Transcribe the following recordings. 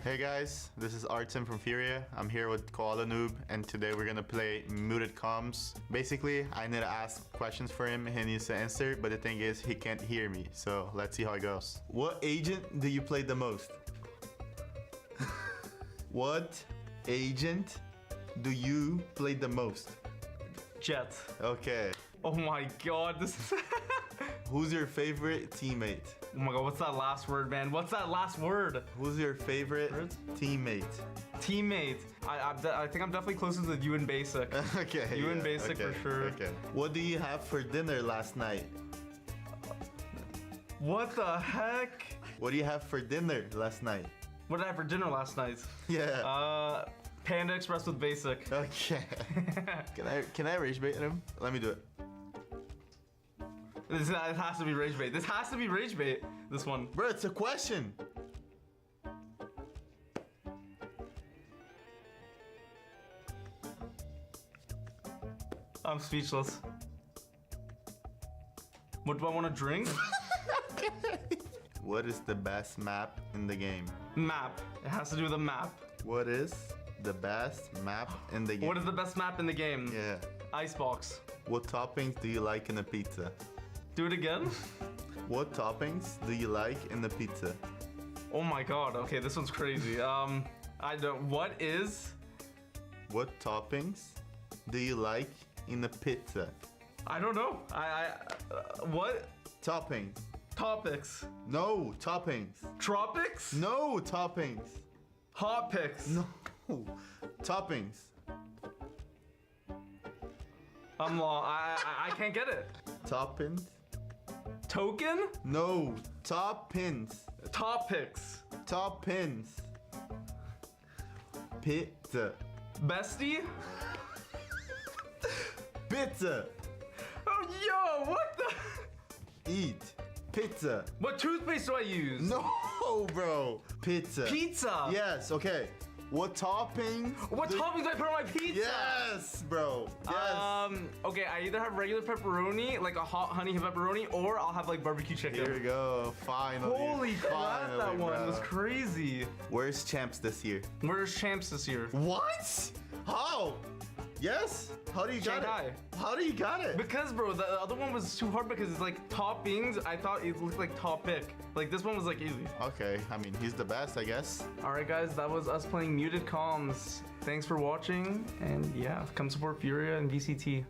Hey guys, this is Artem from Furia. I'm here with Koala Noob, and today we're gonna play muted comms. Basically, I need to ask questions for him, he needs to answer, but the thing is, he can't hear me, so let's see how it goes. What agent do you play the most? What agent do you play the most? Jet. Okay. Oh my god, this is... Who's your favorite teammate? Oh my god, what's that last word, man? What's that last word? Who's your favorite teammate? Teammate. I think I'm definitely closest to you and Basic. Okay. You and Basic for sure. Okay. What do you have for dinner last night? What the heck? What do you have for dinner last night? What did I have for dinner last night? Yeah. Panda Express with Basic. Okay. Can I rage bait him? Let me do it. It has to be rage bait. This has to be rage bait. This one. Bro, it's a question. I'm speechless. What do I want to drink? What is the best map in the game? Map. It has to do with a map. What is the best map in the game? What is the best map in the game? Yeah. Icebox. What toppings do you like in a pizza? Do it again? What toppings do you like in the pizza? Oh my god, okay, this one's crazy. I don't, what toppings do you like in a pizza? I don't know. What? Toppings. Topics. No, toppings. Tropics? No, toppings. Hot picks. No, toppings. I'm lost. I can't get it. Toppings? Token? No, toppings. Topics. Toppings. Pizza. Bestie? Pizza. Oh, yo, what the? Eat. Pizza. What toothpaste do I use? No, bro. Pizza. Pizza. Yes, okay. What toppings? What toppings do I put on my pizza? Yes, bro. Yes. Okay, I either have regular pepperoni, like a hot honey pepperoni, or I'll have like barbecue chicken. Here we go. Finally. Holy crap, that one bro. was crazy. Where's champs this year? Where's champs this year? What? How? Yes? How do you got Shanghai. it? How do you got it? Because, bro, the other one was too hard because it's like toppings. I thought it looked like topic. Like this one was like easy. Okay, I mean, he's the best, I guess. All right, guys, that was us playing muted comms. Thanks for watching, and yeah, come support Furia and VCT.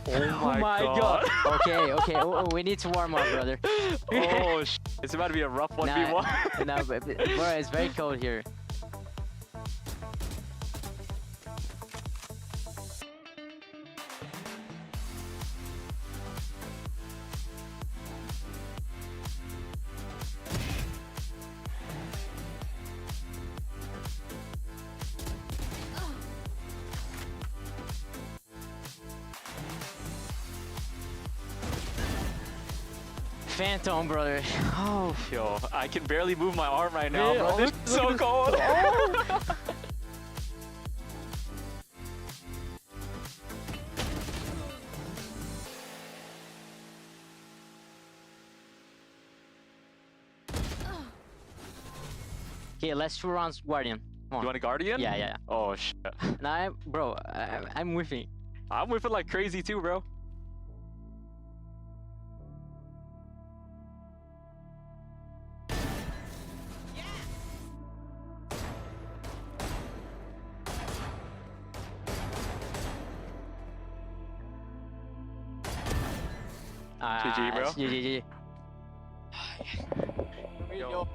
Oh my god. Okay. Oh, we need to warm up, brother. Oh, it's about to be a rough 1v1. No, but bro, it's very cold here. Phantom, brother. Oh, Yo, I can barely move my arm right now, bro. This is so cold. Oh. Okay, let's 2 rounds Guardian. Come on. You want a Guardian? Yeah. Oh, shit. Nah, bro, I'm whiffing. I'm whiffing like crazy too, bro. GG, bro. GG. Yo.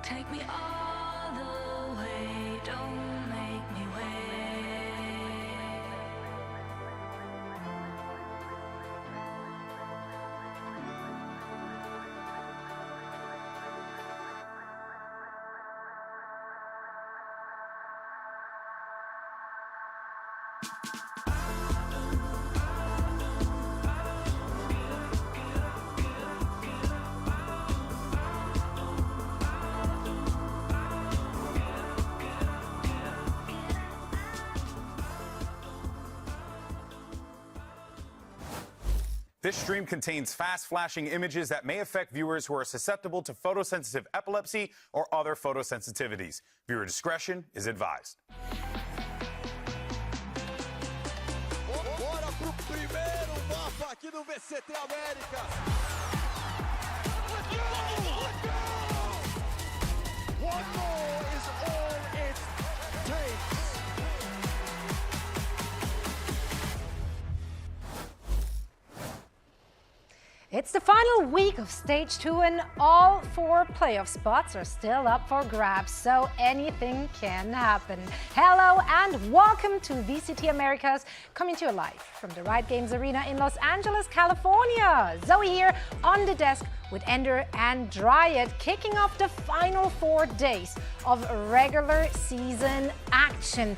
Take me all the way, don't make me wait. This stream contains fast-flashing images that may affect viewers who are susceptible to photosensitive epilepsy or other photosensitivities. Viewer discretion is advised. Bora pro primeiro mapa aqui do VCT Americas. One more is all it takes. It's the final week of Stage 2 and all 4 playoff spots are still up for grabs, so anything can happen. Hello and welcome to VCT Americas, coming to you live from the Riot Games Arena in Los Angeles, California. Zowie here on the desk with Ender and Dryad, kicking off the final 4 days of regular season action.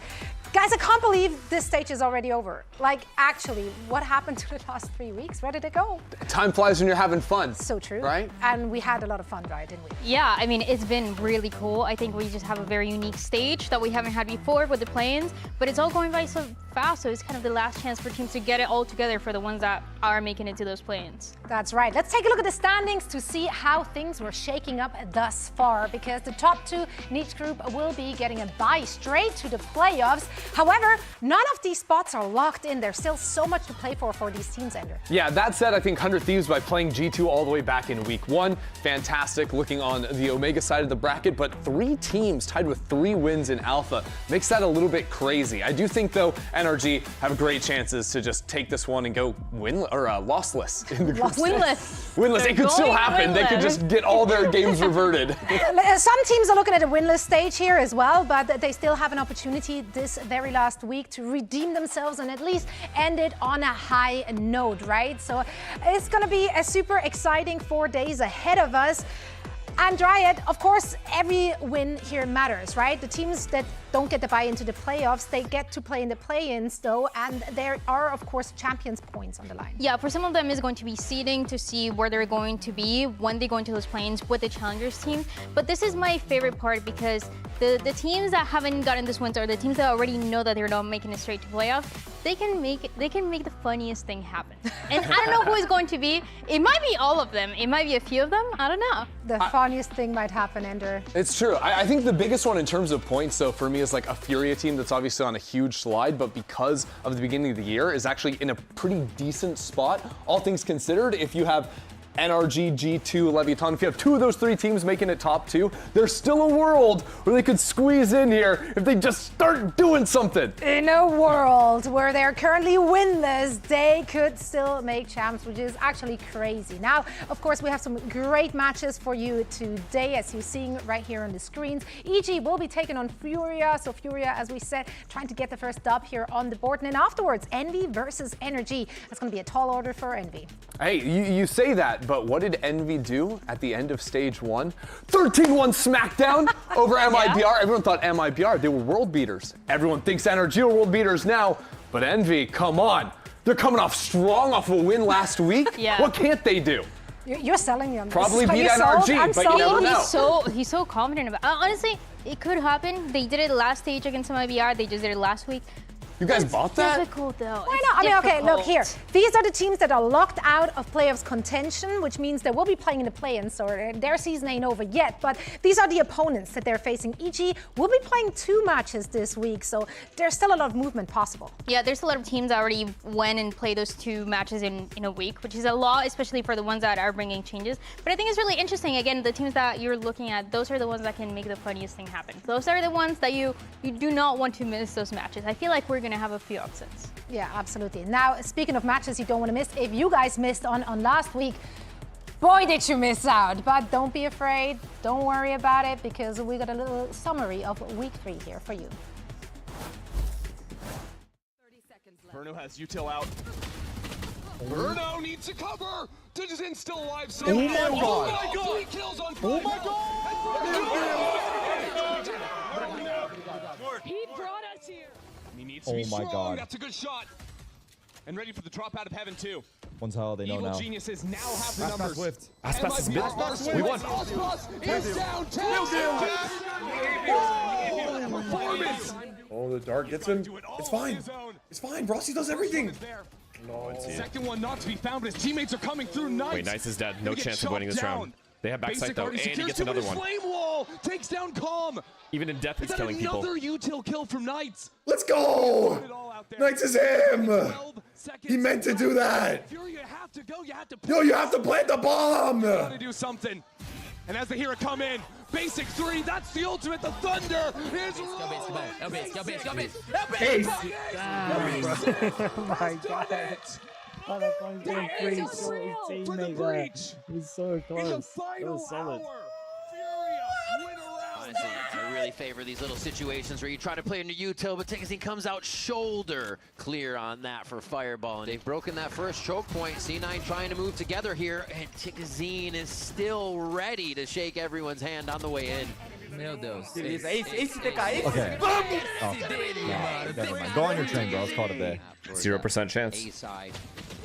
Guys, I can't believe this stage is already over. Like, actually, what happened to the last 3 weeks? Where did it go? Time flies when you're having fun. So true. Right? And we had a lot of fun, right, didn't we? Yeah, I mean, it's been really cool. I think we just have a very unique stage that we haven't had before with the play-ins, but it's all going by so fast, so it's kind of the last chance for teams to get it all together for the ones that are making it to those play-ins. That's right. Let's take a look at the standings to see how things were shaking up thus far, because the top 2 in each group will be getting a bye straight to the playoffs. However, none of these spots are locked in. There's still so much to play for these teams, Ender. Yeah, that said, I think 100 Thieves, by playing G2 all the way back in week 1, fantastic looking on the Omega side of the bracket, but 3 teams tied with 3 wins in Alpha makes that a little bit crazy. I do think, though, NRG have great chances to just take this one and go lossless in the group. Winless. It could still happen. They could just get all their games reverted. Some teams are looking at a winless stage here as well, but they still have an opportunity this very last week to redeem themselves and at least end it on a high note, right? So it's going to be a super exciting 4 days ahead of us. And Dryad, of course, every win here matters, right? The teams that don't get the buy into the playoffs, they get to play in the play-ins though, and there are, of course, champions points on the line. Yeah, for some of them, it's going to be seeding to see where they're going to be when they go into those play-ins with the challengers team. But this is my favorite part because the teams that haven't gotten this win, or the teams that already know that they're not making it straight to playoff, they can make the funniest thing happen. And I don't know who it's going to be. It might be all of them. It might be a few of them. I don't know. The funniest thing might happen, Ender. It's true. I think the biggest one in terms of points, though, for me is like a Furia team that's obviously on a huge slide, but because of the beginning of the year is actually in a pretty decent spot. All things considered, if you have NRG, G2, Leviatán, if you have two of those three teams making it top two, there's still a world where they could squeeze in here if they just start doing something. In a world where they're currently winless, they could still make champs, which is actually crazy. Now, of course, we have some great matches for you today, as you're seeing right here on the screens. EG will be taking on Furia. So Furia, as we said, trying to get the first dub here on the board. And then afterwards, Envy versus NRG. That's going to be a tall order for Envy. Hey, you say that, but what did Envy do at the end of stage 1? 13-1 smackdown over MIBR. Yeah. Everyone thought MIBR, they were world beaters. Everyone thinks NRG are world beaters now, but Envy, come on. They're coming off strong off a win last week. Yeah. What can't they do? You're selling them. Probably beat NRG, but you never know. He's so confident about it. Honestly, it could happen. They did it last stage against MIBR. They just did it last week. You guys bought that? Difficult though. Why not? I mean, okay, look here. These are the teams that are locked out of playoffs contention, which means they will be playing in the play-ins, so their season ain't over yet. But these are the opponents that they're facing. EG will be playing 2 matches this week, so there's still a lot of movement possible. Yeah, there's a lot of teams that already went and played those 2 matches in a week, which is a lot, especially for the ones that are bringing changes. But I think it's really interesting. Again, the teams that you're looking at, those are the ones that can make the funniest thing happen. Those are the ones that you do not want to miss those matches. I feel like we're going to have a few upsets. Yeah, absolutely. Now, speaking of matches you don't want to miss, if you guys missed on last week, boy, did you miss out. But don't be afraid. Don't worry about it, because we got a little summary of week 3 here for you. 30 seconds left. Bruno has util out. Bruno needs to cover. Digizen still alive. So Oh my God. Oh my God. 3 kills on Oh my God. He brought us here. He needs to Oh be my strong. God. That's a good shot. And ready for the drop out of heaven too. One's how they know Evil now. geniuses now have the Fast numbers. Swift. Fast is mid. We won. Is down. Performance. Oh, the dart gets him. It's fine. It's fine. Rossi does everything. No. Second one not to be found, but his teammates are coming through. Nice. Wait, Nice is dead. No chance of winning this round. They have backside though, and he gets another one. Flame wall takes down Calm. Even in death, he's killing people. Another util kill from Knights. Let's go! Knights is him! He meant to do that! Fury, you have to go. You have to. Yo, you have to plant the bomb! You gotta do something. And as they hear it come in, basic 3. That's the ultimate. The Thunder is Ace. Oh my God. For the breach. He's so close. In the final hour. Honestly, I really favor these little situations where you try to play in your util, but Ticketing comes out shoulder clear on that for Fireball. And they've broken that first choke point. C9 trying to move together here, and Ticketing is still ready to shake everyone's hand on the way in. Okay. Oh, never mind. Go on your train, bro. Let's call it a day. 0% chance. A side,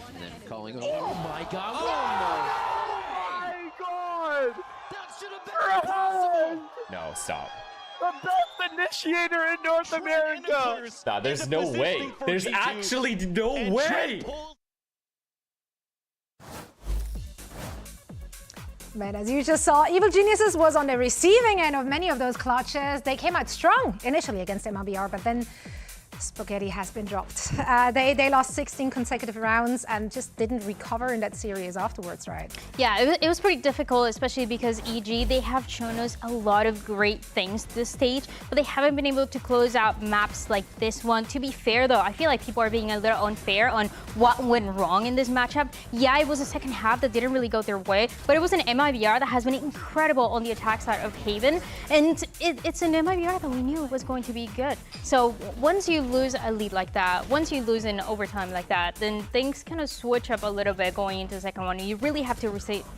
and then calling. Oh my God! That should have been impossible. No, stop. The best initiator in North America. Nah, there's no way. There's actually no way. Man, as you just saw, Evil Geniuses was on the receiving end of many of those clutches. They came out strong initially against MIBR, but then spaghetti has been dropped. They lost 16 consecutive rounds and just didn't recover in that series afterwards, right? Yeah, it was pretty difficult, especially because EG, they have shown us a lot of great things this stage, but they haven't been able to close out maps like this one. To be fair though, I feel like people are being a little unfair on what went wrong in this matchup. Yeah, it was a second half that didn't really go their way, but it was an MIBR that has been incredible on the attack side of Haven, and it's an MIBR that we knew was going to be good. So once you lose a lead like that, once you lose in overtime like that, then things kind of switch up a little bit going into the second one. You really have to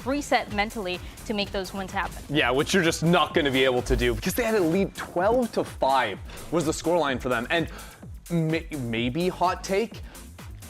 reset mentally to make those wins happen. Yeah, which you're just not going to be able to do because they had a lead 12-5 was the scoreline for them. And maybe hot take,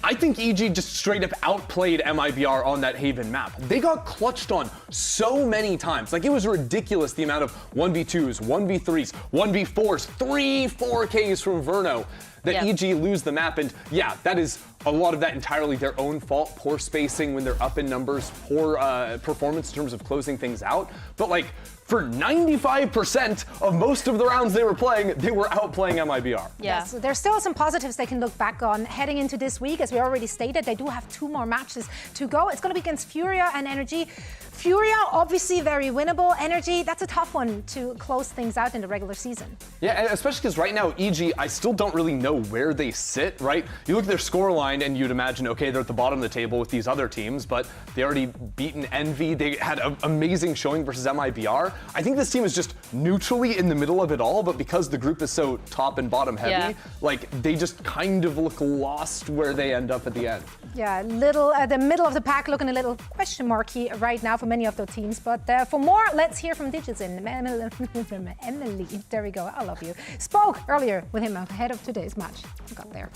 I think EG just straight up outplayed MIBR on that Haven map. They got clutched on so many times. Like, it was ridiculous the amount of 1v2s, 1v3s, 1v4s, 3 4Ks from Verno that EG lose the map. And yeah, that is a lot of that entirely their own fault. Poor spacing when they're up in numbers, poor performance in terms of closing things out. But like, for 95% of most of the rounds they were playing, they were outplaying MIBR. Yeah. So there's still some positives they can look back on heading into this week. As we already stated, they do have 2 more matches to go. It's going to be against Furia and NRG. Furia, obviously very winnable. NRG, that's a tough one to close things out in the regular season. Yeah, and especially because right now, EG, I still don't really know where they sit, right? You look at their scoreline and you'd imagine, okay, they're at the bottom of the table with these other teams, but they already beaten Envy. They had an amazing showing versus MIBR. I think this team is just neutrally in the middle of it all, but because the group is so top and bottom heavy, like, they just kind of look lost where they end up at the end. Yeah, the middle of the pack looking a little question marky right now for many of the teams. But for more, let's hear from Digitsin. Emily, there we go. I love you. Spoke earlier with him ahead of today's match. Got there.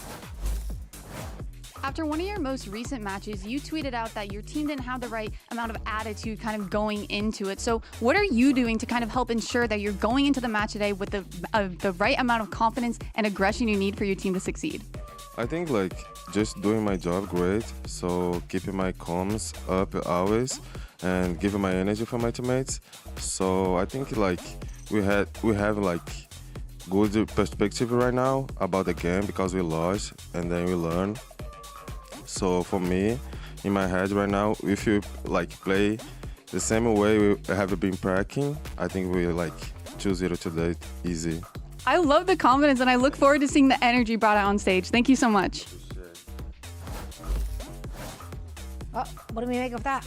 After one of your most recent matches, you tweeted out that your team didn't have the right amount of attitude kind of going into it. So what are you doing to kind of help ensure that you're going into the match today with the right amount of confidence and aggression you need for your team to succeed? I think like just doing my job great, so keeping my comms up always and giving my energy for my teammates. So I think like we have like good perspective right now about the game because we lost and then we learn. So for me, in my head right now, if you like play the same way we have been practicing, I think we like 2-0 today, easy. I love the confidence and I look forward to seeing the energy brought out on stage. Thank you so much. Oh, what do we make of that?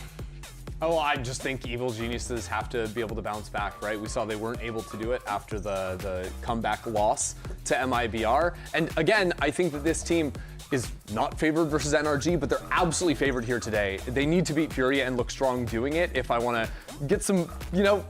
Oh, I just think evil geniuses have to be able to bounce back, right? We saw they weren't able to do it after the comeback loss to MIBR. And again, I think that this team is not favored versus NRG, but they're absolutely favored here today. They need to beat Furia and look strong doing it if I want to get some,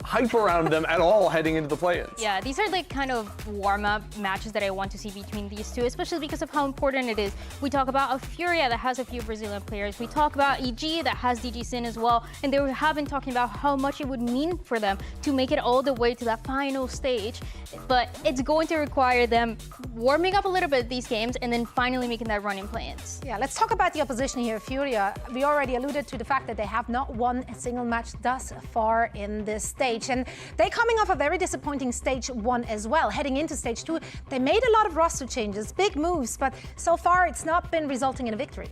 hype around them at all heading into the play-ins. Yeah, these are like kind of warm-up matches that I want to see between these two, especially because of how important it is. We talk about a Furia that has a few Brazilian players. We talk about EG that has Digitsin as well, and they have been talking about how much it would mean for them to make it all the way to that final stage. But it's going to require them warming up a little bit these games and then finally making that run in play-ins. Yeah, let's talk about the opposition here, Furia. We already alluded to the fact that they have not won a single match thus far in this stage. And they're coming off a very disappointing stage 1 as well. Heading into stage 2, they made a lot of roster changes, big moves, but so far it's not been resulting in a victory.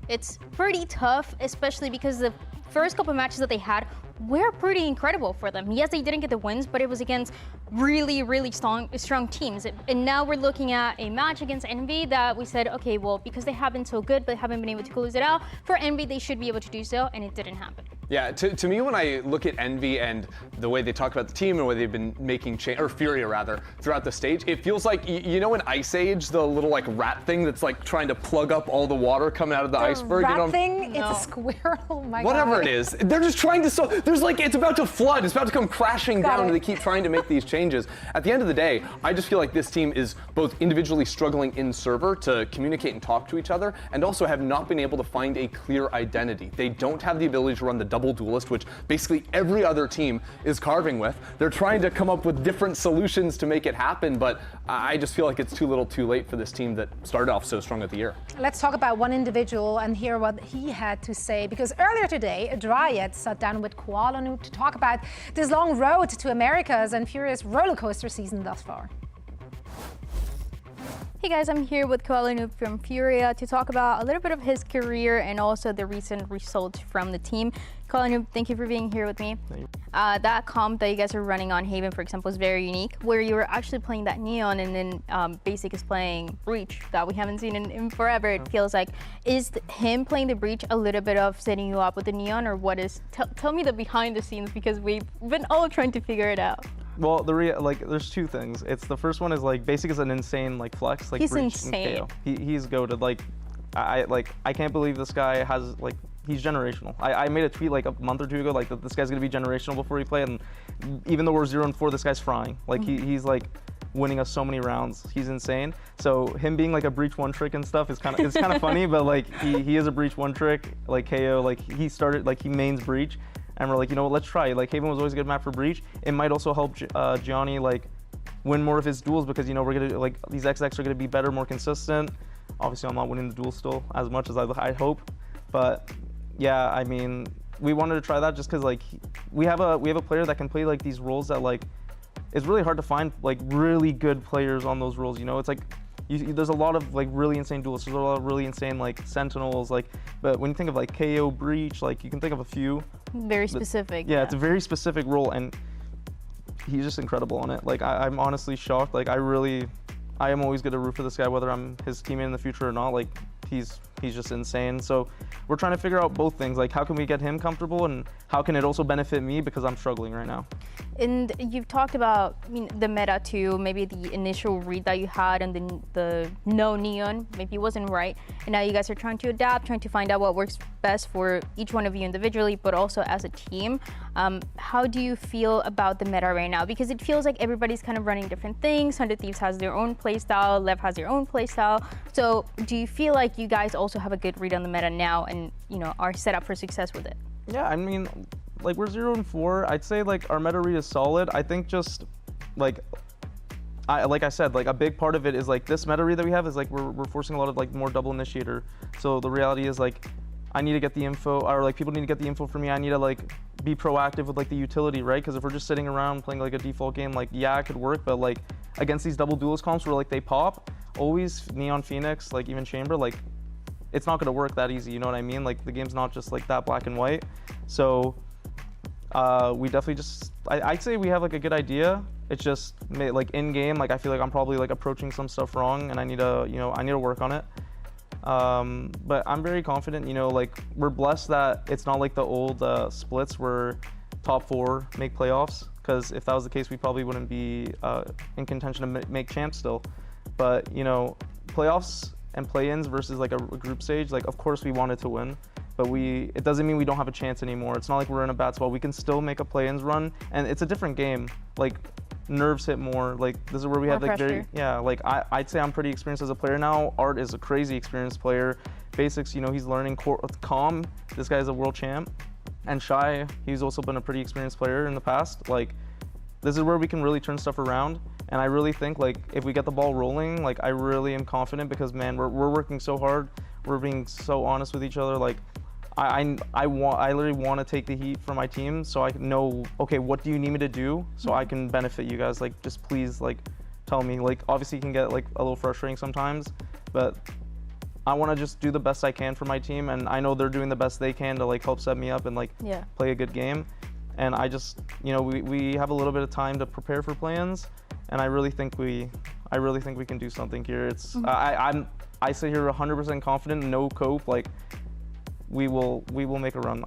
It's pretty tough, especially because the first couple matches that they had were pretty incredible for them. Yes, they didn't get the wins, but it was against really, really strong teams. And now we're looking at a match against Envy that we said, okay, well, because they have been so good, but haven't been able to close it out, for Envy, they should be able to do so, and it didn't happen. Yeah, to me, when I look at Envy and the way they talk about the team and the way they've been making change, or Furia rather, throughout the stage, it feels like, in Ice Age, the little like rat thing that's like trying to plug up all the water coming out of the iceberg. Rat thing? No. It's a squirrel, my Whatever God. it is, they're just trying to there's like, it's about to flood, it's about to come crashing down, and they keep trying to make these changes. At the end of the day, I just feel like this team is both individually struggling in server to communicate and talk to each other, and also have not been able to find a clear identity. They don't have the ability to run the double duelist, which basically every other team is carving with. They're trying to come up with different solutions to make it happen, but I just feel like it's too little too late for this team that started off so strong at the year. Let's talk about one individual and hear what he had to say, because earlier today, Dryad sat down with Koala Noob to talk about this long road to Americas and Furious roller coaster season thus far. Hey guys, I'm here with Koala Noob from Furia to talk about a little bit of his career and also the recent results from the team. Koala Noob, thank you for being here with me. That comp that you guys are running on Haven, for example, is very unique, where you were actually playing that Neon and then Basic is playing Breach that we haven't seen in forever, it feels like. Is him playing the Breach a little bit of setting you up with the Neon, or what is? Tell me the behind the scenes, because we've been all trying to figure it out. Well, there's two things. It's the first one is like Basic is an insane like flex. Like He's Breach insane. And KO. He's goated. Like I can't believe this guy has like he's generational. I made a tweet like a month or two ago like that this guy's gonna be generational before we play, and even though we're 0-4, this guy's frying. Like he's like winning us so many rounds. He's insane. So him being like a Breach one trick and stuff is kind of funny, but like he is a Breach one trick. Like KO, like he started like he mains Breach. And we're like, you know what, let's try. Like Haven was always a good map for Breach. It might also help Gianni like win more of his duels because you know we're gonna like these XX are gonna be better, more consistent. Obviously, I'm not winning the duel still as much as I hope, but yeah, I mean, we wanted to try that just because like we have a player that can play like these roles that like it's really hard to find like really good players on those roles. You know, it's like. There's a lot of like really insane duelists. There's a lot of really insane like sentinels. Like, but when you think of like KO Breach, like you can think of a few. Very specific. Yeah, it's a very specific role, and he's just incredible on it. Like I'm honestly shocked. Like I am always going to root for this guy, whether I'm his teammate in the future or not. Like he's just insane. So we're trying to figure out both things. Like how can we get him comfortable, and how can it also benefit me because I'm struggling right now. And you've talked about the meta too, maybe the initial read that you had and the no neon, maybe it wasn't right. And now you guys are trying to adapt, trying to find out what works best for each one of you individually, but also as a team. How do you feel about the meta right now? Because it feels like everybody's kind of running different things. 100 Thieves has their own playstyle, Lev has their own playstyle. So do you feel like you guys also have a good read on the meta now and are set up for success with it? Yeah, I mean, like we're 0-4. I'd say like our meta read is solid. I think just like I said, like a big part of it is like this meta read that we have is like we're forcing a lot of like more double initiator. So the reality is like I need to get the info, or like people need to get the info for me. I need to like be proactive with like the utility, right? Because if we're just sitting around playing like a default game, like yeah, it could work, but like against these double duelist comps where like they pop, always Neon Phoenix, like even Chamber, like it's not gonna work that easy. You know what I mean? Like the game's not just like that black and white. So we definitely just, I'd say we have like a good idea. It's just like in game, like I feel like I'm probably like approaching some stuff wrong, and I need to work on it. But I'm very confident, like we're blessed that it's not like the old splits where top 4 make playoffs, because if that was the case, we probably wouldn't be in contention to make champs still. But playoffs and play-ins versus like a group stage, like of course we wanted to win, but it doesn't mean we don't have a chance anymore. It's not like we're in a bad spot. We can still make a play-ins run, and it's a different game. Like nerves hit more. Like this is where we have like pressure. like I'd say I'm pretty experienced as a player now. Art is a crazy experienced player. Basics, he's learning. Calm, this guy is a world champ. And Shy, he's also been a pretty experienced player in the past. Like this is where we can really turn stuff around. And I really think like if we get the ball rolling, like I really am confident, because man, we're working so hard. We're being so honest with each other. Like I literally want to take the heat for my team, so I know, okay, what do you need me to do so I can benefit you guys? Like just please like tell me. Like obviously it can get like a little frustrating sometimes, but I want to just do the best I can for my team, and I know they're doing the best they can to like help set me up and like play a good game. And I just, we have a little bit of time to prepare for play-ins, and I really think we can do something here. It's I sit here 100% confident, no cope. Like we will make a run.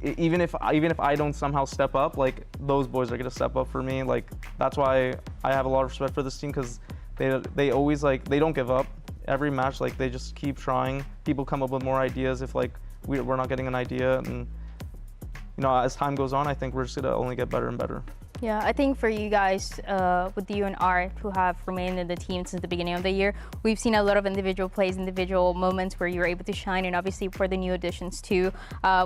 Even if I don't somehow step up, like those boys are gonna step up for me. Like that's why I have a lot of respect for this team, because they always like they don't give up. Every match, like they just keep trying. People come up with more ideas if like we're not getting an idea, and as time goes on, I think we're just gonna only get better and better. Yeah, I think for you guys, with you and Art, who have remained in the team since the beginning of the year, we've seen a lot of individual plays, individual moments where you're able to shine, and obviously for the new additions too.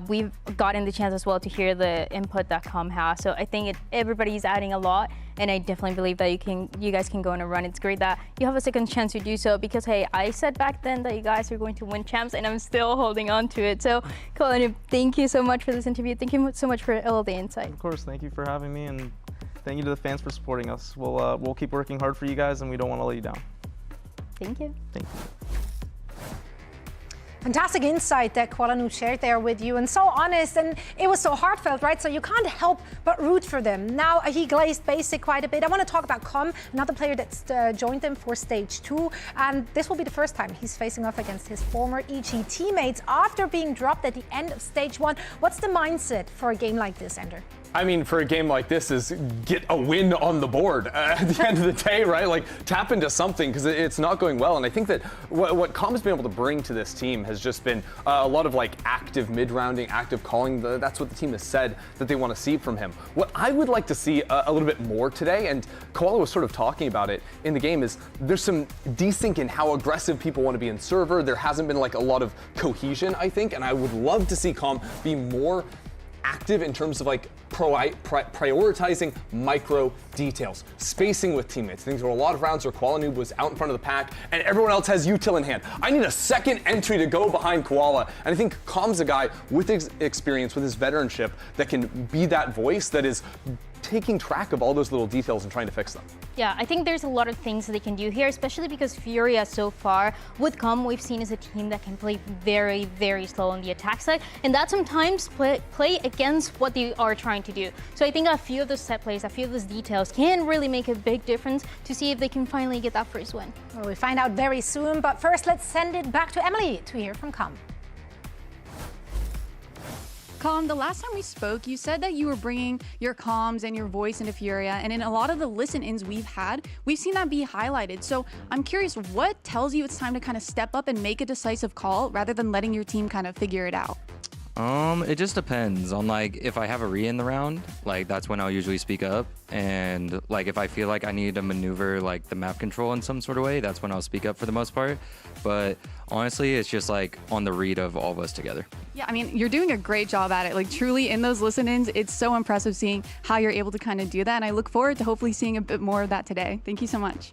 We've gotten the chance as well to hear the input that Com has, so I think everybody's adding a lot, and I definitely believe that you guys can go on a run. It's great that you have a second chance to do so, because hey, I said back then that you guys are going to win champs, and I'm still holding on to it. So, Colin, thank you so much for this interview. Thank you so much for all the insight. Of course, thank you for having me, and thank you to the fans for supporting us. We'll keep working hard for you guys, and we don't want to let you down. Thank you. Thank you. Fantastic insight that Kuala shared there with you, and so honest, and it was so heartfelt, right? So you can't help but root for them. Now he glazed Basic quite a bit. I want to talk about Com, another player that's joined them for stage 2, and this will be the first time he's facing off against his former EG teammates after being dropped at the end of stage 1. What's the mindset for a game like this, Ender? I mean, for a game like this, is get a win on the board at the end of the day, right? Like, tap into something, because it's not going well. And I think that what Calm has been able to bring to this team has just been a lot of like active mid-rounding, active calling. That's what the team has said that they want to see from him. What I would like to see a little bit more today, and Koala was sort of talking about it in the game, is there's some desync in how aggressive people want to be in server. There hasn't been like a lot of cohesion, I think, and I would love to see Calm be more active in terms of like prioritizing micro details, spacing with teammates. I think there were a lot of rounds where Koala Noob was out in front of the pack and everyone else has util in hand. I need a second entry to go behind Koala. And I think Calm's a guy with experience, with his veteranship, that can be that voice that is taking track of all those little details and trying to fix them. Yeah, I think there's a lot of things that they can do here, especially because Furia so far with Calm we've seen as a team that can play very, very slow on the attack side, and that sometimes play against what they are trying to do. So I think a few of those set plays, a few of those details can really make a big difference to see if they can finally get that first win. Well, we'll find out very soon, but first let's send it back to Emily to hear from Calm. Calm, the last time we spoke, you said that you were bringing your comms and your voice into Furia, and in a lot of the listen-ins we've had, we've seen that be highlighted. So I'm curious, what tells you it's time to kind of step up and make a decisive call rather than letting your team kind of figure it out? It just depends on like if I have a re in the round, like that's when I'll usually speak up, and like if I feel like I need to maneuver like the map control in some sort of way, that's when I'll speak up for the most part. But honestly, it's just like on the read of all of us together. Yeah, I mean, you're doing a great job at it. Like truly in those listen-ins, it's so impressive seeing how you're able to kind of do that. And I look forward to hopefully seeing a bit more of that today. Thank you so much.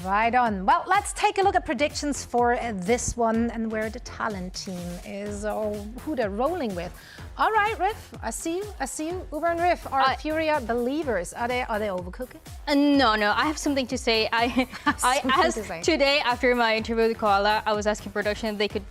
Right on. Well, let's take a look at predictions for this one and where the talent team is, or who they're rolling with. All right, Riff, I see you. Uber and Riff are Furia believers. Are they overcooking? No, I have something to say. I asked today after my interview with Koala, I was asking production if they could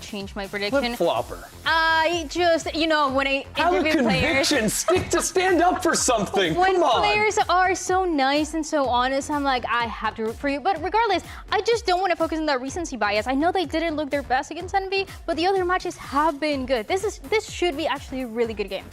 change my prediction. Flip-flopper. I just, when I interview players, stick to stand up for something. When Come on. players are so nice and so honest, I'm like, I have to root for you. But regardless, I just don't want to focus on that recency bias. I know they didn't look their best against NV, but the other matches have been good. This should be actually a really good game.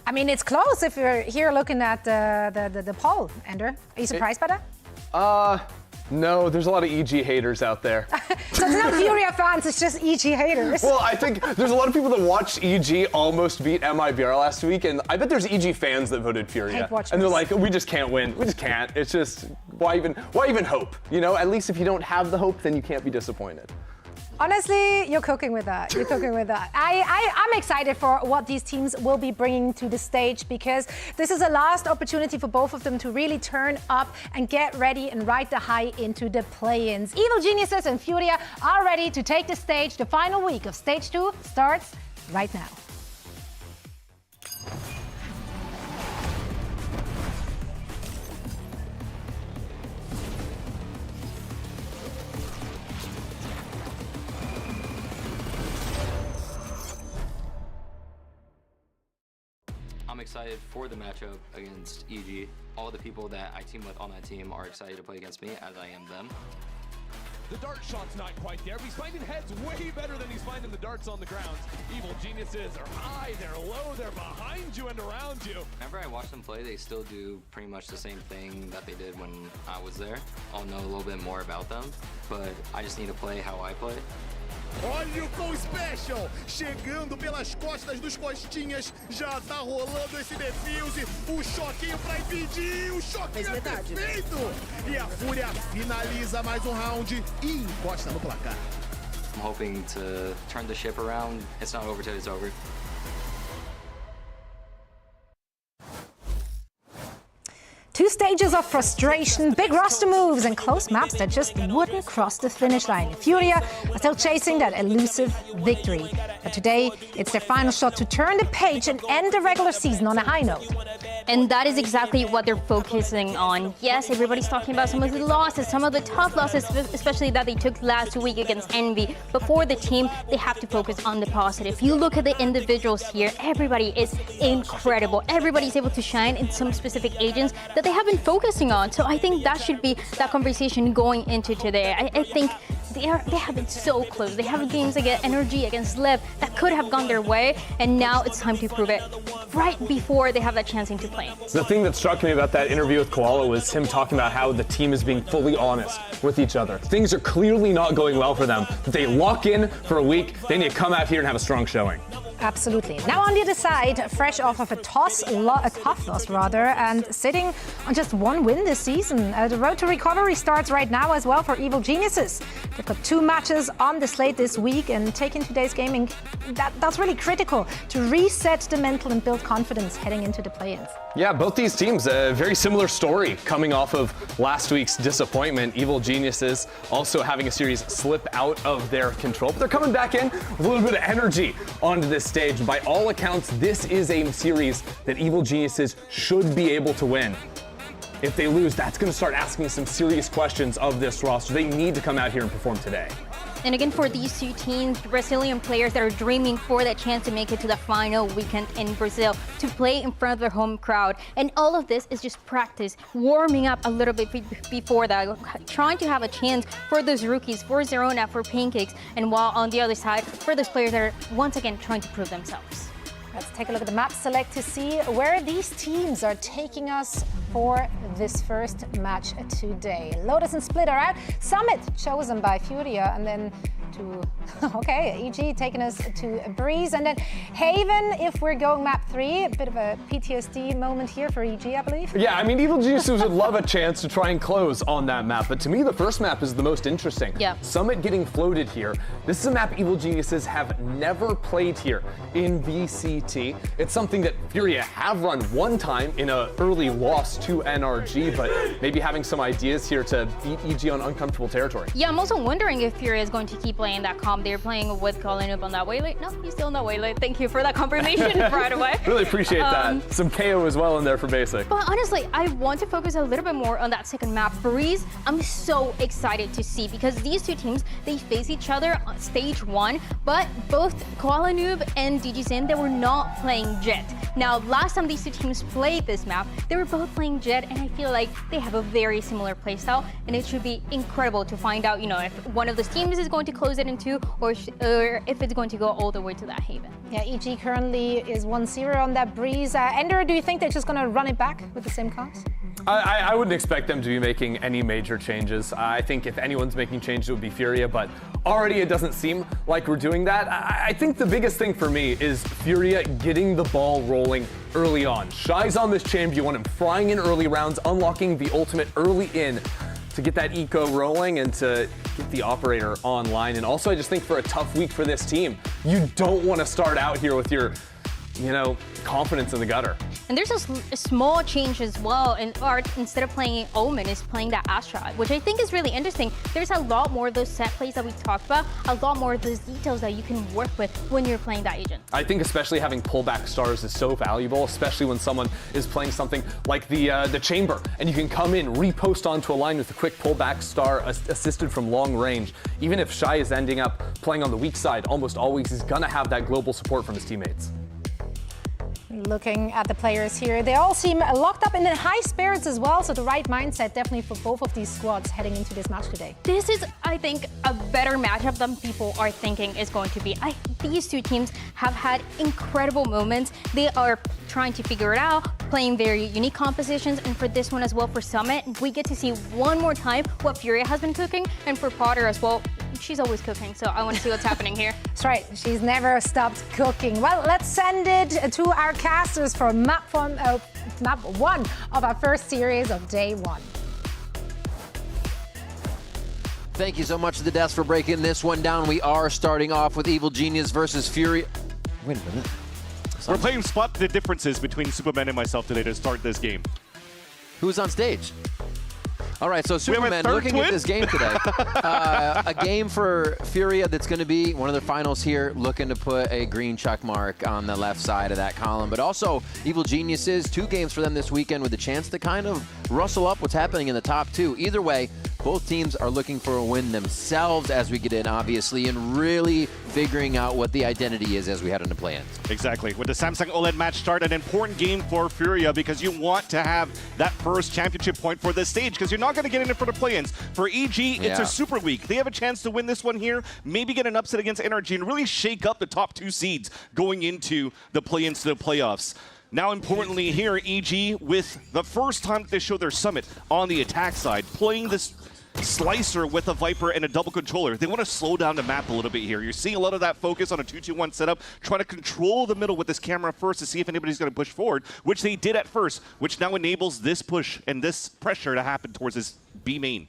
I mean, it's close if you're here looking at the poll, Ender. Are you surprised by that? No, there's a lot of EG haters out there. So it's not Furia fans, it's just EG haters. Well, I think there's a lot of people that watched EG almost beat MIBR last week, and I bet there's EG fans that voted Furia. And they're like, we just can't win. We just can't. It's just, why even hope? At least if you don't have the hope, then you can't be disappointed. Honestly, you're cooking with that. You're cooking with that. I'm excited for what these teams will be bringing to the stage, because this is a last opportunity for both of them to really turn up and get ready and ride the high into the play-ins. Evil Geniuses and Furia are ready to take the stage. The final week of Stage 2 starts right now. I'm excited for the matchup against EG. All the people that I team with on that team are excited to play against me, as I am them. The dart shot's not quite there, but he's finding heads way better than he's finding the darts on the ground. Evil Geniuses are high, they're low, they're behind you and around you. Whenever I watch them play, they still do pretty much the same thing that they did when I was there. I'll know a little bit more about them, but I just need to play how I play. Olha o Cole Special chegando pelas costas dos Costinhas. Já tá rolando esse defuse. O choquinho pra impedir. O choquinho é perfeito. E a Fúria finaliza mais round e encosta no placar. I'm hoping to turn the ship around. It's not over till it's over. Two stages of frustration, big roster moves, and close maps that just wouldn't cross the finish line. Furia are still chasing that elusive victory. But today, it's their final shot to turn the page and end the regular season on a high note. And that is exactly what they're focusing on. Yes, everybody's talking about some of the losses, some of the tough losses, especially that they took last week against Envy. But for the team, they have to focus on the positive. You look at the individuals here, everybody is incredible. Everybody's able to shine in some specific agents that they have been focusing on. So I think that should be that conversation going into today. I think they have been so close. They have games against NRG, against Lev that could have gone their way, and now it's time to prove it right before they have that chance into playing. The thing that struck me about that interview with Koala was him talking about how the team is being fully honest with each other. Things are clearly not going well for them. They lock in for a week, they need to come out here and have a strong showing. Absolutely. Now on the other side, fresh off of a tough loss rather, and sitting on just one win this season. The road to recovery starts right now as well for Evil Geniuses. They've got 2 matches on the slate this week, and taking today's gaming, that's really critical to reset the mental and build confidence heading into the play-ins. Yeah, both these teams, a very similar story coming off of last week's disappointment. Evil Geniuses also having a series slip out of their control, but they're coming back in with a little bit of energy onto this stage. By all accounts, this is a series that Evil Geniuses should be able to win. If they lose, that's going to start asking some serious questions of this roster. They need to come out here and perform today. And again, for these 2 teams, Brazilian players that are dreaming for that chance to make it to the final weekend in Brazil, to play in front of their home crowd. And all of this is just practice, warming up a little bit before that, trying to have a chance for those rookies, for Zerona, for Pancakes, and while on the other side, for those players that are once again trying to prove themselves. Let's take a look at the map select to see where these teams are taking us for this first match today. Lotus and Split are out. Summit chosen by Furia, and then EG taking us to Breeze, and then Haven if we're going map 3. A bit of a PTSD moment here for EG, I believe. Yeah, I mean, Evil Geniuses would love a chance to try and close on that map, but to me, the first map is the most interesting. Yeah. Summit getting floated here. This is a map Evil Geniuses have never played here in VCT. It's something that Furia have run one time in an early loss to NRG, but maybe having some ideas here to beat EG on uncomfortable territory. Yeah, I'm also wondering if Furia is going to keep playing that comp. They're playing with calling up on that waylay. No, he's still on that waylay. Thank you for that confirmation right away. Really appreciate that. Some KO as well in there for basic. But honestly, I want to focus a little bit more on that second map, Breeze. I'm so excited to see, because these 2 teams, they face each other on stage 1, but both Koala Noob and DGZin, they were not playing Jet. Now, last time these 2 teams played this map, they were both playing Jet, and I feel like they have a very similar playstyle, and it should be incredible to find out, if one of those teams is going to close it in 2, or if it's going to go all the way to that Haven. Yeah, EG currently is 1-0 on that Breeze. Ender, do you think they're just going to run it back with the same comps? I wouldn't expect them to be making any major changes. I think if anyone's making changes, it would be Furia, but already it doesn't seem like we're doing that. I think the biggest thing for me is Furia getting the ball rolling early on. Shy's on this champ, you want him frying in early rounds, unlocking the ultimate early in to get that eco rolling and to get the operator online. And also, I just think for a tough week for this team, you don't want to start out here with your, confidence in the gutter. And there's a small change as well, and Art, instead of playing Omen, is playing that Astra, which I think is really interesting. There's a lot more of those set plays that we talked about, a lot more of those details that you can work with when you're playing that agent. I think especially having pullback stars is so valuable, especially when someone is playing something like the Chamber, and you can come in, repost onto a line with a quick pullback star assisted from long range. Even if Shy is ending up playing on the weak side, almost always he's gonna have that global support from his teammates. Looking at the players here, they all seem locked up and in high spirits as well, so the right mindset definitely for both of these squads heading into this match today. This is, I think, a better matchup than people are thinking is going to be. These 2 teams have had incredible moments. They are trying to figure it out, playing very unique compositions, and for this one as well, for Summit, we get to see one more time what Furia has been cooking, and for Potter as well, she's always cooking, so I want to see what's happening here. That's right, she's never stopped cooking. Well, let's send it to our casters for map 1 of our first series of day 1. Thank you so much to the devs for breaking this one down. We are starting off with Evil Genius versus Fury. Wait a minute. We're playing Spot the Differences between Superman and myself today to start this game. Who's on stage? All right, so Superman looking at this game today. A game for Furia that's going to be one of their finals here, looking to put a green check mark on the left side of that column. But also, Evil Geniuses, 2 games for them this weekend with a chance to kind of rustle up what's happening in the top 2. Either way, Both teams are looking for a win themselves as we get in, obviously, and really figuring out what the identity is as we head into play-ins. Exactly. With the Samsung OLED match start, an important game for Furia because you want to have that first championship point for this stage because you're not going to get in it for the play-ins. For EG, it's a super week. They have a chance to win this one here, maybe get an upset against NRG and really shake up the top 2 seeds going into the play-ins to the playoffs. Now, importantly here, EG, with the first time that they show their summit on the attack side, playing this slicer with a Viper and a double controller. They want to slow down the map a little bit here. You're seeing a lot of that focus on a 2-2-1 setup, trying to control the middle with this camera first to see if anybody's going to push forward, which they did at first, which now enables this push and this pressure to happen towards this B main.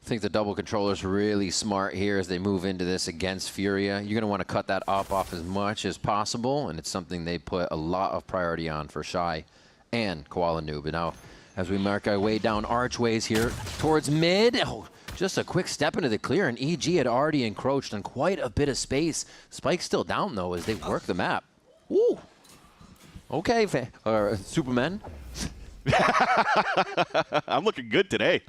I think the double controller's really smart here as they move into this against Furia. You're going to want to cut that off as much as possible, and it's something they put a lot of priority on for Shy and Koala Noob. And now, as we mark our way down archways here towards mid, just a quick step into the clear, and EG had already encroached on quite a bit of space. Spike's still down, though, as they work the map. Ooh. Okay, Superman. I'm looking good today.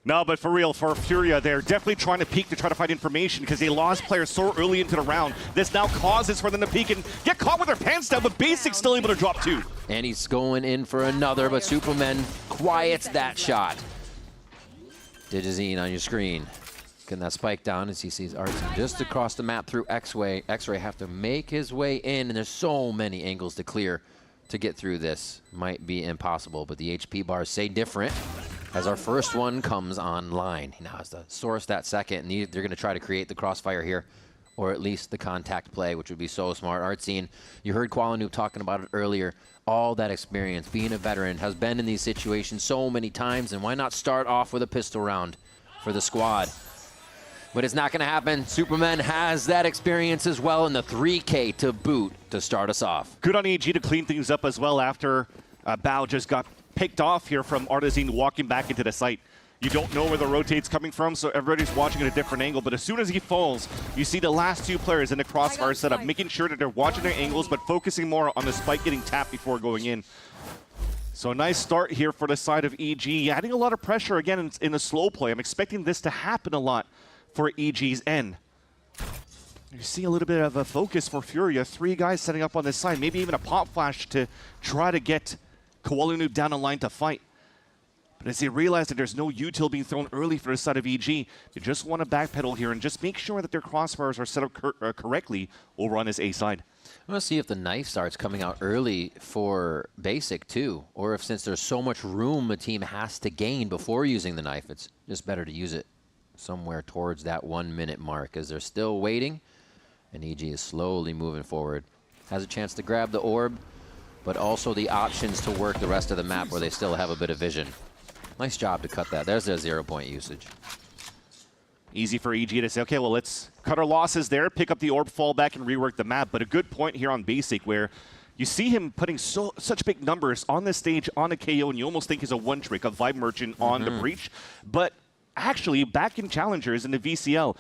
No, but for real, for Furia, they're definitely trying to peek to try to find information because they lost players so early into the round. This now causes for them to peek and get caught with their pants down, but Basic's still able to drop 2. And he's going in for another, but Superman quiets that shot. Digizine on your screen. Getting that spike down as he sees Artson just across the map through X-Ray. X-Ray have to make his way in, and there's so many angles to clear to get through this. Might be impossible, but the HP bars say different as our first one comes online. He now has to source that second, and they're going to try to create the crossfire here, or at least the contact play, which would be so smart. Artsine, you heard Koala Noob talking about it earlier. All that experience, being a veteran, has been in these situations so many times, and why not start off with a pistol round for the squad? But it's not going to happen. Superman has that experience as well, in the 3K to boot to start us off. Good on EG to clean things up as well after Bao just got picked off here from Artazine walking back into the site. You don't know where the rotate's coming from, so everybody's watching at a different angle. But as soon as he falls, you see the last 2 players in the crossfire setup, making sure that they're watching their angles, but focusing more on the spike getting tapped before going in. So a nice start here for the side of EG, adding a lot of pressure again in the slow play. I'm expecting this to happen a lot for EG's end. You see a little bit of a focus for Furia. 3 guys setting up on this side, maybe even a pop flash to try to get Koala Noob down the line to fight. But as they realize that there's no util being thrown early for the side of EG, they just want to backpedal here and just make sure that their crossfires are set up correctly over on this A side. I'm going to see if the knife starts coming out early for Basic too, or if since there's so much room a team has to gain before using the knife, it's just better to use it somewhere towards that 1-minute mark as they're still waiting, and EG is slowly moving forward. Has a chance to grab the orb, but also the options to work the rest of the map where they still have a bit of vision. Nice job to cut that. There's their 0-point usage. Easy for EG to say, okay, well, let's cut our losses there, pick up the orb, fall back, and rework the map. But a good point here on Basic where you see him putting such big numbers on this stage on a KO, and you almost think he's a one-trick, a Vibe Merchant on the breach. But actually, back in Challengers in the VCL,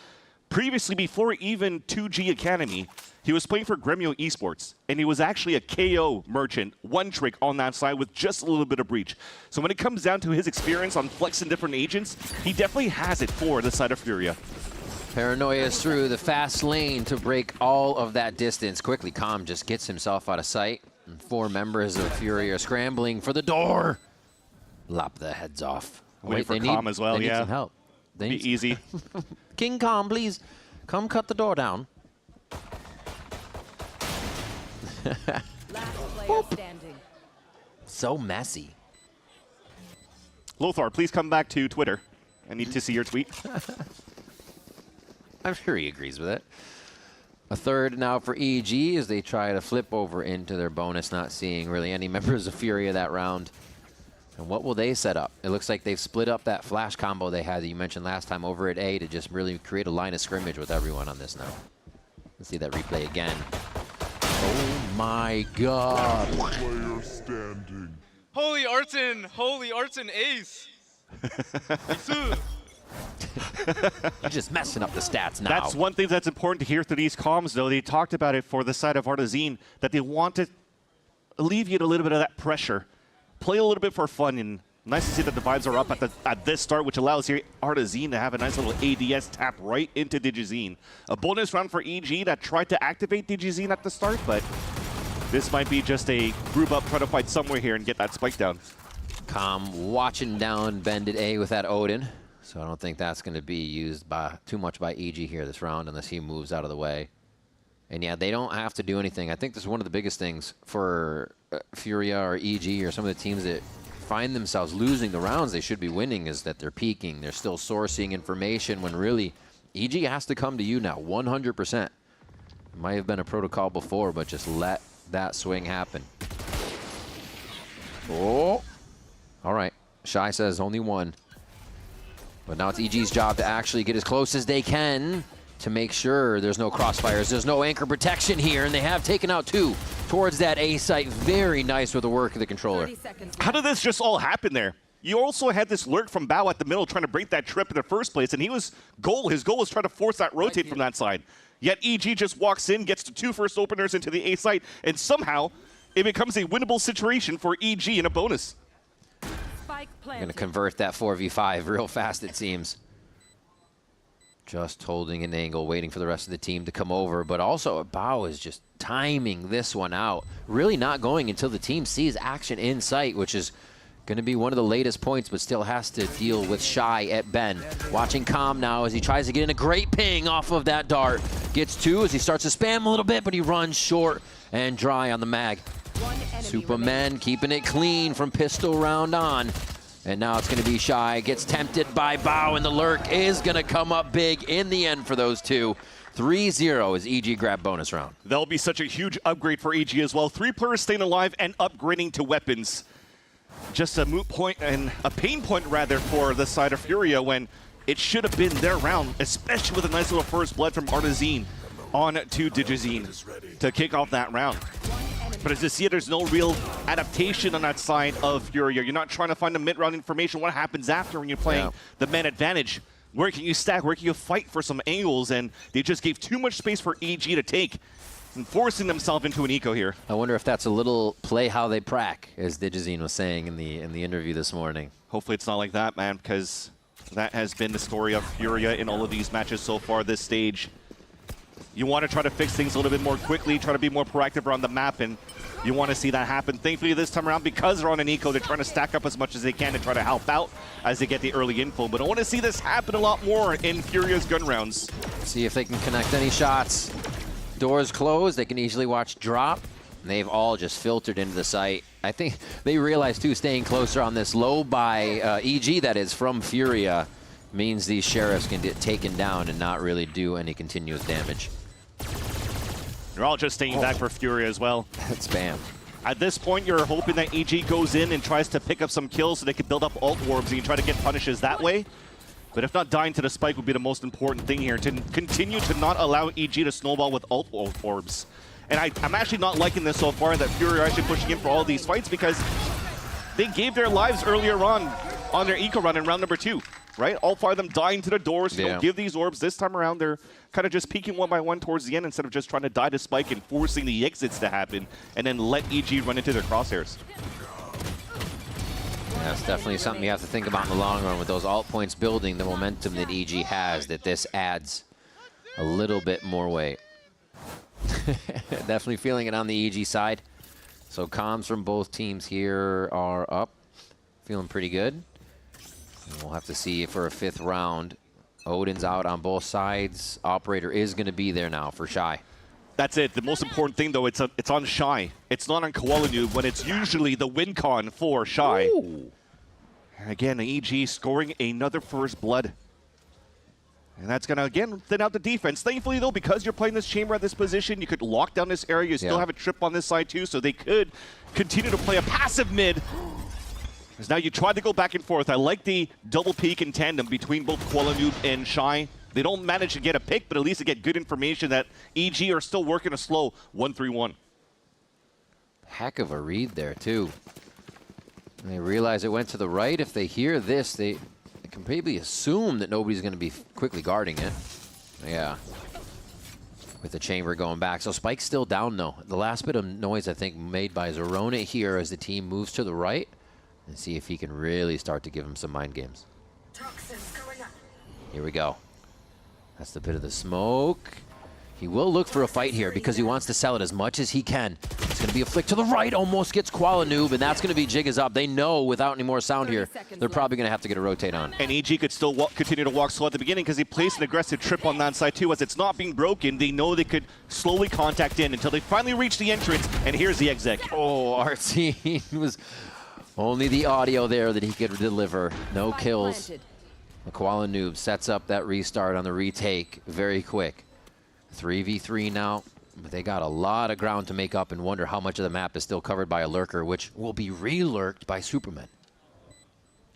previously before even 2G Academy, he was playing for Gremio Esports, and he was actually a KO merchant, one trick on that side with just a little bit of breach. So when it comes down to his experience on flexing different agents, he definitely has it for the side of Furia. Paranoia is through the fast lane to break all of that distance. Quickly, Calm just gets himself out of sight, and 4 members of Furia are scrambling for the door. Lop the heads off. Wait for Calm as well, they yeah. need some help. They need Be easy. King Calm, please, come cut the door down. So messy. Lothar, please come back to Twitter. I need to see your tweet. I'm sure he agrees with it. A third now for EG as they try to flip over into their bonus, not seeing really any members of Furia that round. And what will they set up? It looks like they've split up that flash combo they had that you mentioned last time over at A to just really create a line of scrimmage with everyone on this now. Let's see that replay again. Oh my God. Player standing. Holy Artson ace. You're just messing up the stats now. That's one thing that's important to hear through these comms, though. They talked about it for the side of Artazine, that they want to alleviate a little bit of that pressure. Play a little bit for fun and Nice to see that the vibes are up at this start, which allows here Artazine to have a nice little ADS tap right into Digizine. A bonus round for EG that tried to activate Digizine at the start, but this might be just a group up, try to fight somewhere here and get that spike down. Calm watching down Bended A with that Odin. So I don't think that's going to be used too much by EG here this round unless he moves out of the way. And yeah, they don't have to do anything. I think this is one of the biggest things for Furia or EG or some of the teams that find themselves losing the rounds they should be winning is that they're peeking. They're still sourcing information when really EG has to come to you now 100%. It might have been a protocol before, but just let that swing happen. Oh, all right. Shy says only one. But now it's EG's job to actually get as close as they can to make sure there's no crossfires. There's no anchor protection here, and they have taken out 2 towards that A site. Very nice with the work of the controller. How did this just all happen there? You also had this lurk from Bao at the middle trying to break that trip in the first place, and his goal was trying to force that rotate from that side. Yet EG just walks in, gets the 2 first openers into the A site, and somehow it becomes a winnable situation for EG in a bonus. Going to convert that 4v5 real fast, it seems. Just holding an angle, waiting for the rest of the team to come over. But also, Bao is just timing this one out. Really not going until the team sees action in sight, which is going to be one of the latest points, but still has to deal with Shy at Ben. Watching Calm now as he tries to get in a great ping off of that dart. Gets 2 as he starts to spam a little bit, but he runs short and dry on the mag. Superman keeping it clean from pistol round on. And now it's going to be Shy. Gets tempted by Bao, and the lurk is going to come up big in the end for those 2. 3-0 as EG grab bonus round. That'll be such a huge upgrade for EG as well. 3 players staying alive and upgrading to weapons. Just a moot point and a pain point, rather, for the side of Furia when it should have been their round, especially with a nice little first blood from Artazine on to Digizine to kick off that round. But as you see, there's no real adaptation on that side of Furia. You're not trying to find the mid-round information. What happens after when you're playing the man advantage? Where can you stack? Where can you fight for some angles? And they just gave too much space for EG to take, and forcing themselves into an eco here. I wonder if that's a little play how they prac, as Digizine was saying in the interview this morning. Hopefully it's not like that, man, because that has been the story of Furia in all of these matches so far this stage. You want to try to fix things a little bit more quickly, try to be more proactive around the map, and you want to see that happen. Thankfully this time around, because they're on an eco, they're trying to stack up as much as they can and try to help out as they get the early info. But I want to see this happen a lot more in Furia's gun rounds. See if they can connect any shots. Doors closed, they can easily watch drop. And they've all just filtered into the site. I think they realize too, staying closer on this low by EG, that is, from Furia, means these sheriffs can get taken down and not really do any continuous damage. They're all just staying back for Furia as well. Spam. At this point, you're hoping that EG goes in and tries to pick up some kills so they can build up ult orbs and you try to get punishes that way. But if not, dying to the spike would be the most important thing here, to continue to not allow EG to snowball with ult orbs. And I'm actually not liking this so far, that Furia are actually pushing in for all these fights, because they gave their lives earlier on their eco run in round number 2. Right? All 5 of them dying to the doors. So don't give these orbs. This time around, they're kind of just peeking one by one towards the end instead of just trying to die to spike and forcing the exits to happen and then let EG run into their crosshairs. That's definitely something you have to think about in the long run with those alt points building, the momentum that EG has, that this adds a little bit more weight. Definitely feeling it on the EG side. So comms from both teams here are up. Feeling pretty good. And we'll have to see for a 5th round. Odin's out on both sides. Operator is going to be there now for Shy. That's it. The most important thing, though, it's on Shy. It's not on Koala Noob when it's usually the win con for Shy. Ooh. Again, EG scoring another first blood. And that's going to, again, thin out the defense. Thankfully, though, because you're playing this chamber at this position, you could lock down this area. You still have a trip on this side, too, so they could continue to play a passive mid. Because now you try to go back and forth. I like the double peek in tandem between both Koala Noob and Shy. They don't manage to get a pick, but at least they get good information that EG are still working a slow 1-3-1. Heck of a read there, too. And they realize it went to the right. If they hear this, they can maybe assume that nobody's going to be quickly guarding it. Yeah. With the chamber going back. So Spike's still down, though. The last bit of noise, I think, made by Zerona here as the team moves to the right. and see if he can really start to give him some mind games. Here we go. That's the bit of the smoke. He will look for a fight here because he wants to sell it as much as he can. It's going to be a flick to the right, almost gets Koala Noob, and that's going to be Jig is up. They know without any more sound here, they're probably going to have to get a rotate on. And EG could still continue to walk slow at the beginning because he placed an aggressive trip on that side too. As it's not being broken, they know they could slowly contact in until they finally reach the entrance, and here's the exec. Oh, Arsene was only the audio there that he could deliver. No kills. The Koala Noob sets up that restart on the retake very quick. 3v3 now, but they got a lot of ground to make up and wonder how much of the map is still covered by a lurker, which will be re-lurked by Superman.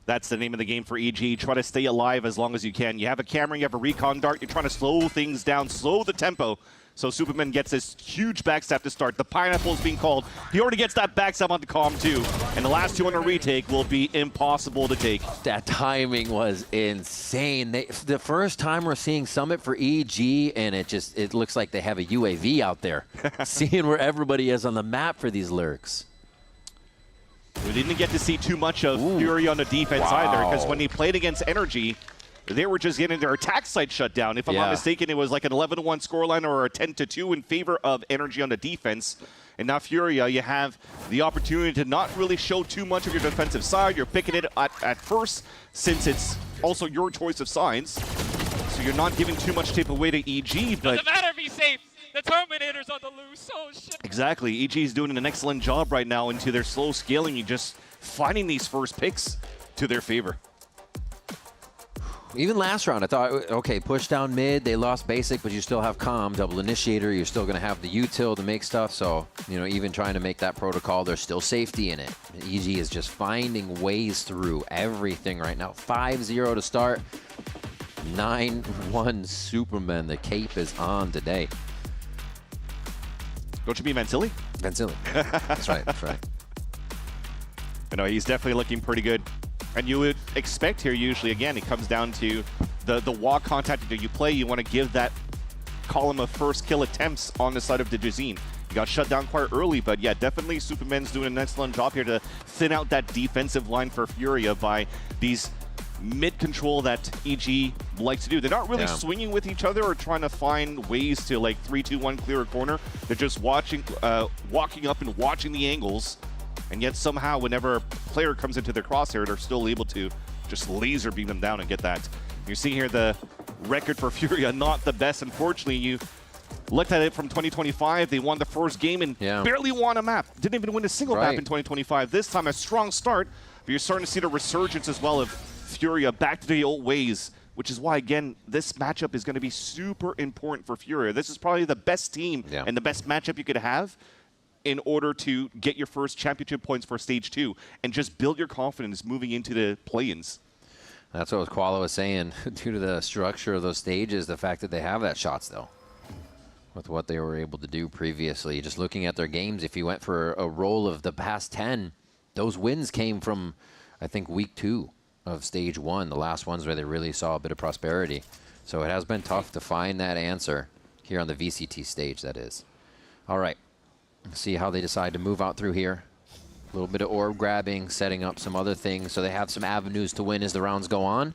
That's the name of the game for EG. Try to stay alive as long as you can. You have a camera, you have a recon dart, you're trying to slow things down, slow the tempo. So Superman gets this huge backstab to start. The pineapple is being called. He already gets that backstab on the comm too. And the last two on a retake will be impossible to take. That timing was insane. The first time we're seeing Summit for EG, and it looks like they have a UAV out there. Seeing where everybody is on the map for these lurks. We didn't get to see too much of Fury on the defense either, because when he played against NRG, they were just getting their attack site shut down. If I'm not mistaken, it was like an 11-1 scoreline or a 10-2 in favor of NRG on the defense. And now Furia, you have the opportunity to not really show too much of your defensive side. You're picking it at first, since it's also your choice of sides. So you're not giving too much tape away to EG, but... Doesn't matter, be safe. The Terminator's on the loose. Oh, shit. Exactly. EG is doing an excellent job right now into their slow scaling. You're just finding these first picks to their favor. Even last round, I thought, okay, push down mid, they lost basic, but you still have comm, double initiator, you're still going to have the util to make stuff, so, you know, even trying to make that protocol, there's still safety in it. EG is just finding ways through everything right now. 5-0 to start, 9-1 Superman, the cape is on today. Don't you mean Vansili? Vansili, that's right, that's right. I know, he's definitely looking pretty good. And you would expect here, usually, again, it comes down to the walk contact that you play. You want to give that column of first kill attempts on the side of the Djezine. He got shut down quite early, but yeah, definitely Superman's doing an excellent job here to thin out that defensive line for Furia by these mid-control that EG likes to do. They're not really swinging with each other or trying to find ways to, like, 3-2-1 clear a corner. They're just walking up and watching the angles. And yet somehow whenever a player comes into their crosshair, they're still able to just laser beam them down and get that. You see here the record for Furia, not the best. Unfortunately, you looked at it from 2025. They won the first game and barely won a map. Didn't even win a single map in 2025. This time a strong start, but you're starting to see the resurgence as well of Furia back to the old ways, which is why, again, this matchup is going to be super important for Furia. This is probably the best team and the best matchup you could have in order to get your first championship points for Stage 2 and just build your confidence moving into the play-ins. That's what Koala was saying. Due to the structure of those stages, the fact that they have that shots, though, with what they were able to do previously. Just looking at their games, if you went for a roll of the past 10, those wins came from, I think, week 2 of Stage 1, the last ones where they really saw a bit of prosperity. So it has been tough to find that answer here on the VCT stage, that is. All right. See how they decide to move out through here. A little bit of orb grabbing, setting up some other things, so they have some avenues to win as the rounds go on.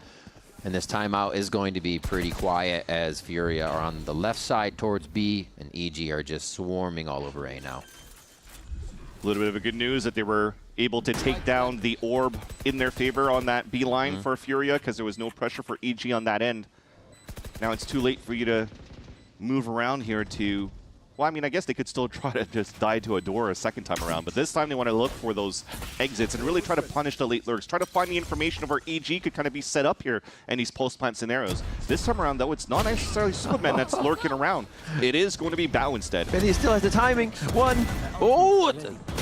And this timeout is going to be pretty quiet as Furia are on the left side towards B, and EG are just swarming all over A now. A little bit of a good news that they were able to take down the orb in their favor on that B line for Furia, because there was no pressure for EG on that end. Now it's too late for you to move around here to... Well, I mean, I guess they could still try to just die to a door a second time around, but this time they want to look for those exits and really try to punish the late lurks, try to find the information of where EG could kind of be set up here in these post-plant scenarios. This time around, though, it's not necessarily Superman that's lurking around. It is going to be Bao instead. And he still has the timing. One. Oh,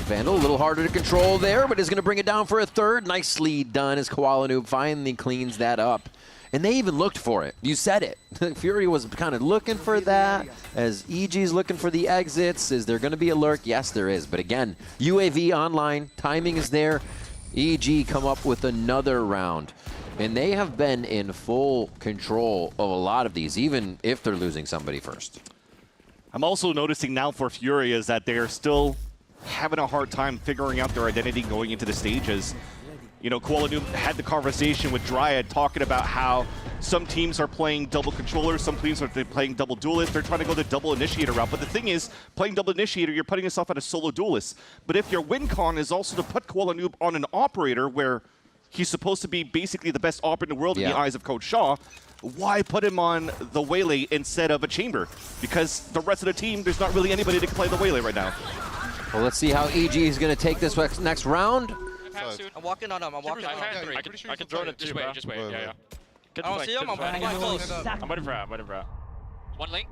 Vandal, a little harder to control there, but is going to bring it down for a third. Nicely done as Koala Noob finally cleans that up. And they even looked for it. You said it. Fury was kind of looking for that. As EG's looking for the exits. Is there going to be a lurk? Yes, there is. But again, UAV online. Timing is there. EG come up with another round. And they have been in full control of a lot of these, even if they're losing somebody first. I'm also noticing now for Fury is that they're still having a hard time figuring out their identity going into the stages. you know, Koala Noob had the conversation with Dryad talking about how some teams are playing double controllers, some teams are playing double duelist. They're trying to go the double initiator route. But the thing is, playing double initiator, you're putting yourself at a solo duelist. But if your win con is also to put Koala Noob on an operator where he's supposed to be basically the best operator in the world in the eyes of Coach Shaw, why put him on the Waylay instead of a chamber? Because the rest of the team, there's not really anybody that can play the Waylay right now. Well, let's see how EG is going to take this next round. I'm walking on him. I'm walking on him. I can drone it too, bro. Just wait. Yeah. I don't see him. I'm flying close. I'm waiting for that. One link.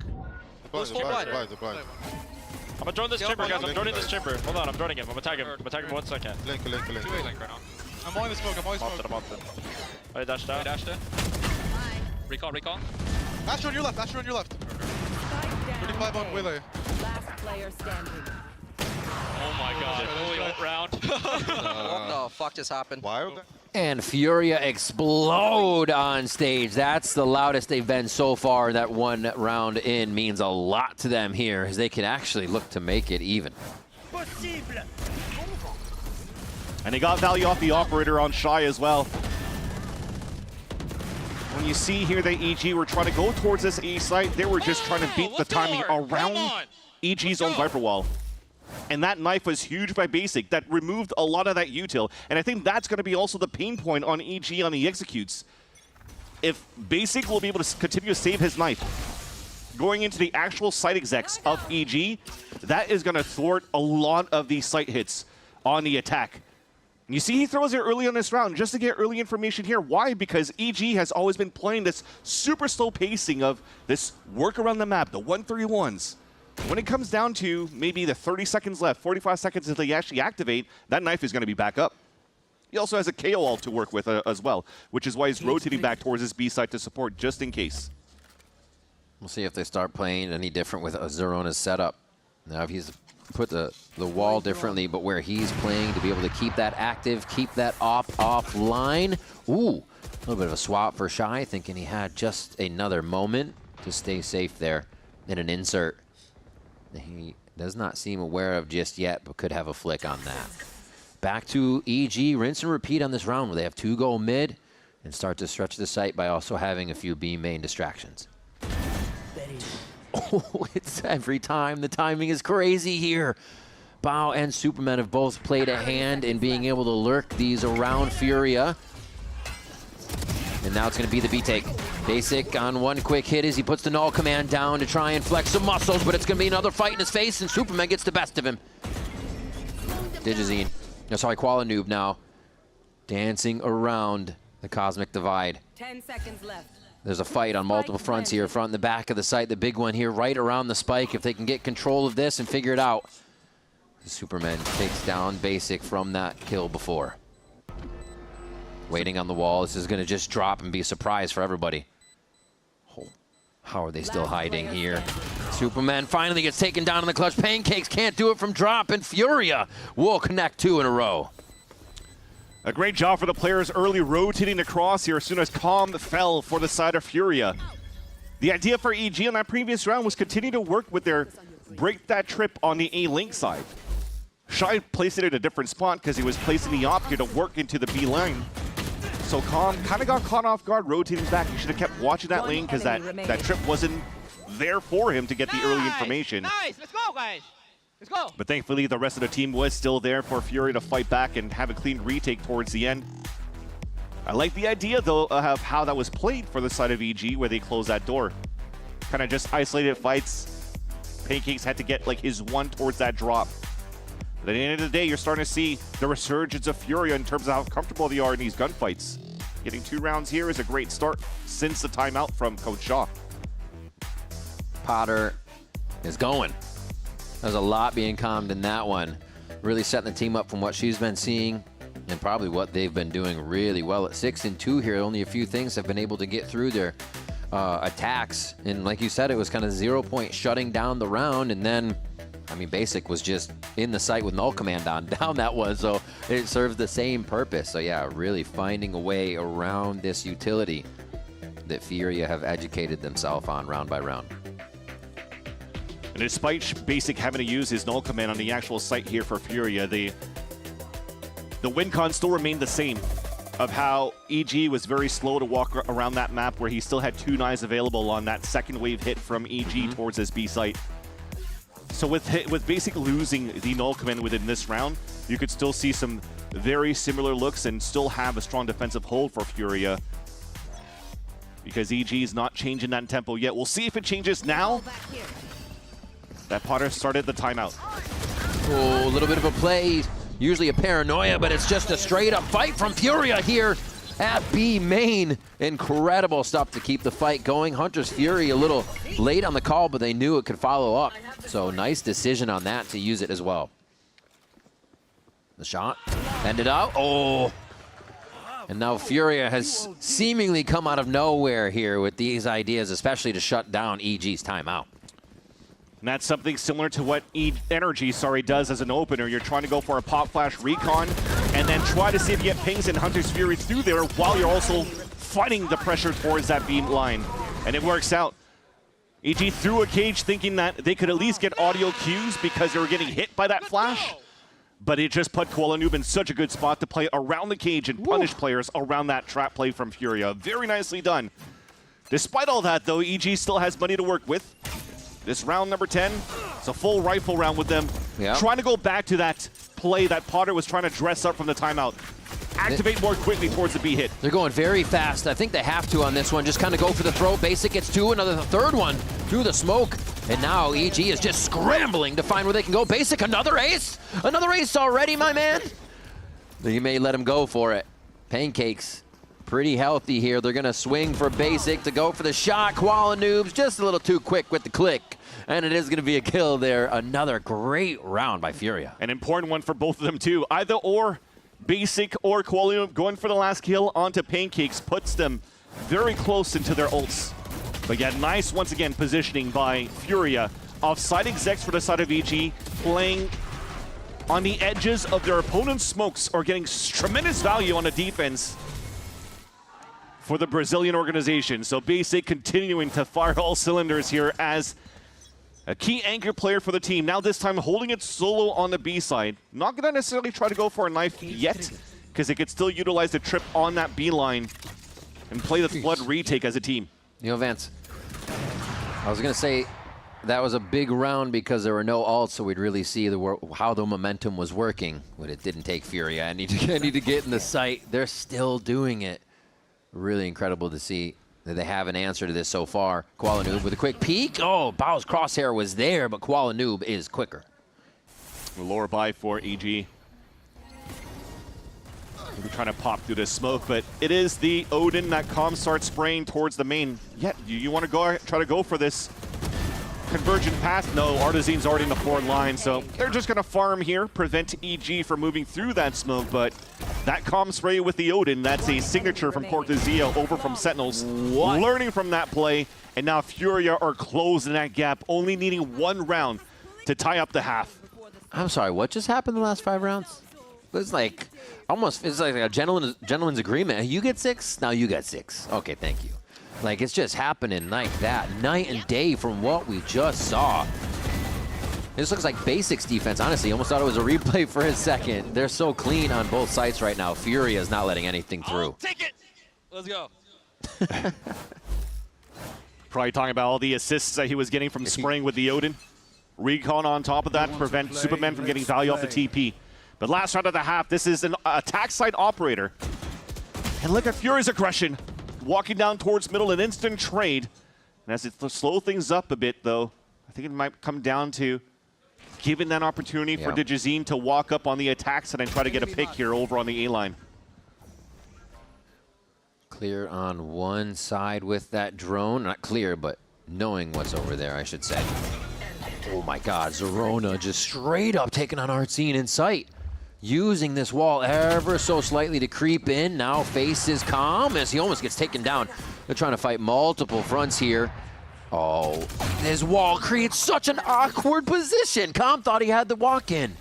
Who's full blind? I'm gonna drone this chamber, guys. I'm droning this chamber. Hold on, I'm droning him. I'm attacking him. 1 second. Link. Two-way link right now. I'm on the smoke. I'm on the smoke. I dashed out. I dashed it. Recall. Asher on your left. 35 on Waylay. Last player standing. Oh my god. Holy ult round. What the fuck just happened? Wild. And Furia explode on stage. That's the loudest they've been so far. That one round in means a lot to them here, as they can actually look to make it even. And they got value off the operator on Shy as well. When you see here that EG were trying to go towards this A site, they were just trying to beat the timing around EG's own Viper wall. And that knife was huge by Basic. That removed a lot of that util. And I think that's going to be also the pain point on EG on the executes. If Basic will be able to continue to save his knife, going into the actual site execs of EG, that is going to thwart a lot of these site hits on the attack. You see he throws it early on this round just to get early information here. Why? Because EG has always been playing this super slow pacing of this work around the map, the 1-3-1s. When it comes down to maybe the 30 seconds left, 45 seconds until they actually activate, that knife is going to be back up. He also has a KO ult to work with as well, which is why he's rotating back towards his B side to support just in case. We'll see if they start playing any different with Zerona's setup. Now, if he's put the wall differently, but where he's playing to be able to keep that active, keep that offline. Ooh, a little bit of a swap for Shy, thinking he had just another moment to stay safe there in an insert. He does not seem aware of just yet, but could have a flick on that. Back to EG, rinse and repeat on this round where they have 2 go mid and start to stretch the site by also having a few B main distractions. Oh, it's every time. The timing is crazy here. Bao and Superman have both played a hand in being able to lurk these around Furia. And now it's going to be the B-take. Basic on one quick hit as he puts the null command down to try and flex some muscles, but it's going to be another fight in his face, and Superman gets the best of him. Digizine, sorry, Koala Noob now, dancing around the Cosmic Divide. 10 seconds left. There's a fight on multiple fronts here, front and the back of the site. The big one here right around the spike. If they can get control of this and figure it out. Superman takes down Basic from that kill before. Waiting on the wall. This is going to just drop and be a surprise for everybody. Oh, how are they still hiding here? Superman finally gets taken down in the clutch. Pancakes can't do it from drop, and Furia will connect 2 in a row. A great job for the players early rotating across here as soon as Calm fell for the side of Furia. The idea for EG on that previous round was continue to work with their break that trip on the A-Link side. Shy placed it in a different spot because he was placing the op here to work into the B line. So Calm kind of got caught off guard rotating back. He should have kept watching that lane because that trip wasn't there for him to get the early information. Nice, let's go, guys. Let's go. But thankfully, the rest of the team was still there for Fury to fight back and have a clean retake towards the end. I like the idea, though, of how that was played for the side of EG, where they closed that door. Kind of just isolated fights. Pancakes had to get like his one towards that drop. But at the end of the day, you're starting to see the resurgence of Furia in terms of how comfortable they are in these gunfights. Getting 2 rounds here is a great start since the timeout from Coach Shaw. Potter is going. There's a lot being calmed in that one. Really setting the team up from what she's been seeing and probably what they've been doing really well. At 6-2 here, only a few things have been able to get through their attacks. And like you said, it was kind of 0 point shutting down the round. And then, I mean, Basic was just in the site with null command on down that one. So it serves the same purpose. So yeah, really finding a way around this utility that Furia have educated themselves on round by round. And despite Basic having to use his null command on the actual site here for Furia, the the win con still remained the same, of how EG was very slow to walk around that map, where he still had 2 knives available on that second wave hit from EG towards his B site. So with basically losing the null command within this round, you could still see some very similar looks and still have a strong defensive hold for Furia, because EG is not changing that tempo yet. We'll see if it changes now. That Potter started the timeout. Oh, a little bit of a play. Usually a paranoia, but it's just a straight up fight from Furia here at B main. Incredible stuff to keep the fight going. Hunter's Fury a little late on the call, but they knew it could follow up. So nice decision on that to use it as well. The shot ended out. Oh. And now Furia has seemingly come out of nowhere here with these ideas, especially to shut down EG's timeout. And that's something similar to what NRG does as an opener. You're trying to go for a pop flash recon and then try to see if you get pings and Hunter's Fury through there while you're also fighting the pressure towards that beam line. And it works out. EG threw a cage thinking that they could at least get audio cues because they were getting hit by that flash. But it just put Koala Noob in such a good spot to play around the cage and punish players around that trap play from Furia. Very nicely done. Despite all that, though, EG still has money to work with. This round number 10, it's a full rifle round with them. Yeah. Trying to go back to that play that Potter was trying to dress up from the timeout. Activate more quickly towards the B hit. They're going very fast. I think they have to on this one. Just kind of go for the throw. Basic gets 2, another third one through the smoke. And now EG is just scrambling to find where they can go. Basic, another ace? Another ace already, my man? You may let him go for it. Pancakes, pretty healthy here. They're going to swing for Basic to go for the shot. Koala Noobs just a little too quick with the click. And it is going to be a kill there. Another great round by Furia. An important one for both of them, too. Either or, Basic or Koala Noob going for the last kill onto Pancakes puts them very close into their ults. But yeah, nice, once again, positioning by Furia. Offside execs for the side of EG, playing on the edges of their opponent's smokes or getting tremendous value on the defense for the Brazilian organization. So Basic continuing to fire all cylinders here as a key anchor player for the team. Now this time holding it solo on the B side. Not going to necessarily try to go for a knife yet, because they could still utilize the trip on that B line and play the flood retake as a team. You know, Vance, I was going to say that was a big round because there were no ults, so we'd really see how the momentum was working. But it didn't take Fury. I need to get in the sight. They're still doing it. Really incredible to see that they have an answer to this so far. Koala Noob with a quick peek. Oh, Bao's crosshair was there, but Koala Noob is quicker. The lower buy for EG. Maybe trying to pop through the smoke, but it is the Odin that comm starts spraying towards the main. Yeah, you want to try to go for this convergent path? No, Artizane's already in the forward line, so they're just going to farm here, prevent EG from moving through that smoke, but that comm spray with the Odin, that's a signature from Cortezia over from Sentinels. Learning from that play, and now Furia are closing that gap, only needing 1 round to tie up the half. I'm sorry, what just happened the last 5 rounds? It's like it's like a gentleman's agreement. You get 6, now you get 6. Okay, thank you. Like, it's just happening like that, night and day from what we just saw. This looks like Basic's defense. Honestly, almost thought it was a replay for a second. They're so clean on both sides right now. Furia is not letting anything through. Take it. Let's go. Probably talking about all the assists that he was getting from spraying with the Odin. Recon on top of that to prevent Superman from getting value off the TP. But last round of the half, this is an attack side operator. And look at Fury's aggression. Walking down towards middle, an instant trade. And as it slow things up a bit, though, I think it might come down to giving that opportunity for Digizine to walk up on the attack side and try to get a pick here over on the A line. Clear on one side with that drone. Not clear, but knowing what's over there, I should say. Oh my God, Zerona just straight up taking on Artsine in sight. Using this wall ever so slightly to creep in. Now faces calm as he almost gets taken down. They're trying to fight multiple fronts here. Oh, this wall creates such an awkward position. Calm thought he had the walk in.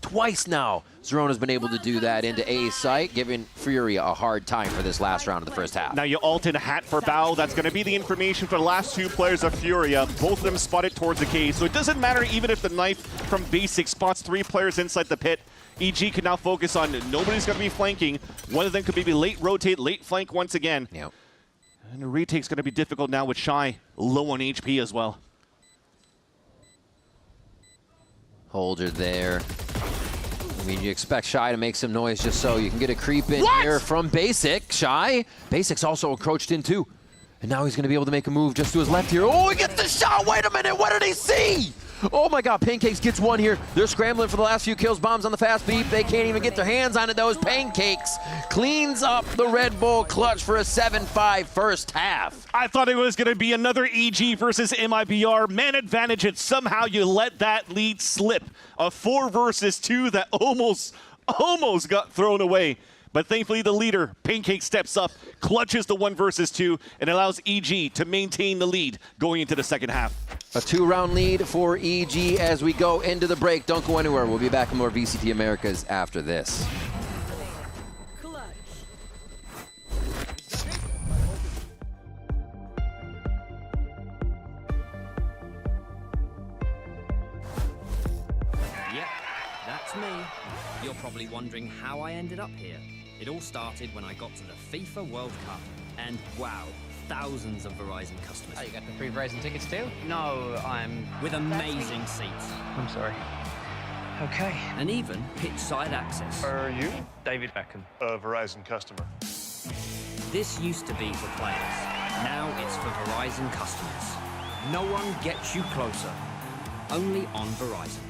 Twice now, Zerona's been able to do that into A site, giving Furia a hard time for this last round of the first half. Now you ult in a hat for Bao. That's going to be the information for the last 2 players of Furia. Both of them spotted towards the cage, so it doesn't matter even if the knife from Basic spots 3 players inside the pit. EG can now focus on nobody's going to be flanking. One of them could maybe late rotate, late flank once again. Yep. And the retake's going to be difficult now with Shy low on HP as well. Hold her there. I mean, you expect Shy to make some noise just so you can get a creep in here from Basic. Shy. Basic's also encroached in too. And now he's going to be able to make a move just to his left here. Oh, he gets the shot. Wait a minute. What did he see? Oh my God, Pancakes gets one here. They're scrambling for the last few kills. Bombs on the fast beat. They can't even get their hands on it. Those Pancakes cleans up the Red Bull clutch for a 7-5 first half. I thought it was going to be another EG versus MIBR. Man advantage, and somehow you let that lead slip. A 4 versus 2 that almost got thrown away. But thankfully the leader, Pancake, steps up, clutches the 1 versus 2, and allows EG to maintain the lead going into the second half. A 2-round lead for EG as we go into the break. Don't go anywhere. We'll be back with more VCT Americas after this. Yep, that's me. You're probably wondering how I ended up here. It all started when I got to the FIFA World Cup, and wow, thousands of Verizon customers. Oh, you got the free Verizon tickets too? No, I'm with amazing seats. I'm sorry. Okay. And even pitch-side access. Are you? David Beckham, a Verizon customer. This used to be for players. Now it's for Verizon customers. No one gets you closer. Only on Verizon.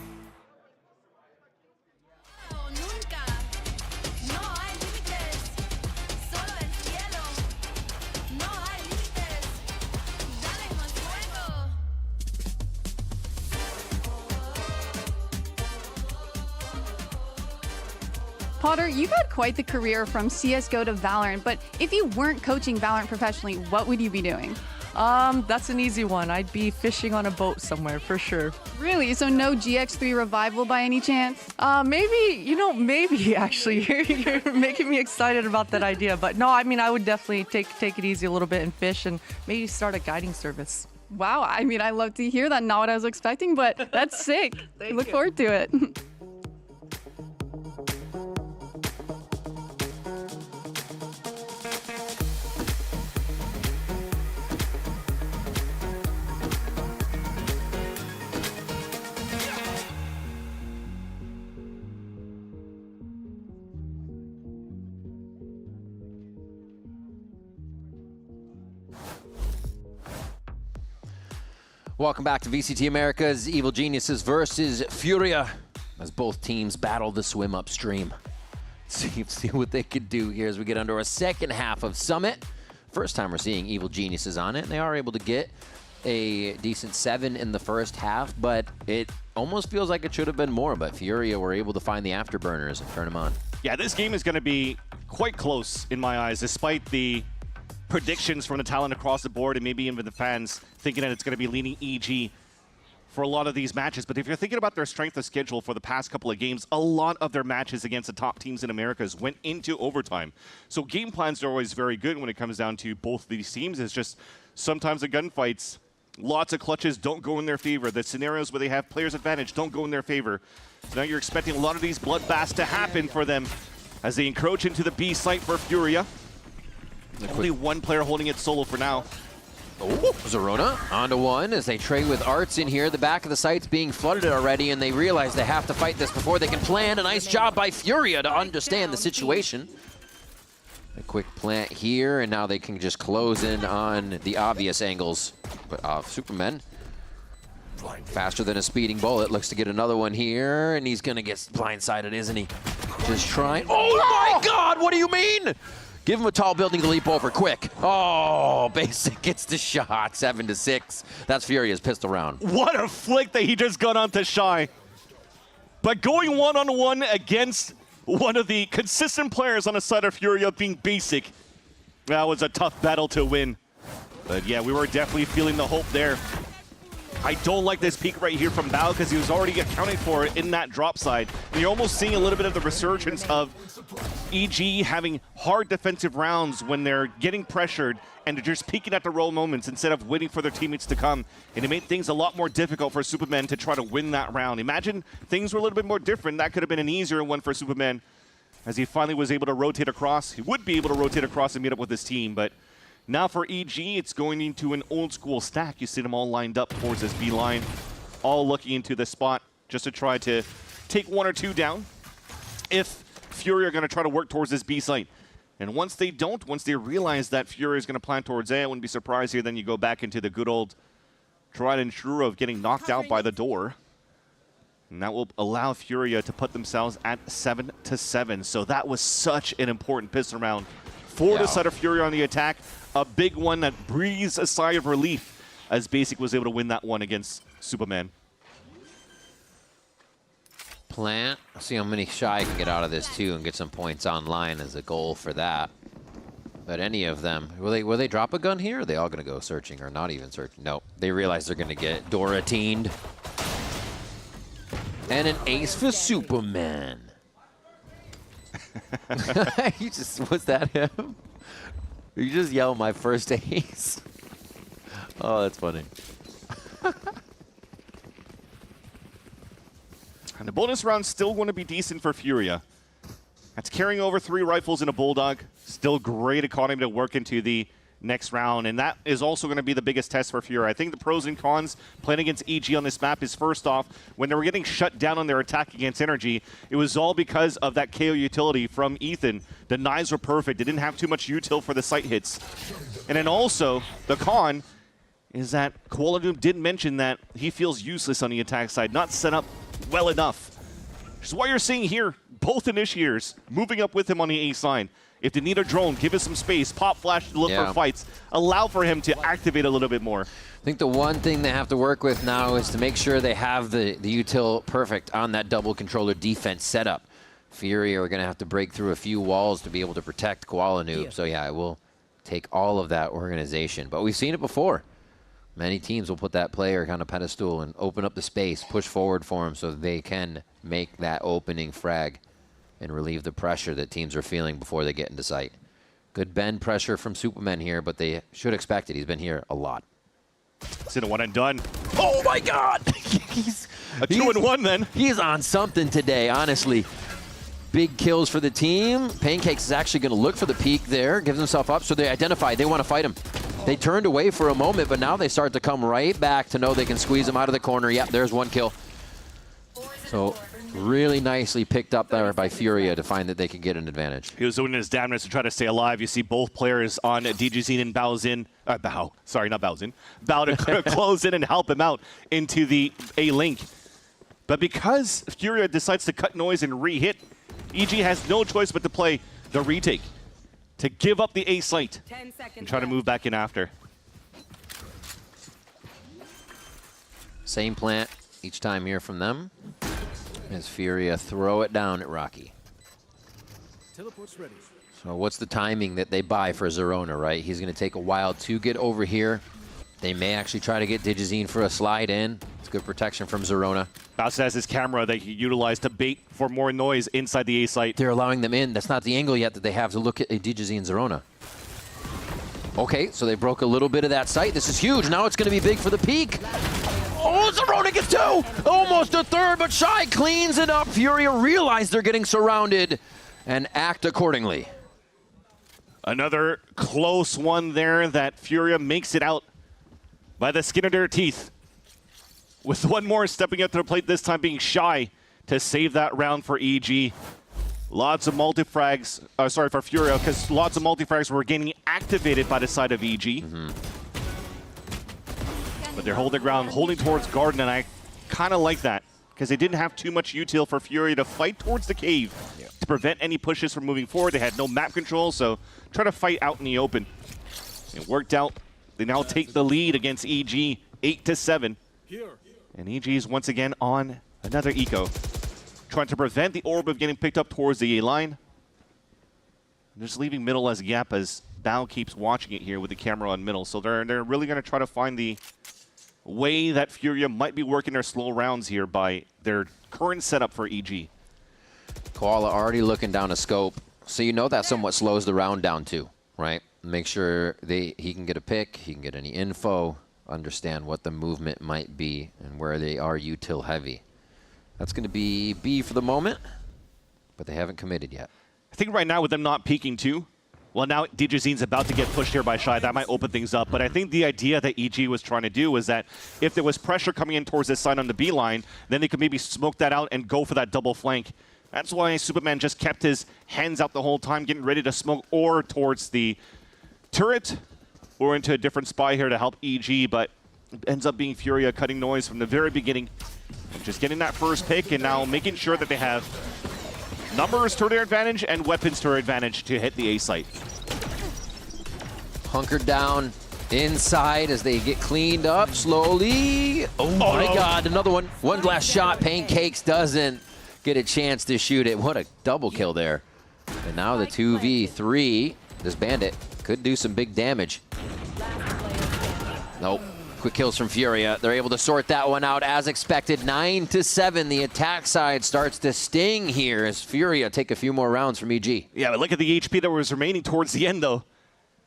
Potter, you've had quite the career from CSGO to Valorant, but if you weren't coaching Valorant professionally, what would you be doing? That's an easy one. I'd be fishing on a boat somewhere for sure. Really? So no GX3 revival by any chance? Maybe, maybe actually. You're making me excited about that idea. But no, I mean, I would definitely take it easy a little bit and fish and maybe start a guiding service. Wow, I mean, I love to hear that. Not what I was expecting, but that's sick. Look forward to it. Welcome back to VCT Americas. Evil Geniuses versus Furia as both teams battle the swim upstream. See what they could do here as we get under a second half of Summit. First time we're seeing Evil Geniuses on it, and they are able to get a decent 7 in the first half, but it almost feels like it should have been more, but Furia were able to find the afterburners and turn them on. Yeah, this game is going to be quite close in my eyes, despite the predictions from the talent across the board and maybe even the fans thinking that it's going to be leaning EG for a lot of these matches. But if you're thinking about their strength of schedule for the past couple of games, a lot of their matches against the top teams in Americas went into overtime. So game plans are always very good when it comes down to both of these teams. It's just sometimes the gunfights, lots of clutches don't go in their favor. The scenarios where they have players' advantage don't go in their favor. So now you're expecting a lot of these bloodbaths to happen for them as they encroach into the B site for Furia. Only one player holding it solo for now. Oh, Zerona onto one as they trade with Arts in here. The back of the site's being flooded already, and they realize they have to fight this before they can plan. A nice job by Furia to understand the situation. A quick plant here, and now they can just close in on the obvious angles. But Superman, faster than a speeding bullet, looks to get another one here, and he's gonna get blindsided, isn't he? Just trying. Oh my God, what do you mean? Give him a tall building to leap over, quick. Oh, Basic gets the shot, 7-6. That's Furia's pistol round. What a flick that he just got onto Shy. But going one-on-one against one of the consistent players on the side of Furia being Basic, that was a tough battle to win. But yeah, we were definitely feeling the hope there. I don't like this peek right here from Bao because he was already accounting for it in that drop side. And you're almost seeing a little bit of the resurgence of EG having hard defensive rounds when they're getting pressured and they're just peeking at the roll moments instead of waiting for their teammates to come. And it made things a lot more difficult for Superman to try to win that round. Imagine things were a little bit more different. That could have been an easier one for Superman as he finally was able to rotate across. He would be able to rotate across and meet up with his team, but now for EG, it's going into an old school stack. You see them all lined up towards this B line, all looking into the spot just to try to take one or two down if Fury are going to try to work towards this B site. And once they don't, once they realize that Fury is going to plant towards A, I wouldn't be surprised here, then you go back into the good old tried and true of getting knocked out by the door. And that will allow Furia to put themselves at 7-7. So that was such an important pistol round for the side of Furia on the attack. A big one that breathes a sigh of relief as Basic was able to win that one against Superman. Plant. See how many Shy can get out of this too and get some points online as a goal for that. But any of them, will they drop a gun here? Or are they all going to go searching or not even searching? No, they realize they're going to get Dora-teened. And an ace for Superman. Was that him? You just yell my first ace. Oh, that's funny. And the bonus round's still going to be decent for Furia. That's carrying over 3 rifles and a Bulldog. Still great economy to work into the next round, and that is also going to be the biggest test for Furia. I think the pros and cons playing against EG on this map is, first off, when they were getting shut down on their attack against NRG, it was all because of that KO utility from Ethan. The knives were perfect. They didn't have too much util for the sight hits. And then also, the con is that Koala Doom did mention that he feels useless on the attack side, not set up well enough. Which is why you're seeing here both initiators moving up with him on the ace line. If they need a drone, give us some space, pop flash to look for fights, allow for him to activate a little bit more. I think the one thing they have to work with now is to make sure they have the util perfect on that double controller defense setup. Fury are going to have to break through a few walls to be able to protect Koala Noob. So yeah, it will take all of that organization. But we've seen it before. Many teams will put that player on a pedestal and open up the space, push forward for him so they can make that opening frag and relieve the pressure that teams are feeling before they get into sight. Good bend pressure from Superman here, but they should expect it. He's been here a lot. It's in a one and done. Oh my God! he's a 2-and-1 then. He's on something today, honestly. Big kills for the team. Pancakes is actually going to look for the peak there, gives himself up, so they identify. They want to fight him. They turned away for a moment, but now they start to come right back to know they can squeeze him out of the corner. Yep, there's one kill. So really nicely picked up there by Furia to find that they could get an advantage. He was doing his damnedest to try to stay alive. You see both players on DJZ and Bao to close in and help him out into the A-Link. But because Furia decides to cut noise and re-hit, EG has no choice but to play the retake, to give up the A site and try to move back in after. Same plant each time here from them as Furia throw it down at Rocky. Teleport's ready. So what's the timing that they buy for Zerona, right? He's going to take a while to get over here. They may actually try to get Digizine for a slide in. It's good protection from Zerona. Bowser has his camera that he utilized to bait for more noise inside the A site. They're allowing them in. That's not the angle yet that they have to look at Digizine Zerona. Okay, so they broke a little bit of that site. This is huge. Now it's going to be big for the peak. Oh, Zerona gets 2! Almost a third, but Shy cleans it up. Furia realize they're getting surrounded and act accordingly. Another close one there that Furia makes it out by the skin of their teeth. With one more stepping up to the plate, this time being Shy to save that round for EG. Lots of multi-frags, sorry, for Furia, because lots of multi-frags were getting activated by the side of EG. But they're holding ground, holding towards Garden, and I kind of like that, because they didn't have too much util for Furia to fight towards the cave to prevent any pushes from moving forward. They had no map control, so try to fight out in the open. It worked out. They now take the lead against EG, 8-7. And EG is once again on another eco, trying to prevent the orb of getting picked up towards the A line. Just leaving middle as a gap as Bao keeps watching it here with the camera on middle. So they're really going to try to find the way that Furia might be working their slow rounds here by their current setup for EG. Koala already looking down a scope, so you know that somewhat slows the round down too, right? Make sure he can get a pick, he can get any info, understand what the movement might be and where they are util heavy. That's going to be B for the moment, but they haven't committed yet. I think right now with them not peeking too, well, now DJZine's about to get pushed here by Shy. That might open things up. But I think the idea that EG was trying to do was that if there was pressure coming in towards this side on the B line, then they could maybe smoke that out and go for that double flank. That's why Superman just kept his hands out the whole time, getting ready to smoke or towards the turret or into a different spy here to help EG. But it ends up being Furia cutting noise from the very beginning. Just getting that first pick and now making sure that they have numbers to their advantage and weapons to their advantage to hit the A site. Hunkered down inside as they get cleaned up slowly. Oh my God, another one. One last shot. Pancakes doesn't get a chance to shoot it. What a double kill there. And now the 2v3. This bandit could do some big damage. Nope. Quick kills from Furia. They're able to sort that one out as expected. 9-7. The attack side starts to sting here as Furia take a few more rounds from EG. Yeah, but look at the HP that was remaining towards the end, though.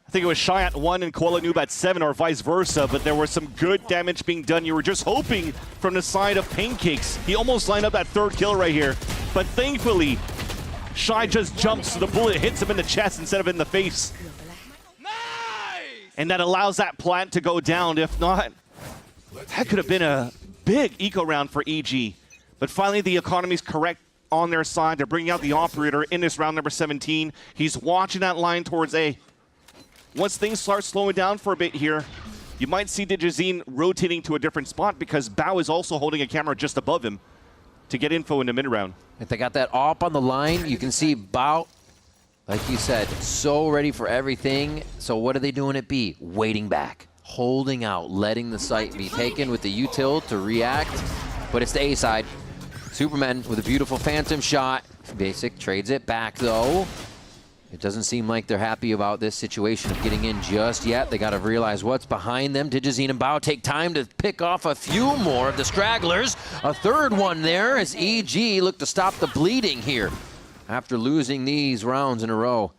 I think it was Shy at 1 and Koala Noob at 7 or vice versa, but there was some good damage being done. You were just hoping from the side of Pancakes. He almost lined up that third kill right here, but thankfully, Shy just jumps so the bullet hits him in the chest instead of in the face. And that allows that plant to go down. If not, that could have been a big eco round for EG. But finally, the economy's correct on their side. They're bringing out the operator in this round number 17. He's watching that line towards A. Once things start slowing down for a bit here, you might see DJZine rotating to a different spot because Bao is also holding a camera just above him to get info in the mid-round. If they got that op on the line, you can see Bao, like you said, so ready for everything. So what are they doing at B? Waiting back, holding out, letting the site be taken with the util to react. But it's the A side. Superman with a beautiful phantom shot. Basic trades it back though. It doesn't seem like they're happy about this situation of getting in just yet. They got to realize what's behind them. DJZine and Bao take time to pick off a few more of the stragglers. A third one there as EG look to stop the bleeding here after losing these rounds in a row.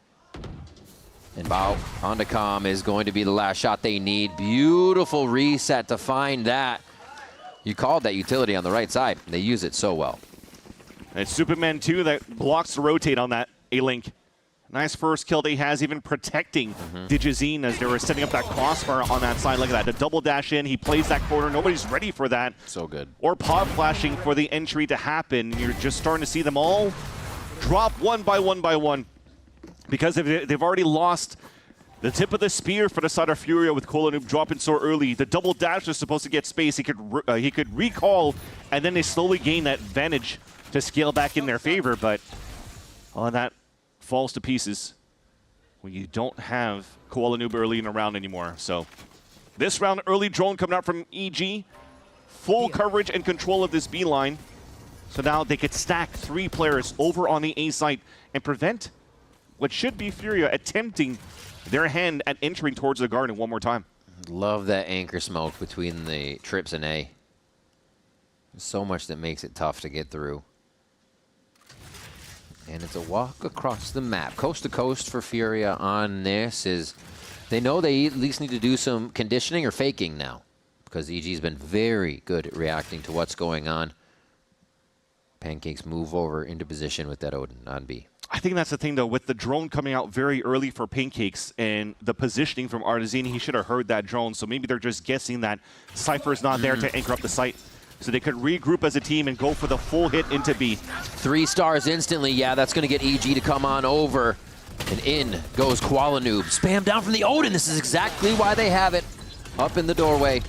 And Bao onto comm is going to be the last shot they need. Beautiful reset to find that. You called that utility on the right side. They use it so well. And it's Superman 2 that blocks the rotate on that A-Link. Nice first kill that he has, even protecting DJZine as they were setting up that crossfire on that side. Look at that, the double dash in, he plays that corner, nobody's ready for that. So good. Or pod flashing for the entry to happen. You're just starting to see them all drop one by one. Because they've already lost the tip of the spear for the side of Furia with Koala Noob dropping so early. The double dash is supposed to get space, he could recall, and then they slowly gain that advantage to scale back in their favor, but on that falls to pieces when you don't have Koala Noob early in the round anymore. So this round, early drone coming out from EG. Full coverage and control of this B line. So now they could stack 3 players over on the A site and prevent what should be Furia attempting their hand at entering towards the garden one more time. Love that anchor smoke between the trips and A. There's so much that makes it tough to get through. And it's a walk across the map. Coast to coast for Furia on this is they know they at least need to do some conditioning or faking now because EG's been very good at reacting to what's going on. Pancakes move over into position with that Odin on B. I think that's the thing, though, with the drone coming out very early for Pancakes and the positioning from Artizini, he should have heard that drone. So maybe they're just guessing that Cypher's not there to anchor up the site. So they could regroup as a team and go for the full hit into B. 3 stars instantly. Yeah, that's going to get EG to come on over. And in goes Koala Noob. Spam down from the Odin. This is exactly why they have it. Up in the doorway.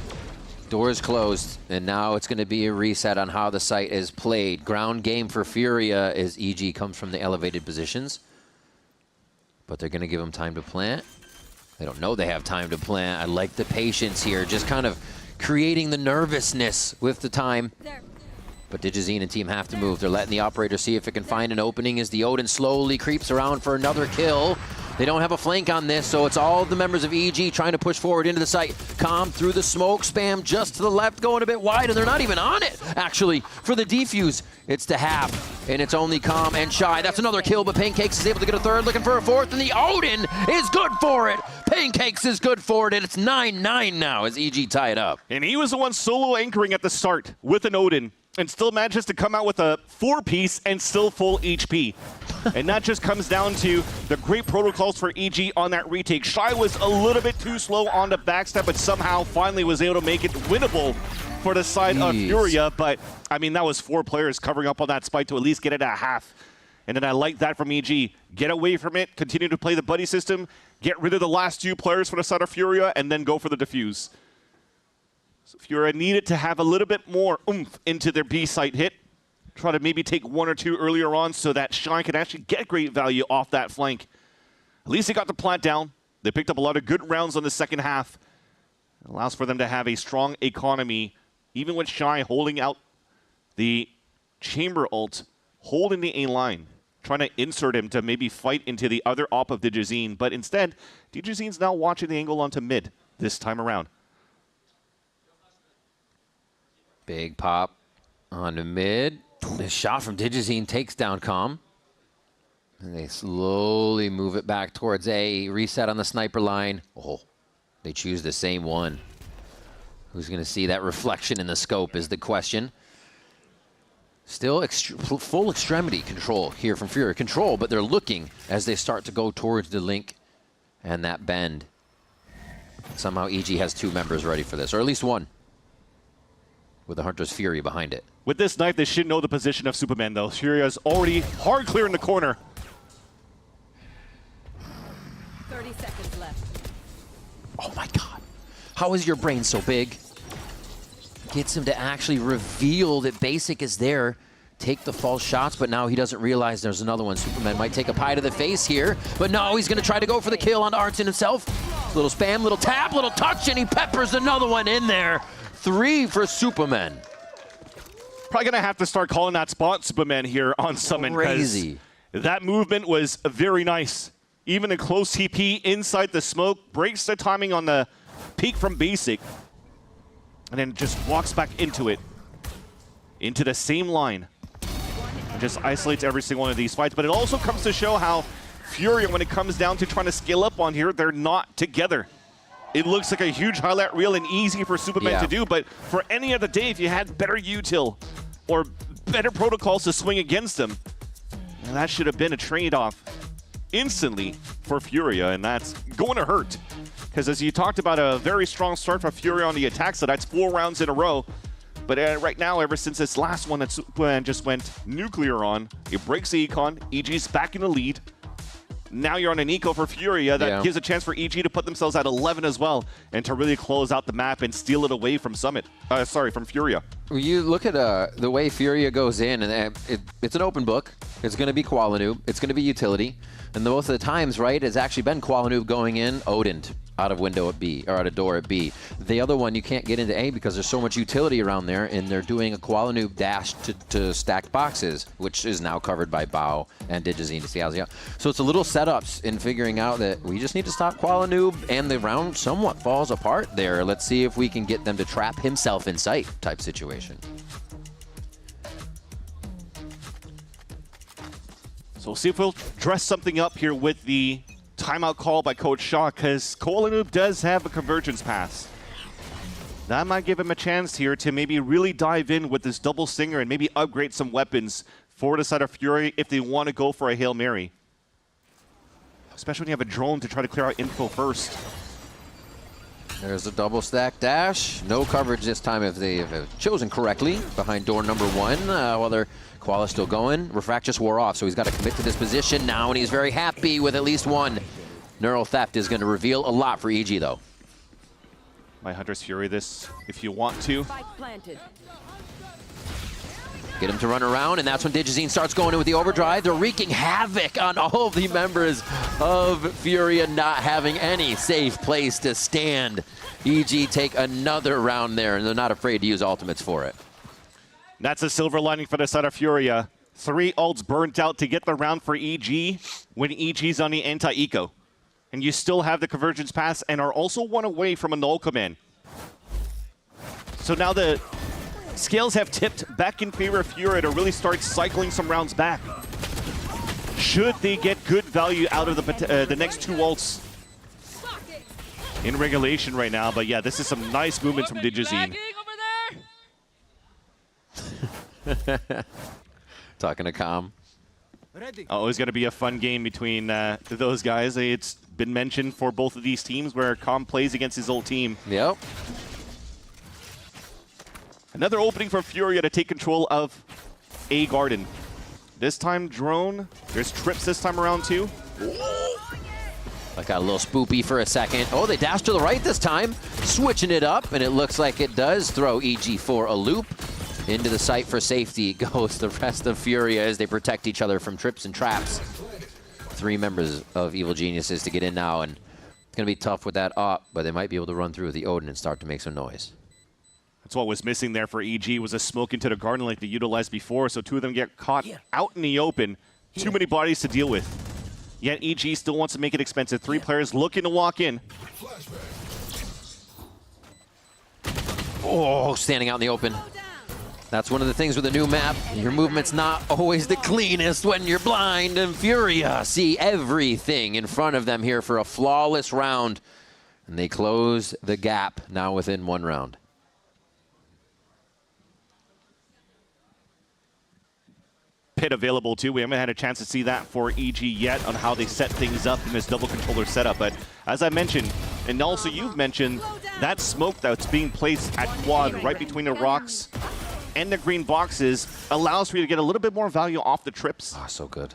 Door is closed. And now it's going to be a reset on how the site is played. Ground game for Furia as EG comes from the elevated positions. But they're going to give them time to plant. They don't know they have time to plant. I like the patience here. Just kind of creating the nervousness with the time. But DJZine and team have to move. They're letting the operator see if it can find an opening as the Odin slowly creeps around for another kill. They don't have a flank on this, so it's all the members of EG trying to push forward into the site. Calm through the smoke, spam just to the left, going a bit wide, and they're not even on it, actually, for the defuse. It's to half, and it's only Calm and Shy. That's another kill, but Pancakes is able to get a third, looking for a fourth, and the Odin is good for it. Pancakes is good for it, and it's 9-9 now as EG tie it up. And he was the one solo anchoring at the start with an Odin, and still manages to come out with a 4-piece and still full HP. And that just comes down to the great protocols for EG on that retake. Shy was a little bit too slow on the backstep, but somehow finally was able to make it winnable for the side of Furia. But, I mean, that was 4 players covering up on that spike to at least get it at half. And then I like that from EG. Get away from it, continue to play the buddy system, get rid of the last 2 players for the side of Furia, and then go for the defuse. So Furia needed to have a little bit more oomph into their B site hit. Try to maybe take 1 or 2 earlier on so that Shy could actually get great value off that flank. At least they got the plant down. They picked up a lot of good rounds on the second half. It allows for them to have a strong economy, even with Shy holding out the chamber ult, holding the A line, trying to insert him to maybe fight into the other op of Digizine. But instead, Digizine's now watching the angle onto mid this time around. Big pop onto mid. This shot from Digizine takes down Calm. And they slowly move it back towards A. Reset on the sniper line. Oh, they choose the same one. Who's going to see that reflection in the scope is the question. Still full extremity control here from Furia. Control, but they're looking as they start to go towards the link and that bend. Somehow EG has 2 members ready for this, or at least 1, with the Hunter's Fury behind it. With this knife, they should know the position of Superman, though. Furia is already hard clear in the corner. 30 seconds left. Oh my God. How is your brain so big? Gets him to actually reveal that Basic is there, take the false shots, but now he doesn't realize there's another one. Superman might take a pie to the face here, but no, he's gonna try to go for the kill on Arnson himself. Little spam, little tap, little touch, and he peppers another one in there. 3 for Superman. Probably gonna have to start calling that spot Superman here on Summon. Crazy. That movement was very nice. Even a close TP inside the smoke, breaks the timing on the peek from Basic, and then just walks back into it. Into the same line. And just isolates every single one of these fights. But it also comes to show how Furia, when it comes down to trying to scale up on here, they're not together. It looks like a huge highlight reel and easy for Superman to do, but for any other day, if you had better util or better protocols to swing against them, that should have been a trade-off instantly for Furia, and that's going to hurt. Because as you talked about, a very strong start for Furia on the attack side. That's 4 rounds in a row. But right now, ever since this last one that Superman just went nuclear on, it breaks the econ. EG's back in the lead. Now you're on an eco for Furia. That gives a chance for EG to put themselves at 11 as well and to really close out the map and steal it away from from Furia. Well, you look at the way Furia goes in, and it's an open book. It's going to be Qualanoob. It's going to be utility. And most of the times, right, it's actually been Qualanoob going in, Odin out of window at B, or out of door at B. The other one, you can't get into A because there's so much utility around there, and they're doing a Qualanoob dash to stacked boxes, which is now covered by Bao and Digizine to see how. So it's a little setups in figuring out that we just need to stop Qualanoob, and the round somewhat falls apart there. Let's see if we can get them to trap himself in sight type situation. So we'll see if we'll dress something up here with the timeout call by Coach Shaw, because Qualanoob does have a convergence pass. That might give him a chance here to maybe really dive in with this double stinger and maybe upgrade some weapons for the side of Fury if they want to go for a Hail Mary. Especially when you have a drone to try to clear out info first. There's a double stack dash. No coverage this time if they have chosen correctly behind door number 1. While their Koala's still going. Refract just wore off, so he's got to commit to this position now, and he's very happy with at least 1. Neural Theft is going to reveal a lot for EG, though. My Hunter's Fury this if you want to. Get him to run around, and that's when Digizine starts going in with the overdrive. They're wreaking havoc on all of the members of Furia, not having any safe place to stand. EG take another round there, and they're not afraid to use ultimates for it. That's a silver lining for the side of Furia. 3 ults burnt out to get the round for EG when EG's on the anti-eco. and you still have the convergence pass and are also one away from a null command. So now the scales have tipped back in favor of Furia to really start cycling some rounds back. Should they get good value out of the next 2 ults in regulation right now? But yeah, this is some nice movements from Digizine. Talking to Calm. Always going to be a fun game between those guys. It's been mentioned for both of these teams where Calm plays against his old team. Yep. Another opening for Furia to take control of A Garden. This time drone. There's trips this time around too. I got a little spoopy for a second. Oh, they dash to the right this time. Switching it up, and it looks like it does throw EG for a loop. Into the site for safety goes the rest of Furia as they protect each other from trips and traps. 3 members of Evil Geniuses to get in now, and it's going to be tough with that op, but they might be able to run through with the Odin and start to make some noise. That's what was missing there for EG, was a smoke into the garden like they utilized before, so 2 of them get caught out in the open. Too many bodies to deal with. Yet EG still wants to make it expensive. 3 players looking to walk in. Oh, standing out in the open. That's one of the things with a new map. Your movement's not always the cleanest when you're blind, and Furia see everything in front of them here for a flawless round. And they close the gap now within 1 round. Pit available too. We haven't had a chance to see that for EG yet on how they set things up in this double controller setup. But as I mentioned, and also you've mentioned, that smoke that's being placed at quad right between the rocks and the green boxes allows for you to get a little bit more value off the trips. Oh, so good.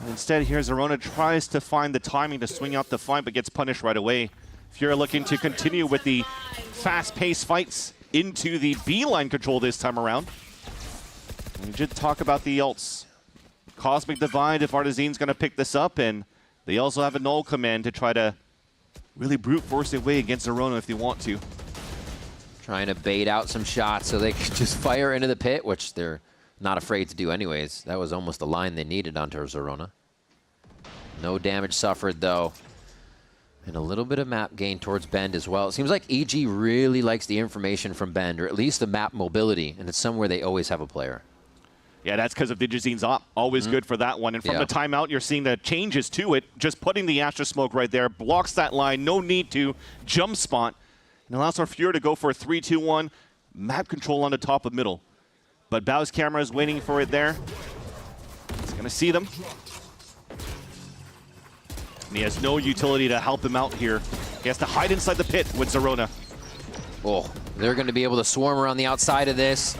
Instead, here Zerona tries to find the timing to swing out the fight, but gets punished right away. Furia looking to continue with the fast-paced fights into the B-line control this time around. We did talk about the ults. Cosmic Divide if Artizane's going to pick this up, and they also have a null command to try to really brute force their way against Zerona if they want to. Trying to bait out some shots so they can just fire into the pit, which they're not afraid to do anyways. That was almost the line they needed onto Zerona. No damage suffered, though. And a little bit of map gain towards Bend as well. It seems like EG really likes the information from Bend, or at least the map mobility, and it's somewhere they always have a player. Yeah, that's because of Digizine's op. Always good for that one. And from the timeout, you're seeing the changes to it. Just putting the Astra Smoke right there blocks that line. No need to jump spot. And allows our Fury to go for a 3-2-1. Map control on the top of middle. But Bao's camera is waiting for it there. He's going to see them. And he has no utility to help him out here. He has to hide inside the pit with Zerona. Oh, they're going to be able to swarm around the outside of this.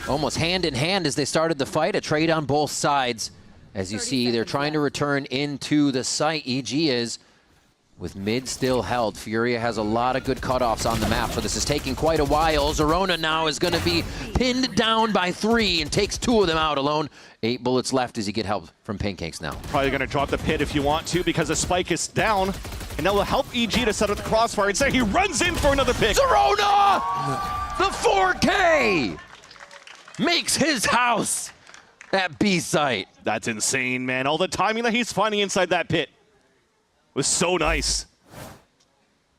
Almost hand in hand as they started the fight. A trade on both sides. As you see, they're trying to return into the site. EG is, with mid still held. Furia has a lot of good cutoffs on the map, so this is taking quite a while. Zerona now is going to be pinned down by 3 and takes 2 of them out alone. 8 bullets left as you get help from Pancakes now. Probably going to drop the pit if you want to, because the spike is down. And that will help EG to set up the crossfire. Instead, he runs in for another pick. Zerona! The 4K! Makes his house at B site. That's insane, man. All the timing that he's finding inside that pit was so nice.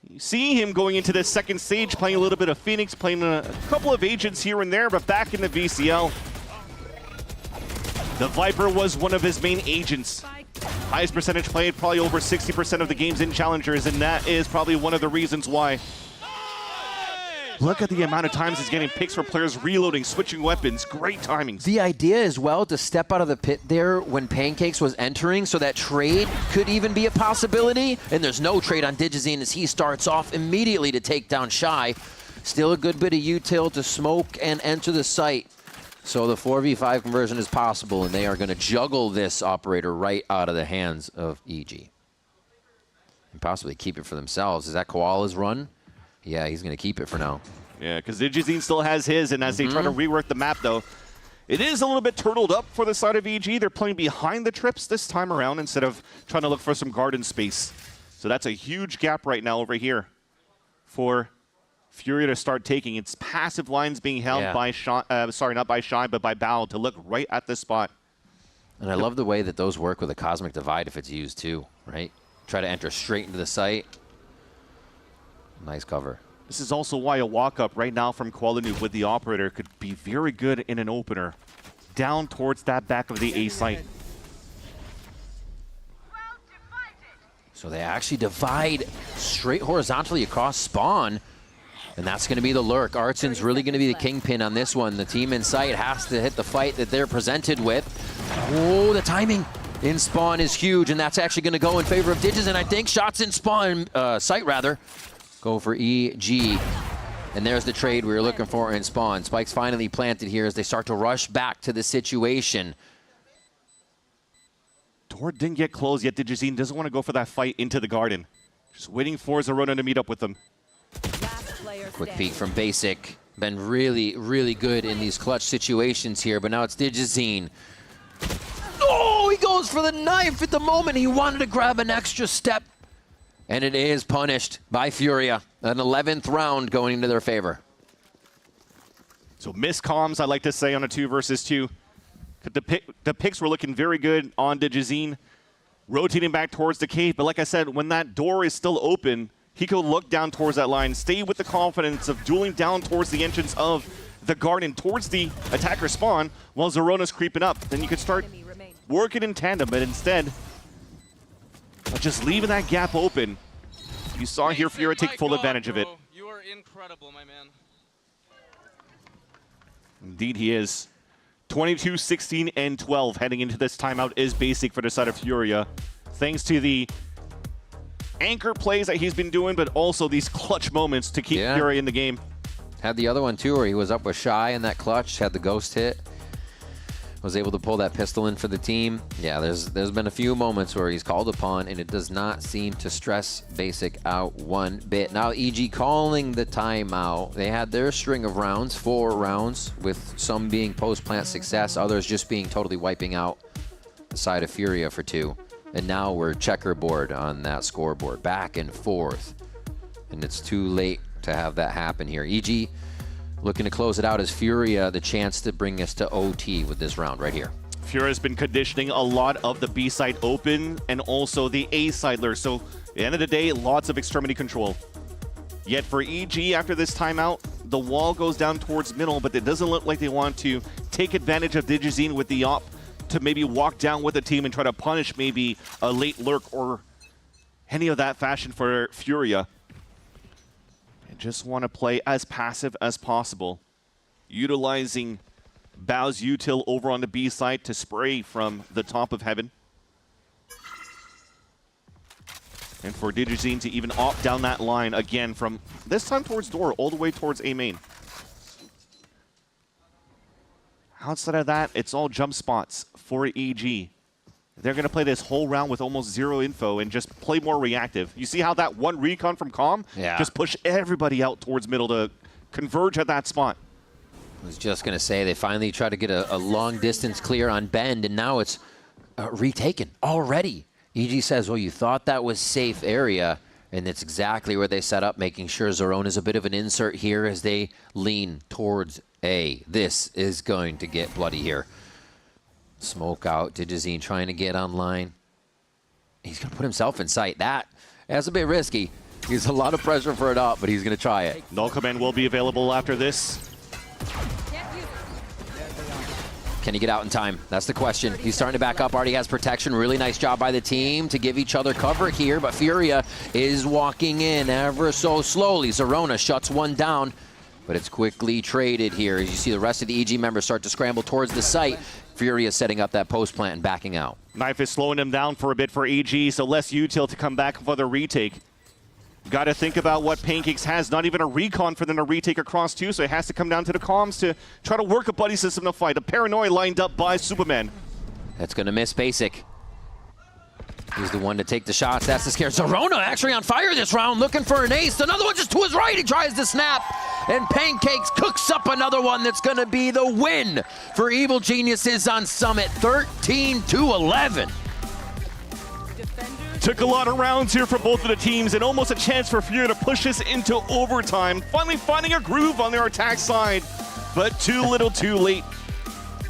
You see him going into the second stage, playing a little bit of Phoenix, playing a couple of agents here and there, but back in the VCL. The Viper was one of his main agents. Highest percentage played, probably over 60% of the games in Challengers, and that is probably one of the reasons why. Look at the amount of times he's getting picks for players reloading, switching weapons. Great timings. The idea as well to step out of the pit there when Pancakes was entering so that trade could even be a possibility. And there's no trade on Digizine as he starts off immediately to take down Shy. Still a good bit of util to smoke and enter the site. So the 4v5 conversion is possible, and they are going to juggle this operator right out of the hands of EG. And possibly keep it for themselves. Is that Koala's run? Yeah, he's going to keep it for now. Yeah, because Digizine still has his, and as they try to rework the map, though, it is a little bit turtled up for the side of EG. They're playing behind the trips this time around instead of trying to look for some garden space. So that's a huge gap right now over here for Furia to start taking. It's passive lines being held by Shy, sorry, not by Shy, but by Bao to look right at this spot. And I love the way that those work with a Cosmic Divide if it's used too, right? Try to enter straight into the site. Nice cover. This is also why a walk-up right now from Qualinoob with the operator could be very good in an opener. Down towards that back of the A site. So they actually divide straight horizontally across spawn. And that's going to be the lurk. Artsen's really going to be the kingpin on this one. The team in sight has to hit the fight that they're presented with. Oh, the timing in spawn is huge, and that's actually going to go in favor of Digis. And I think shots in spawn, sight rather, go for EG. And there's the trade we were looking for in spawn. Spike's finally planted here as they start to rush back to the situation. Door didn't get closed yet. Digizine doesn't want to go for that fight into the garden. Just waiting for Zerona to meet up with them. Quick peek from Basic. Been really, really good in these clutch situations here, but now it's Digizine. Oh, he goes for the knife at the moment. He wanted to grab an extra step. And it is punished by Furia. An 11th round going into their favor. So missed comms, I like to say, on a 2 versus 2. The picks were looking very good on Digizine. Rotating back towards the cave, but like I said, when that door is still open, he could look down towards that line, stay with the confidence of dueling down towards the entrance of the garden, towards the attacker spawn, while Zerona's creeping up. Then you could start working in tandem, but instead, just leaving that gap open. You saw here Furia take full advantage of it. You are incredible, my man. Indeed he is. 22, 16, and 12 heading into this timeout is Basic for the side of Furia. Thanks to the anchor plays that he's been doing, but also these clutch moments to keep Furia in the game. Had the other one too, where he was up with Shy in that clutch, had the ghost hit. Was able to pull that pistol in for the team. Yeah, there's been a few moments where he's called upon, and it does not seem to stress Basic out one bit. Now EG calling the timeout. They had their string of rounds, 4 rounds, with some being post-plant success, others just being totally wiping out the side of Furia for 2. And now we're checkerboard on that scoreboard, back and forth. And it's too late to have that happen here. EG looking to close it out as Furia, the chance to bring us to OT with this round right here. Furia's been conditioning a lot of the B side open and also the A side lure. So at the end of the day, lots of extremity control. Yet for EG, after this timeout, the wall goes down towards middle, but it doesn't look like they want to take advantage of Digizine with the op to maybe walk down with the team and try to punish maybe a late lurk or any of that fashion for Furia. Just want to play as passive as possible, utilizing Bao's util over on the B side to spray from the top of heaven. And for Digizine to even opt down that line again from this time towards door all the way towards A main. Outside of that, it's all jump spots for EG. They're going to play this whole round with almost 0 info and just play more reactive. You see how that one recon from Calm just push everybody out towards middle to converge at that spot. I was just going to say, they finally tried to get a long distance clear on Bend, and now it's retaken already. EG says, well, you thought that was safe area, and it's exactly where they set up, making sure Zerona is a bit of an insert here as they lean towards A. This is going to get bloody here. Smoke out, Digizine trying to get online. He's going to put himself in sight. That's a bit risky. He's a lot of pressure for it up, but he's going to try it. Null command will be available after this. Can he get out in time? That's the question. He's starting to back up. Already has protection. Really nice job by the team to give each other cover here, but Furia is walking in ever so slowly. Zerona shuts one down, but it's quickly traded here. As you see the rest of the EG members start to scramble towards the site. Furia setting up that post plant and backing out. Knife is slowing him down for a bit for EG, so less util to come back for the retake. Got to think about what Pancakes has. Not even a recon for them to retake across too, so it has to come down to the comms to try to work a buddy system to fight. A Paranoia lined up by Superman. That's going to miss Basic. He's the one to take the shots. That's the scare. Zerona actually on fire this round, looking for an ace. Another one just to his right. He tries to snap. And Pancakes cooks up another one that's going to be the win for Evil Geniuses on Summit. 13-11. Took a lot of rounds here for both of the teams and almost a chance for Furia to push this into overtime. Finally finding a groove on their attack side, but too little too late.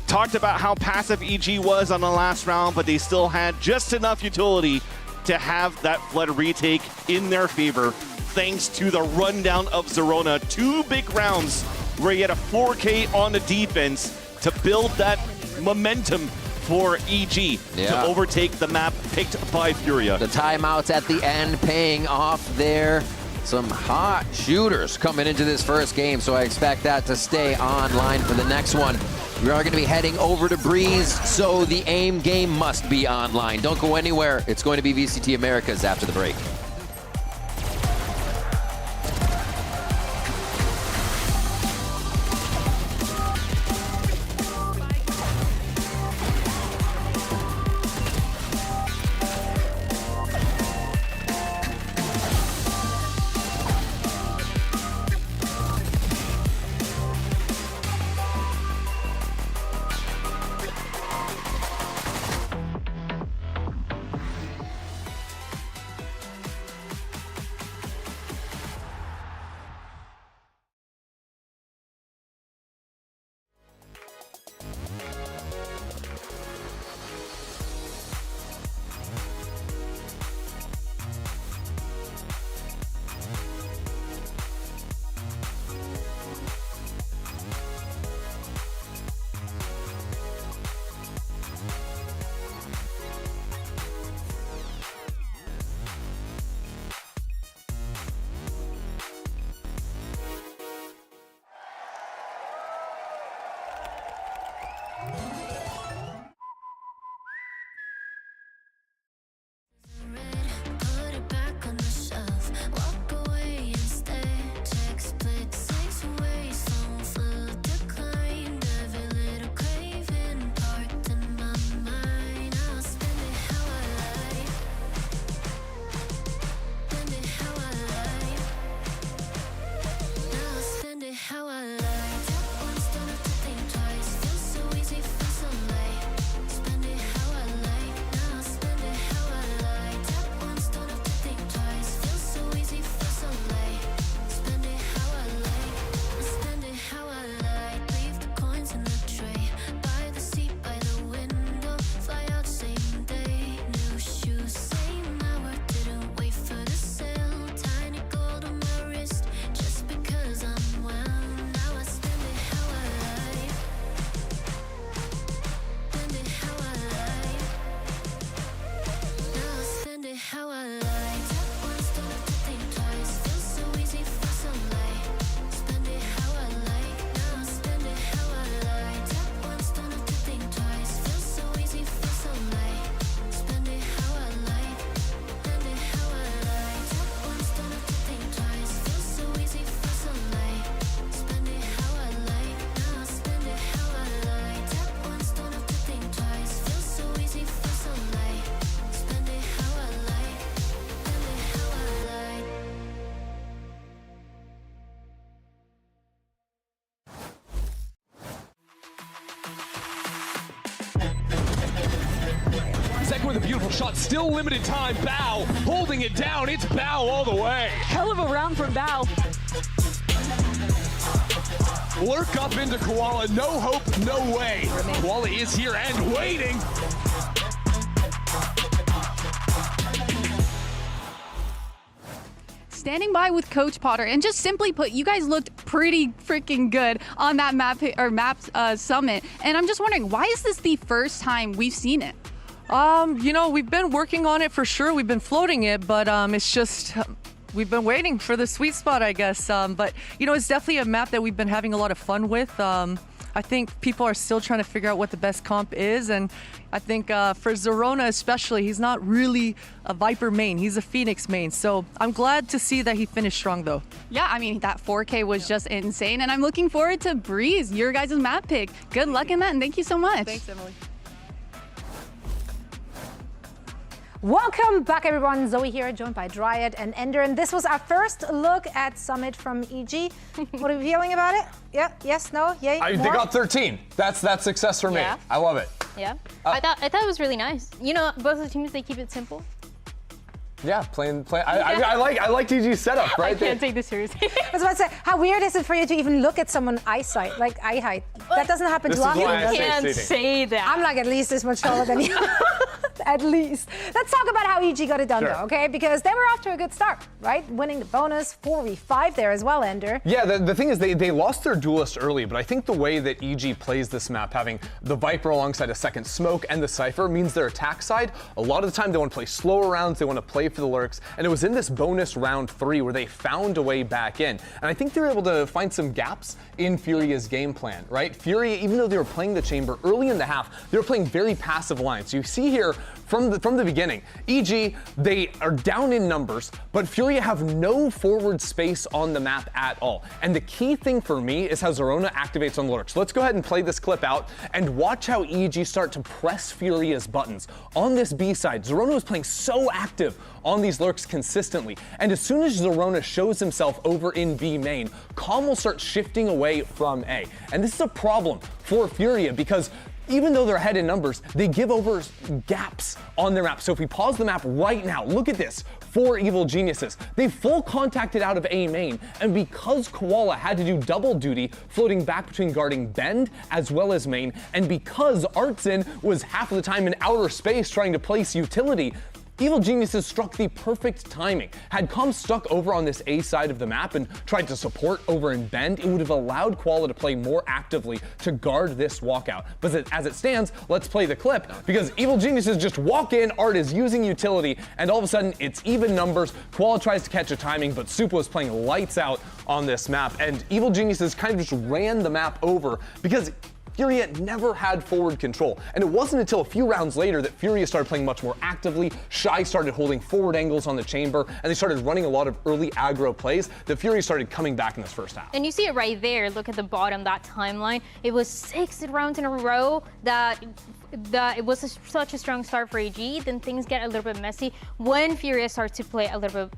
Talked about how passive EG was on the last round, but they still had just enough utility to have that flood retake in their favor thanks to the rundown of Zerona. 2 big rounds where he had a 4K on the defense to build that momentum for EG to overtake the map picked by Furia. The timeouts at the end paying off there. Some hot shooters coming into this first game, so I expect that to stay online for the next one. We are going to be heading over to Breeze, so the aim game must be online. Don't go anywhere. It's going to be VCT Americas after the break. With a beautiful shot, still limited time. Bao holding it down. It's Bao all the way. Hell of a round from Bao. Lurk up into Koala. No hope, no way. Koala is here and waiting. Standing by with Coach Potter, and just simply put, you guys looked pretty freaking good on that map summit. And I'm just wondering, why is this the first time we've seen it? You know, we've been working on it for sure. We've been floating it, but it's just we've been waiting for the sweet spot, I guess. But you know, it's definitely a map that we've been having a lot of fun with. I think people are still trying to figure out what the best comp is, and I think for Zerona especially, he's not really a Viper main. He's a Phoenix main. So I'm glad to see that he finished strong, though. Yeah, I mean, that 4K was just insane, and I'm looking forward to Breeze, your guys' map pick. Good luck in that, and thank you so much. Thanks, Emily. Welcome back, everyone. Zoe here, joined by Dryad and Ender. And this was our first look at Summit from EG. What are you feeling about it? Yeah, yes, no, yay, They got 13. That's success for me. Yeah. I love it. Yeah, I thought it was really nice. You know, both the teams, they keep it simple. Yeah, playing. I like EG's setup, right? I can't take this seriously. I was about to say, how weird is it for you to even look at someone's eyesight, like eye height? That doesn't happen too often. You can't say that. I'm like at least this much taller than you. at least. Let's talk about how EG got it done, though, okay? Because they were off to a good start, right? Winning the bonus 4v5 there as well, Ender. Yeah, the thing is they lost their duelist early, but I think the way that EG plays this map, having the Viper alongside a second smoke and the Cypher, means their attack side, a lot of the time they want to play slower rounds, they want to play for the lurks, and it was in this bonus round 3 where they found a way back in. And I think they were able to find some gaps in Furia's game plan, right? Furia, even though they were playing the chamber early in the half, they were playing very passive lines. You see here from the beginning, EG, they are down in numbers, but Furia have no forward space on the map at all. And the key thing for me is how Zerona activates on lurks. Let's go ahead and play this clip out and watch how EG start to press Furia's buttons. On this B side, Zerona was playing so active on these lurks consistently. And as soon as Zerona shows himself over in B main, Calm will start shifting away from A. And this is a problem for Furia because even though they're ahead in numbers, they give over gaps on their map. So if we pause the map right now, look at this. 4 Evil Geniuses. They full contacted out of A main, and because Koala had to do double duty, floating back between guarding Bend as well as main, and because Artsin was half of the time in outer space trying to place utility, Evil Geniuses struck the perfect timing. Had Calm stuck over on this A side of the map and tried to support over in Bend, it would have allowed Koala to play more actively to guard this walkout. But as it stands, let's play the clip because Evil Geniuses just walk in, Art is using utility, and all of a sudden it's even numbers. Koala tries to catch a timing, but Supa was playing lights out on this map, and Evil Geniuses kind of just ran the map over because Furia never had forward control. And it wasn't until a few rounds later that Furia started playing much more actively, Shy started holding forward angles on the chamber, and they started running a lot of early aggro plays that Furia started coming back in this first half. And you see it right there, look at the bottom, that timeline. It was 6 rounds in a row that it was such a strong start for AG, then things get a little bit messy when Furia starts to play a little bit,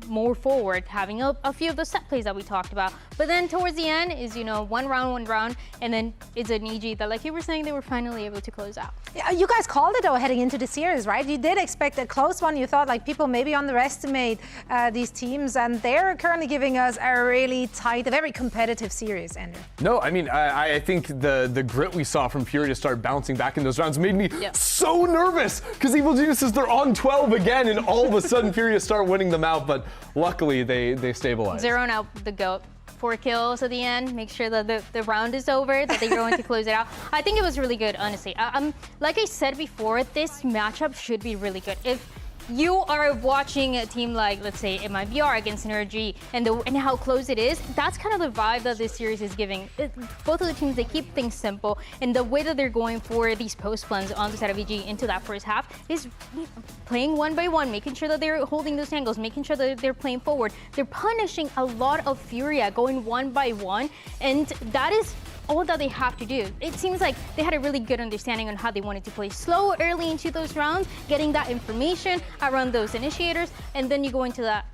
more forward, having a few of the set plays that we talked about. But then towards the end is, one round, and then it's an EG that, like you were saying, they were finally able to close out. Yeah, you guys called it, though, heading into the series, right? You did expect a close one. You thought, like, people maybe underestimate these teams, and they're currently giving us a really tight, a very competitive series, Andrew. No, I mean, I think the grit we saw from Furia to start bouncing back in those rounds made me so nervous because Evil Geniuses, they're on 12 again, and all of a sudden Furia start winning them out, but luckily they stabilized. Zerona, the GOAT. 4 kills at the end, make sure that the round is over, that they're going to close it out. I think it was really good, honestly. Like I said before, this matchup should be really good. If you are watching a team like, let's say, MIBR against NRG and how close it is, that's kind of the vibe that this series is giving. Both of the teams, they keep things simple, and the way that they're going for these post plans on the side of EG into that first half is playing one by one, making sure that they're holding those angles, making sure that they're playing forward. They're punishing a lot of Furia, going one by one, and that is all that they have to do. It seems like they had a really good understanding on how they wanted to play slow early into those rounds, getting that information around those initiators, and then you go into that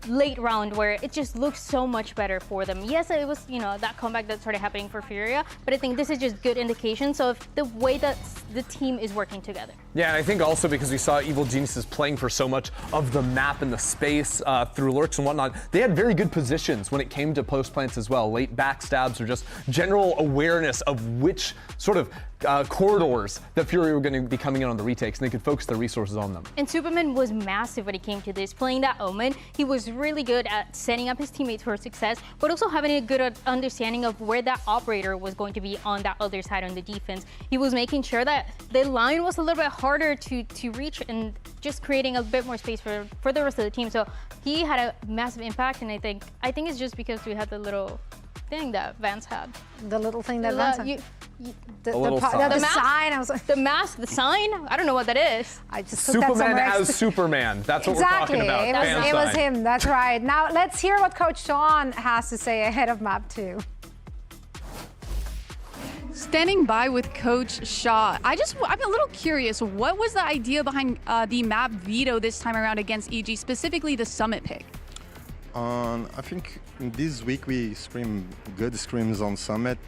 late round where it just looks so much better for them. Yes, it was, that comeback that started happening for Furia, but I think this is just good indications of the way that the team is working together. Yeah, and I think also because we saw Evil Geniuses playing for so much of the map and the space through lurks and whatnot, they had very good positions when it came to post plants as well. Late backstabs or just general awareness of which sort of corridors that Fury were going to be coming in on the retakes, and they could focus their resources on them. And Superman was massive when it came to this, playing that Omen. He was really good at setting up his teammates for success, but also having a good understanding of where that operator was going to be on that other side on the defense. He was making sure that the line was a little bit harder to reach and just creating a bit more space for the rest of the team. So he had a massive impact, and I think it's just because we had the little thing that Vance had. The little thing that Vance had? The sign. I was like, the mask, the sign? I don't know what that is. I just took Superman that as Superman. That's what we're talking about. It was him. That's right. Now let's hear what Coach Sean has to say ahead of Map 2. Standing by with Coach Shaw. I'm a little curious. What was the idea behind the map veto this time around against EG, specifically the Summit pick? I think this week we scream good scrims on Summit.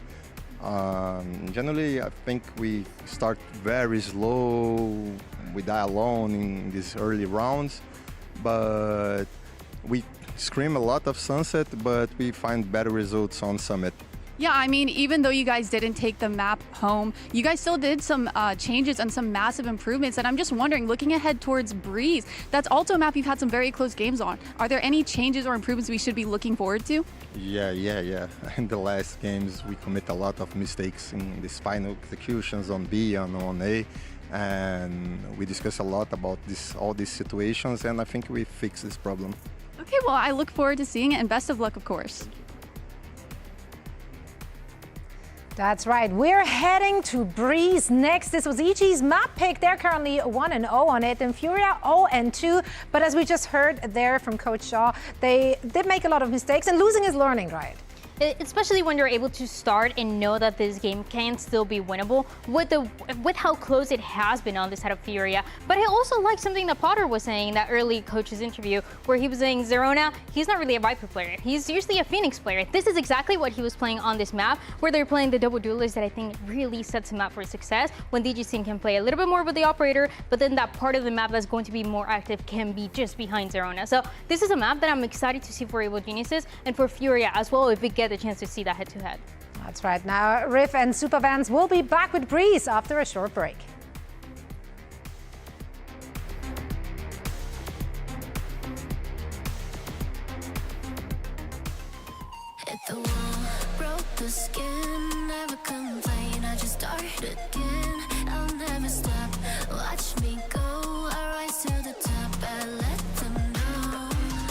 Generally, I think we start very slow. We die alone in these early rounds, but we scream a lot of Sunset, but we find better results on Summit. Yeah, I mean, even though you guys didn't take the map home, you guys still did some changes and some massive improvements. And I'm just wondering, looking ahead towards Breeze, that's also a map you've had some very close games on. Are there any changes or improvements we should be looking forward to? Yeah. In the last games, we commit a lot of mistakes in these final executions on B and on A. And we discuss a lot about all these situations, and I think we fix this problem. Okay, well, I look forward to seeing it, and best of luck, of course. That's right. We're heading to Breeze next. This was EG's map pick. They're currently 1-0 on it, and Furia 0-2. But as we just heard there from Coach Shaw, they did make a lot of mistakes, and losing is learning, right? Especially when you're able to start and know that this game can still be winnable with how close it has been on this side of Furia. But I also like something that Potter was saying in that early coach's interview, where he was saying Zerona, he's not really a Viper player. He's usually a Phoenix player. This is exactly what he was playing on this map, where they're playing the double duelist that I think really sets him up for success, when DGC can play a little bit more with the operator, but then that part of the map that's going to be more active can be just behind Zerona. So this is a map that I'm excited to see for Evil Geniuses and for Furia as well, if we get the chance to see that head-to-head. That's right. Now, Riff and Supervans will be back with Breeze after a short break. Hit the wall, broke the skin, never complain, I just start again. I'll never stop, watch me go, I rise to the top, I let them know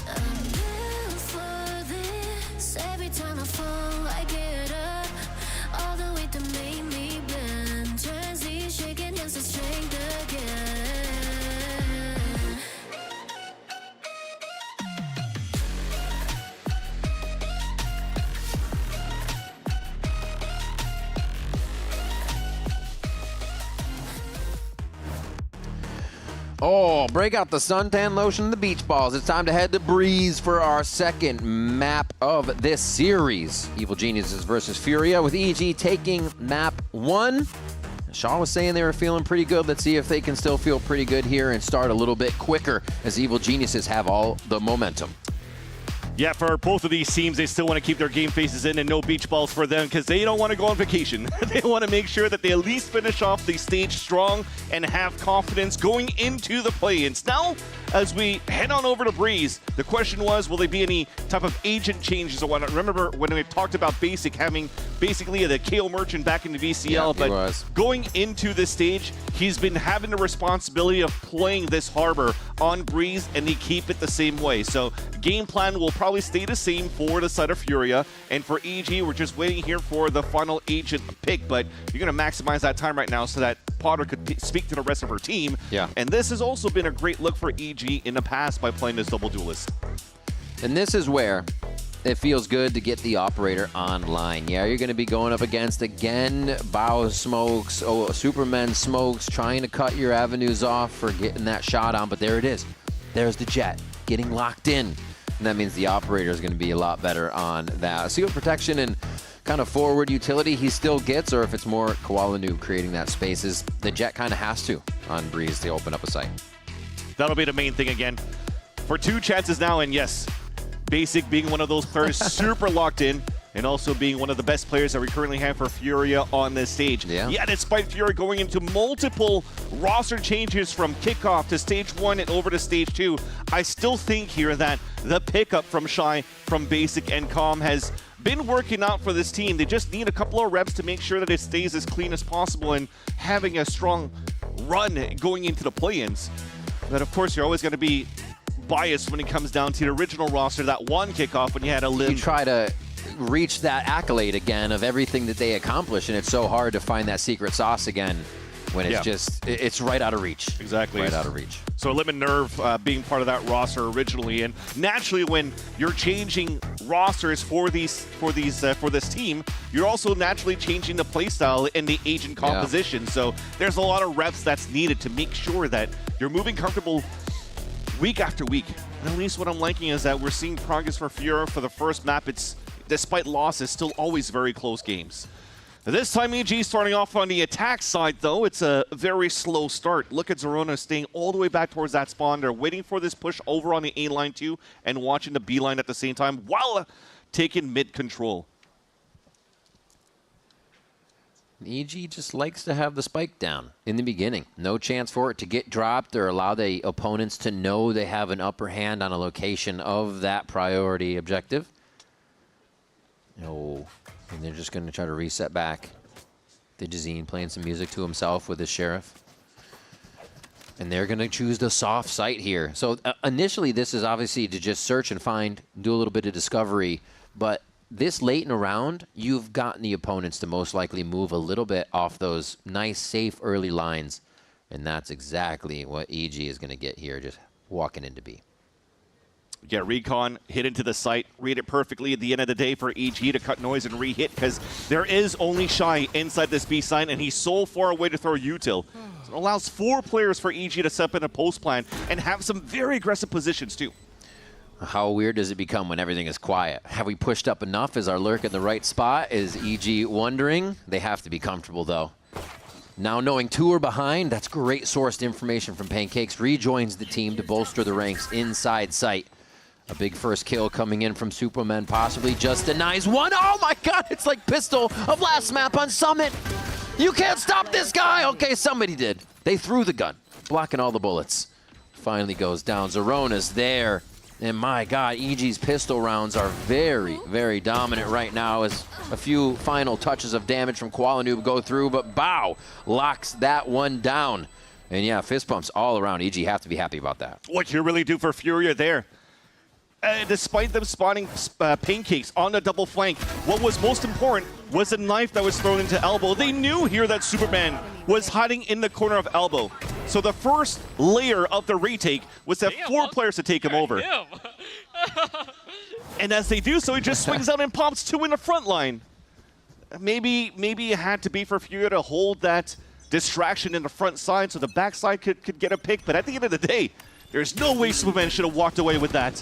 I'm built for this. Every time I fall, I get up. All the weight that made me bend turns these shaking hands to strength again. Oh, break out the suntan lotion and the beach balls. It's time to head to Breeze for our second map of this series. Evil Geniuses versus Furia, with EG taking map 1. Shaw was saying they were feeling pretty good. Let's see if they can still feel pretty good here and start a little bit quicker, as Evil Geniuses have all the momentum. Yeah, for both of these teams, they still want to keep their game faces in and no beach balls for them because they don't want to go on vacation. They want to make sure that they at least finish off the stage strong and have confidence going into the play-ins. Now, as we head on over to Breeze, the question was, will there be any type of agent changes or whatnot? Remember when we talked about Basic having basically the KO Merchant back in the VCL, but going into this stage, he's been having the responsibility of playing this harbor on Breeze, and they keep it the same way. So game plan will probably stay the same for the side of Furia, and for EG, we're just waiting here for the final agent pick, but you're going to maximize that time right now so that Potter could speak to the rest of her team. Yeah. And this has also been a great look for EG in the past by playing this double duelist. And this is where it feels good to get the operator online. Yeah, you're going to be going up against, again, Bao smokes, Superman smokes, trying to cut your avenues off for getting that shot on, but there it is. There's the Jet getting locked in. And that means the operator is going to be a lot better on that. See what protection and kind of forward utility he still gets, or if it's more Koala Nu creating that spaces, the Jet kind of has to on Breeze to open up a site. That'll be the main thing again. For 2 chances now, and yes, Basic being one of those players super locked in, and also being one of the best players that we currently have for Furia on this stage. Yeah, despite Furia going into multiple roster changes from kickoff to stage 1 and over to stage 2, I still think here that the pickup from Shy, from Basic and Calm has been working out for this team. They just need a couple of reps to make sure that it stays as clean as possible and having a strong run going into the play-ins. But of course, you're always going to be biased when it comes down to the original roster, that one kickoff when you had a Lim. You try to reach that accolade again of everything that they accomplished, and it's so hard to find that secret sauce again when it's just, it's right out of reach. Exactly. Right out of reach. So Lim and Nerve being part of that roster originally, and naturally when you're changing rosters for this team, you're also naturally changing the playstyle and the agent composition. So there's a lot of reps that's needed to make sure that you're moving comfortable week after week. And at least what I'm liking is that we're seeing progress for Furia for the first map. It's, despite losses, still always very close games. This time EG starting off on the attack side, though. It's a very slow start. Look at Zerona staying all the way back towards that spawn. They're waiting for this push over on the A line too, and watching the B line at the same time while taking mid control. EG just likes to have the spike down in the beginning. No chance for it to get dropped or allow the opponents to know they have an upper hand on a location of that priority objective. Oh, and they're just going to try to reset back. Digizine playing some music to himself with his Sheriff. And they're going to choose the soft site here. So initially, this is obviously to just search and find, do a little bit of discovery. But this late in a round, you've gotten the opponents to most likely move a little bit off those nice, safe early lines. And that's exactly what EG is going to get here, just walking into B. Yeah, Recon hit into the site, read it perfectly at the end of the day for EG to cut noise and re-hit, because there is only Shy inside this B site, and he's so far away to throw util. So it allows 4 players for EG to set up in a post plan and have some very aggressive positions too. How weird does it become when everything is quiet? Have we pushed up enough? Is our lurk in the right spot? Is EG wondering? They have to be comfortable though. Now knowing 2 are behind, that's great sourced information from Pancakes. Rejoins the team to bolster the ranks inside sight. A big first kill coming in from Superman, possibly just denies one. Oh my God, it's like Pistol of last map on Summit. You can't stop this guy. Okay, somebody did. They threw the gun, blocking all the bullets. Finally goes down. Zerona's there. And my God, EG's pistol rounds are very, very dominant right now as a few final touches of damage from Qualanoob go through, but Bao locks that one down. And yeah, fist bumps all around. EG have to be happy about that. What you really do for Furia there. Despite them spawning Pancakes on the double flank, what was most important was the knife that was thrown into Elbow. They knew here that Superman was hiding in the corner of Elbow. So the first layer of the retake was to have 4 players to take him over. And as they do so, he just swings out and pops 2 in the front line. Maybe it had to be for Furia to hold that distraction in the front side so the back side could get a pick. But at the end of the day, there's no way Superman should have walked away with that.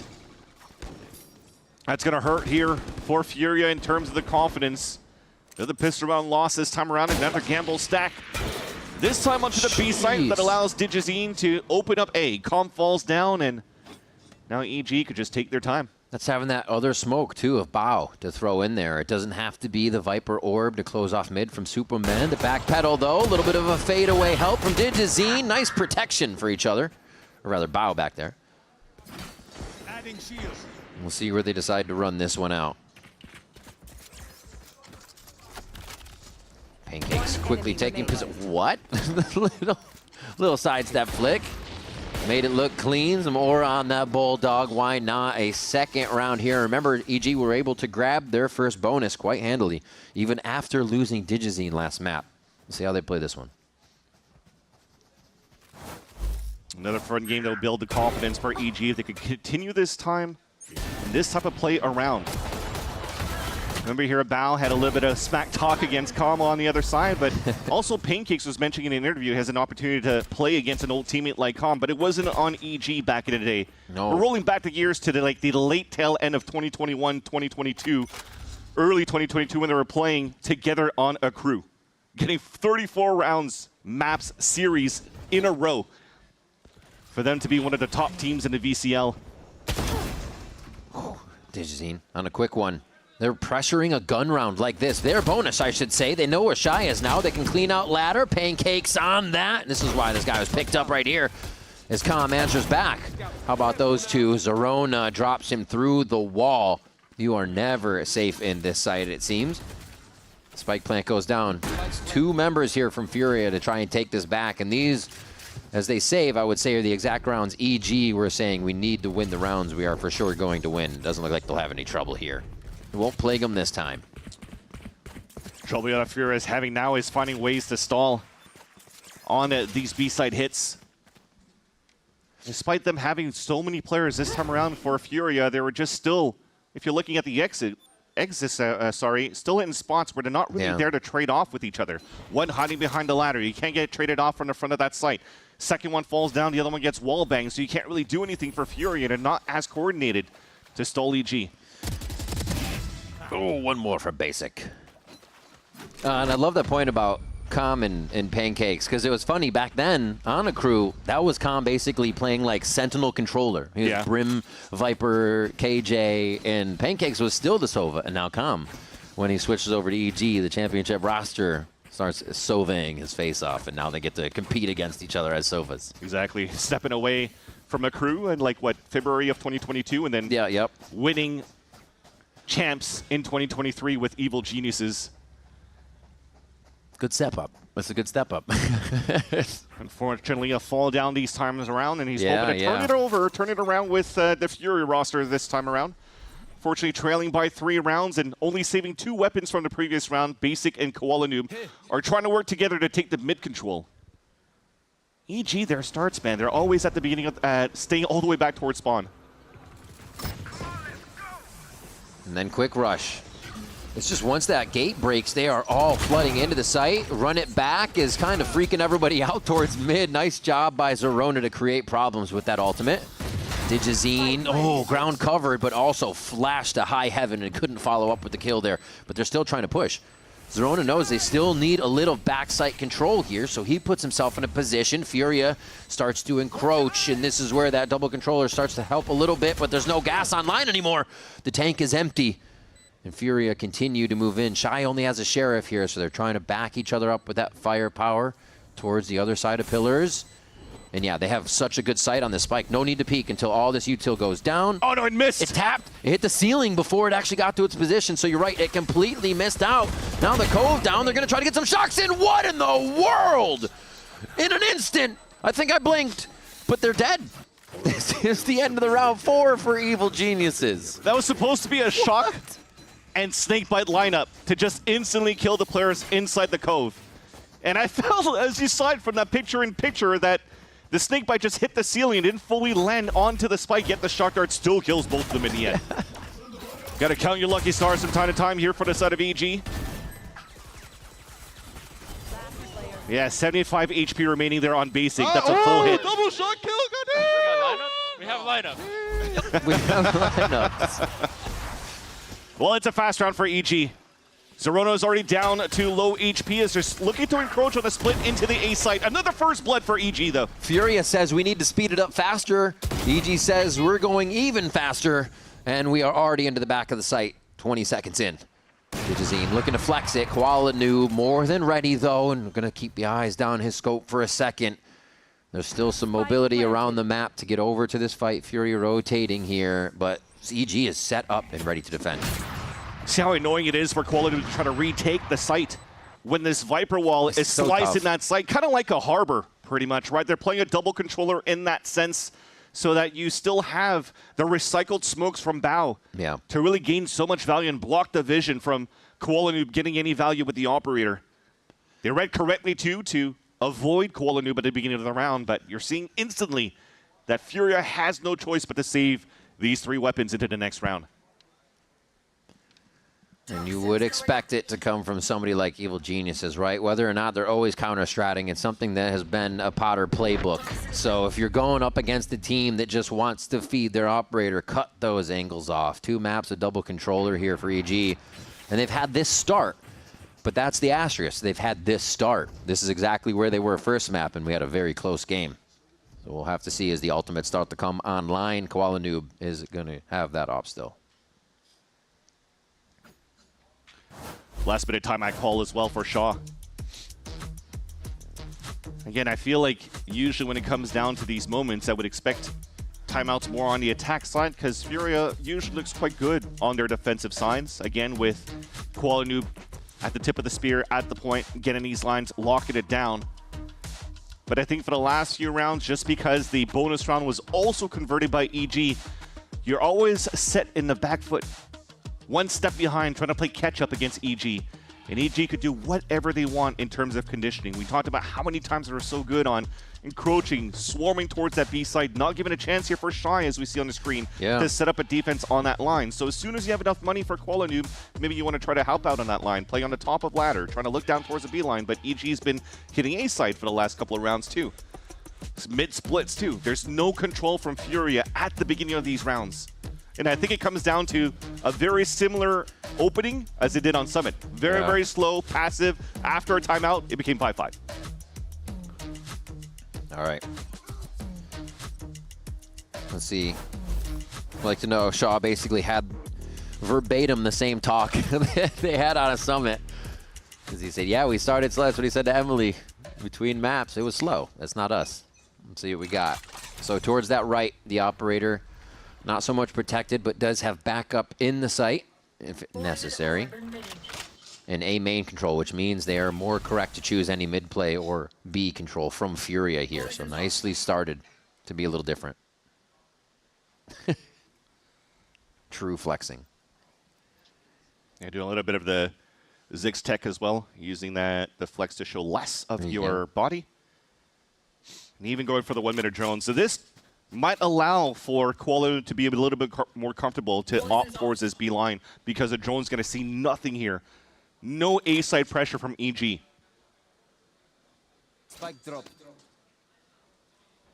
That's going to hurt here for Furia in terms of the confidence. The pistol round loss this time around, another gamble stack. This time onto the B site that allows Digizine to open up A. Comp falls down, and now EG could just take their time. That's having that other smoke, too, of Bao to throw in there. It doesn't have to be the Viper Orb to close off mid from Superman. The backpedal, though, a little bit of a fadeaway help from Digizine. Nice protection for each other. Or rather, Bao back there. Adding shields. We'll see where they decide to run this one out. Pancakes quickly taking position. What? little sidestep flick. Made it look clean. Some aura on that Bulldog. Why not a second round here? Remember, EG were able to grab their first bonus quite handily, even after losing Digizine last map. We'll see how they play this one. Another fun game that will build the confidence for EG if they could continue this time. This type of play around. Remember here, Bao had a little bit of smack talk against Kama on the other side, but also Pancakes was mentioning in an interview has an opportunity to play against an old teammate like Kama, but it wasn't on EG back in the day. No. We're rolling back the years to the late tail end of 2021, 2022, early 2022 when they were playing together on a crew, getting 34 rounds, maps, series in a row for them to be one of the top teams in the VCL. Digizine on a quick one. They're pressuring a gun round like this. Their bonus, I should say. They know where Shy is now. They can clean out ladder. Pancakes on that. This is why this guy was picked up right here as Calm answers back. How about those two? Zerona drops him through the wall. You are never safe in this site, it seems. Spike plant goes down. It's 2 members here from Furia to try and take this back. And these, as they save, I would say, are the exact rounds EG were saying we need to win the rounds we are for sure going to win. Doesn't look like they'll have any trouble here. It won't plague them this time. Trouble that Furia is having now is finding ways to stall on these B-side hits. Despite them having so many players this time around for Furia, they were just still, if you're looking at the still in spots where they're not really there to trade off with each other. One hiding behind the ladder. You can't get traded off from the front of that site. Second one falls down, the other one gets wall banged, so you can't really do anything for Furia. They're not as coordinated to stall EG. Oh, one more for Basic. And I love that point about Calm and Pancakes, because it was funny back then on a crew, that was Calm basically playing like Sentinel controller. He was Brim, Viper, KJ, and Pancakes was still the Sova, and now Calm. When he switches over to EG, the championship roster, starts Zowie his face off, and now they get to compete against each other as Sofas. Exactly. Stepping away from a crew in like, what, February of 2022, and then winning champs in 2023 with Evil Geniuses. Good step up. That's a good step up. Unfortunately, a fall down these times around, and he's hoping to turn it around with the Fury roster this time around. Fortunately, trailing by 3 rounds and only saving 2 weapons from the previous round, Basic and Koala Noob are trying to work together to take the mid control. EG, their starts, man. They're always at the beginning of staying all the way back towards spawn. And then quick rush. It's just once that gate breaks, they are all flooding into the site. Run it back is kind of freaking everybody out towards mid. Nice job by Zerona to create problems with that ultimate. Digizine, ground covered, but also flashed to high heaven and couldn't follow up with the kill there. But they're still trying to push. Zerona knows they still need a little backside control here, so he puts himself in a position. Furia starts to encroach, and this is where that double controller starts to help a little bit, but there's no gas online anymore. The tank is empty. And Furia continue to move in. Shy only has a Sheriff here, so they're trying to back each other up with that firepower towards the other side of pillars. And yeah, they have such a good sight on this spike. No need to peek until all this util goes down. Oh no, it missed! It tapped. It hit the ceiling before it actually got to its position. So you're right, it completely missed out. Now the cove down, they're gonna try to get some shocks in. What in the world? In an instant, I think I blinked, but they're dead. This is the end of the round 4 for Evil Geniuses. That was supposed to be a shock and snakebite lineup to just instantly kill the players inside the cove. And I felt, as you saw it from that picture-in-picture, that the snakebite just hit the ceiling and didn't fully land onto the spike, yet the shock dart still kills both of them in the end. Gotta count your lucky stars from time to time here for the side of EG. Yeah, 75 HP remaining there on Basic. That's a full hit. Double shot kill, We have lineup. We have lineups. Well, it's a fast round for EG. Zerona is already down to low HP as they're looking to encroach on the split into the A site. Another first blood for EG, though. Furia says we need to speed it up faster. EG says we're going even faster, and we are already into the back of the site, 20 seconds in. Digizine looking to flex it. Koala Noob more than ready, though, and going to keep the eyes down his scope for a second. There's still some mobility around the map to get over to this fight. Furia rotating here, but EG is set up and ready to defend. See how annoying it is for Koala to try to retake the site when this Viper wall is so sliced tough. in that site, kind of like a harbor, pretty much, right? They're playing a double controller in that sense so that you still have the recycled smokes from Bao to really gain so much value and block the vision from Koala Noob getting any value with the operator. They read correctly, too, to avoid Koala Noob at the beginning of the round, but you're seeing instantly that Furia has no choice but to save these 3 weapons into the next round. And you would expect it to come from somebody like Evil Geniuses, right? Whether or not they're always counter-stratting, it's something that has been a Potter playbook. So if you're going up against a team that just wants to feed their operator, cut those angles off. 2 maps, a double controller here for EG. And they've had this start. But that's the asterisk. They've had this start. This is exactly where they were first map, and we had a very close game. So we'll have to see as the ultimates start to come online. Koala Noob is going to have that op still. Last bit of time I call as well for Shaw. Again, I feel like usually when it comes down to these moments, I would expect timeouts more on the attack side because Furia usually looks quite good on their defensive sides. Again, with Koala Noob at the tip of the spear, at the point, getting these lines, locking it down. But I think for the last few rounds, just because the bonus round was also converted by EG, you're always set in the back foot. 1 step behind, trying to play catch-up against EG. And EG could do whatever they want in terms of conditioning. We talked about how many times they were so good on encroaching, swarming towards that B side, not giving a chance here for Shy, as we see on the screen, to set up a defense on that line. So as soon as you have enough money for Koala Noob, maybe you want to try to help out on that line, play on the top of ladder, trying to look down towards the B line, but EG's been hitting A side for the last couple of rounds too. Mid-splits too. There's no control from Furia at the beginning of these rounds. And I think it comes down to a very similar opening as it did on Summit. Very, very slow, passive. After a timeout, it became 5-5. All right. Let's see. I'd like to know if Shaw basically had verbatim the same talk they had on a Summit. As he said, yeah, we started slow. That's what he said to Emily. Between maps, it was slow. That's not us. Let's see what we got. So towards that right, the operator, not so much protected, but does have backup in the site if necessary. And A main control, which means they are more correct to choose any mid play or B control from Furia here. So nicely started to be a little different. True flexing. Yeah, doing a little bit of the Ziggs tech as well, using the flex to show less of your body. And even going for the 1 minute drone. So this might allow for Koala to be a little bit more comfortable to opt towards this B line because the drone's going to see nothing here. No A-side pressure from EG. Spike drop.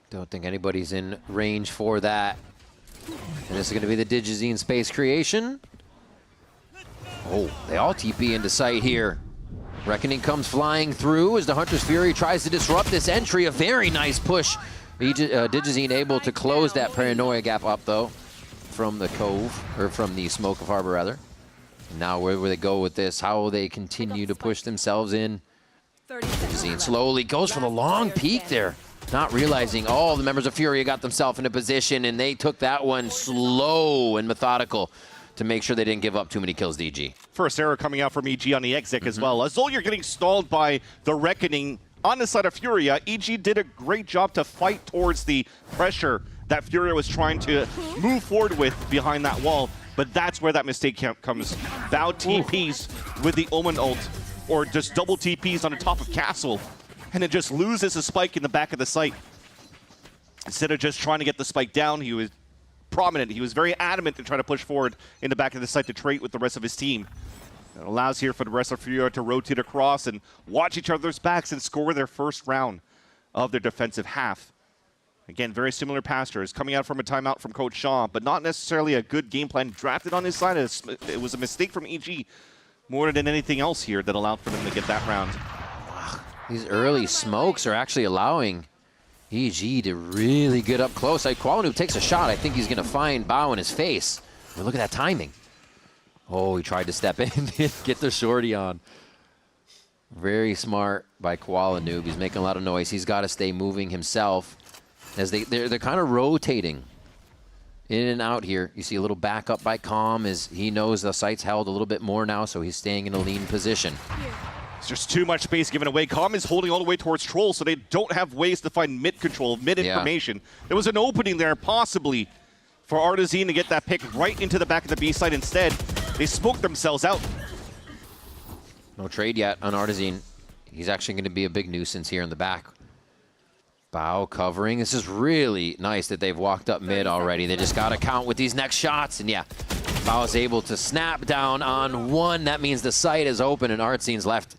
Don't think anybody's in range for that. And this is going to be the Digizine space creation. Oh, they all TP into sight here. Reckoning comes flying through as the Hunter's Fury tries to disrupt this entry. A very nice push. Digizine able to close that paranoia gap up, though, from the cove, or from the smoke of harbor, rather. Now where will they go with this? How will they continue to push themselves in? Digizine slowly goes for the long peek there. Not realizing all the members of Furia got themselves in a position, and they took that one slow and methodical to make sure they didn't give up too many kills to EG. First error coming out from EG on the exec as well. Azul, you're getting stalled by the Reckoning on the side of Furia. EG did a great job to fight towards the pressure that Furia was trying to move forward with behind that wall. But that's where that mistake comes. Val TPs with the Omen ult, or just double TPs on the top of Castle, and it just loses a spike in the back of the site. Instead of just trying to get the spike down, he was prominent. He was very adamant to try to push forward in the back of the site to trade with the rest of his team. It allows here for the rest of Furia to rotate across and watch each other's backs and score their first round of their defensive half. Again, very similar pastures coming out from a timeout from Coach Shaw, but not necessarily a good game plan drafted on his side. It was a mistake from EG more than anything else here that allowed for them to get that round. These early smokes are actually allowing EG to really get up close. Qualanu takes a shot. I think he's going to find Bao in his face. But look at that timing. Oh, he tried to step in and get the shorty on. Very smart by Qualanoob. He's making a lot of noise. He's got to stay moving himself as they're kind of rotating in and out here. You see a little backup by Calm as he knows the site's held a little bit more now, so he's staying in a lean position. It's just too much space given away. Calm is holding all the way towards Troll, so they don't have ways to find mid control, mid information. There was an opening there, possibly, for Artazine to get that pick right into the back of the B side. Instead, they smoked themselves out. No trade yet on Artazine. He's actually going to be a big nuisance here in the back. Bao covering. This is really nice that they've walked up mid already. They just got to count with these next shots. And yeah, Bao is able to snap down on one. That means the site is open and Artzine's left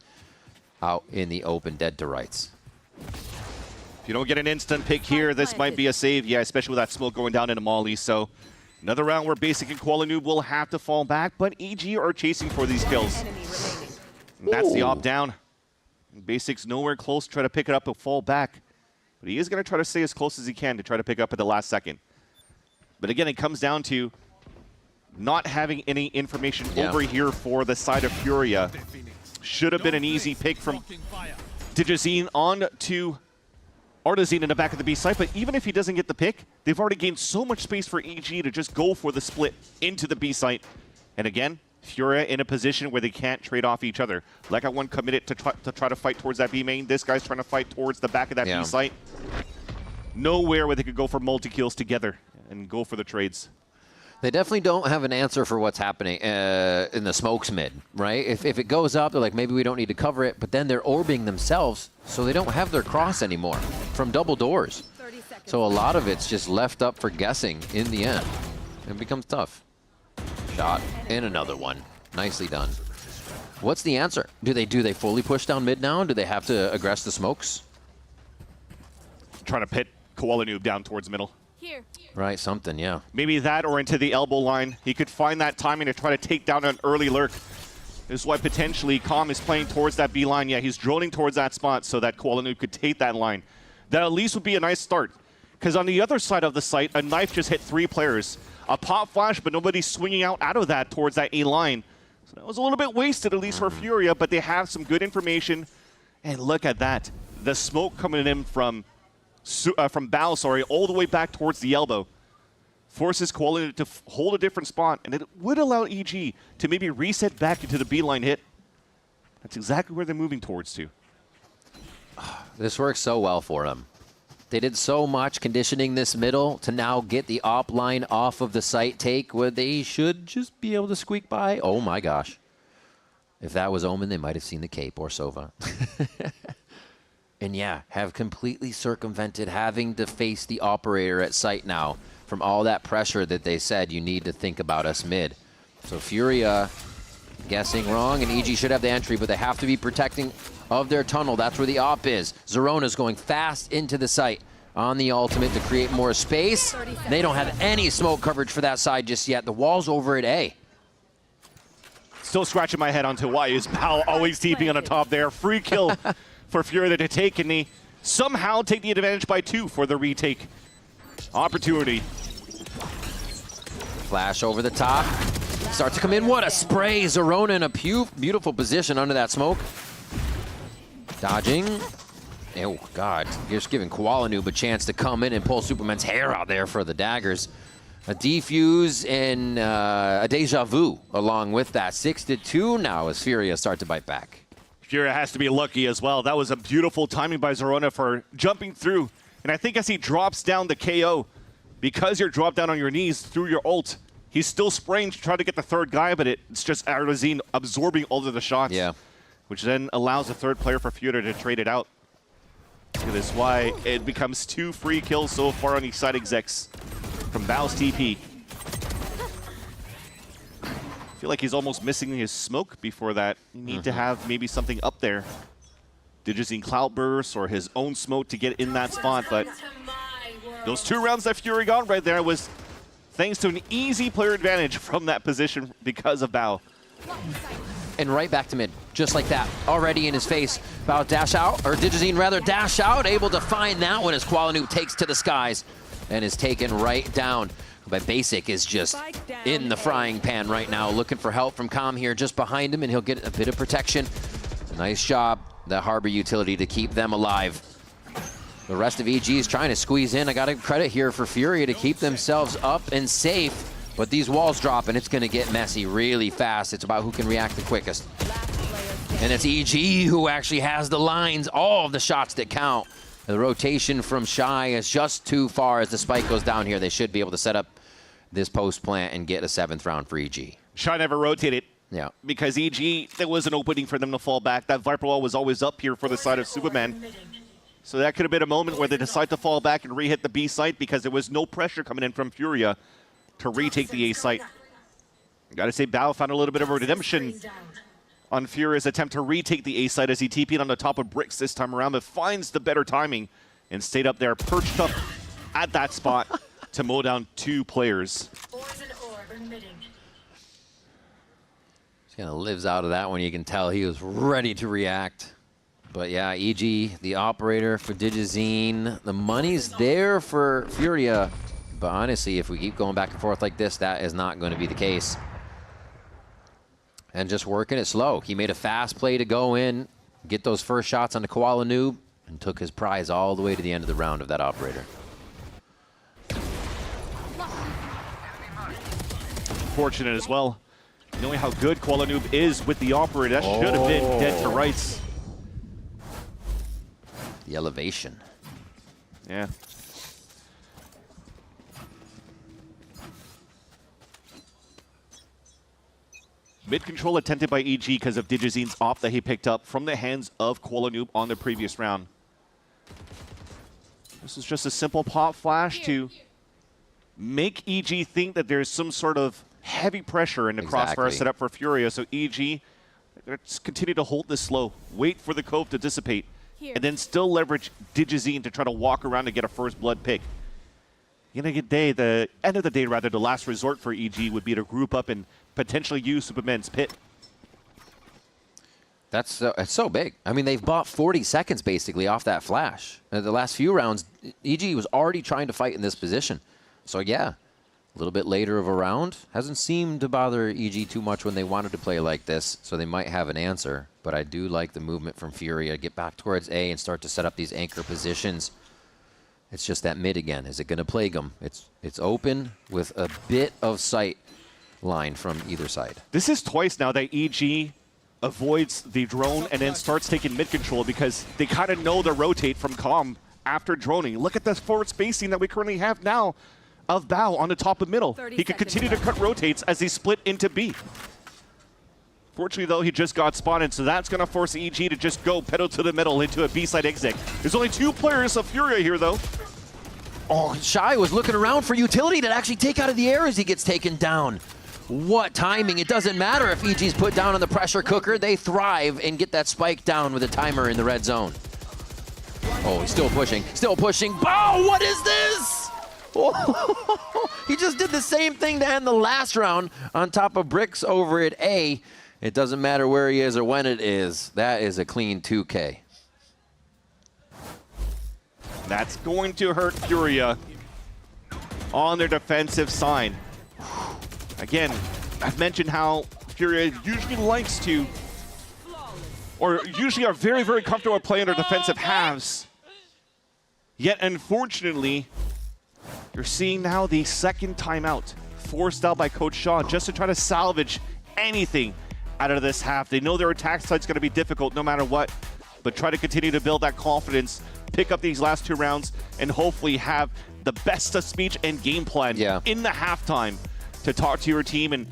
out in the open, dead to rights. If you don't get an instant pick here, this might be a save. Yeah, especially with that smoke going down into Molly. So another round where Basic and Qualanoob will have to fall back, but EG are chasing for these kills. And that's the opt down. Basic's nowhere close to try to pick it up and fall back. But he is going to try to stay as close as he can to try to pick up at the last second. But again, it comes down to not having any information over here for the side of Furia. Should have been an easy pick from Digizine on to Artazine in the back of the B site. But even if he doesn't get the pick, they've already gained so much space for EG to just go for the split into the B site. And again, Furia in a position where they can't trade off each other. Lecca one committed to try to fight towards that B main. This guy's trying to fight towards the back of that B site. Nowhere where they could go for multi-kills together and go for the trades. They definitely don't have an answer for what's happening in the smokes mid, right? If it goes up, they're like, maybe we don't need to cover it, but then they're orbing themselves, so they don't have their cross anymore from double doors. So a lot of it's just left up for guessing in the end. It becomes tough. Shot and another one. Nicely done. What's the answer? Do they fully push down mid now? Do they have to aggress the smokes? Trying to pit Qualanoob down towards middle. Here. Right, something, yeah. Maybe that or into the elbow line. He could find that timing to try to take down an early lurk. This is why potentially Calm is playing towards that B line. Yeah, he's droning towards that spot so that Qualanoob could take that line. That at least would be a nice start. Because on the other side of the site, a knife just hit 3 players. A pop flash, but nobody's swinging out of that towards that A line. So that was a little bit wasted, at least for Furia, but they have some good information. And look at that. The smoke coming in from Bao, all the way back towards the elbow. Forces Quality to hold a different spot, and it would allow EG to maybe reset back into the beeline hit. That's exactly where they're moving towards to. This works so well for them. They did so much conditioning this middle to now get the op line off of the site take where they should just be able to squeak by. Oh my gosh. If that was Omen, they might have seen the cape or Sova. And yeah, have completely circumvented having to face the operator at site now from all that pressure that they said you need to think about us mid. So Furia guessing wrong, and EG should have the entry, but they have to be protecting of their tunnel. That's where the op is. Zerona's going fast into the site on the ultimate to create more space. They don't have any smoke coverage for that side just yet. The wall's over at A. Still scratching my head onto why is Bao always TPing on the top there. Free kill for Furia to take, and they somehow take the advantage by 2 for the retake opportunity. Flash over the top. Starts to come in. What a spray. Zerona in a beautiful position under that smoke. Dodging. Oh, God. Just giving Koalanoob a chance to come in and pull Superman's hair out there for the daggers. A defuse and a deja vu along with that. 6-2 now as Furia start to bite back. Furia has to be lucky as well. That was a beautiful timing by Zerona for jumping through. And I think as he drops down the KO, because you're dropped down on your knees through your ult, he's still spraying to try to get the third guy, but it's just Arazine absorbing all of the shots. Yeah. Which then allows the third player for Furia to trade it out. That is why it becomes 2 free kills so far on each side execs from Bao's TP. I feel like he's almost missing his smoke before that. You need to have maybe something up there. Digizine Cloudburst or his own smoke to get in that spot, but those 2 rounds that Fury got right there was thanks to an easy player advantage from that position because of Bao. And right back to mid, just like that, already in his face. Bao dash out, or Digizine rather dash out, able to find that one as Koalanoob takes to the skies and is taken right down. But Basic is just in the frying pan right now, looking for help from Calm here just behind him, and he'll get a bit of protection. Nice job, the Harbor utility, to keep them alive. The rest of EG is trying to squeeze in. I got to credit here for Furia to keep themselves up and safe. But these walls drop, and it's going to get messy really fast. It's about who can react the quickest. And it's EG who actually has the lines, all of the shots that count. The rotation from Shy is just too far as the spike goes down here. They should be able to set up this post plant and get a 7th round for EG. Shy never rotated. Yeah. Because EG, there was an opening for them to fall back. That Viper wall was always up here for the side of Superman. So that could have been a moment where they decide to fall back and re-hit the B site because there was no pressure coming in from Furia to retake the A site. Gotta say, Bao found a little bit of a redemption on Furia's attempt to retake the A site as he TP'd on the top of bricks this time around, but finds the better timing and stayed up there, perched up at that spot to mow down 2 players. Just kind of lives out of that one. You can tell he was ready to react. But yeah, EG, the operator for Digizine. The money's there for Furia. But honestly, if we keep going back and forth like this, that is not going to be the case. And just working it slow. He made a fast play to go in, get those first shots on the Koalanoob, and took his prize all the way to the end of the round of that operator. Fortunate as well. Knowing how good Koalanoob is with the operator, that should have been dead to rights. The elevation. Yeah. Mid control attempted by EG because of Digizine's op that he picked up from the hands of Koalanoob on the previous round. This is just a simple pop flash to make EG think that there's some sort of heavy pressure in the crossfire set up for Furia. So EG, let's continue to hold this slow, wait for the cove to dissipate, and then still leverage Digizine to try to walk around and get a first blood pick. At the end of the day, the last resort for EG would be to group up and potentially use Superman's pit. That's it's so big. I mean, they've bought 40 seconds basically off that flash. The last few rounds, EG was already trying to fight in this position. So yeah, A little bit later of a round. Hasn't seemed to bother EG too much when they wanted to play like this, so they might have an answer. But I do like the movement from Furia. Get back towards A and start to set up these anchor positions. It's just that mid again. Is it going to plague them? It's open with a bit of sight line from either side. This is twice now that EG avoids the drone and then starts taking mid control because they kind of know the rotate from Calm after droning. Look at the forward spacing that we currently have now of Bao on the top of middle. He could continue to cut rotates as they split into B. Fortunately, though, he just got spotted, so that's going to force EG to just go pedal to the middle into a B-side exit. There's only 2 players of Furia here, though. Oh, Shy was looking around for utility to actually take out of the air as he gets taken down. What timing. It doesn't matter if EG's put down on the pressure cooker. They thrive and get that spike down with a timer in the red zone. Oh, he's still pushing. Still pushing. Oh, what is this? Oh, he just did the same thing to end the last round on top of Bricks over at A. It doesn't matter where he is or when it is. That is a clean 2K. That's going to hurt Furia on their defensive side. Again, I've mentioned how Furia usually likes to, or usually are very, very comfortable playing their defensive halves. Yet, unfortunately, you're seeing now the second timeout forced out by Coach Shaw just to try to salvage anything out of this half. They know their attack side's going to be difficult no matter what, but try to continue to build that confidence, pick up these last 2 rounds, and hopefully have the best of speech and game plan in the halftime to talk to your team and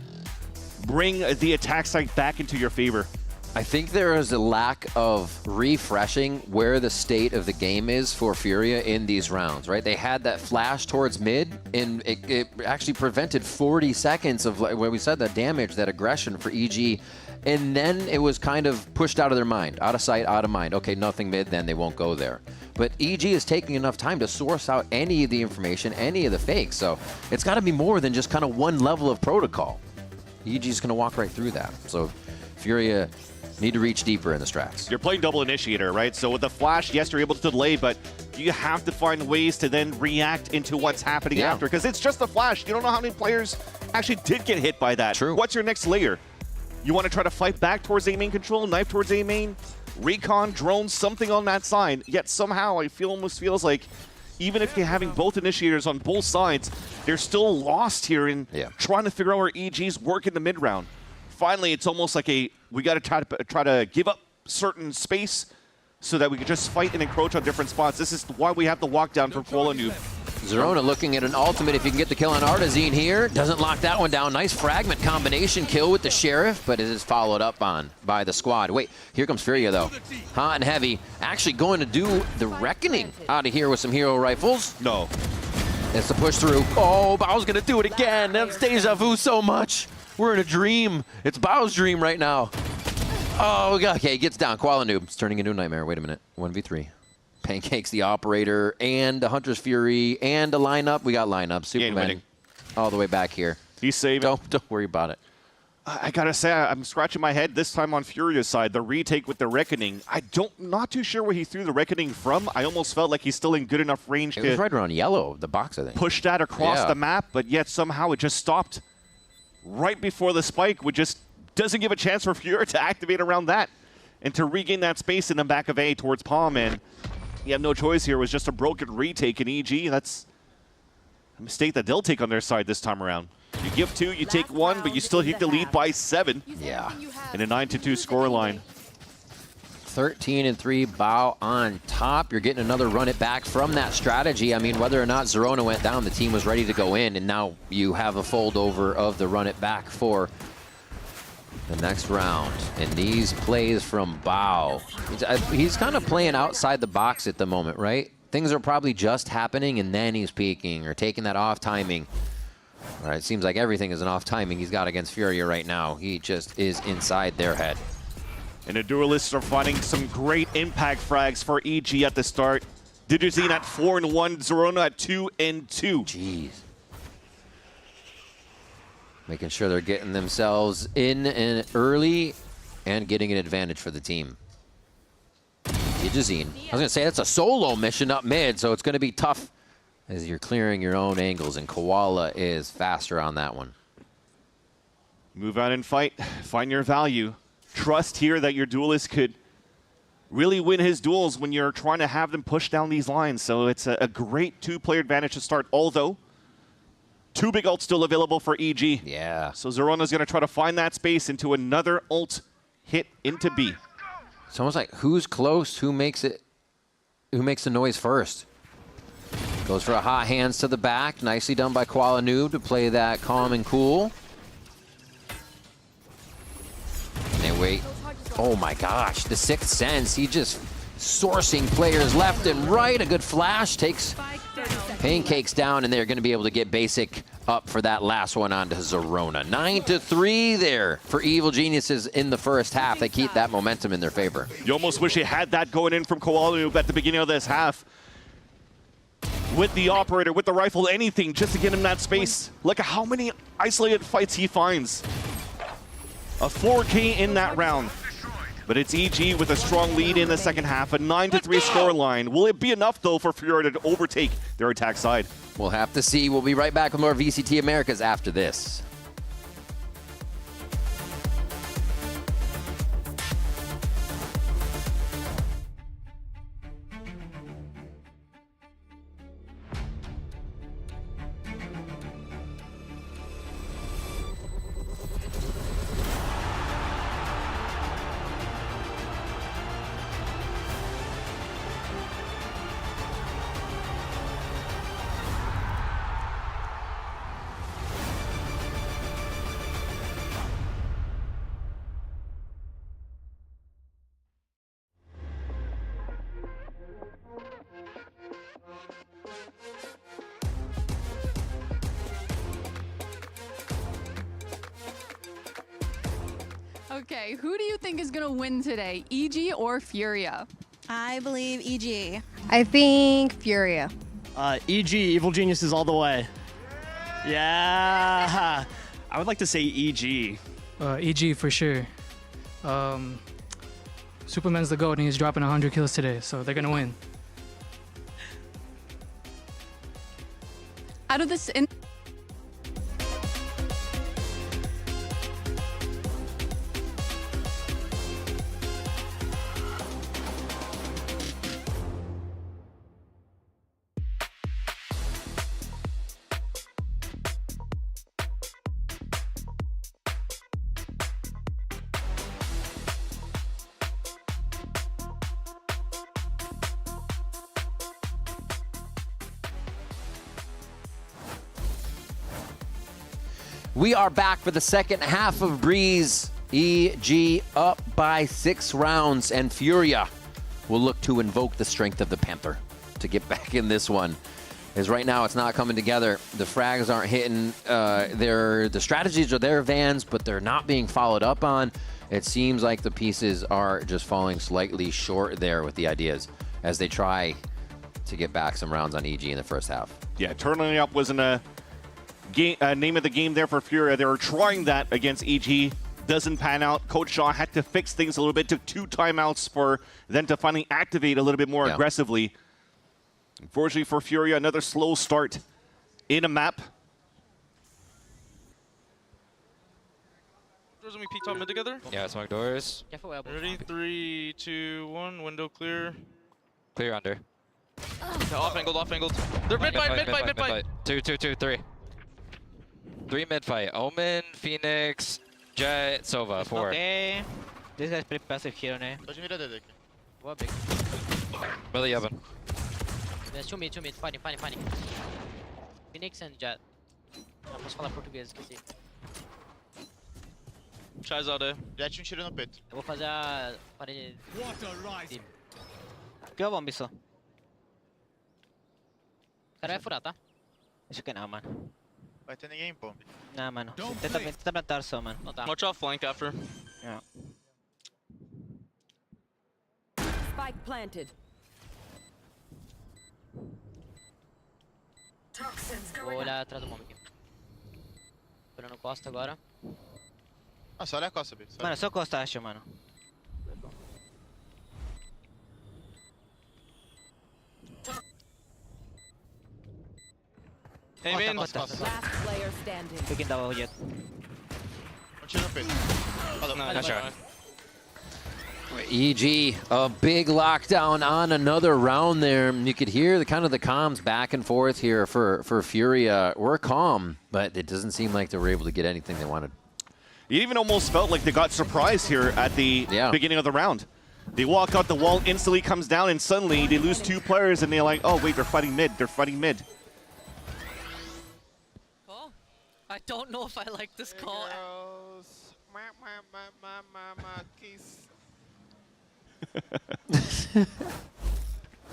bring the attack side back into your favor. I think there is a lack of refreshing where the state of the game is for Furia in these rounds, right? They had that flash towards mid, and it actually prevented 40 seconds of, where we said, that damage, that aggression for EG. And then it was kind of pushed out of their mind, out of sight, out of mind. Okay, nothing mid, then they won't go there. But EG is taking enough time to source out any of the information, any of the fakes. So it's got to be more than just kind of one level of protocol. EG is going to walk right through that. So Furia need to reach deeper in the strats. You're playing double initiator, right? So with the flash, yes, you're able to delay, but you have to find ways to then react into what's happening after, because it's just a flash. You don't know how many players actually did get hit by that. True. What's your next layer? You want to try to fight back towards A main control, knife towards A main, recon, drone, something on that side. Yet somehow I almost feels like even if you're having both initiators on both sides, they're still lost here in trying to figure out where EG's work in the mid round. Finally, it's almost like we got to try to give up certain space so that we can just fight and encroach on different spots. This is why we have the walk down for Koala Noob. Zerona looking at an ultimate if you can get the kill on Artazine here. Doesn't lock that one down. Nice fragment combination kill with the Sheriff, but it is followed up on by the squad. Wait, here comes Furia though. Hot and heavy. Actually going to do the Reckoning out of here with some hero rifles. No. It's the push through. Oh, Bao's going to do it again. That's deja vu so much. We're in a dream. It's Bao's dream right now. Oh, okay, he gets down. Koala Noob. It's turning into a nightmare. Wait a minute. 1v3. Pancakes the operator and the Hunter's Fury and a lineup. We got lineup. Superman all the way back here. He's saving. Don't worry about it. I gotta say, I'm scratching my head this time on Furia's side. The retake with the Reckoning. Not too sure where he threw the Reckoning from. I almost felt like he's still in good enough range It to was right around yellow, the box, I think. Push that across the map, but yet somehow it just stopped right before the spike, which just doesn't give a chance for Furia to activate around that and to regain that space in the back of A towards Palm. And you have no choice here. It was just a broken retake in EG. That's a mistake that they'll take on their side this time around. You give 2, you take 1, but you still hit the lead by 7. Yeah. In a 9-2 scoreline. 13-3, Bao on top. You're getting another run it back from that strategy. I mean, whether or not Zerona went down, the team was ready to go in, and now you have a fold over of the run it back for the next round. And these plays from Bao. He's kind of playing outside the box at the moment, right? Things are probably just happening, and then he's peeking or taking that off timing. All right, it seems like everything is an off timing he's got against Furia right now. He just is inside their head. And the Duelists are finding some great impact frags for EG at the start. Digizine at 4-1, Zerona at 2-2. Jeez. Making sure they're getting themselves in and early and getting an advantage for the team. Digizine. I was going to say that's a solo mission up mid, so it's going to be tough as you're clearing your own angles, and Koala is faster on that one. Move out and fight. Find your value. Trust here that your duelist could really win his duels when you're trying to have them push down these lines. So it's a great two-player advantage to start, although two big ults still available for EG. Yeah. So Zerona's going to try to find that space into another ult hit into B. It's almost like who's close, who makes the noise first. Goes for a hot hands to the back. Nicely done by Koala Noob to play that calm and cool. And they wait. Oh my gosh, the Sixth Sense. He just sourcing players left and right. A good flash takes Pancakes down, and they're going to be able to get Basic up for that last one onto Zerona. 9-3 there for Evil Geniuses in the first half. They keep that momentum in their favor. You almost wish you had that going in from Koala Noob at the beginning of this half. With the operator, with the rifle, anything just to get him that space. Look at how many isolated fights he finds. A 4K in that round. But it's EG with a strong lead in the second half, a 9-3 scoreline. Will it be enough, though, for Furia to overtake their attack side? We'll have to see. We'll be right back with more VCT Americas after this. Okay, who do you think is gonna win today, EG or Furia? I believe EG. I think Furia. EG, Evil Geniuses all the way. Yeah. I would like to say EG. EG for sure. Superman's the GOAT and he's dropping 100 kills today, so they're gonna win. Out of this We are back for the second half of Breeze. EG up by 6 rounds, and Furia will look to invoke the strength of the Panther to get back in this one. As right now, it's not coming together. The frags aren't hitting. The strategies are there, Vans, but they're not being followed up on. It seems like the pieces are just falling slightly short there with the ideas as they try to get back some rounds on EG in the first half. Yeah, turning up wasn't a name of the game there for Furia. They were trying that against EG. Doesn't pan out. Coach Shaw had to fix things a little bit. Took 2 timeouts for them to finally activate a little bit more aggressively. Unfortunately for Furia, another slow start in a map. Doors and we peek top mid together? Yeah, smoke doors. Ready? 3, 2, 1. Window clear. Clear under. Yeah, off angled, off angled. They're mid fight. 2, 2, 2, 3. 3 mid fight. Omen, Phoenix, Jet, Sova. 4. Okay. This guy's pretty passive here, né? Pode mirar DD aqui. Boa, big. Really oven. There's 2 mid, fighting. Phoenix and Jet. Não posso falar português, esqueci. Chaz out there. Jet tiro no peito. Eu vou fazer a parede. Que é o bomb só. O cara vai furar, tá? Deixa que não, mano. Vai ter ninguém em bomb. Não, mano. Tenta plantar só, mano. Não tá. Watch off flank after. Yeah. Spike planted. Vou olhar atrás do bomb aqui. Olhando costa agora. Ah, só olha a costa, B. Mano, só costa, acho, mano. Aim in. Last player standing. Peeking double jet. Um tiro no peito. Falou. Nice shot. EG, a big lockdown on another round there. You could hear the comms back and forth here for Furia. We're calm, but it doesn't seem like they were able to get anything they wanted. It even almost felt like they got surprised here at the beginning of the round. They walk out the wall, instantly comes down, and suddenly they lose 2 players, and they're like, oh wait, they're fighting mid. They're fighting mid. Oh, I don't know if I like this call.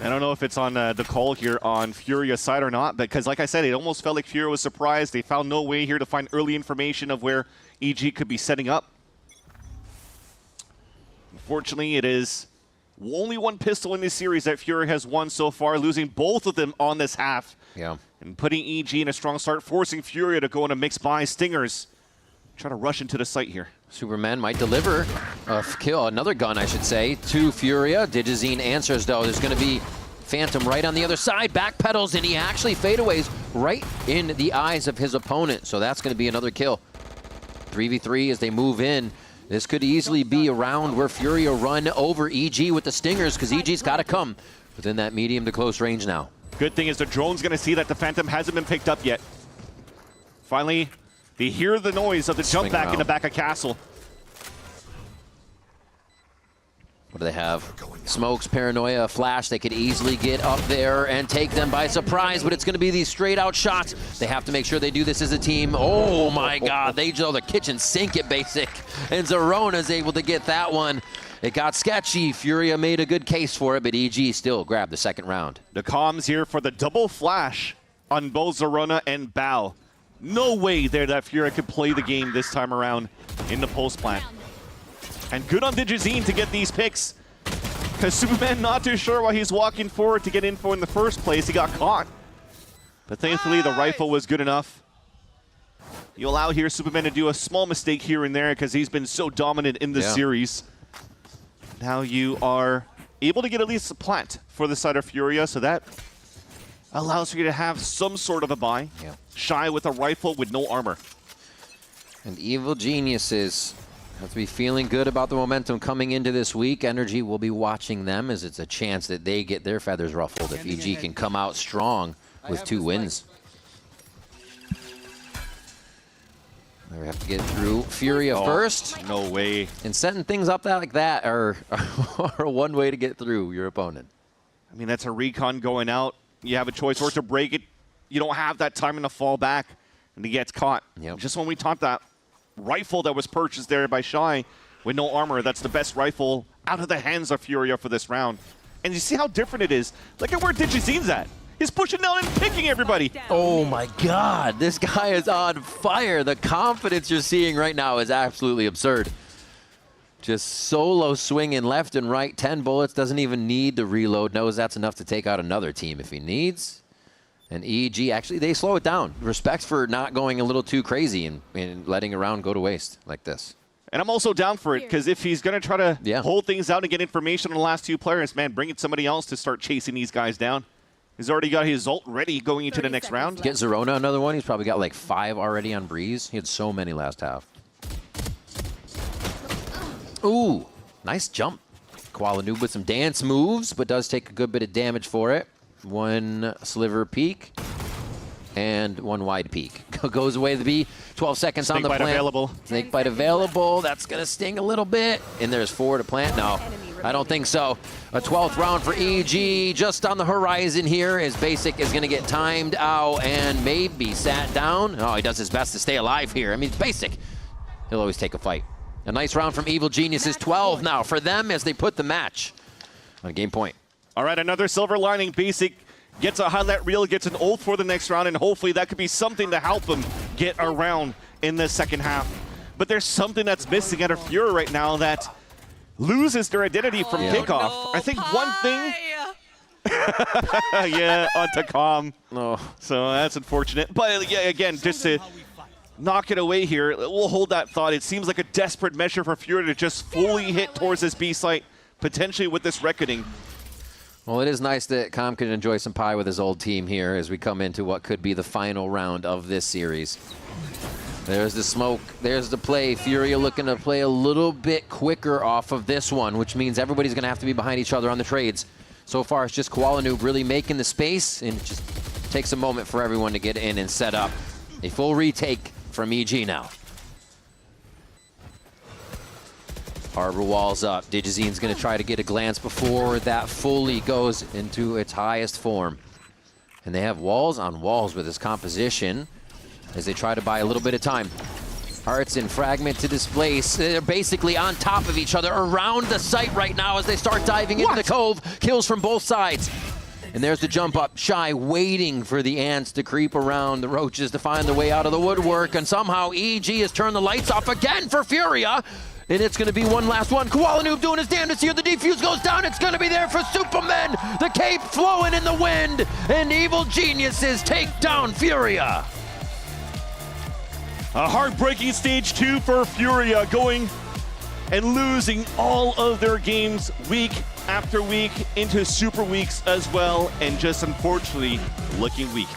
I don't know if it's on the call here on Furia's side or not, because like I said, it almost felt like Furia was surprised. They found no way here to find early information of where EG could be setting up. Unfortunately, it is only 1 pistol in this series that Furia has won so far, losing both of them on this half. Yeah. And putting EG in a strong start, forcing Furia to go on a mixed buy. Stingers trying to rush into the site here. Superman might deliver a kill, another gun, I should say, to Furia. Digizine answers, though. There's going to be Phantom right on the other side, backpedals, and he actually fadeaways right in the eyes of his opponent. So that's going to be another kill. 3v3 as they move in. This could easily be a round where Furia run over EG with the Stingers, because EG's got to come within that medium to close range now. Good thing is the drone's going to see that the Phantom hasn't been picked up yet. Finally, they hear the noise of the jump back in the back of Castle. What do they have? Smokes, Paranoia, Flash. They could easily get up there and take them by surprise, but it's going to be these straight out shots. They have to make sure they do this as a team. Oh my God, they know the kitchen sink it, Basic. And Zerona's able to get that one. It got sketchy. Furia made a good case for it, but EG still grabbed the second round. The comms here for the double flash on both Zerona and Bao. No way there that Furia could play the game this time around in the post plant. And good on Digizine to get these picks, because Superman not too sure why he's walking forward to get info in the first place. He got caught. But thankfully the rifle was good enough. You allow here Superman to do a small mistake here and there because he's been so dominant in this series. Now you are able to get at least a plant for the side of Furia, so that allows you to have some sort of a buy. Shy with a rifle with no armor. And Evil Geniuses have to be feeling good about the momentum coming into this week. NRG will be watching them, as it's a chance that they get their feathers ruffled if EG can come out strong with 2 wins. We have to get through Furia first. No way. And setting things up like that are one way to get through your opponent. I mean, that's a recon going out. You have a choice or to break it. You don't have that time in the fall back, and he gets caught. Just when we taught that rifle that was purchased there by Shy with no armor, that's the best rifle out of the hands of Furia for this round. And you see how different it is. Look at where Digizine's at. He's pushing down and picking everybody. Oh my God, this guy is on fire. The confidence you're seeing right now is absolutely absurd. Just solo swinging left and right, 10 bullets, doesn't even need to reload, knows that's enough to take out another team if he needs. And EG, actually, they slow it down. Respect for not going a little too crazy and letting a round go to waste like this. And I'm also down for it, because if he's going to try to hold things out and get information on the last 2 players, man, bring in somebody else to start chasing these guys down. He's already got his ult ready going into the next round. Get Zerona another one. He's probably got like 5 already on Breeze. He had so many last half. Ooh, nice jump. Koala Noob with some dance moves, but does take a good bit of damage for it. 1 sliver peek and 1 wide peek. Goes away the B. 12 seconds on the plant. Available. Snake bite available. That's going to sting a little bit. And there's 4 to plant. No, I don't think so. A 12th round for EG just on the horizon here, as Basic is going to get timed out and maybe sat down. Oh, he does his best to stay alive here. I mean, it's Basic. He'll always take a fight. A nice round from Evil Geniuses. 12 now for them as they put the match on game point. All right, another silver lining. Basic gets a highlight reel, gets an ult for the next round, and hopefully that could be something to help him get around in the second half. But there's something that's missing out of Fury right now that loses their identity from kickoff. No, I think one thing... yeah, onto calm. So that's unfortunate. But yeah, again, just to knock it away here, we'll hold that thought. It seems like a desperate measure for Fury to just fully hit towards this B site, potentially with this reckoning. Well, it is nice that Com can enjoy some pie with his old team here as we come into what could be the final round of this series. There's the smoke, there's the play. Furia looking to play a little bit quicker off of this one, which means everybody's gonna have to be behind each other on the trades. So far, it's just KoalaNoob really making the space, and it just takes a moment for everyone to get in and set up. A full retake from EG now. Harbor walls up. Digizine's gonna try to get a glance before that fully goes into its highest form. And they have walls on walls with this composition as they try to buy a little bit of time. Hearts and Fragment to displace. They're basically on top of each other around the site right now as they start diving into the cove. Kills from both sides. And there's the jump up. Shy waiting for the ants to creep around the roaches to find their way out of the woodwork. And somehow EG has turned the lights off again for Furia. And it's going to be one last one. KoalaNoob doing his damnedest here. The defuse goes down. It's going to be there for Superman. The cape flowing in the wind. And Evil Geniuses take down Furia. A heartbreaking stage 2 for Furia, going and losing all of their games week after week into super weeks as well, and just unfortunately looking weak.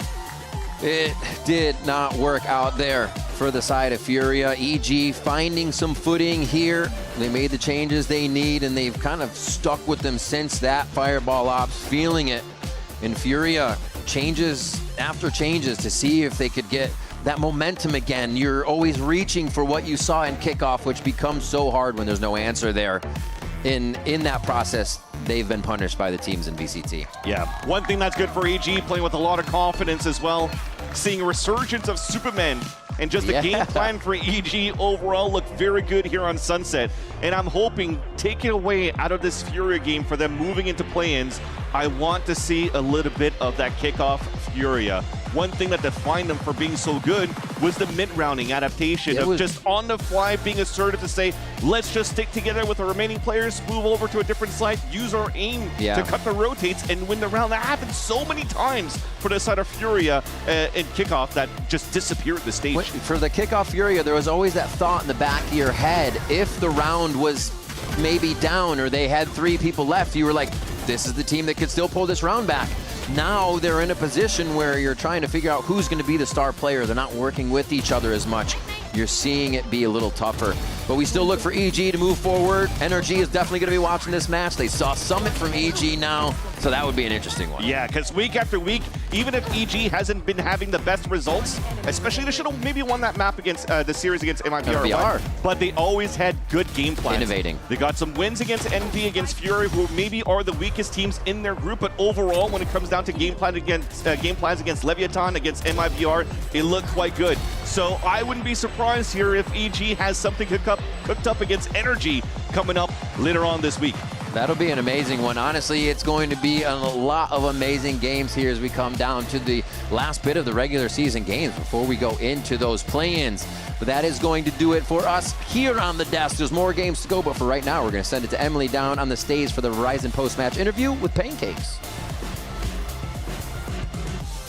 It did not work out there for the side of Furia. EG finding some footing here. They made the changes they need, and they've kind of stuck with them since that Fireball Ops, feeling it. And Furia changes after changes to see if they could get that momentum again. You're always reaching for what you saw in kickoff, which becomes so hard when there's no answer there. In that process, they've been punished by the teams in VCT. Yeah, one thing that's good for EG, playing with a lot of confidence as well, seeing a resurgence of Superman, and just the game plan for EG overall looked very good here on Sunset. And I'm hoping, taking away out of this Furia game for them moving into play-ins, I want to see a little bit of that kickoff Furia. One thing that defined them for being so good was the mid-rounding adaptation of just on the fly being assertive to say, let's just stick together with the remaining players, move over to a different side, use our aim to cut the rotates and win the round. That happened so many times for the side of Furia in kickoff that just disappeared the stage. For the kickoff Furia, there was always that thought in the back of your head, if the round was maybe down or they had 3 people left, you were like, this is the team that could still pull this round back. Now they're in a position where you're trying to figure out who's going to be the star player. They're not working with each other as much. You're seeing it be a little tougher. But we still look for EG to move forward. NRG is definitely going to be watching this match. They saw Summit from EG now, so that would be an interesting one. Yeah, because week after week, even if EG hasn't been having the best results, especially they should have maybe won that map against the series against MIBR, but they always had good game plans. Innovating. They got some wins against NV, against Fury, who maybe are the weakest teams in their group, but overall, when it comes down to game plans against Leviatán, against MIBR, it looked quite good. So I wouldn't be surprised here if EG has something cooked up against NRG coming up later on this week. That'll be an amazing one. Honestly, it's going to be a lot of amazing games here as we come down to the last bit of the regular season games before we go into those play-ins. But that is going to do it for us here on the desk. There's more games to go, but for right now, we're going to send it to Emily down on the stage for the Verizon post-match interview with Pancakes.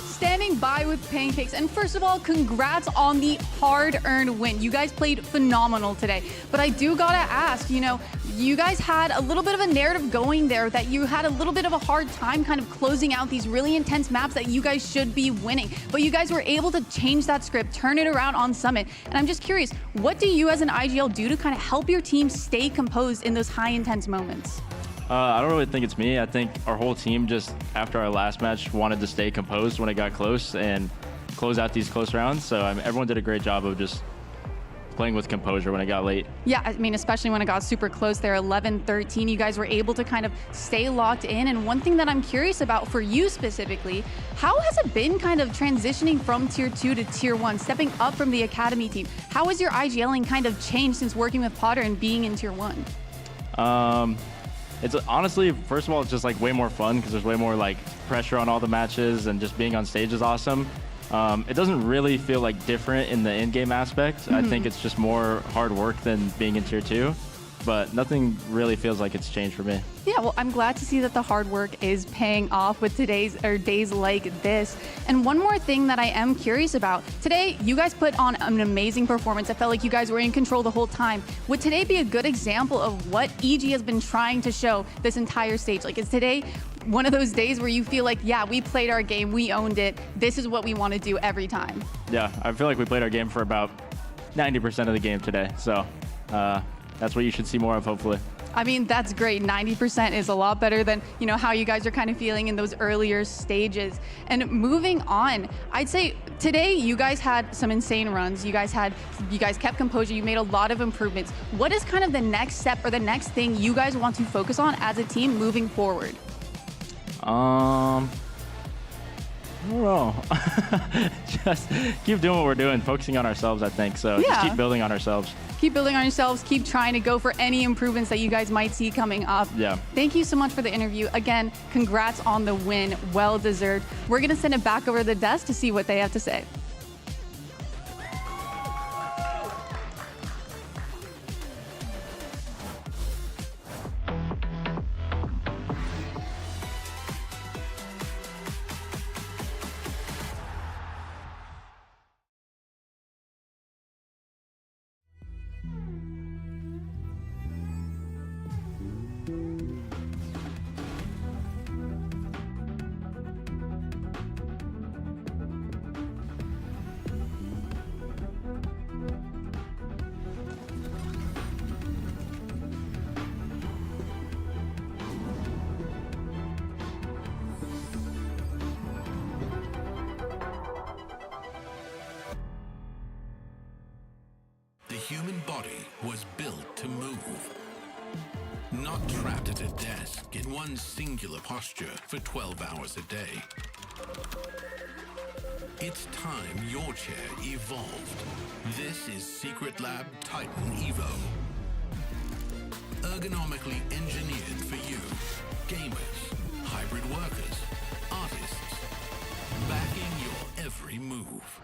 Standing by with Pancakes. And first of all, congrats on the hard-earned win. You guys played phenomenal today. But I do gotta ask, you guys had a little bit of a narrative going there that you had a little bit of a hard time kind of closing out these really intense maps that you guys should be winning. But you guys were able to change that script, turn it around on Summit. And I'm just curious, what do you as an IGL do to kind of help your team stay composed in those high intense moments? I don't really think it's me. I think our whole team just, after our last match, wanted to stay composed when it got close and close out these close rounds. So everyone did a great job of just playing with composure when it got late. Yeah, I mean, especially when it got super close there, 11-13, you guys were able to kind of stay locked in. And one thing that I'm curious about for you specifically, how has it been kind of transitioning from Tier 2 to Tier 1, stepping up from the Academy team? How has your IGLing kind of changed since working with Potter and being in Tier 1? It's honestly, first of all, it's just like way more fun because there's way more like pressure on all the matches, and just being on stage is awesome. It doesn't really feel like different in the in-game aspect. I think it's just more hard work than being in Tier 2, but nothing really feels like it's changed for me. Yeah, well, I'm glad to see that the hard work is paying off with days like this. And one more thing that I am curious about. Today, you guys put on an amazing performance. I felt like you guys were in control the whole time. Would today be a good example of what EG has been trying to show this entire stage? Like, is today one of those days where you feel like, yeah, we played our game, we owned it, this is what we want to do every time? Yeah, I feel like we played our game for about 90% of the game today. So that's what you should see more of, hopefully. I mean, that's great. 90% is a lot better than, you know, how you guys are kind of feeling in those earlier stages. And moving on, I'd say today you guys had some insane runs. You guys kept composure. You made a lot of improvements. What is kind of the next step or the next thing you guys want to focus on as a team moving forward? I don't know. Just keep doing what we're doing, focusing on ourselves, I think. So just keep building on ourselves. Keep building on yourselves. Keep trying to go for any improvements that you guys might see coming up. Yeah. Thank you so much for the interview. Again, congrats on the win. Well deserved. We're going to send it back over to the desk to see what they have to say. The human body was built to move, not trapped at a desk in one singular posture for 12 hours a day. It's time your chair evolved. This is Secretlab Titan Evo. Ergonomically engineered for you, gamers, hybrid workers, artists, backing your every move.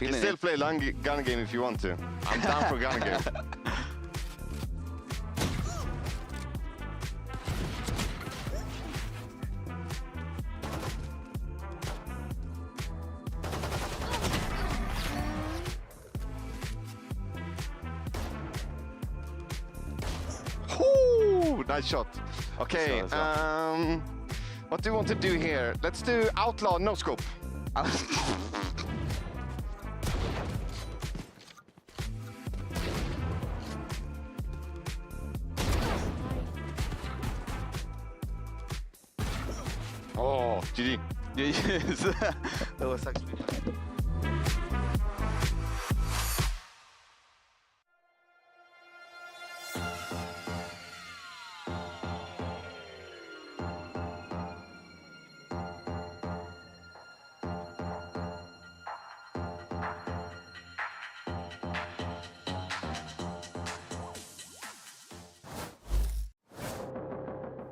You can still play gun game if you want to. I'm down for gun game. Ooh, nice shot. Okay, what do you want to do here? Let's do outlaw no scope. Oh, GG. Yes, that was actually fun.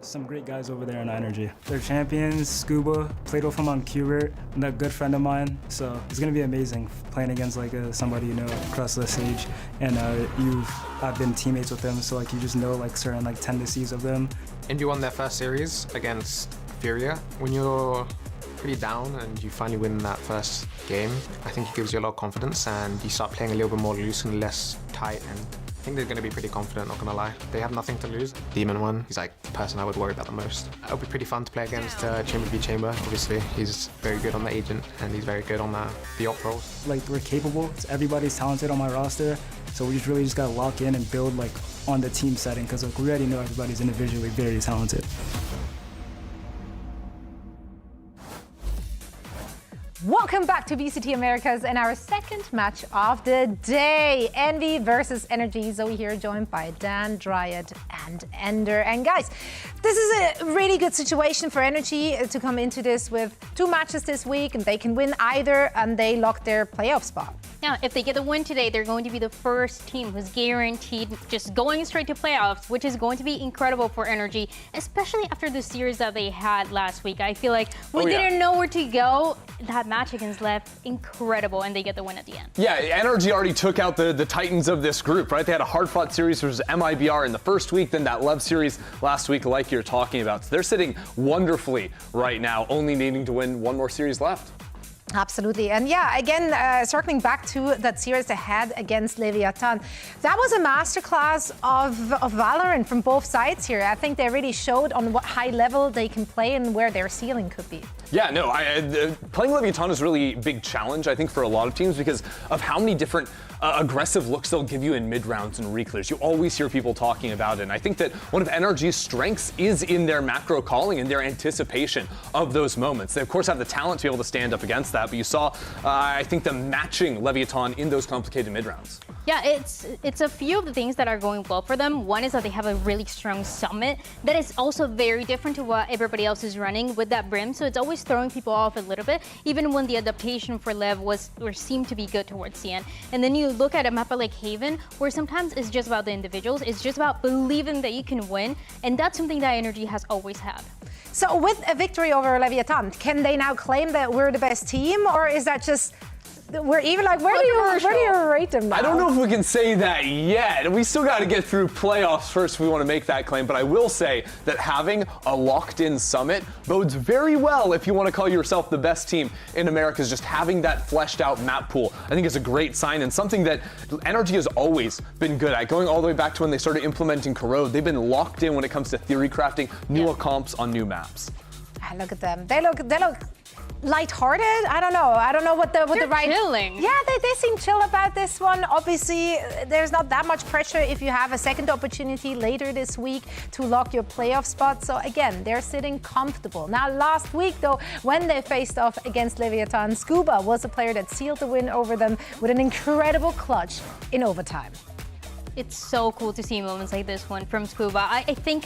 Some great guys over there in NRG. They're champions. Scuba played with him on Qbert, a good friend of mine. So it's gonna be amazing playing against like somebody you know across the stage, and I've been teammates with them, so like you just know like certain like tendencies of them. And you won their first series against Furia. When you're pretty down and you finally win that first game, I think it gives you a lot of confidence and you start playing a little bit more loose and less tight, and I think they're going to be pretty confident, not going to lie. They have nothing to lose. Demon won. He's like the person I would worry about the most. It'll be pretty fun to play against Chamber v Chamber. Obviously, he's very good on the agent and he's very good on the op roles. Like we're capable. Everybody's talented on my roster, so we just really just got to lock in and build like on the team setting, because like we already know everybody's individually very talented. Welcome back to VCT Americas and our second match of the day. Envy versus NRG. Zowie here, joined by Dan, Dryad, and Ender. And guys, this is a really good situation for NRG to come into this with 2 matches this week, and they can win either and they lock their playoff spot. Now, if they get the win today, they're going to be the first team who's guaranteed just going straight to playoffs, which is going to be incredible for NRG, especially after the series that they had last week. I feel like we didn't know where to go. That match against Lev, incredible, and they get the win at the end. Yeah, NRG already took out the titans of this group, right? They had a hard-fought series versus MIBR in the first week, then that Lev series last week, like you're talking about. So they're sitting wonderfully right now, only needing to win one more series left. Absolutely. And yeah, again, circling back to that series they had against Leviatán, that was a masterclass of Valorant from both sides here. I think they really showed on what high level they can play and where their ceiling could be. Yeah, no, playing Leviatán is really a big challenge, I think, for a lot of teams because of how many different aggressive looks they'll give you in mid-rounds and reclears. You always hear people talking about it, and I think that one of NRG's strengths is in their macro calling and their anticipation of those moments. They, of course, have the talent to be able to stand up against that, but you saw, I think, them matching Leviatán in those complicated mid-rounds. Yeah, it's a few of the things that are going well for them. One is that they have a really strong summit that is also very different to what everybody else is running with that brim, so it's always throwing people off a little bit, even when the adaptation for Lev seemed to be good towards the end. And then you look at a map like Haven, where sometimes it's just about the individuals, it's just about believing that you can win, and that's something that NRG has always had. So with a victory over Leviatán, can they now claim that we're the best team, or is that just we're even? Like, where do you rate them now? I don't know if we can say that yet. We still got to get through playoffs first if we want to make that claim, but I will say that having a locked-in summit bodes very well if you want to call yourself the best team in Americas. Just having that fleshed-out map pool, I think, is a great sign and something that NRG has always been good at. Going all the way back to when they started implementing Corrode, they've been locked in when it comes to theory crafting new comps on new maps. Look at them. They look lighthearted. I don't know what the right. Chilling. Yeah, they seem chill about this one. Obviously, there's not that much pressure if you have a second opportunity later this week to lock your playoff spot. So again, they're sitting comfortable. Now, last week though, when they faced off against Leviatán, Scuba was the player that sealed the win over them with an incredible clutch in overtime. It's so cool to see moments like this one from Scuba. I think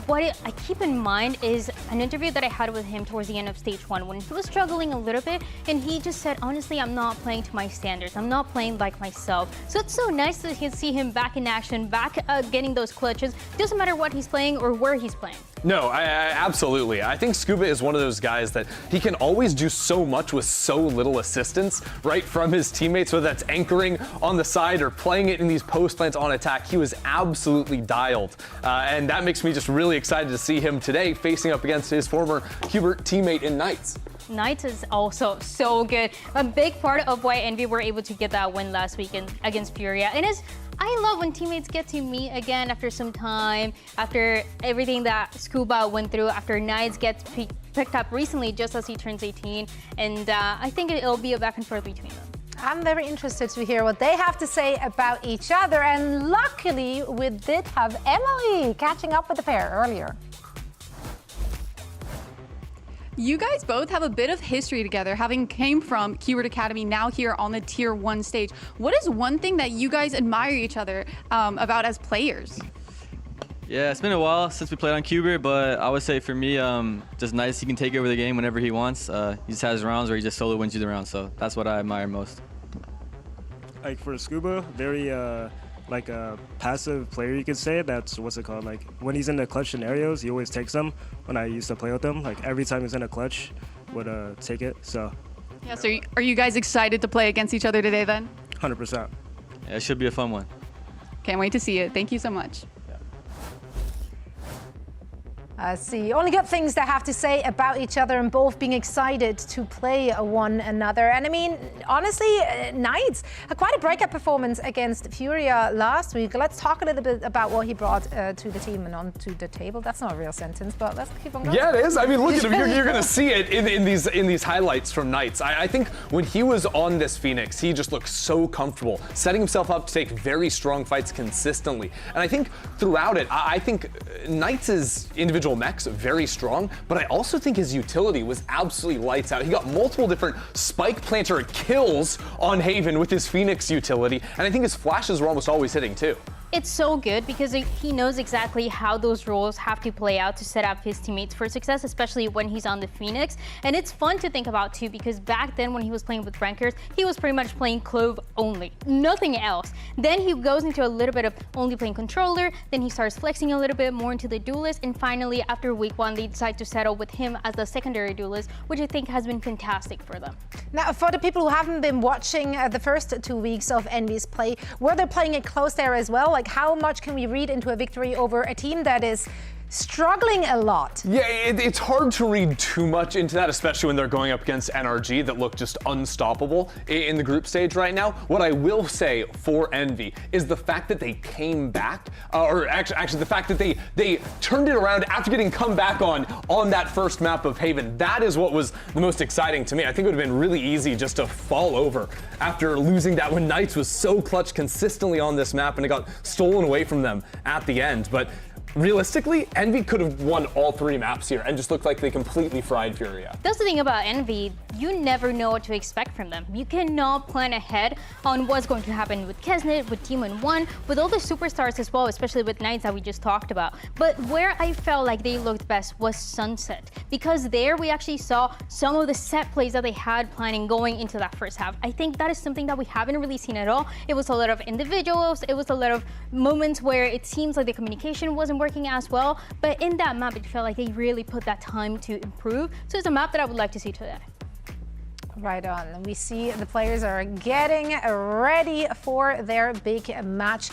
what I keep in mind is an interview that I had with him towards the end of stage 1 when he was struggling a little bit, and he just said, honestly, I'm not playing to my standards. I'm not playing like myself. So it's so nice to see him back in action, back getting those clutches. Doesn't matter what he's playing or where he's playing. No, absolutely. I think Scuba is one of those guys that he can always do so much with so little assistance, right, from his teammates, whether that's anchoring on the side or playing it in these post plants on attack. He was absolutely dialed. And that makes me just really excited to see him today facing up against his former Hubert teammate in Knights. Knights is also so good. A big part of why Envy were able to get that win last weekend against Furia. And I love when teammates get to meet again after some time, after everything that Scuba went through, after Knights gets picked up recently just as he turns 18. And I think it'll be a back and forth between them. I'm very interested to hear what they have to say about each other. And luckily, we did have Emily catching up with the pair earlier. You guys both have a bit of history together, having came from Keyword Academy, now here on the Tier 1 stage. What is one thing that you guys admire each other about as players? Yeah, it's been a while since we played on Qbert, but I would say for me, just nice. He can take over the game whenever he wants. He just has rounds where he just solo wins you the round, so that's what I admire most. Like for Scuba, very like a passive player, you could say. That's what's it called. Like when he's in the clutch scenarios, he always takes them. When I used to play with him, like every time he's in a clutch, would take it. So. Yeah. So are you guys excited to play against each other today then? 100%. Yeah, it should be a fun one. Can't wait to see it. Thank you so much. See, only good things they have to say about each other and both being excited to play one another. And I mean, honestly, Knights had quite a breakout performance against Furia last week. Let's talk a little bit about what he brought to the team and onto the table. That's not a real sentence, but let's keep on going. Yeah, it is. I mean, look at him. You're going to see it in these highlights from Knights. I think when he was on this Phoenix, he just looked so comfortable, setting himself up to take very strong fights consistently. And I think throughout it, I think Knights' individual mechs very strong, but I also think his utility was absolutely lights out. He got multiple different spike planter kills on Haven with his Phoenix utility, and I think his flashes were almost always hitting too. It's so good because he knows exactly how those roles have to play out to set up his teammates for success, especially when he's on the Phoenix. And it's fun to think about too, because back then when he was playing with rankers, he was pretty much playing Clove only, nothing else. Then he goes into a little bit of only playing controller, then he starts flexing a little bit more into the duelist, and finally after week 1 they decide to settle with him as the secondary duelist, which I think has been fantastic for them. Now, for the people who haven't been watching the first 2 weeks of Envy's play, were they playing it close there as well? Like, how much can we read into a victory over a team that is struggling a lot? Yeah, it's hard to read too much into that, especially when they're going up against NRG that look just unstoppable in the group stage right now. What I will say for Envy is the fact that they came back, or actually the fact that they turned it around after getting come back on that first map of Haven. That is what was the most exciting to me. I think it would have been really easy just to fall over after losing that when Knights was so clutch consistently on this map and it got stolen away from them at the end. But realistically, Envy could have won all 3 maps here and just looked like they completely fried Furia. That's the thing about Envy, you never know what to expect from them. You cannot plan ahead on what's going to happen with Kesnet, with Demon 1, with all the superstars as well, especially with Knights that we just talked about. But where I felt like they looked best was Sunset, because there we actually saw some of the set plays that they had planning going into that first half. I think that is something that we haven't really seen at all. It was a lot of individuals, it was a lot of moments where it seems like the communication wasn't working as well, but in that map it felt like they really put that time to improve. So it's a map that I would like to see today. Right on. We see the players are getting ready for their big match.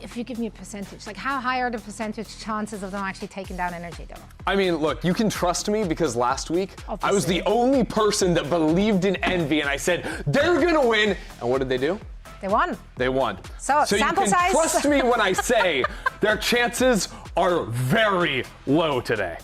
If you give me a percentage, like how high are the percentage chances of them actually taking down NRG though? I mean, look, you can trust me because last week Obviously. I was the only person that believed in Envy and I said, they're gonna win. And what did they do? They won. They won. So sample you can size. trust me when I say their chances are very low today.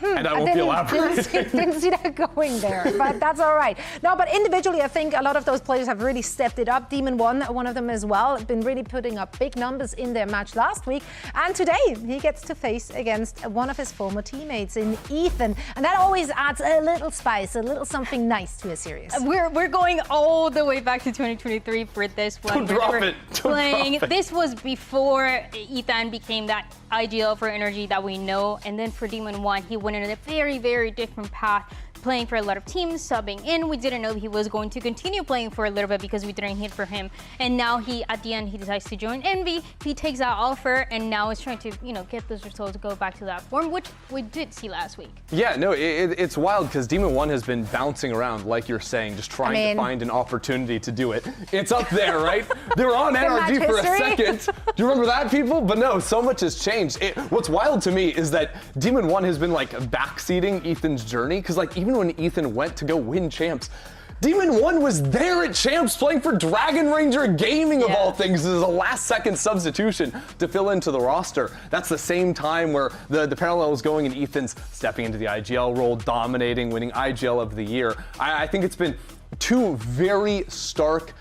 And I won't be elaborating. Didn't see that going there, but that's all right. No, but individually, I think a lot of those players have really stepped it up. Demon 1, one of them as well, been really putting up big numbers in their match last week. And today, he gets to face against one of his former teammates in Ethan. And that always adds a little spice, a little something nice to a series. We're going all the way back to 2023 for this one. Don't drop it. Don't drop it. This was before Ethan became that IGL for NRG that we know. And then for Demon 1, he went in a very, very different path, playing for a lot of teams, subbing in. We didn't know he was going to continue playing for a little bit because we didn't hit for him. And now at the end, he decides to join Envy. He takes that offer and now is trying to, get those results to go back to that form, which we did see last week. Yeah, no, it's wild because Demon 1 has been bouncing around, like you're saying, just trying to find an opportunity to do it. It's up there, right? They were on NRG for a second. Do you remember that, people? But no, so much has changed. What's wild to me is that Demon 1 has been like backseating Ethan's journey because even when Ethan went to go win champs, Demon 1 was there at champs playing for Dragon Ranger Gaming of all things as a last-second substitution to fill into the roster. That's the same time where the parallel is going and Ethan's stepping into the IGL role, dominating, winning IGL of the year. I think it's been 2 very stark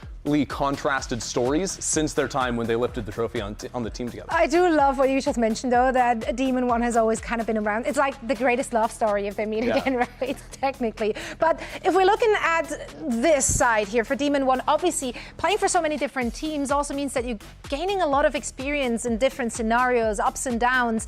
contrasted stories since their time when they lifted the trophy on the team together. I do love what you just mentioned, though, that Demon 1 has always kind of been around. It's like the greatest love story if they meet again, right? Technically. But if we're looking at this side here for Demon 1, obviously playing for so many different teams also means that you're gaining a lot of experience in different scenarios, ups and downs.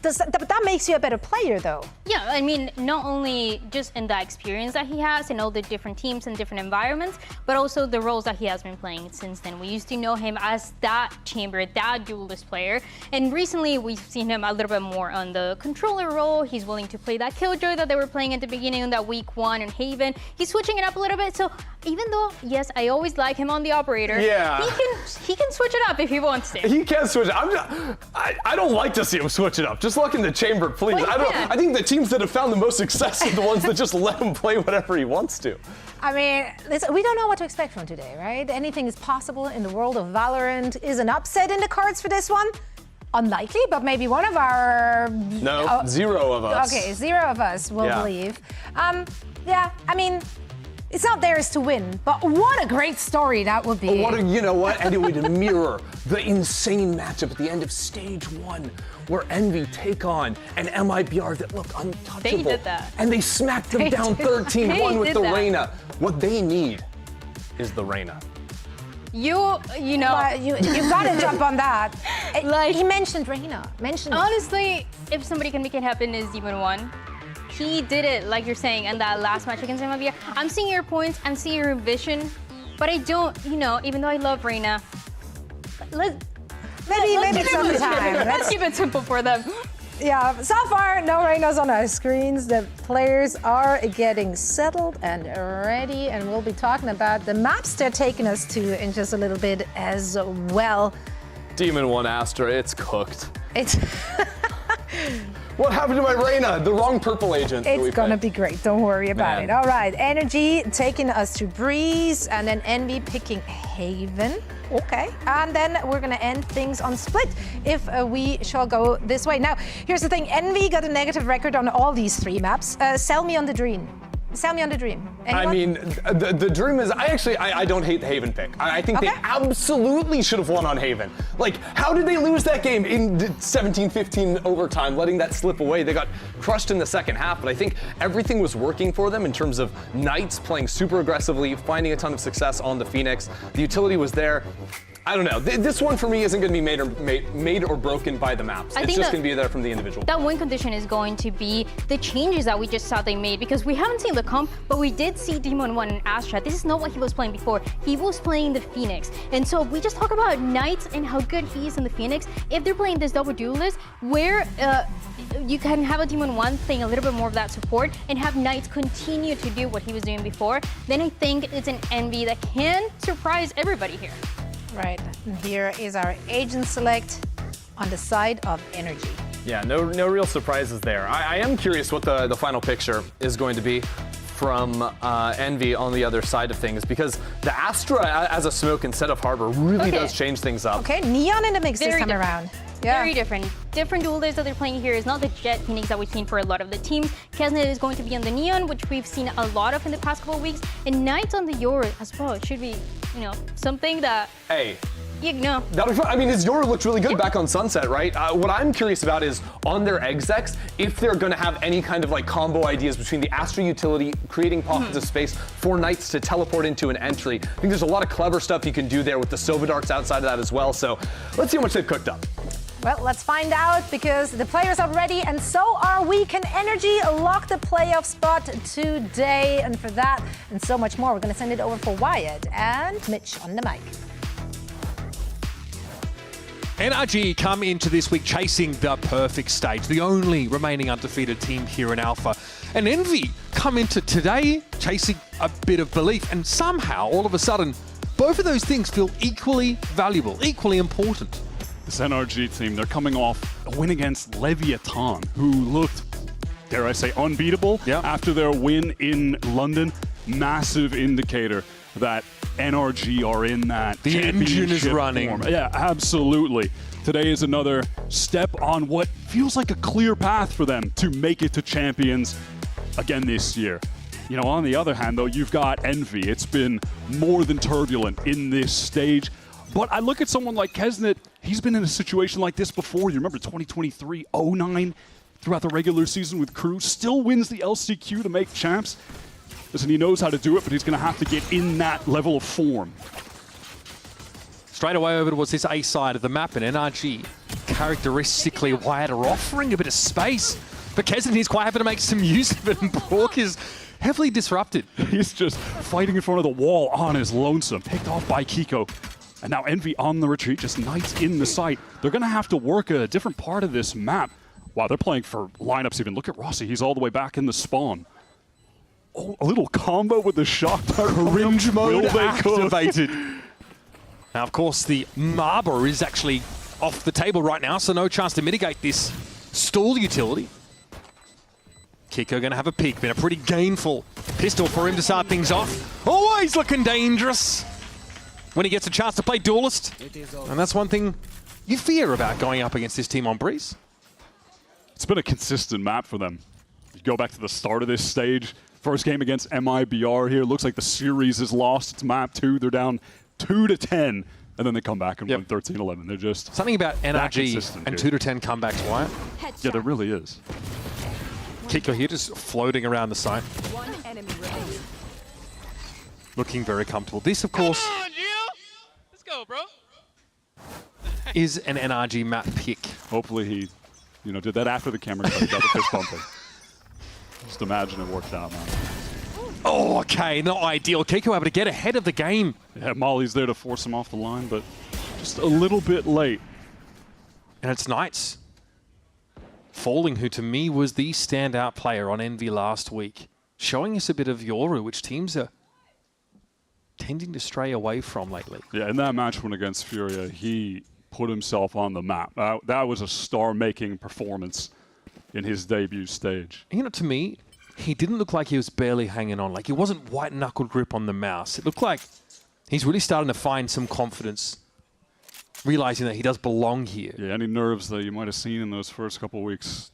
That makes you a better player, though. Yeah, I mean, not only just in the experience that he has in all the different teams and different environments, but also the roles that he has been playing since then. We used to know him as that chamber, that duelist player, and recently we've seen him a little bit more on the controller role. He's willing to play that Killjoy that they were playing at the beginning of that week 1 in Haven. He's switching it up a little bit, so even though, yes, I always like him on the operator, he can switch it up if he wants to. He can switch it. I don't like to see him switch it up. Just look in the chamber, please. Well, I think the teams that have found the most success are the ones that just let him play whatever he wants to. I mean, we don't know what to expect from today, right? Anything is possible in the world of Valorant. Is an upset in the cards for this one? Unlikely, but maybe one of our... No, 0 of us. Okay, 0 of us will believe. Yeah, I mean, it's not theirs to win, but what a great story that would be. You know what? And it would mirror the insane matchup at the end of stage 1, where Envy take on an MIBR that look untouchable. They did that. And they smacked them down 13-1 with the Reyna. What they need is the Reyna. You know. You gotta jump on that. Like, he mentioned Reina. Honestly, if somebody can make it happen, is Demon 1. He did it, like you're saying, in that last match against MIBR. I'm seeing your points, I'm seeing your vision, but I don't, even though I love Reina, maybe some time. Let's keep it simple for them. Yeah, so far, no Reinas on our screens. The players are getting settled and ready, and we'll be talking about the maps they're taking us to in just a little bit as well. Demon 1 Astra, it's cooked. It's What happened to my Reina? The wrong purple agent. It's gonna be great, don't worry about it. All right, NRG taking us to Breeze, and then Envy picking Haven. Okay, and then we're gonna end things on Split if we shall go this way. Now, here's the thing, Envy got a negative record on all these 3 maps. Sell me on the dream. Sell me on the dream. Anyone? I mean, the dream is, I don't hate the Haven pick. I think they absolutely should have won on Haven. Like, how did they lose that game in 17-15 overtime, letting that slip away? They got crushed in the second half, but I think everything was working for them in terms of Knights playing super aggressively, finding a ton of success on the Phoenix. The utility was there. I don't know. This one for me isn't going to be made or broken by the maps. It's just going to be there from the individual. That win condition is going to be the changes that we just saw they made, because we haven't seen the comp, but we did see Demon 1 and Astra. This is not what he was playing before. He was playing the Phoenix. And so we just talk about Knights and how good he is in the Phoenix. If they're playing this double duelist, where you can have a Demon 1 playing a little bit more of that support and have Knights continue to do what he was doing before, then I think it's an Envy that can surprise everybody here. Right, and here is our agent select on the side of NRG. Yeah, no real surprises there. I am curious what the final picture is going to be from Envy on the other side of things, because the Astra as a smoke instead of Harbor really does change things up. Okay, Neon in the mix this time around. Yeah. Very different. Different duelists that they're playing here is not the Jet Phoenix that we've seen for a lot of the teams. Kesnet is going to be on the Neon, which we've seen a lot of in the past couple of weeks. And Knights on the Yoru as well. It should be, something that... Hey. That'll be fun. I mean, his Yoru looked really good back on Sunset, right? What I'm curious about is on their execs, if they're going to have any kind of combo ideas between the Astra utility, creating pockets of space for Knights to teleport into an entry. I think there's a lot of clever stuff you can do there with the Sova Darts outside of that as well. So let's see how much they've cooked up. Well, let's find out, because the players are ready and so are we. Can NRG lock the playoff spot today? And for that and so much more, we're going to send it over for Wyatt and Mitch on the mic. NRG come into this week chasing the perfect stage, the only remaining undefeated team here in Alpha. And Envy come into today chasing a bit of belief, and somehow, all of a sudden, both of those things feel equally valuable, equally important. This NRG team, they're coming off a win against Leviatán, who looked, dare I say, unbeatable after their win in London. Massive indicator that NRG are in that the engine is running. Form. Yeah, absolutely. Today is another step on what feels like a clear path for them to make it to Champions again this year. On the other hand, though, you've got Envy. It's been more than turbulent in this stage. But I look at someone like Kesnet. He's been in a situation like this before. You remember 2023, 09, throughout the regular season with Crew. Still wins the LCQ to make champs. Listen, he knows how to do it, but he's going to have to get in that level of form. Straight away over towards this A side of the map, and NRG, characteristically Wyatt, are offering a bit of space. But Kesnet, he's quite happy to make some use of it, and Brook is heavily disrupted. He's just fighting in front of the wall on his lonesome, picked off by Kiko. And now Envy on the retreat, just Knights in the site. They're going to have to work a different part of this map. Wow, they're playing for lineups even. Look at Rossi, he's all the way back in the spawn. Oh, a little combo with the shock. Cringe mode activated. Now, of course, the Marber is actually off the table right now, so no chance to mitigate this stall utility. Kiko going to have a peek. Been a pretty gainful pistol for him to start things off. Always looking dangerous when he gets a chance to play Duelist. And that's one thing you fear about going up against this team on Breeze. It's been a consistent map for them. You go back to the start of this stage. First game against MIBR here. Looks like the series is lost. It's map 2. They're down 2-10. And then they come back and win 13-11. They're just something about NRG and 2-10 comebacks, Wyatt. Yeah, there really is. Kiko here just floating around the site. One enemy remaining. Looking very comfortable. This, of course, bro. Is an NRG map pick. Hopefully he, did that after the camera cut. He got the fist pumping. Just imagine it worked out, man. Oh, okay, not ideal. Kiko able to get ahead of the game. Yeah, Molly's there to force him off the line, but just a little bit late. And it's Knights. Falling, who to me was the standout player on Envy last week. Showing us a bit of Yoru, which teams are tending to stray away from lately. Yeah, in that match one against Furia, he put himself on the map. That was a star-making performance in his debut stage. To me, he didn't look like he was barely hanging on. Like, he wasn't white-knuckled grip on the mouse. It looked like he's really starting to find some confidence, realizing that he does belong here. Yeah, any nerves that you might have seen in those first couple weeks,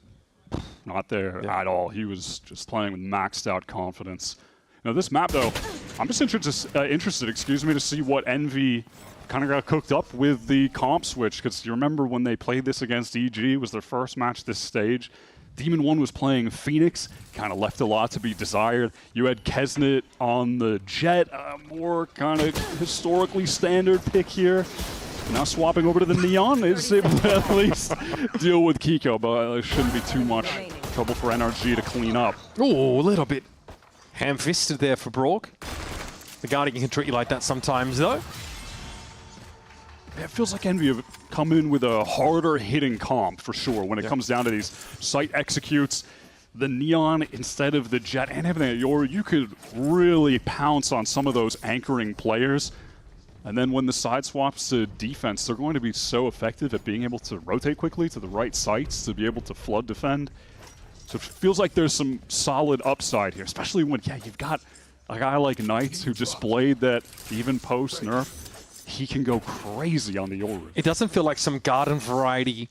not there at all. He was just playing with maxed-out confidence. Now, this map, though, I'm just interested, to see what Envy kind of got cooked up with the comp switch, because you remember when they played this against EG, it was their first match this stage. Demon 1 was playing Phoenix, kind of left a lot to be desired. You had Kesnet on the Jet, a more kind of historically standard pick here. Now swapping over to the Neon is able to at least deal with Kiko, but it shouldn't be too much trouble for NRG to clean up. Oh, a little bit ham-fisted there for Brock. The Guardian can treat you like that sometimes, though. It feels like Envy have come in with a harder hitting comp for sure when it comes down to these site executes. The Neon instead of the Jet and everything. You could really pounce on some of those anchoring players. And then when the side swaps to defense, they're going to be so effective at being able to rotate quickly to the right sites to be able to flood defend. So it feels like there's some solid upside here, especially when, you've got a guy like Knights who displayed that even post-nerf, he can go crazy on the Yoru. It doesn't feel like some garden variety,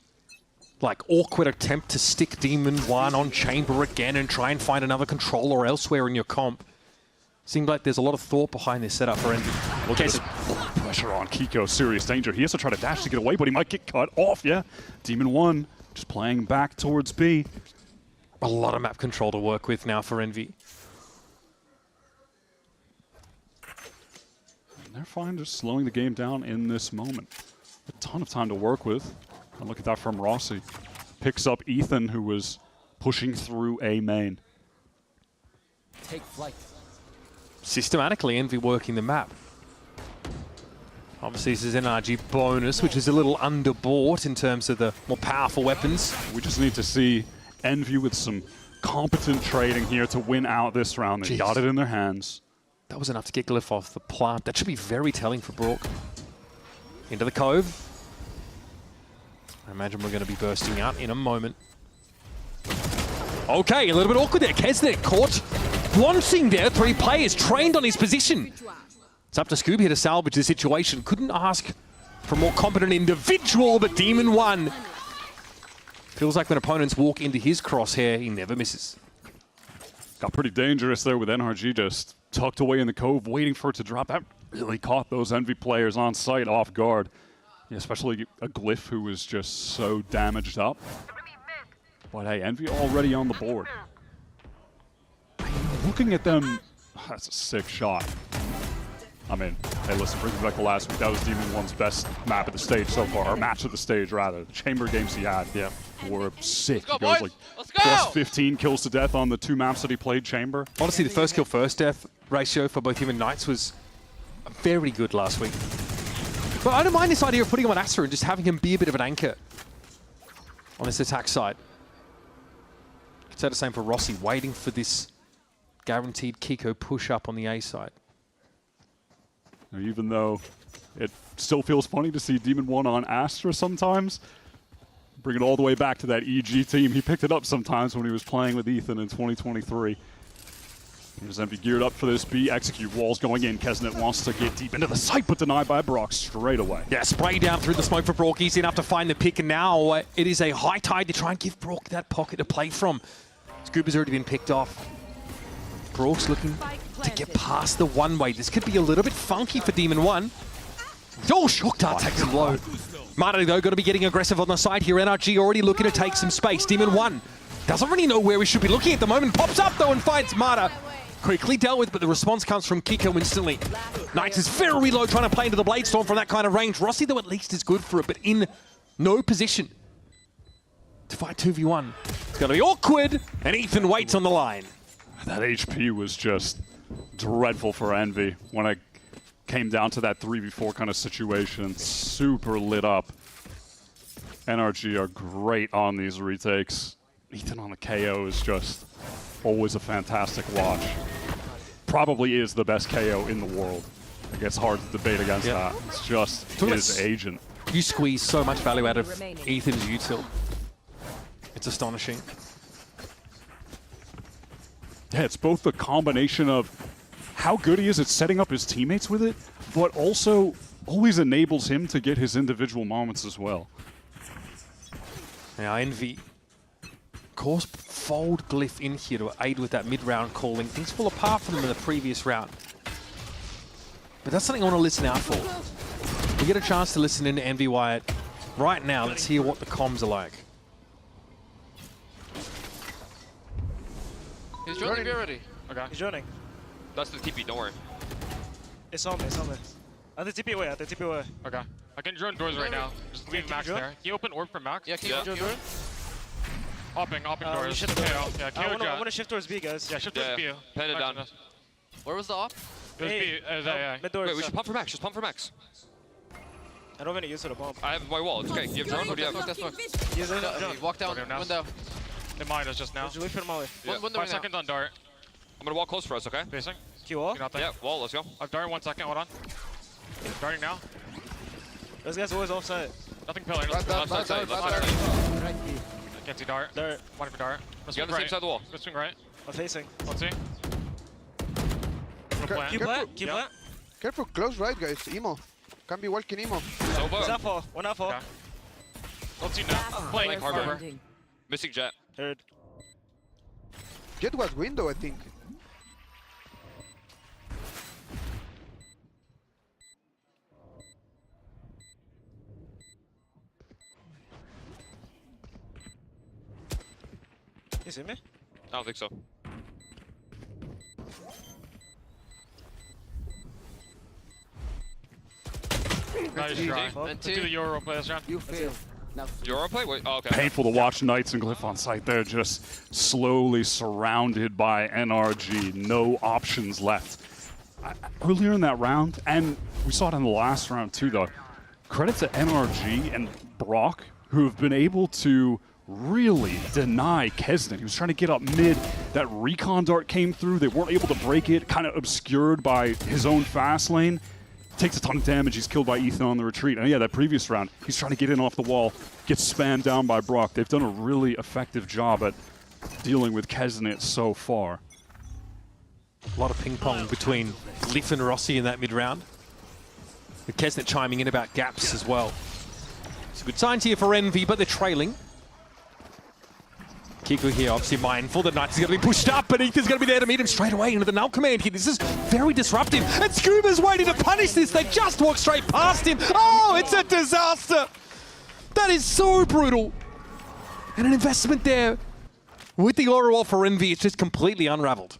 like awkward attempt to stick Demon 1 on Chamber again and try and find another controller elsewhere in your comp. Seems like there's a lot of thought behind this setup for Envy. Look at this pressure on Kiko, serious danger. He has to try to dash to get away, but he might get cut off, Demon 1 just playing back towards B. A lot of map control to work with now for Envy. They're fine just slowing the game down in this moment. A ton of time to work with. And look at that from Rossi. Picks up Ethan, who was pushing through A main. Take flight. Systematically, Envy working the map. Obviously, this is NRG bonus, which is a little underbought in terms of the more powerful weapons. We just need to see Envy with some competent trading here to win out this round. They got it in their hands. That was enough to get Glyph off the plant. That should be very telling for Brock. Into the Cove. I imagine we're going to be bursting out in a moment. Okay, a little bit awkward there. Kesnet caught. Launching there, 3 players trained on his position. It's up to Scooby here to salvage the situation. Couldn't ask for a more competent individual, but Demon 1. Feels like when opponents walk into his crosshair, he never misses. Got pretty dangerous there with NRG just tucked away in the Cove, waiting for it to drop. That really caught those Envy players on site off guard. Especially a Glyph who was just so damaged up. But hey, Envy already on the board. Looking at them, that's a sick shot. I mean, hey, listen, bringing back to last week, that was Demon 1's best map of the stage so far, or match of the stage, rather. The Chamber games he had were sick. Let's go, he goes like plus 15 kills to death on the 2 maps that he played Chamber. Honestly, the first kill, first death ratio for both him and Knights was very good last week. But I don't mind this idea of putting him on Astra and just having him be a bit of an anchor on this attack side. Could say the same for Rossi, waiting for this guaranteed Kiko push up on the A side. Even though it still feels funny to see Demon 1 on Astra sometimes, bring it all the way back to that EG team. He picked it up sometimes when he was playing with Ethan in 2023. Here's Envy geared up for this B. Execute walls going in. Kesnet wants to get deep into the site, but denied by Brock straight away. Yeah, spray down through the smoke for Brock. Easy enough to find the pick, and now it is a high tide to try and give Brock that pocket to play from. Scoop has already been picked off. Brock's looking to get past the one-way. This could be a little bit funky for Demon 1. Oh, Shock Dart takes him low. Mata, though, going to be getting aggressive on the side here. NRG already looking to take some space. Demon 1 doesn't really know where he should be looking at the moment. Pops up, though, and finds Mata. quickly dealt with, but the response comes from Kiko instantly. Knights is very low, trying to play into the Blade Storm from that kind of range. Rossi, though, at least is good for it, but in no position to fight 2v1. It's going to be awkward, and Ethan waits on the line. That HP was just dreadful for Envy when I came down to that 3v4 kind of situation. Super lit up. NRG are great on these retakes. Ethan on the KO is just always a fantastic watch. Probably is the best KO in the world. I guess hard to debate against that. It's just his agent. You squeeze so much value out of Ethan's util. It's astonishing. Yeah, it's both the combination of how good he is at setting up his teammates with it, but also always enables him to get his individual moments as well. Now Envy, of course, fold Glyph in here to aid with that mid-round calling. Things fall apart for them in the previous round. But that's something I want to listen out for. We get a chance to listen in to Envy Wyatt right now. Let's hear what the comms are like. He's joining me already. Okay. He's joining. That's the TP, don't worry. It's on me, it's on me. At the TP away, at the TP away. Okay. I can drone doors right now. Just leave Max there. Can you open orb for Max? Yeah, can you drone door? Hopping doors. Shift KO. Yeah, KO I want to shift towards B, guys. Yeah, shift towards B. Pen it down. Where was the op? It was B. Mid doors. Wait, we should pump for Max. Just pump for Max. I don't have any use for the bomb. I have my wall. It's okay. You have drone? What do you have? Use it. Walk down, window. They mined us just now. Just wait for the molly. Yeah. 5 seconds on dart. I'm gonna wall close for us, okay? Facing. Q wall? Yeah, wall, let's go. I've dart 1 second, hold on. Darting now. Those guys always offside. Nothing pillar. Left side. Can't see dart. Dart. Waiting for dart. You're on the same side of the wall. Let's swing right. I'm facing. Let's see. Keep plant. Keep plant. Careful, close right, guys. Emo. Can be walking emo. One outfall. One outfall. Okay. Let's see now. Playing harbor. Missing jet. Heard. Jet was window, I think. You see me? I don't think so. Nice try. Let's do the Euro play this round. You failed. Euro play? Wait, oh, okay. Painful to watch Knights and Glyph on site there, just slowly surrounded by NRG. No options left. Earlier in that round, and we saw it in the last round too, though, credit to NRG and Brock, who have been able to really deny Kesnet. He was trying to get up mid. That recon dart came through. They weren't able to break it, kind of obscured by his own fast lane. Takes a ton of damage. He's killed by Ethan on the retreat. And yeah, that previous round, he's trying to get in off the wall, gets spammed down by Brock. They've done a really effective job at dealing with Kesnet so far. A lot of ping pong between Glyph and Rossi in that mid round. With Kesnet chiming in about gaps as well. It's a good sign here for Envy, but they're trailing. Kiko here, obviously mindful that Knights is going to be pushed up, but Ethan's going to be there to meet him straight away into the null command here. This is very disruptive, and Scuba's waiting to punish this. They just walk straight past him. Oh, it's a disaster. That is so brutal. And an investment there with the aura wall for Envy, it's just completely unraveled.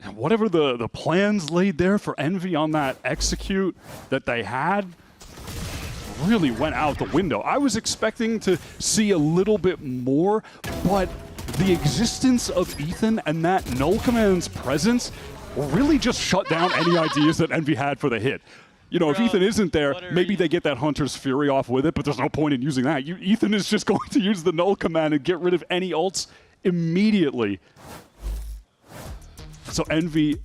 And whatever the plans laid there for Envy on that execute that they had, really went out the window. I was expecting to see a little bit more, but the existence of Ethan and that null command's presence really just shut down any ideas that Envy had for the hit. You know, if Ethan isn't there, maybe they get that Hunter's Fury off with it, but there's no point in using that. Ethan is just going to use the null command and get rid of any ults immediately. So Envy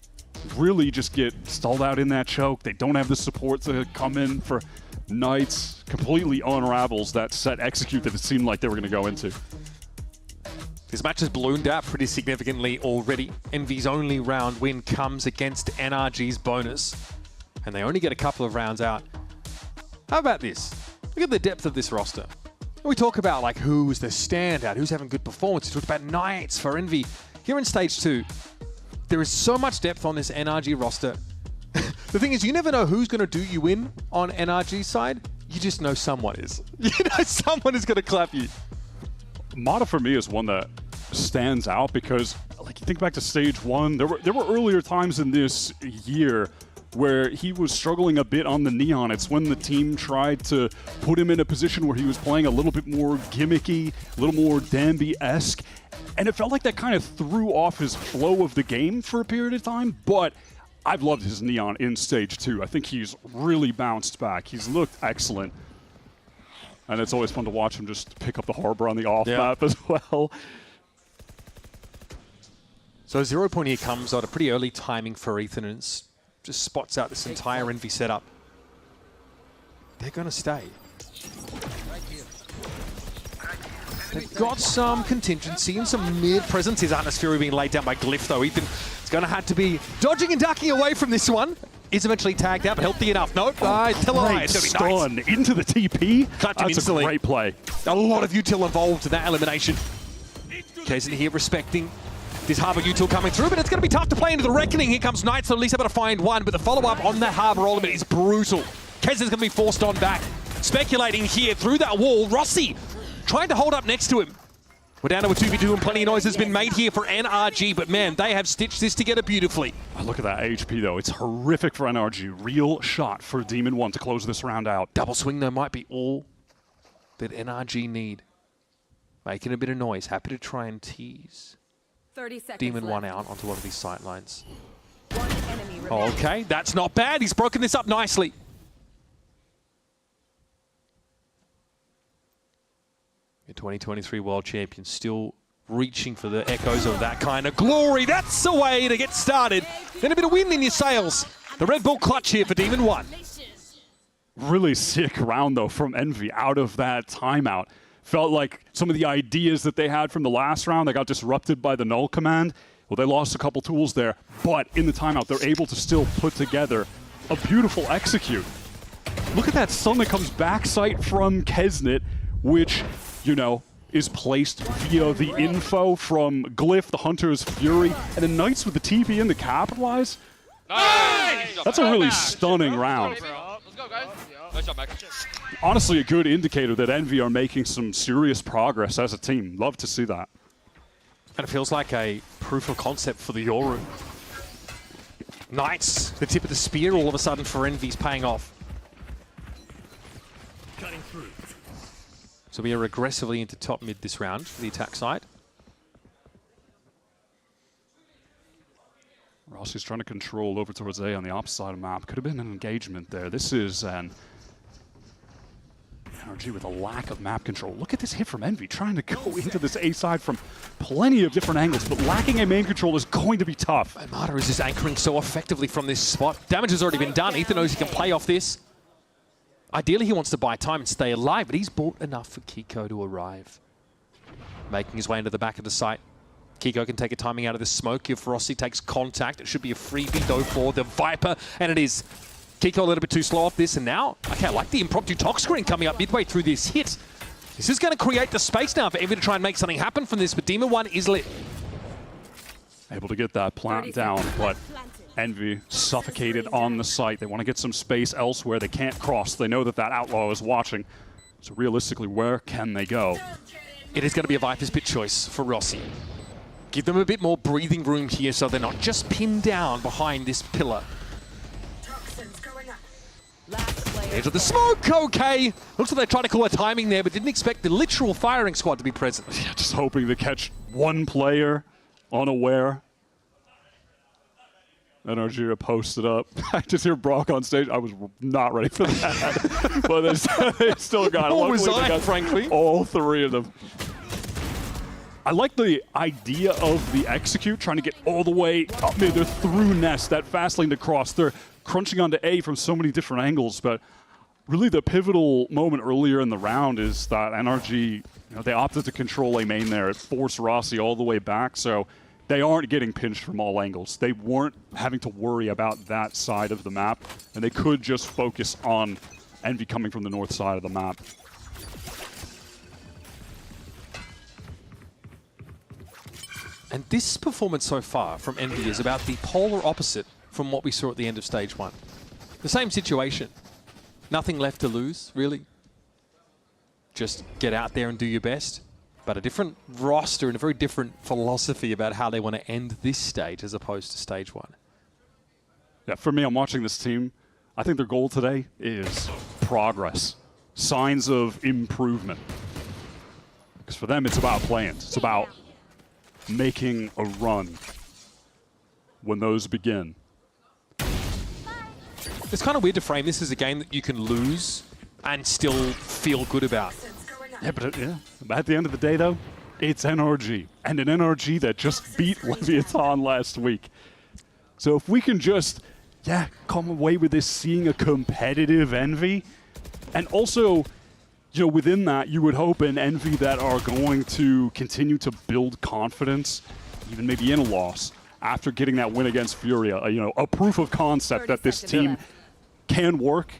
really just get stalled out in that choke. They don't have the support to come in for Knights. Completely unravels that set execute that it seemed like they were going to go into. This match has ballooned out pretty significantly already. Envy's only round win comes against NRG's bonus, and they only get a couple of rounds out. How about this? Look at the depth of this roster. We talk about like who's the standout, who's having good performance. We talked about Knights for Envy. Here in Stage 2, there is so much depth on this NRG roster. The thing is, you never know who's going to do you in on NRG's side. You just know someone is. You know someone is going to clap you. Mata for me is one that stands out because like think back to stage 1. There were earlier times in this year where he was struggling a bit on the Neon. It's when the team tried to put him in a position where he was playing a little bit more gimmicky, a little more Danby-esque, and it felt like that kind of threw off his flow of the game for a period of time, but I've loved his Neon in stage 2. I think he's really bounced back. He's looked excellent, and it's always fun to watch him just pick up the Harbor on the off-map as well. So 0 point here comes at a pretty early timing for Ethan, and it's just spots out this entire Envy setup. They're going to stay. They've got some contingency and some mid-presence. His Artemis Fury being laid down by Glyph, though. Ethan is going to have to be dodging and ducking away from this one. Is eventually tagged out, but healthy enough. Nope. Tell a lie. It's going to be nice. Into the TP. Clutch him instantly. A great play. A lot of util involved in that elimination. Kaizen here respecting this Harbor util coming through, but it's going to be tough to play into the Reckoning. Here comes Knight, so at least able to find one, but the follow-up on that Harbor ultimate is brutal. Kaizen's going to be forced on back. Speculating here through that wall. Rossi trying to hold up next to him. We're down to a 2v2 and plenty of noise has been made here for NRG, but man, they have stitched this together beautifully. Oh, look at that HP though, it's horrific for NRG. Real shot for Demon 1 to close this round out. Double swing though might be all that NRG need. Making a bit of noise, happy to try and tease 30 seconds Demon 1 left. out onto one of these sight lines. One enemy remaining. Okay, that's not bad. He's broken this up nicely. The 2023 World Champion still reaching for the echoes of that kind of glory. That's the way to get started. Then a bit of wind in your sails. The Red Bull clutch here for Demon 1. Really sick round though from Envy out of that timeout. Felt like some of the ideas that they had from the last round that got disrupted by the null command. Well, they lost a couple tools there, but in the timeout, they're able to still put together a beautiful execute. Look at that stun that comes backside from Kesnet, which, you know, is placed via the info from Glyph, the Hunter's Fury, and the Knights with the TP in to capitalize. Nice! That's a really stunning round. Let's go, guys. Nice job, Mac. Honestly, a good indicator that Envy are making some serious progress as a team. Love to see that. And it feels like a proof of concept for the Yoru. Knights, the tip of the spear all of a sudden for Envy's paying off. Cutting through. So we are aggressively into top mid this round for the attack side. Rossi's trying to control over towards A on the opposite side of the map. Could have been an engagement there. This is an NRG with a lack of map control. Look at this hit from Envy, trying to go into this A side from plenty of different angles, but lacking a main control is going to be tough. And Marta is just anchoring so effectively from this spot. Damage has already been done. Ethan knows he can play off this. Ideally, he wants to buy time and stay alive, but he's bought enough for Kiko to arrive. Making his way into the back of the site. Kiko can take a timing out of the smoke. If Rossi takes contact, it should be a freebie though for the Viper, and it is. Kiko a little bit too slow off this, and now, okay, I like the impromptu talk screen coming up midway through this hit. This is going to create the space now for Envy to try and make something happen from this, but Demon 1 is lit. Able to get that plant down, but Envy suffocated on the site. They want to get some space elsewhere. They can't cross. They know that that Outlaw is watching. So realistically, where can they go? It is going to be a Viper's pit choice for Rossi. Give them a bit more breathing room here so they're not just pinned down behind this pillar. Into the smoke, okay. Looks like they tried to call a timing there, but didn't expect the literal firing squad to be present. Yeah, just hoping to catch one player unaware. NRG posted up. I just hear Brock on stage. I was not ready for that. But they still got it. What was Luckily, I, got frankly? all three of them. I like the idea of the execute, trying to get all the way up mid. They're through Nest, that fast lane to cross. They're crunching onto A from so many different angles, but really the pivotal moment earlier in the round is that NRG, they opted to control A main there. It forced Rossi all the way back, so they aren't getting pinched from all angles. They weren't having to worry about that side of the map, and they could just focus on Envy coming from the north side of the map. And this performance so far from Envy is about the polar opposite from what we saw at the end of stage 1. The same situation. Nothing left to lose, really. Just get out there and do your best. but a different roster and a very different philosophy about how they want to end this stage as opposed to stage 1. Yeah, for me, I'm watching this team. I think their goal today is progress, signs of improvement. Because for them, it's about playing. It's about making a run when those begin. It's kind of weird to frame this as a game that you can lose and still feel good about. Yeah, but at the end of the day, though, it's NRG. And an NRG that just beat Leviatán last week. So if we can just, come away with this seeing a competitive Envy, and also, within that, you would hope an Envy that are going to continue to build confidence, even maybe in a loss, after getting that win against Furia, a proof of concept that this team can work.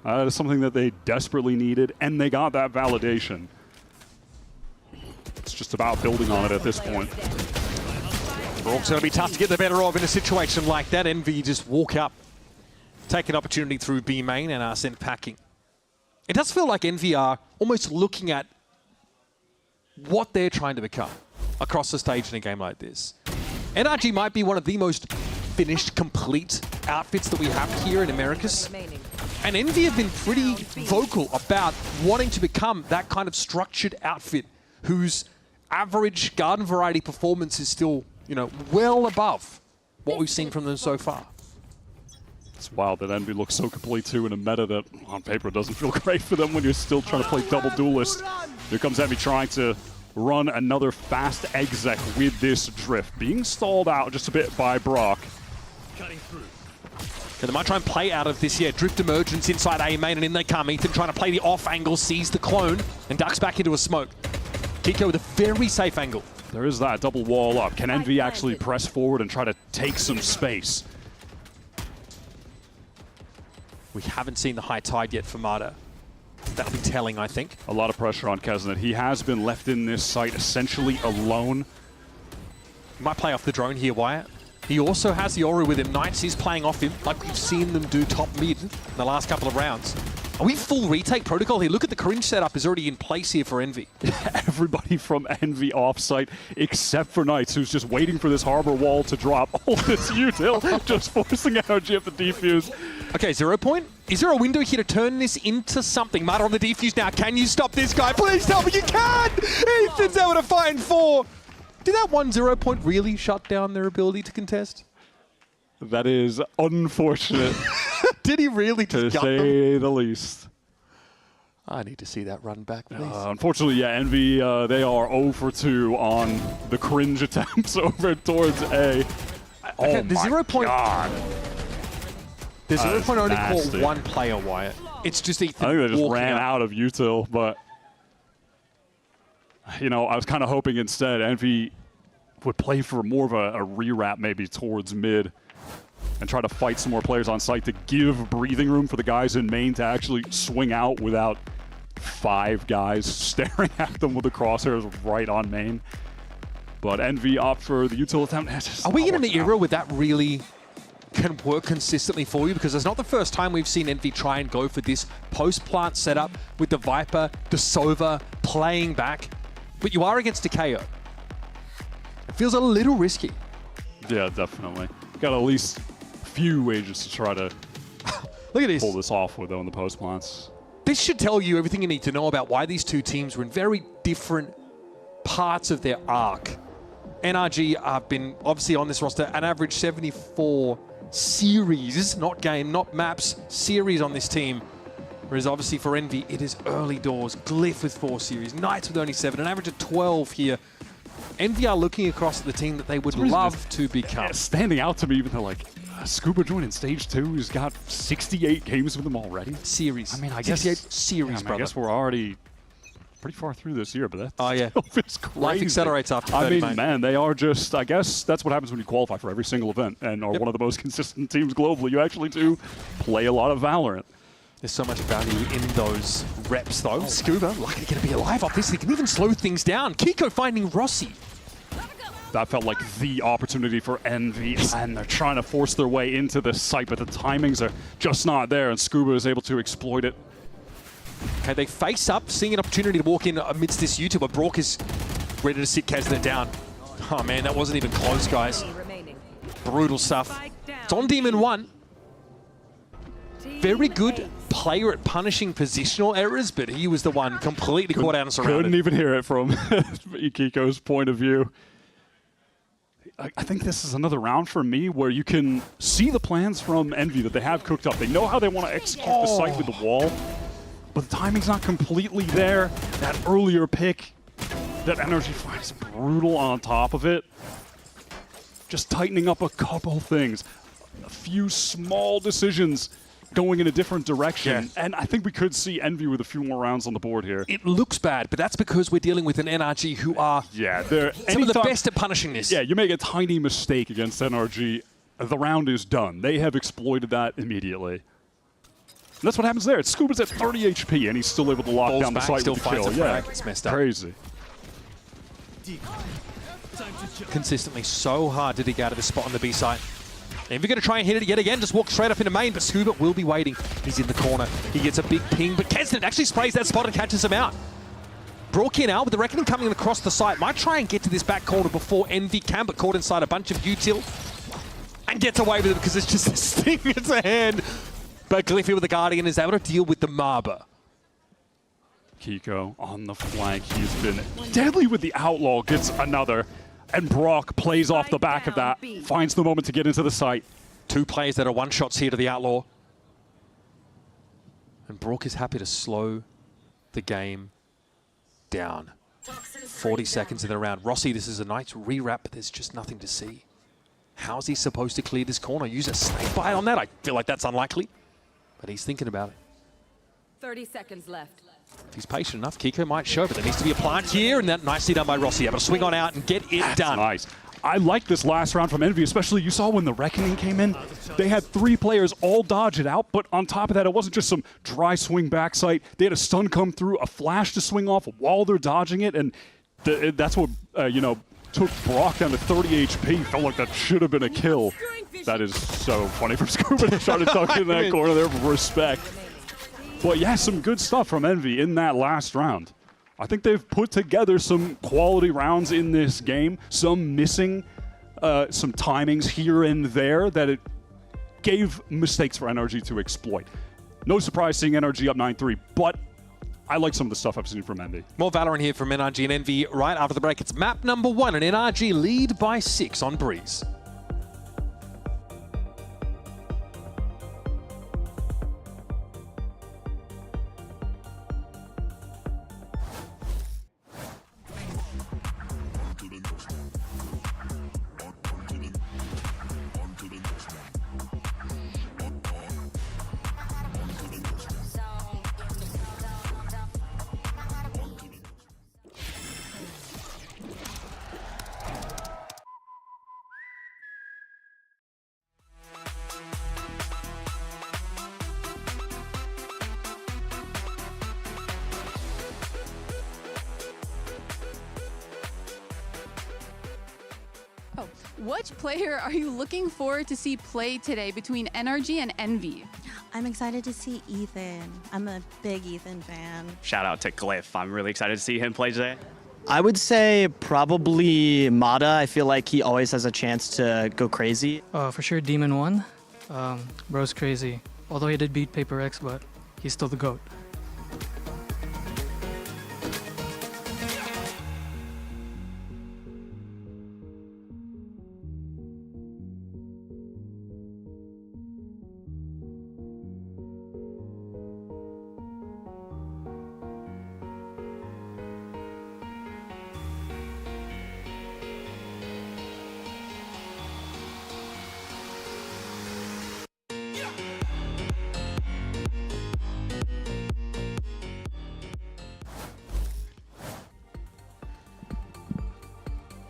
That is something that they desperately needed, and they got that validation. It's just about building on it at this point. It's going to be tough to get the better of in a situation like that. Envy just walk up, take an opportunity through B main, and are sent packing. It does feel like Envy are almost looking at what they're trying to become across the stage in a game like this. NRG might be one of the most finished, complete outfits that we have here in Americas. And Envy have been pretty vocal about wanting to become that kind of structured outfit whose average garden variety performance is still, well above what we've seen from them so far. It's wild that Envy looks so complete too in a meta that on paper doesn't feel great for them when you're still trying to play double duelist. Here comes Envy trying to run another fast exec with this drift. Being stalled out just a bit by Brock. Cutting through. Okay, they might try and play out of this, drift emergence inside A main, and in they come. Ethan trying to play the off angle, sees the clone, and ducks back into a smoke. Kiko with a very safe angle. There is that double wall up. Can Envy actually press forward and try to take some space? We haven't seen the high tide yet for Mada. That'll be telling, I think. A lot of pressure on Kesnet. He has been left in this site essentially alone. He might play off the drone here, Wyatt. He also has the Aura with him. Knights is playing off him, like we've seen them do top mid in the last couple of rounds. Are we full retake protocol here? Look at the cringe setup is already in place here for Envy. Everybody from Envy offsite, except for Knights, who's just waiting for this harbor wall to drop. All this util, just forcing NRG up the defuse. Okay, 0 point. Is there a window here to turn this into something? Mada on the defuse now. Can you stop this guy? Please tell me you can! Ethan's able to find 4. Did that 1-0 point really shut down their ability to contest? That is unfortunate. Did he really just to say the least? I need to see that run back, please. Unfortunately, Envy, they are 0 for 2 on the cringe attempts over towards A. Okay, the 0 point. God. The 0 point only caught one player, Wyatt. It's just Ethan. I think they just ran out of util, but I was kind of hoping instead Envy would play for more of a rewrap maybe towards mid and try to fight some more players on site to give breathing room for the guys in main to actually swing out without 5 guys staring at them with the crosshairs right on main. But Envy opt for the util attempt. Are we in an era where that really can work consistently for you? Because it's not the first time we've seen Envy try and go for this post-plant setup with the Viper, the Sova playing back. But you are against a KO. It feels a little risky. Yeah, definitely. Got at least a few ages to try to look at this. Pull this off with, though, in the post-plants. This should tell you everything you need to know about why these two teams were in very different parts of their arc. NRG have been, obviously on this roster, an average 74 series, not game, not maps, series on this team. Whereas obviously for Envy, it is early doors. Glyph with 4 series, Knights with only 7, an average of 12 here. Envy are looking across the team that they would love to become. Standing out to me, even though like Scuba joined in stage 2, he's got 68 games with them already. Series. I mean, I 68 guess series, brother. I guess we're already pretty far through this year, but that's it's crazy. Life accelerates after 30, I mean, mate. man, they are just, I guess that's what happens when you qualify for every single event and are one of the most consistent teams globally. You actually do play a lot of Valorant. There's so much value in those reps, though. Scuba, lucky to be alive off this. They can even slow things down. Kiko finding Rossi. That felt like the opportunity for Envy, and they're trying to force their way into the site, but the timings are just not there, and Scuba is able to exploit it. Okay, they face up, seeing an opportunity to walk in amidst this U-turn, but Brock is ready to sit Kesnet down. Oh man, that wasn't even close, guys. Brutal stuff. It's on Demon 1. Very good player at punishing positional errors, but he was the one completely caught out and surrounded. Couldn't even hear it from Ikiko's point of view. I think this is another round for me where you can see the plans from Envy that they have cooked up. They know how they want to execute the site with the wall, but the timing's not completely there. That earlier pick that NRG finds brutal on top of it. Just tightening up a couple things. A few small decisions going in a different direction. Yeah. And I think we could see Envy with a few more rounds on the board here. It looks bad, but that's because we're dealing with an NRG who are they're some of the best at punishing this. Yeah, you make a tiny mistake against NRG, the round is done. They have exploited that immediately. And that's what happens there. Scuba's at 30 HP, and he's still able to lock Balls down the back, site still with the finds kill. a frag. It's messed up. Crazy. Consistently so hard to dig out of this spot on the B side. If you're going to try and hit it yet again, just walk straight up into main, but Scuba will be waiting. He's in the corner. He gets a big ping, but Kesnet actually sprays that spot and catches him out. Brock in now with the Reckoning coming across the site. Might try and get to this back corner before Envy can, but caught inside a bunch of util. And gets away with it because it's just this thing in his hand. But Glyphy with the Guardian is able to deal with the Marber. Kiko on the flank. He's been deadly with the Outlaw. Gets another. And Brock plays off the back of that. Finds the moment to get into the site. Two players that are one-shots here to the Outlaw. And Brock is happy to slow the game down. 40 seconds in the round. Rossi, this is a nice rewrap, but there's just nothing to see. How's he supposed to clear this corner? Use a snake bite on that? I feel like that's unlikely. But he's thinking about it. 30 seconds left. If he's patient enough, Kiko might show, but there needs to be a plant here, and that nicely done by Rossi. Able to swing on out and get it done. Nice. I like this last round from Envy, especially you saw when the Reckoning came in. They had 3 players all dodge it out, but on top of that, it wasn't just some dry swing backside. They had a stun come through, a flash to swing off while they're dodging it, and that's what, took Brock down to 30 HP. Felt like that should have been a kill. That is so funny from Scuba to try to tuck in that corner there for respect. But yeah, some good stuff from Envy in that last round. I think they've put together some quality rounds in this game, some missing some timings here and there that it gave mistakes for NRG to exploit. No surprise seeing NRG up 9-3, but I like some of the stuff I've seen from Envy. More Valorant here from NRG and Envy right after the break. It's map number 1, and NRG lead by 6 on Breeze. Which player are you looking forward to see play today between NRG and Envy? I'm excited to see Ethan. I'm a big Ethan fan. Shout out to Glyph. I'm really excited to see him play today. I would say probably Mata. I feel like he always has a chance to go crazy. For sure, Demon 1. Bro's crazy. Although he did beat Paper X, but he's still the GOAT.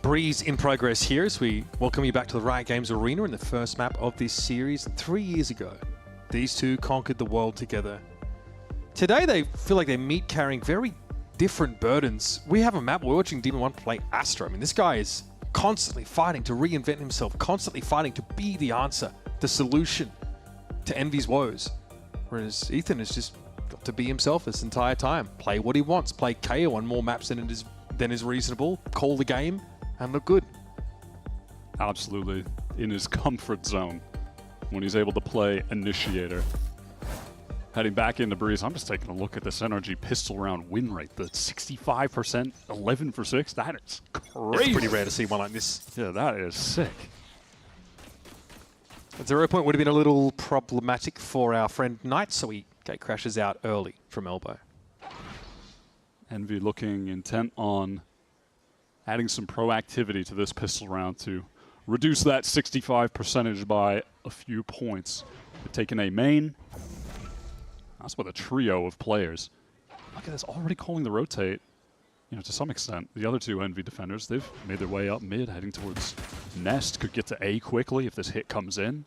Breeze in progress here as we welcome you back to the Riot Games Arena in the first map of this series. 3 years ago, these two conquered the world together. Today they feel like they meet carrying very different burdens. We have a map, we're watching Demon 1 play Astra. I mean, this guy is constantly fighting to reinvent himself, constantly fighting to be the answer, the solution to Envy's woes. Whereas Ethan is just got to be himself this entire time. Play what he wants. Play KO on more maps than is reasonable. Call the game and look good. Absolutely in his comfort zone when he's able to play Initiator. Heading back into Breeze, I'm just taking a look at this NRG pistol round win rate. The 65%, 11 for 6. That is crazy. It's pretty rare to see one like this. Yeah, that is sick. A 0 point would have been a little problematic for our friend Knight, so he gate crashes out early from elbow. Envy looking intent on adding some proactivity to this pistol round to reduce that 65% by a few points. They're taking a main. That's with a trio of players. Look at this, already calling the rotate. You know, to some extent, the other two Envy defenders, they've made their way up mid, heading towards Nest. Could get to A quickly if this hit comes in.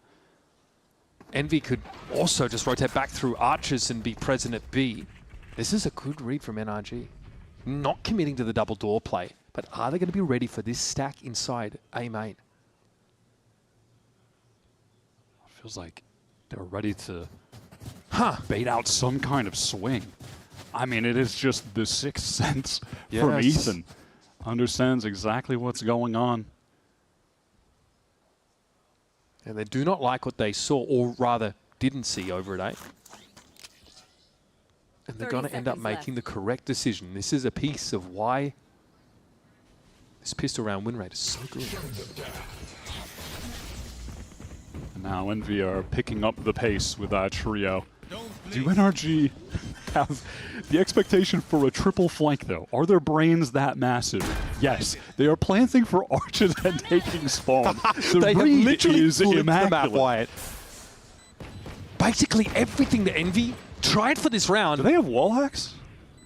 Envy could also just rotate back through Archers and be present at B. This is a good read from NRG. Not committing to the double door play, but are they going to be ready for this stack inside A main? Feels like they're ready to bait out some kind of swing. I mean, it is just the sixth sense from Ethan. Understands exactly what's going on. And they do not like what they saw, or rather didn't see over at A. And they're going to end up making the correct decision. This is a piece of why this pistol round win rate is so good. And now Envy are picking up the pace with that trio. Do NRG have the expectation for a triple flank, though? Are their brains that massive? Yes. They are planting for arches and taking spawn. They have literally is flipped the map, immaculate. Wyatt. Basically everything that Envy tried for this round. Do they have wall hacks?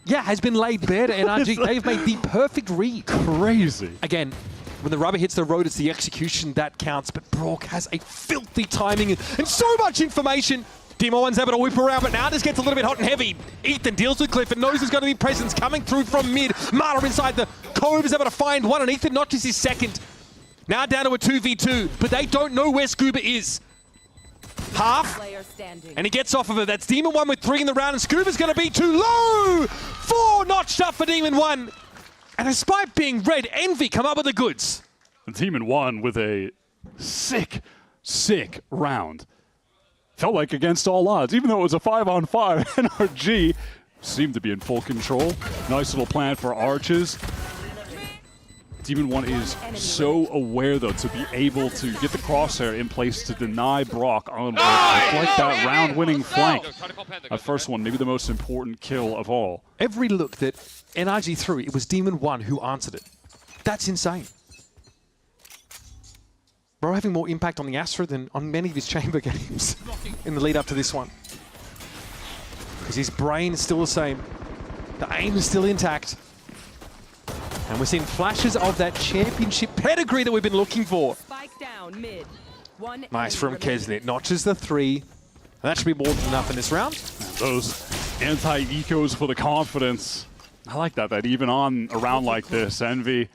Yeah, has been laid bare to NRG. They've made the perfect read. Crazy. Again, when the rubber hits the road, it's the execution that counts. But Brock has a filthy timing and so much information. Demo1's able to whip around, but now just gets a little bit hot and heavy. Ethan deals with Cliff and knows there's going to be presence coming through from mid. Mara inside the cove is able to find one, and Ethan notches his second. Now down to a 2v2, but they don't know where Scuba is. Half, and he gets off of it. That's Demon1 with 3 in the round, and Scuba's going to be too low! 4 notched up for Demon1. And despite being red, Envy come up with the goods. Demon1 with a sick, sick round. Felt like against all odds, even though it was a 5-on-5, NRG seemed to be in full control. Nice little plan for Arches. Demon1 is so aware, though, to be able to get the crosshair in place to deny Brock on like that round-winning flank. That first one, maybe the most important kill of all. Every look that NRG threw, it was Demon1 who answered it. That's insane. Bro having more impact on the Astra than on many of his chamber games in the lead up to this one. Because his brain is still the same. The aim is still intact. And we're seeing flashes of that championship pedigree that we've been looking for. Spike down mid. One Nice from Kesnet. Notches the 3. And that should be more than enough in this round. And those anti-ecos for the confidence. I like that even on a round like this, Envy,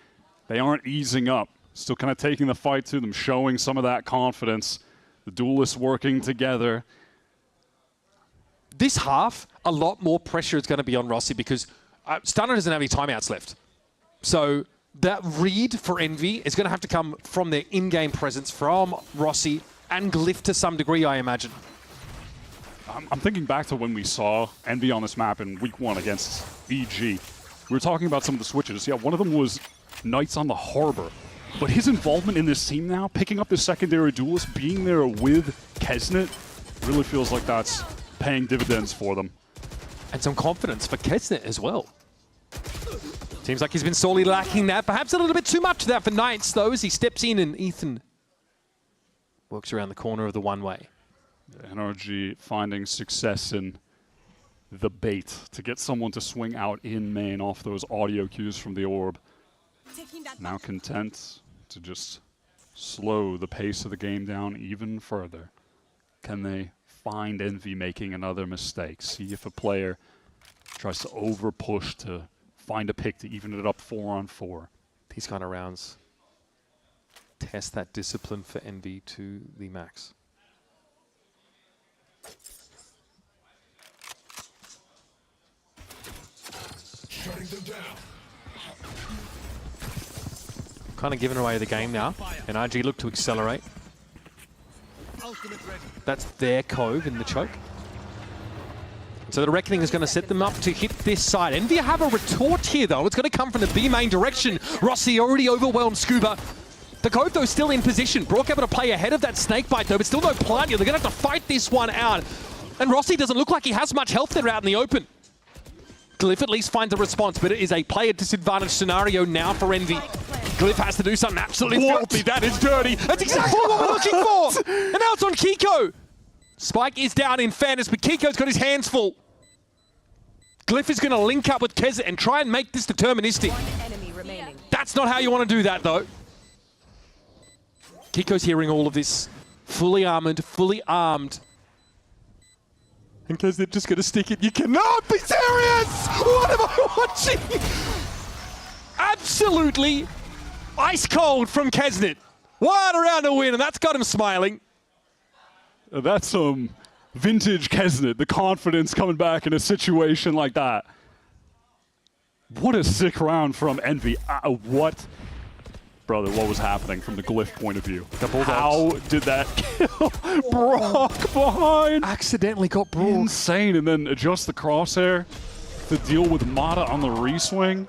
they aren't easing up. Still kind of taking the fight to them, showing some of that confidence. The duelists working together. This half, a lot more pressure is going to be on Rossi because Stunner doesn't have any timeouts left. So that read for Envy is going to have to come from their in-game presence from Rossi and Glyph to some degree, I imagine. I'm thinking back to when we saw Envy on this map in week 1 against EG. We were talking about some of the switches. Yeah, one of them was Knights on the Harbor. But his involvement in this team now, picking up this secondary duelist, being there with Kesnet, really feels like that's paying dividends for them. And some confidence for Kesnet as well. Seems like he's been sorely lacking that. Perhaps a little bit too much of that for Knights, though, as he steps in and Ethan works around the corner of the one-way. NRG finding success in the bait to get someone to swing out in main off those audio cues from the orb. Now content to just slow the pace of the game down even further. Can they find Envy making another mistake? See if a player tries to over-push to find a pick to even it up 4-on-4. These kind of rounds test that discipline for Envy to the max. Kind of giving away the game now. NRG look to accelerate. That's their cove in the choke. So the Reckoning is going to set them up to hit this side. Envy have a retort here, though. It's going to come from the B main direction. Rossi already overwhelmed Scuba. The Cove, though, still in position. Brock able to play ahead of that Snakebite, though, but still no plant. They're going to have to fight this one out. And Rossi doesn't look like he has much health there out in the open. Glyph at least finds a response, but it is a player disadvantage scenario now for Envy. Glyph has to do something absolutely filthy. That is dirty. That's exactly what we're looking for. And now it's on Kiko. Spike is down in fairness, but Kiko's got his hands full. Glyph is going to link up with Kez and try and make this deterministic. That's not how you want to do that, though. Kiko's hearing all of this. Fully armored, fully armed. And Kez, they're just going to stick it. You cannot be serious! What am I watching? Absolutely ice cold from Kesnet. One around a win, and that's got him smiling. That's some vintage Kesnet, the confidence coming back in a situation like that. What a sick round from Envy. What? Brother, what was happening from the Glyph point of view? How did that kill Brock behind? Accidentally got Brock. Insane, and then adjust the crosshair to deal with Mata on the reswing.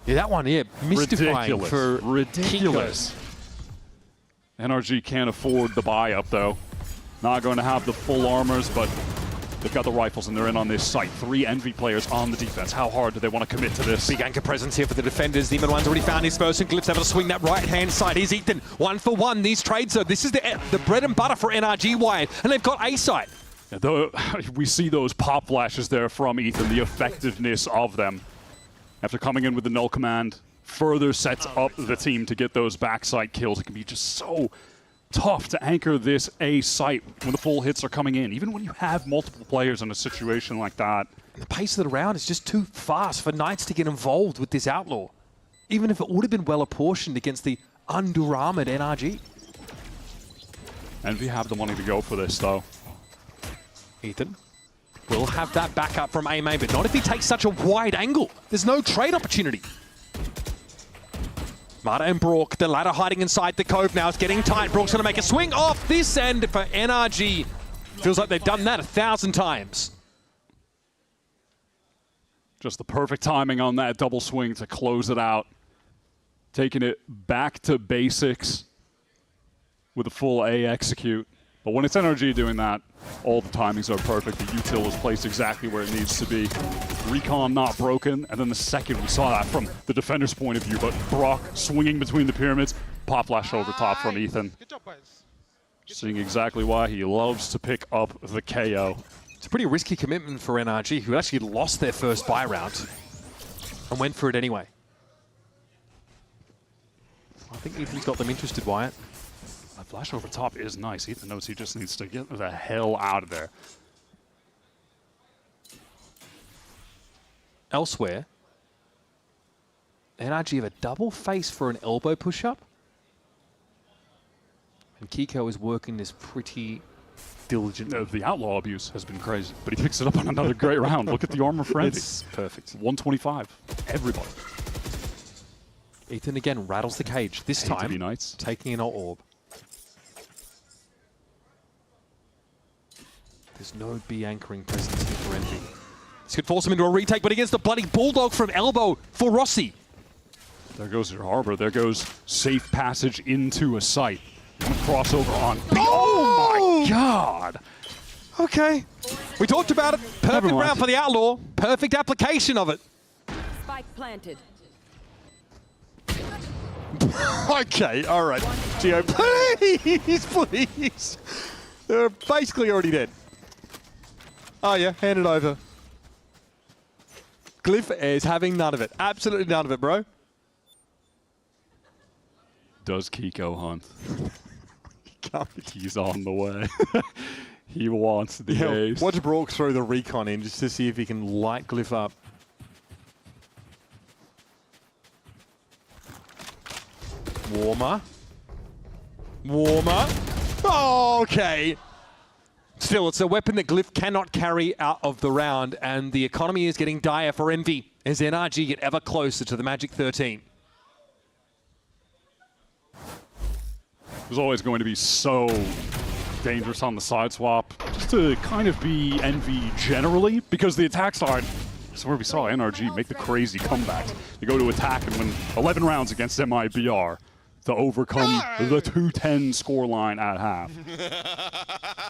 Yeah, that one, yeah, mystifying for ridiculous. NRG can't afford the buy-up, though. Not going to have the full armors, but they've got the rifles and they're in on this site. 3 Envy players on the defense. How hard do they want to commit to this? Big anchor presence here for the defenders. Demon One's already found his first, and Glyph's able to swing that right-hand side. Here's Ethan, 1 for 1. These trades, so this is the bread and butter for NRG Wyatt, and they've got A-side. Yeah, we see those pop flashes there from Ethan, the effectiveness of them. After coming in with the null command, further sets up the team to get those backside kills. It can be just so tough to anchor this A site when the full hits are coming in, even when you have multiple players in a situation like that. The pace of the round is just too fast for Knights to get involved with this Outlaw, even if it would have been well apportioned against the under-armored NRG. Envy have the money to go for this, though. Ethan will have that backup from A main, but not if he takes such a wide angle. There's no trade opportunity. Mata and Brock, the ladder hiding inside the cove now. It's getting tight. Brock's going to make a swing off this end for NRG. Feels like they've done that 1,000 times. Just the perfect timing on that double swing to close it out. Taking it back to basics with a full A execute. But when it's NRG doing that, all the timings are perfect. The util is placed exactly where it needs to be. Recon not broken, and then the second we saw that from the defender's point of view, but Brock swinging between the pyramids, pop flash over top from Ethan. Seeing exactly why he loves to pick up the KO. It's a pretty risky commitment for NRG, who actually lost their first buy round and went for it anyway. I think Ethan's got them interested, Wyatt. That flash over top is nice. Ethan knows he just needs to get the hell out of there. Elsewhere, NRG have a double face for an elbow push-up. And Kiko is working this pretty diligently. The outlaw abuse has been crazy, but he picks it up on another great round. Look at the armor for Envy. It's perfect. 125. Everybody. Ethan again rattles the cage. This time, Knights taking an orb. There's no B anchoring presence here for Envy. This could force him into a retake, but against the bloody Bulldog from elbow for Rossi. There goes your harbor. There goes safe passage into a site. Crossover on B. Oh my god! Okay. We talked about it. Perfect round for the Outlaw. Perfect application of it. Spike planted. Okay, all right. Gio, please, please. They're basically already dead. Oh yeah, hand it over. Glyph is having none of it. Absolutely none of it, bro. Does Kiko hunt? He's on the way. He wants the ace. Watch Brock throw the recon in just to see if he can light Glyph up. Warmer. Warmer. Oh, okay. Still, it's a weapon that Glyph cannot carry out of the round, and the economy is getting dire for Envy as NRG get ever closer to the Magic 13. There's always going to be so dangerous on the side swap, just to kind of be Envy generally, because the attack side, that's where we saw NRG make the crazy comebacks. They go to attack and win 11 rounds against MIBR to overcome the 210 scoreline at half.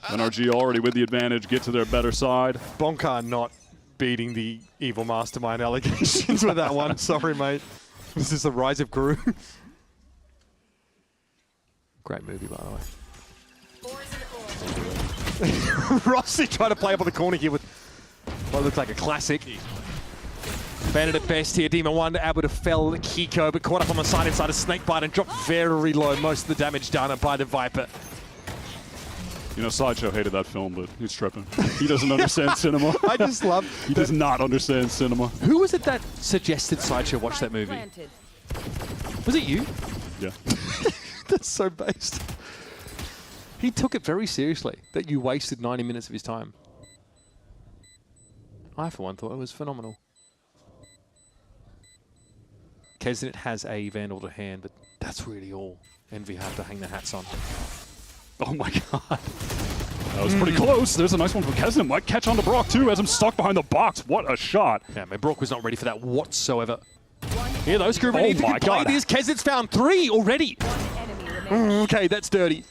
NRG already with the advantage, get to their better side. Bonka not beating the evil mastermind allegations with that one. Sorry, mate. This is the rise of Guru. Great movie, by the way. Rossi trying to play up on the corner here with what looks like a classic. Bandit at best here. Demon 1 able to fell Kiko, but caught up on the side inside a snakebite and dropped very low. Most of the damage done by the Viper. You know, Sideshow hated that film, but he's tripping. He doesn't understand cinema. I just love... He does not understand cinema. Who was it that suggested Sideshow watch that movie? Was it you? Yeah. That's so based. He took it very seriously, that you wasted 90 minutes of his time. I, for one, thought it was phenomenal. Kesnet has a Vandal to hand, but that's really all Envy have to hang their hats on. Oh my god. That was pretty close. There's a nice one from Kesnet. Might catch on to Brock too, as I'm stuck behind the box. What a shot. Yeah, man, Brock was not ready for that whatsoever. Here, those Scooby. Oh If you my can play god. this, Kesnet's found 3 already. Okay, that's dirty.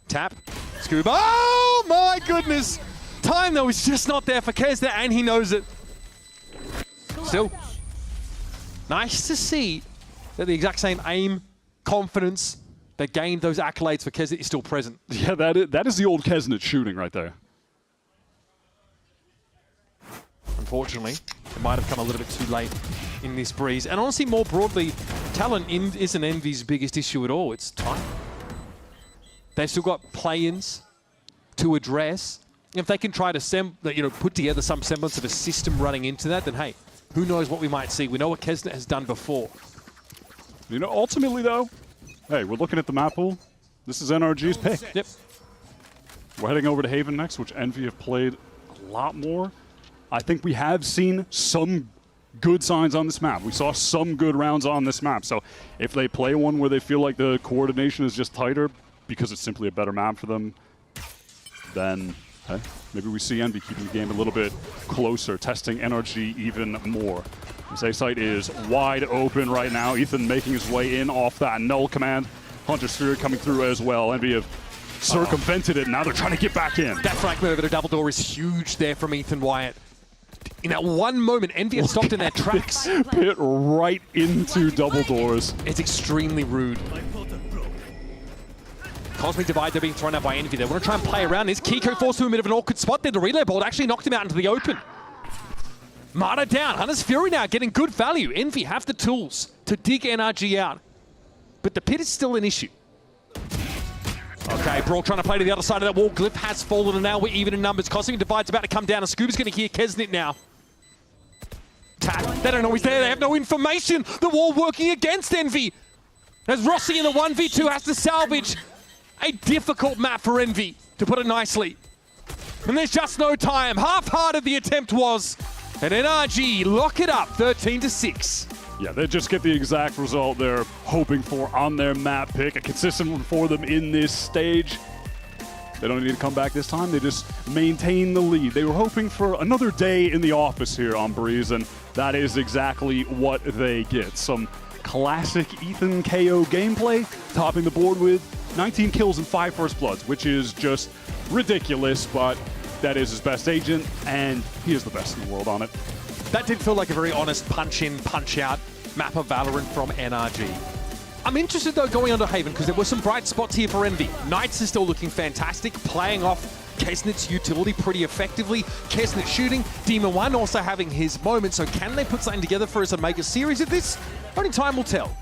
Tap. Scoob. Oh my goodness. Time, though, is just not there for Kesnet, and he knows it. Still. Nice to see that the exact same aim, confidence that gained those accolades for Kesnet is still present. Yeah, that is the old Kesnet shooting right there. Unfortunately, it might have come a little bit too late in this breeze. And honestly, more broadly, talent isn't Envy's biggest issue at all. It's time. They've still got play-ins to address. If they can try to put together some semblance of a system running into that, then hey, who knows what we might see. We know what Kesnet has done before. You know, ultimately though, hey, we're looking at the map pool. This is NRG's pick. Yep. We're heading over to Haven next, which Envy have played a lot more. I think we have seen some good signs on this map. We saw some good rounds on this map. So if they play one where they feel like the coordination is just tighter because it's simply a better map for them, then hey, maybe we see Envy keeping the game a little bit closer, testing NRG even more. This A site is wide open right now. Ethan making his way in off that null command. Hunter Sphere coming through as well. Envy have circumvented it. Now they're trying to get back in. That fragment over the double door is huge there from Ethan Wyatt. In that one moment, Envy have stopped in their tracks. Pit right into double doors. It's extremely rude. Cosmic Divide, they're being thrown out by Envy. They want to try and play around this. Kiko forced to a bit of an awkward spot there. The relay board actually knocked him out into the open. Marta down. Hunter's Fury now getting good value. Envy have the tools to dig NRG out. But the pit is still an issue. Okay, Brawl trying to play to the other side of that wall. Glyph has fallen, and now we're even in numbers. Cosmic Divide's about to come down, and Scuba's going to hear Kesnet now. Tap. They don't know he's there. They have no information. The wall working against Envy. As Rossi in the 1v2 has to salvage a difficult map for Envy, to put it nicely. And there's just no time. Half-hearted the attempt was. And NRG lock it up, 13-6. Yeah, they just get the exact result they're hoping for on their map pick. A consistent one for them in this stage. They don't need to come back this time. They just maintain the lead. They were hoping for another day in the office here on Breeze, and that is exactly what they get. Some classic Ethan KO gameplay, topping the board with 19 kills and 5 first bloods, which is just ridiculous, but that is his best agent, and he is the best in the world on it. That did feel like a very honest punch-in, punch-out map of Valorant from NRG. I'm interested, though, going on to Haven, because there were some bright spots here for Envy. Knights is still looking fantastic, playing off Kesnet's utility pretty effectively. Kesnet shooting, Demon 1 also having his moment, so can they put something together for us and make a series of this? Only time will tell.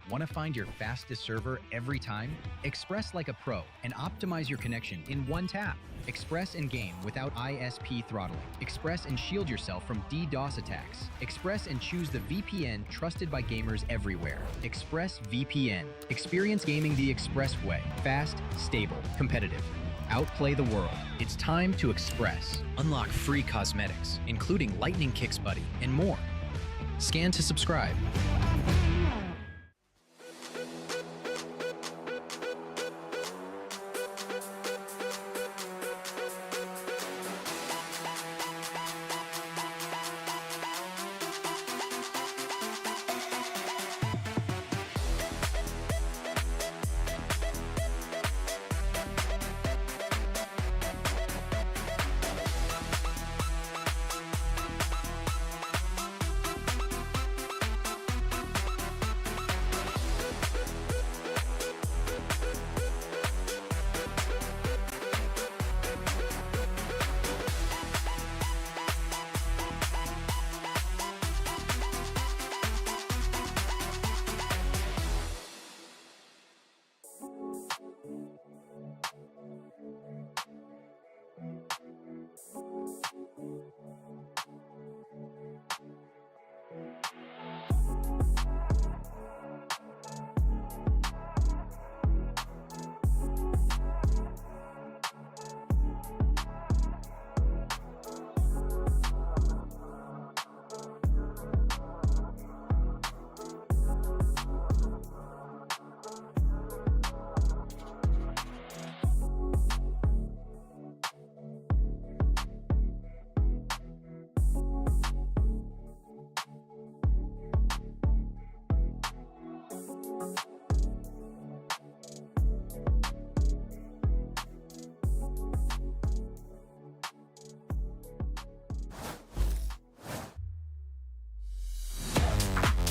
Want to find your fastest server every time? Express like a pro and optimize your connection in one tap. Express and game without ISP throttling. Express and shield yourself from DDoS attacks. Express and choose the VPN trusted by gamers everywhere. ExpressVPN. Experience gaming the Express way. Fast, stable, competitive. Outplay the world. It's time to Express. Unlock free cosmetics, including Lightning Kicks Buddy and more. Scan to subscribe.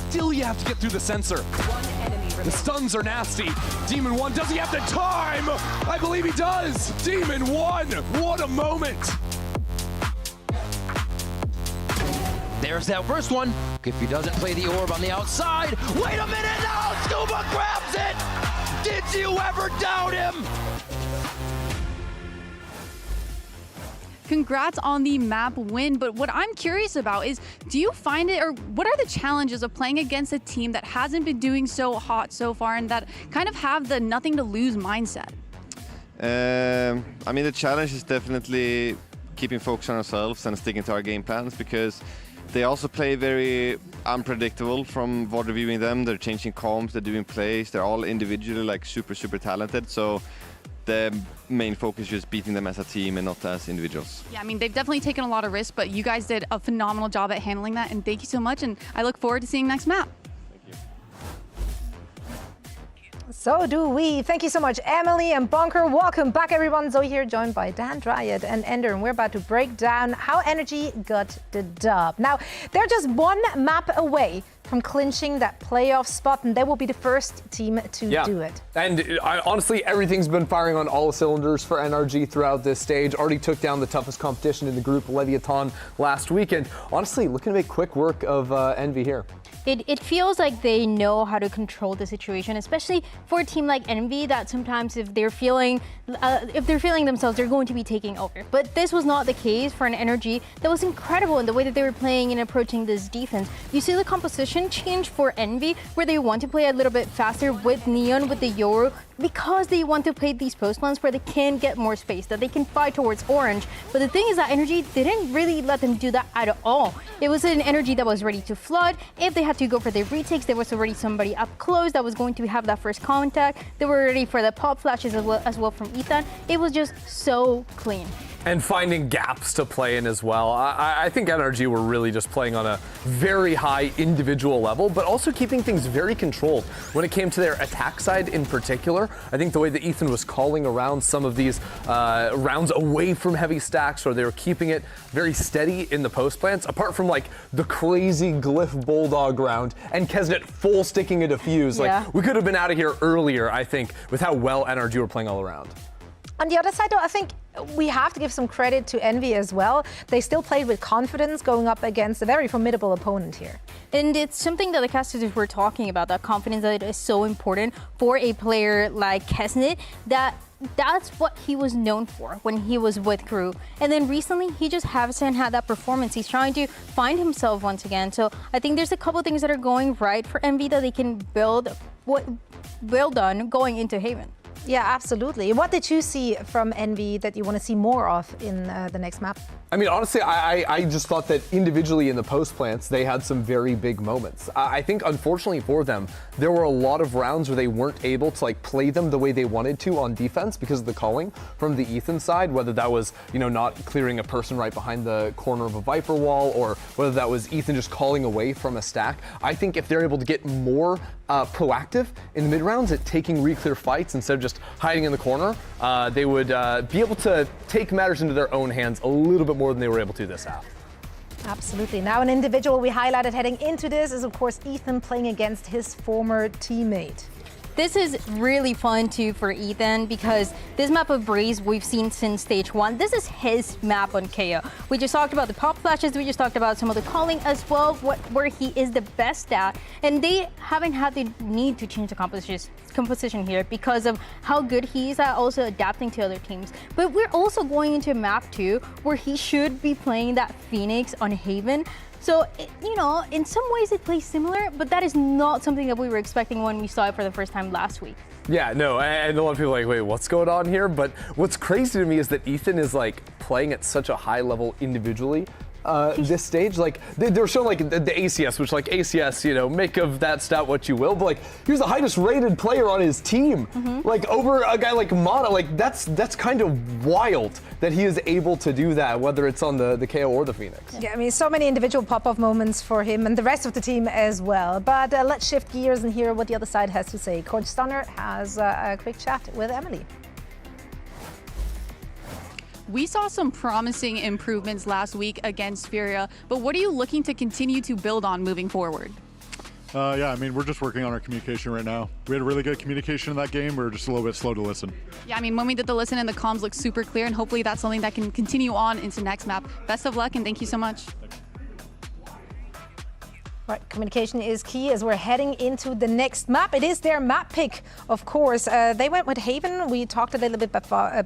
Still, you have to get through the sensor. The stuns are nasty. Demon 1, does he have the time? I believe he does. Demon 1, what a moment. There's that first one. If he doesn't play the orb on the outside, wait a minute, now Scuba grabs it! Did you ever doubt him? Congrats on the map win, but what I'm curious about is, do you find it, or what are the challenges of playing against a team that hasn't been doing so hot so far and that kind of have the nothing to lose mindset? I mean, the challenge is definitely keeping focus on ourselves and sticking to our game plans, because they also play very unpredictable from what reviewing them. They're changing comps, they're doing plays, they're all individually like super talented. So the main focus is just beating them as a team and not as individuals. Yeah, I mean, they've definitely taken a lot of risks, but you guys did a phenomenal job at handling that, and thank you so much, and I look forward to seeing next map. So do we. Thank you so much, Emily and Bunker. Welcome back, everyone. Zoe here, joined by Dan, Dryad, and Ender, and we're about to break down how NRG got the dub. Now, they're just one map away from clinching that playoff spot, and they will be the first team to do it. And honestly, everything's been firing on all cylinders for NRG throughout this stage. Already took down the toughest competition in the group, Leviatán, last weekend. Honestly, looking to make quick work of Envy here. It feels like they know how to control the situation, especially for a team like Envy that sometimes if they're feeling themselves, they're going to be taking over. But this was not the case for an NRG that was incredible in the way that they were playing and approaching this defense. You see the composition change for Envy, where they want to play a little bit faster with Neon, with the Yoru, because they want to play these post plans where they can get more space, that they can fight towards orange. But the thing is that NRG didn't really let them do that at all. It was an NRG that was ready to flood. If they had to go for the retakes, there was already somebody up close that was going to have that first contact. They were ready for the pop flashes as well from Ethan. It was just so clean. And finding gaps to play in as well. I think NRG were really just playing on a very high individual level, but also keeping things very controlled. When it came to their attack side in particular, I think the way that Ethan was calling around some of these rounds away from heavy stacks, or they were keeping it very steady in the post plants, apart from like the crazy Glyph Bulldog round and Kesnet full sticking a defuse. Yeah. Like, we could have been out of here earlier, I think, with how well NRG were playing all around. On the other side, though, I think we have to give some credit to Envy as well. They still played with confidence going up against a very formidable opponent here. And it's something that the casters were talking about, that confidence that is so important for a player like Kesnet, that's what he was known for when he was with Crew. And then recently, he just hasn't had that performance. He's trying to find himself once again. So I think there's a couple things that are going right for Envy that they can build on going into Haven. Yeah, absolutely. What did you see from Envy that you want to see more of in the next map? I mean, honestly, I just thought that individually in the post plants, they had some very big moments. I think, unfortunately for them, there were a lot of rounds where they weren't able to play them the way they wanted to on defense because of the calling from the Ethan side, whether that was, not clearing a person right behind the corner of a Viper wall, or whether that was Ethan just calling away from a stack. I think if they're able to get more proactive in the mid rounds at taking re-clear fights instead of just hiding in the corner, they would be able to take matters into their own hands a little bit more than they were able to this half. Absolutely. Now, an individual we highlighted heading into this is, of course, Ethan playing against his former teammate. This is really fun too for Ethan because this map of Breeze we've seen since stage 1. This is his map on KO. We just talked about the pop flashes, we just talked about some of the calling as well, where he is the best at. And they haven't had the need to change the composition here because of how good he is at also adapting to other teams. But we're also going into a map 2 where he should be playing that Phoenix on Haven. So, in some ways it plays similar, but that is not something that we were expecting when we saw it for the first time last week. Yeah, no, and a lot of people are like, wait, what's going on here? But what's crazy to me is that Ethan is playing at such a high level individually. This stage, they're showing the ACS, which ACS, make of that stat what you will, but he was the highest rated player on his team, over a guy like Mata. That's kind of wild that he is able to do that, whether it's on the KO or the Phoenix. Yeah, I mean, so many individual pop-off moments for him and the rest of the team as well. But let's shift gears and hear what the other side has to say. Coach Stunner has a quick chat with Emily. We saw some promising improvements last week against Furia, but what are you looking to continue to build on moving forward? Yeah, I mean, we're just working on our communication right now. We had really good communication in that game. We're just a little bit slow to listen. Yeah, I mean, when we did the listen and the comms looked super clear, and hopefully that's something that can continue on into next map. Best of luck, and thank you so much. Right, communication is key as we're heading into the next map. It is their map pick, of course. They went with Haven. We talked a little bit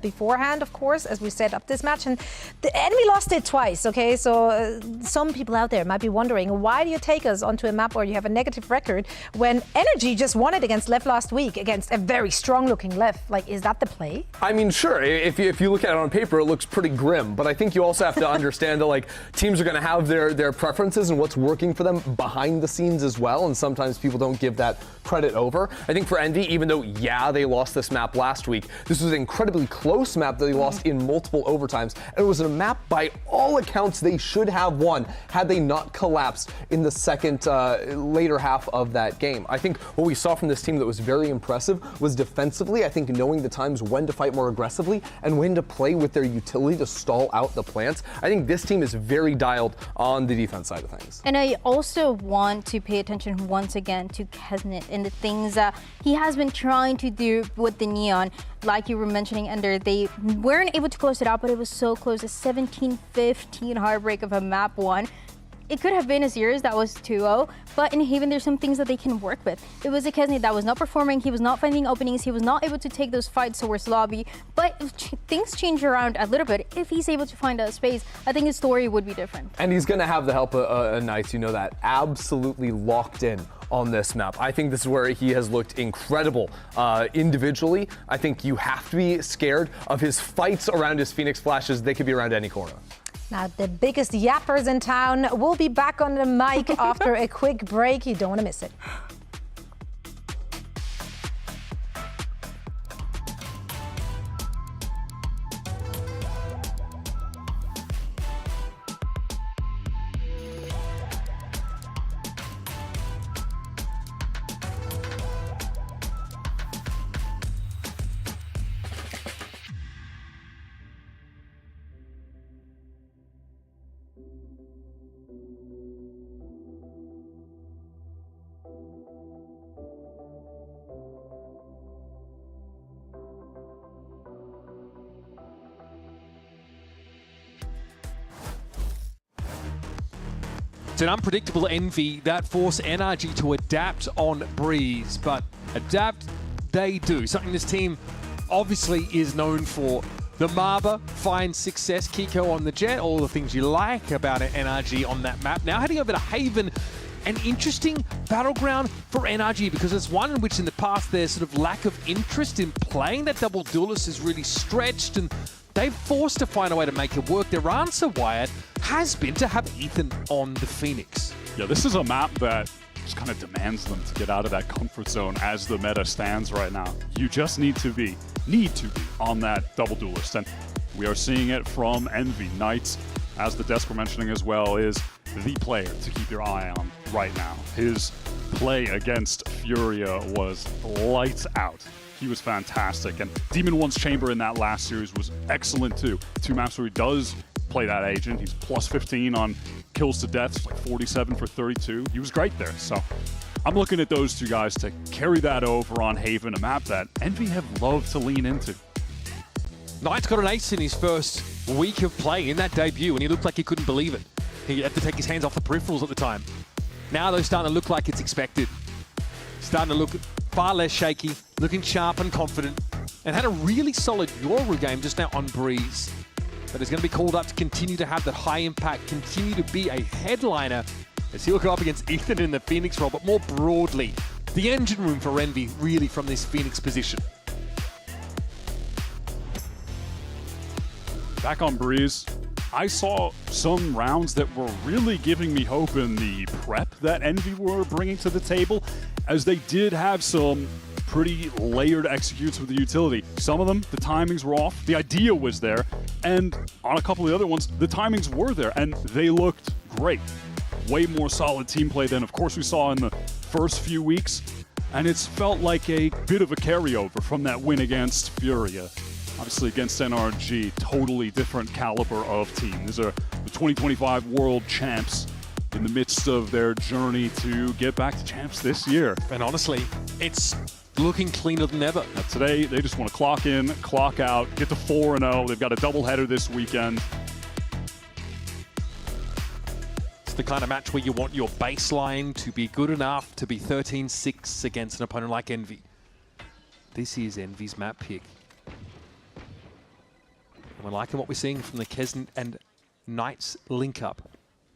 beforehand, of course, as we set up this match. And the enemy lost it twice, okay? So some people out there might be wondering, why do you take us onto a map where you have a negative record when NRG just won it against Lev last week against a very strong-looking Lev? Is that the play? I mean, sure. If you look at it on paper, it looks pretty grim. But I think you also have to understand that teams are going to have their preferences and what's working for them behind the scenes as well, and sometimes people don't give that credit over. I think for Envy, even though, they lost this map last week, this was an incredibly close map that they lost in multiple overtimes, and it was a map by all accounts they should have won had they not collapsed in the second later half of that game. I think what we saw from this team that was very impressive was defensively, I think knowing the times when to fight more aggressively and when to play with their utility to stall out the plants. I think this team is very dialed on the defense side of things. And I also want to pay attention once again to Kesnet and the things that he has been trying to do with the Neon. Like you were mentioning, Ender, they weren't able to close it out, but it was so close. A 17-15 heartbreak of a map 1. It could have been a series that was 2-0, but in Haven, there's some things that they can work with. It was a Kesnet that was not performing, he was not finding openings, he was not able to take those fights towards lobby, but if things change around a little bit, if he's able to find a space, I think his story would be different. And he's going to have the help of Knights, that, absolutely locked in on this map. I think this is where he has looked incredible individually. I think you have to be scared of his fights around his Phoenix flashes. They could be around any corner. Now, the biggest yappers in town will be back on the mic after a quick break. You don't want to miss it. It's an unpredictable Envy that force NRG to adapt on Breeze, but adapt they do. Something this team obviously is known for. The Marber finds success, Kiko on the Jet, all the things you like about an NRG on that map. Now heading over to Haven, an interesting battleground for NRG because it's one in which in the past their sort of lack of interest in playing that double duelist is really stretched, and they've forced to find a way to make it work. Their answer, Wyatt, has been to have Ethan on the Phoenix. Yeah, this is a map that just kind of demands them to get out of that comfort zone as the meta stands right now. You just need to be on that double duelist, and we are seeing it from Envy. Knights, as the Desk were mentioning as well, is the player to keep your eye on right now. His play against Furia was lights out. He was fantastic, and Demon One's Chamber in that last series was excellent too. 2 maps where he does play that agent. He's plus 15 on kills to deaths, like 47 for 32. He was great there, so I'm looking at those 2 guys to carry that over on Haven, a map that Envy have loved to lean into. Knight's got an ace in his first week of play in that debut, and he looked like he couldn't believe it. He had to take his hands off the peripherals at the time. Now they're starting to look like it's expected. Starting to look far less shaky, looking sharp and confident, and had a really solid Yoru game just now on Breeze. But is going to be called up to continue to have that high impact, continue to be a headliner as he'll go up against Ethan in the Phoenix role, but more broadly, the engine room for Envy really from this Phoenix position. Back on Breeze, I saw some rounds that were really giving me hope in the prep that Envy were bringing to the table, as they did have some pretty layered executes with the utility. Some of them, the timings were off, the idea was there, and on a couple of the other ones, the timings were there, and they looked great. Way more solid team play than, of course, we saw in the first few weeks, and it's felt like a bit of a carryover from that win against Furia. Obviously against NRG, totally different caliber of team. These are the 2025 world champs in the midst of their journey to get back to champs this year. And honestly, it's looking cleaner than ever. Now today, they just want to clock in, clock out, get to 4-0. They've got a doubleheader this weekend. It's the kind of match where you want your baseline to be good enough to be 13-6 against an opponent like Envy. This is Envy's map pick. And we're liking what we're seeing from the Kez and Knights link up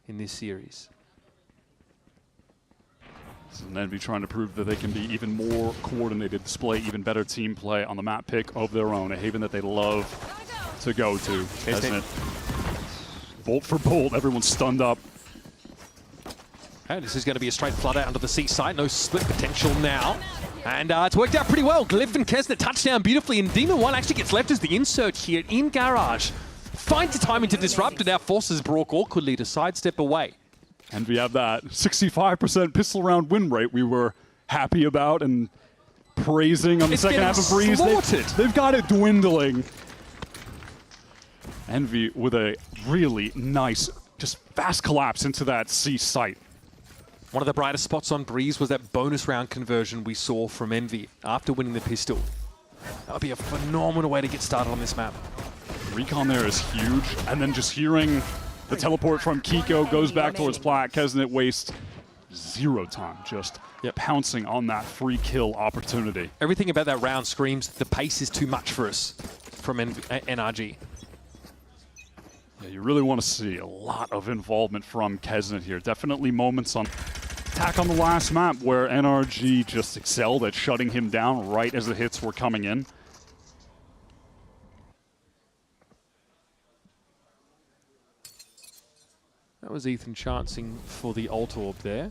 in this series. This is Envy trying to prove that they can be even more coordinated, display even better team play on the map pick of their own, a haven that they love to go to, isn't it? Bolt for bolt, everyone's stunned up. And this is going to be a straight flood out onto the C side. No split potential now. And it's worked out pretty well. Glyph and Kesnet touchdown beautifully, and Demon One actually gets left as the insert here in Garage. Finds the timing to disrupt it. Now forces Brock awkwardly to sidestep away. And we have that 65% pistol round win rate we were happy about and praising on the second half of Breeze. They've got it dwindling. Envy with a really nice, just fast collapse into that C site. One of the brightest spots on Breeze was that bonus round conversion we saw from Envy after winning the pistol. That would be a phenomenal way to get started on this map. Recon there is huge, and then just hearing the teleport from Kiko goes back towards Plat. Kesnet wastes 0 time, just pouncing on that free kill opportunity. Everything about that round screams the pace is too much for us from NRG. Yeah, you really want to see a lot of involvement from Kesnet here. Definitely moments on attack on the last map where NRG just excelled at shutting him down right as the hits were coming in. That was Ethan chancing for the ult orb there.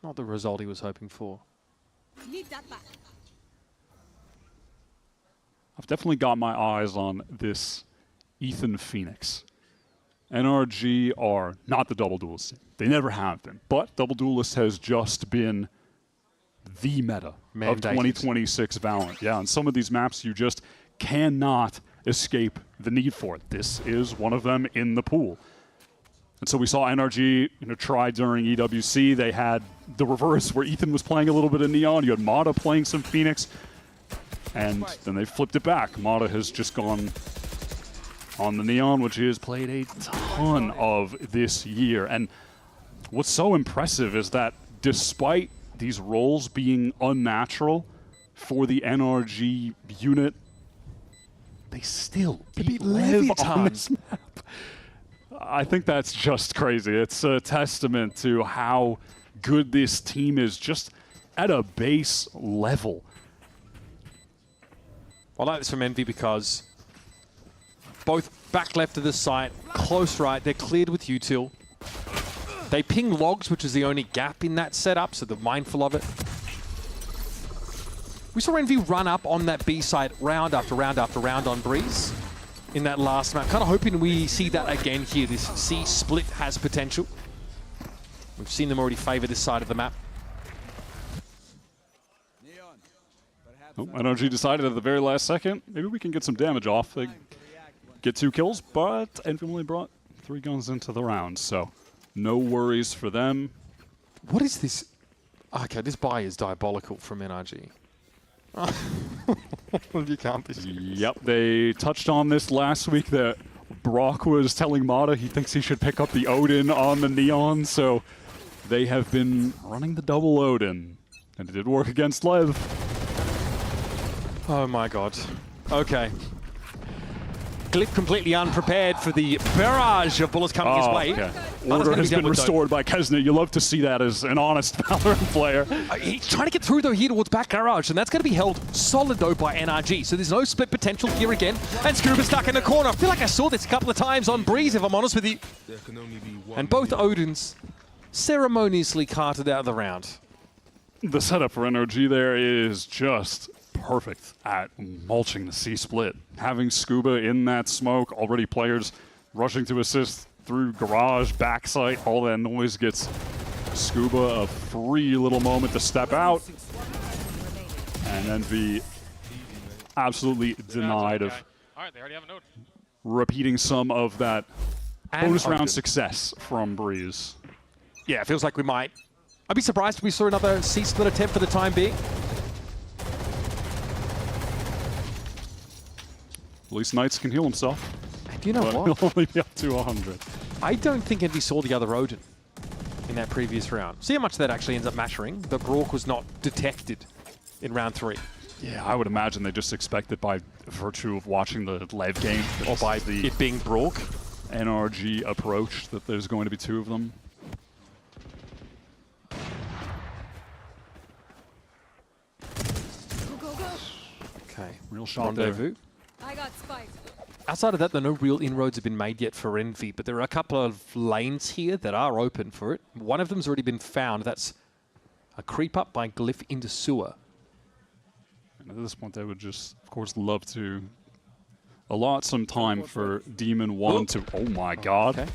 Not the result he was hoping for. I've definitely got my eyes on this Ethan Phoenix. NRG are not the double duelist. They never have been. But double duelist has just been the meta of 2026 Valorant. Yeah, on some of these maps you just cannot escape the need for it. This is one of them in the pool. And so we saw NRG try during EWC. They had the reverse where Ethan was playing a little bit of Neon. You had Mata playing some Phoenix. And then they flipped it back. Mata has just gone on the Neon, which he has played a ton of this year. And what's so impressive is that despite these roles being unnatural for the NRG unit, they still beat Leviatán on this map. I think that's just crazy. It's a testament to how good this team is just at a base level. I like this from Envy because both back left of the site, close right, they're cleared with util. They ping logs, which is the only gap in that setup, so they're mindful of it. We saw Envy run up on that B side round after round after round on Breeze in that last map. Kind of hoping we see that again here. This C split has potential. We've seen them already favor this side of the map. Oh, NRG decided at the very last second, maybe we can get some damage off. They get 2 kills, but Envy only brought 3 guns into the round, so no worries for them. What is this? Okay, this buy is diabolical from NRG. You can't be serious. Yep, they touched on this last week that Brock was telling Mata he thinks he should pick up the Odin on the Neon, so they have been running the double Odin, and it did work against Lev. Oh my god. Okay. Glyph completely unprepared for the barrage of bullets coming his way. Okay. Order has been restored by Kesna. You love to see that as an honest Valorant player. He's trying to get through though here towards back garage, and that's going to be held solid though by NRG. So there's no split potential here again. And Scuba stuck in the corner. I feel like I saw this a couple of times on Breeze, if I'm honest with you. And both Odins ceremoniously carted out of the round. The setup for NRG there is just perfect at mulching the C-split. Having Scuba in that smoke, already players rushing to assist through garage, backside, all that noise gets Scuba a free little moment to step out. And Envy absolutely denied of repeating some of that bonus round success from Breeze. Yeah, it feels like we might. I'd be surprised if we saw another C-split attempt for the time being. At least Knights can heal himself. And you know what? He'll only be up to 100. I don't think Envy saw the other Odin in that previous round. See how much that actually ends up mattering. The Brock was not detected in round 3. Yeah, I would imagine they just expected by virtue of watching the Lev game, or by it being Brock, NRG approach, that there's going to be 2 of them. Okay, real shot rendezvous. I got spiked. Outside of that, no real inroads have been made yet for Envy, but there are a couple of lanes here that are open for it. One of them's already been found. That's a creep up by Glyph into sewer. And at this point, they would just, of course, love to allot some time for Demon 1 to... Oh my god. Okay.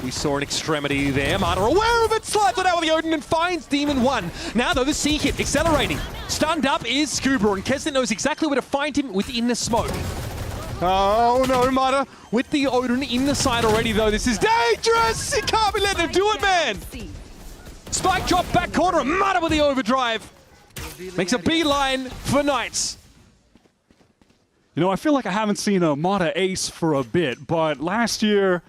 We saw an extremity there. Mata aware of it, slides it out with the Odin and finds Demon 1. Now though, the C hit accelerating. Stunned up is Scuba, and Kesnet knows exactly where to find him within the smoke. Oh no, Mata with the Odin in the side already though. This is dangerous! You can't be letting him do it, man! Spike drop back corner, Mata with the overdrive. Makes a beeline for Knights. You know, I feel like I haven't seen a Mata ace for a bit, but last year,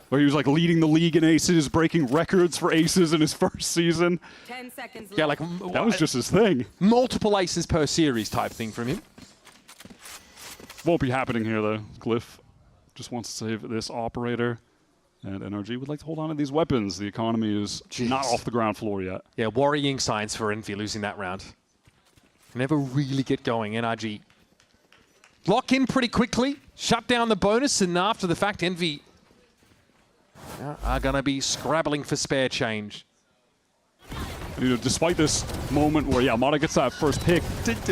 where he was like leading the league in aces, breaking records for aces in his first season. 10 seconds yeah, like that was just his thing. Multiple aces per series type thing from him. Won't be happening here though. Glyph just wants to save this operator, and NRG would like to hold on to these weapons. The economy is not off the ground floor yet. Yeah, worrying signs for Envy losing that round. Never really get going. NRG lock in pretty quickly, shut down the bonus, and after the fact, Envy are going to be scrabbling for spare change. You know, despite this moment where, yeah, Mata gets that first pick,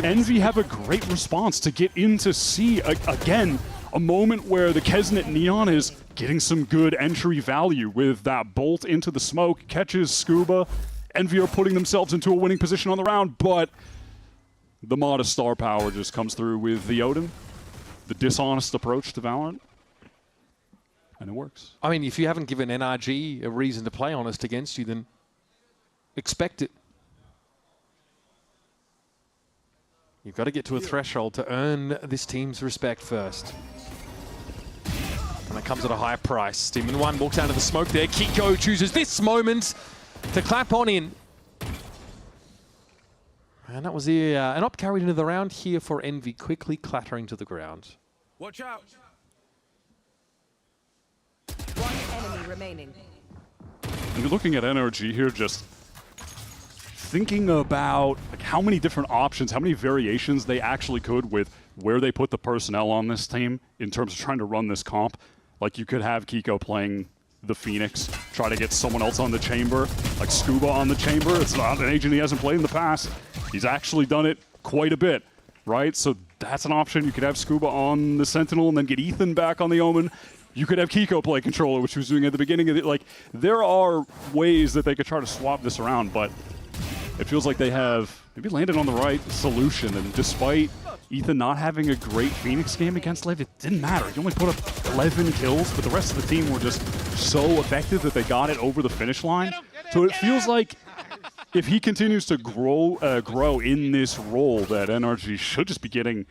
Envy have a great response to get into C. Again, a moment where the Kesnet Neon is getting some good entry value with that bolt into the smoke, catches Scuba. Envy are putting themselves into a winning position on the round, but the Mata star power just comes through with the Odin. The dishonest approach to Valorant. And it works. I mean, if you haven't given NRG a reason to play honest against you, then expect it. You've got to get to a threshold to earn this team's respect first. And it comes at a high price. Demon 1 walks out of the smoke there. Kiko chooses this moment to clap on in. And that was the an op carried into the round here for Envy, quickly clattering to the ground. Watch out. One enemy remaining. And you're looking at NRG here, just thinking about like how many different options, how many variations they actually could with where they put the personnel on this team in terms of trying to run this comp. Like you could have Kiko playing the Phoenix, try to get someone else on the Chamber, like Scuba on the Chamber. It's not an agent he hasn't played in the past. He's actually done it quite a bit, right? So that's an option. You could have Scuba on the Sentinel and then get Ethan back on the Omen. You could have Kiko play controller, which he was doing at the beginning of it. Like, there are ways that they could try to swap this around, but it feels like they have maybe landed on the right solution. And despite Ethan not having a great Phoenix game against Lev, it didn't matter. He only put up 11 kills, but the rest of the team were just so effective that they got it over the finish line. So it feels like if he continues to grow in this role, that NRG should just be getting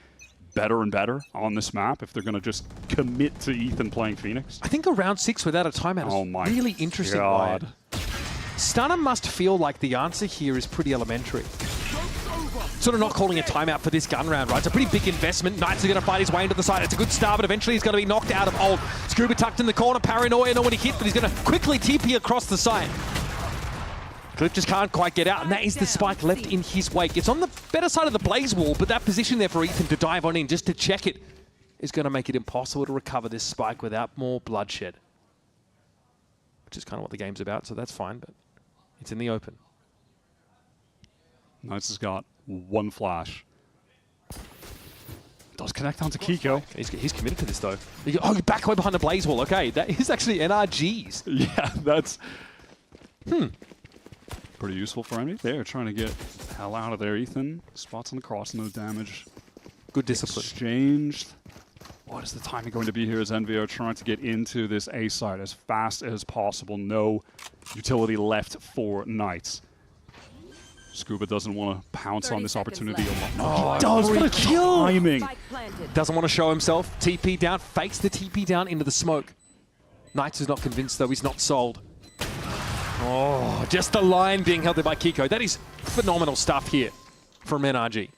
better and better on this map if they're going to just commit to Ethan playing Phoenix. I think a round 6 without a timeout is really interesting. God. Stunner must feel like the answer here is pretty elementary. Sort of not calling a timeout for this gun round, right? It's a pretty big investment. Knights are going to fight his way into the side. It's a good start, but eventually he's going to be knocked out of ult. Scuba tucked in the corner. Paranoia, nobody hit, but he's going to quickly TP across the side. Cliff just can't quite get out, and that is the spike left in his wake. It's on the better side of the blaze wall, but that position there for Ethan to dive on in just to check it is going to make it impossible to recover this spike without more bloodshed. Which is kind of what the game's about, so that's fine, but it's in the open. Knights has got one flash. Does connect onto Kiko. He's committed to this, though. Oh, back away behind the blaze wall. Okay, that is actually NRG's. Yeah, that's pretty useful for Envy. They're trying to get the hell out of there. Ethan spots on the cross, no damage. Good discipline. Exchanged. What is the timing going to be here as Envy are trying to get into this A side as fast as possible? No utility left for Knights. Scuba doesn't want to pounce on this opportunity a lot. Oh, he does. What a kill! Timing. Doesn't want to show himself. TP down, fakes the TP down into the smoke. Knights is not convinced, though. He's not sold. Oh, just the line being held there by Kiko. That is phenomenal stuff here from NRG.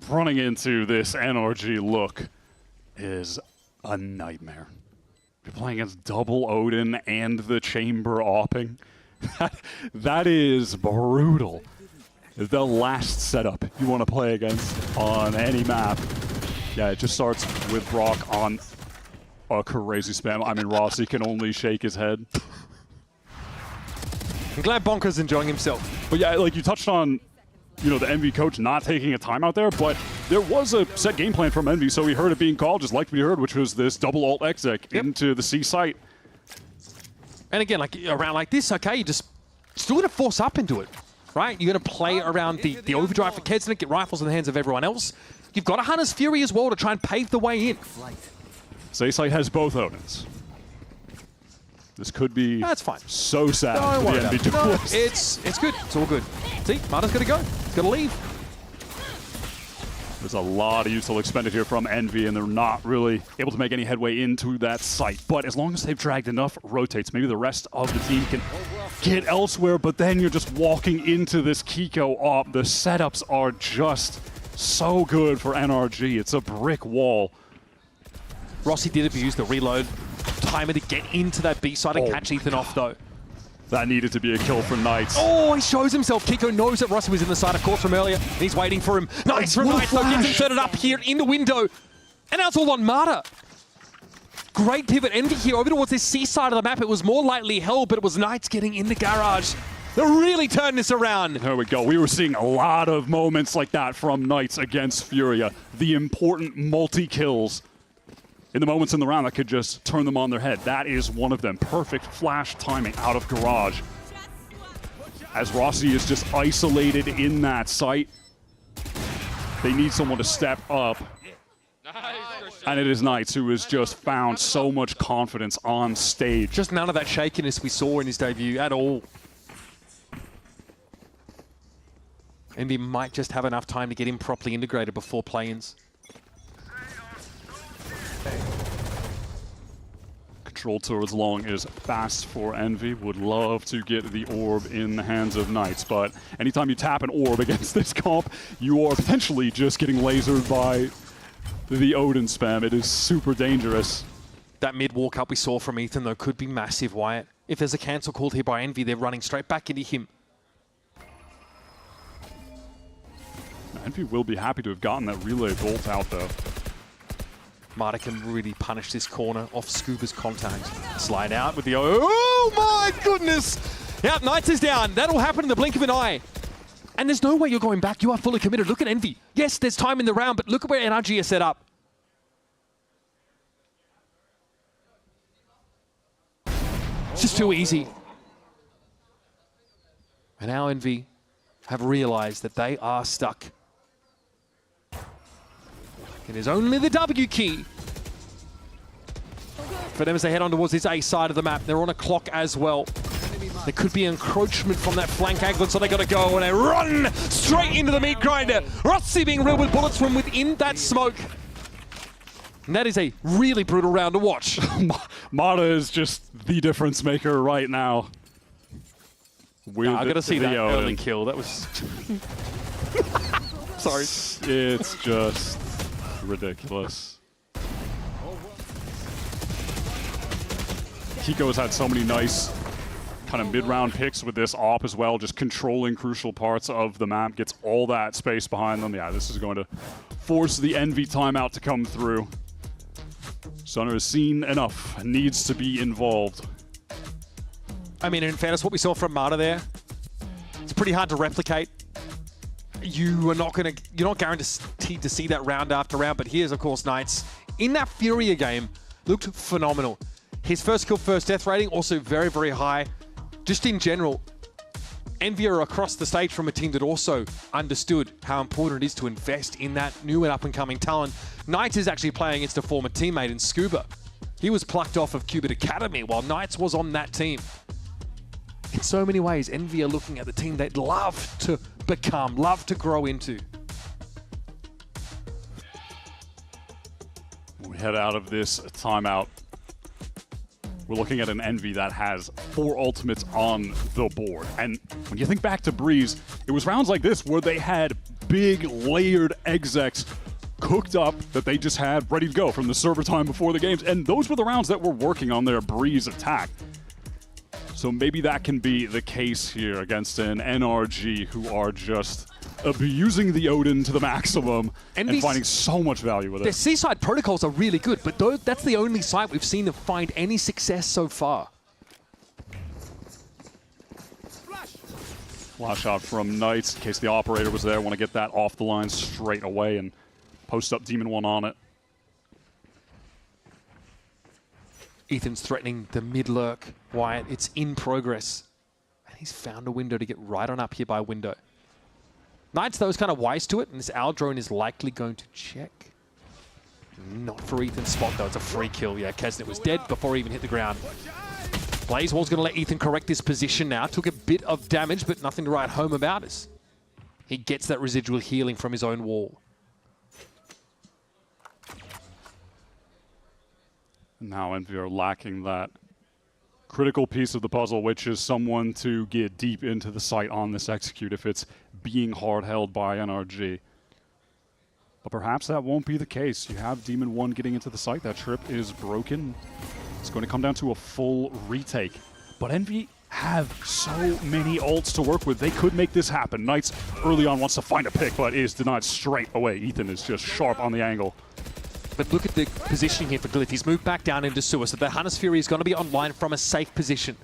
Running into this NRG look is a nightmare. You're playing against double Odin and the Chamber opping. That is brutal. The last setup you want to play against on any map. Yeah, it just starts with Brock on a crazy spam. I mean, Rossi can only shake his head. I'm glad Bonker's enjoying himself. But yeah, like you touched on, you know, the Envy coach not taking a timeout there, but there was a set game plan from Envy, so we heard it being called just like we heard, which was this double alt exec into the C site. And again, like around like this, okay, you just still going to force up into it, right? You're going to play around the overdrive for Kedsnick, get rifles in the hands of everyone else. You've got a Hunter's Fury as well to try and pave the way in. So A-Site has both Odins. This could be so sad for the Envy duelist. It's good. It's all good. See, Marta's got to go. He's got to leave. There's a lot of useful expended here from Envy, and they're not really able to make any headway into that site. But as long as they've dragged enough rotates, maybe the rest of the team can get elsewhere, but then you're just walking into this Kiko op. The setups are just so good for NRG. It's a brick wall. Rossi did abuse the reload timer to get into that B side and catch Ethan off, though. That needed to be a kill for Knights. Oh, he shows himself. Kiko knows that Rossi was in the side, of course, from earlier. And he's waiting for him. Nice from Knights, though. Gets inserted up here in the window. And now it's all on Marta. Great pivot. Envy here over towards this C side of the map. It was more lightly held, but it was Knights getting in the garage. They're really turning this around. There we go. We were seeing a lot of moments like that from Knights against Furia. The important multi-kills in the moments in the round that could just turn them on their head. That is one of them. Perfect flash timing out of garage. As Rossi is just isolated in that site, they need someone to step up. And it is Knights who has just found so much confidence on stage. Just none of that shakiness we saw in his debut at all. Envy might just have enough time to get him properly integrated before play-ins. neutral to as long as fast for Envy. Would love to get the orb in the hands of Knights, but anytime you tap an orb against this comp, you are potentially just getting lasered by the Odin spam. It is super dangerous. That mid walk up we saw from Ethan, though, could be massive, Wyatt. If there's a cancel called here by Envy, they're running straight back into him. Envy will be happy to have gotten that relay bolt out, though. Marta can really punish this corner off Scuba's contact. Slide out with the... Oh my goodness! Yep, Knights is down. That'll happen in the blink of an eye. And there's no way you're going back. You are fully committed. Look at Envy. Yes, there's time in the round, but look at where NRG is set up. It's just too easy. And now Envy have realized that they are stuck. It is only the W key for them as they head on towards this A side of the map. They're on a clock as well. There could be encroachment from that flank angle, so they got to go and they run straight into the meat grinder. Rossi being reeled with bullets from within that smoke. And that is a really brutal round to watch. Mata is just the difference maker right now. No, I got to see that early kill. That was... Sorry. It's just ridiculous. Kiko has had so many nice kind of mid-round picks with this op as well, just controlling crucial parts of the map, gets all that space behind them. Yeah, this is going to force the Envy timeout to come through. Sunner has seen enough, needs to be involved. I mean, in fairness, what we saw from Marta there, it's pretty hard to replicate. You're not guaranteed to see that round after round, but here's, of course, Knights. In that Furia game, looked phenomenal. His first kill, first death rating, also very, very high. Just in general, Envy are across the stage from a team that also understood how important it is to invest in that new and up-and-coming talent. Knights is actually playing against a former teammate in Scuba. He was plucked off of Qubit Academy while Knights was on that team. In so many ways, Envy are looking at the team they'd love to become, love to grow into. We head out of this timeout. We're looking at an Envy that has 4 ultimates on the board. And when you think back to Breeze, it was rounds like this where they had big layered execs cooked up that they just had ready to go from the server time before the games. And those were the rounds that were working on their Breeze attack. So maybe that can be the case here against an NRG who are just abusing the Odin to the maximum and finding so much value with it. Their Seaside protocols are really good, but that's the only site we've seen them find any success so far. Flash out from Knights in case the operator was there. Want to get that off the line straight away and post up Demon 1 on it. Ethan's threatening the mid-lurk. Wyatt, it's in progress. And he's found a window to get right on up here by window. Knights, though, is kind of wise to it, and this Owl drone is likely going to check. Not for Ethan's spot, though. It's a free kill. Yeah, Kesnet was dead before he even hit the ground. Blazewall's going to let Ethan correct his position now. Took a bit of damage, but nothing to write home about us. He gets that residual healing from his own wall. Now Envy are lacking that critical piece of the puzzle, which is someone to get deep into the site on this execute if it's being hard held by NRG. But perhaps that won't be the case. You have Demon 1 getting into the site. That trip is broken. It's going to come down to a full retake. But Envy have so many ults to work with. They could make this happen. Knights early on wants to find a pick, but is denied straight away. Ethan is just sharp on the angle. But look at the positioning here for Glyph. He's moved back down into sewer, so the Hunter's Fury is going to be online from a safe position.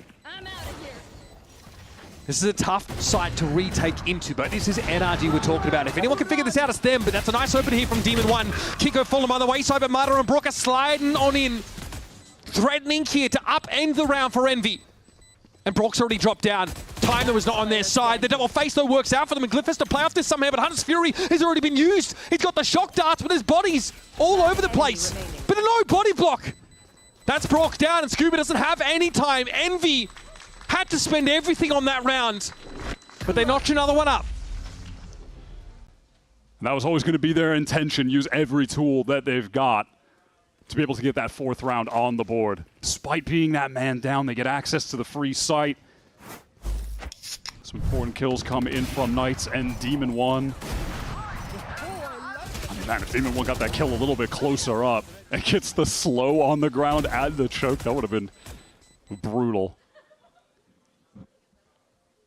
This is a tough site to retake into, but this is NRG we're talking about. If anyone can figure this out, it's them, but that's a nice open here from Demon 1. Kiko Fulham on the wayside, but Marta and Brook are sliding on in. Threatening here to upend the round for Envy. And Brock's already dropped down. Timer was not on their side. The double face, though, works out for them, and Glyph has to play off this somehow, but Hunter's Fury has already been used. He's got the shock darts, but his body's all over the place. But no body block. That's Brock down, and Scuba doesn't have any time. Envy had to spend everything on that round, but they notch another one up. And that was always going to be their intention, use every tool that they've got. to be able to get that 4th round on the board. Despite being that man down, they get access to the free site. Some important kills come in from Knights and Demon 1. I mean, man, if Demon 1 got that kill a little bit closer up and gets the slow on the ground and the choke, that would have been brutal.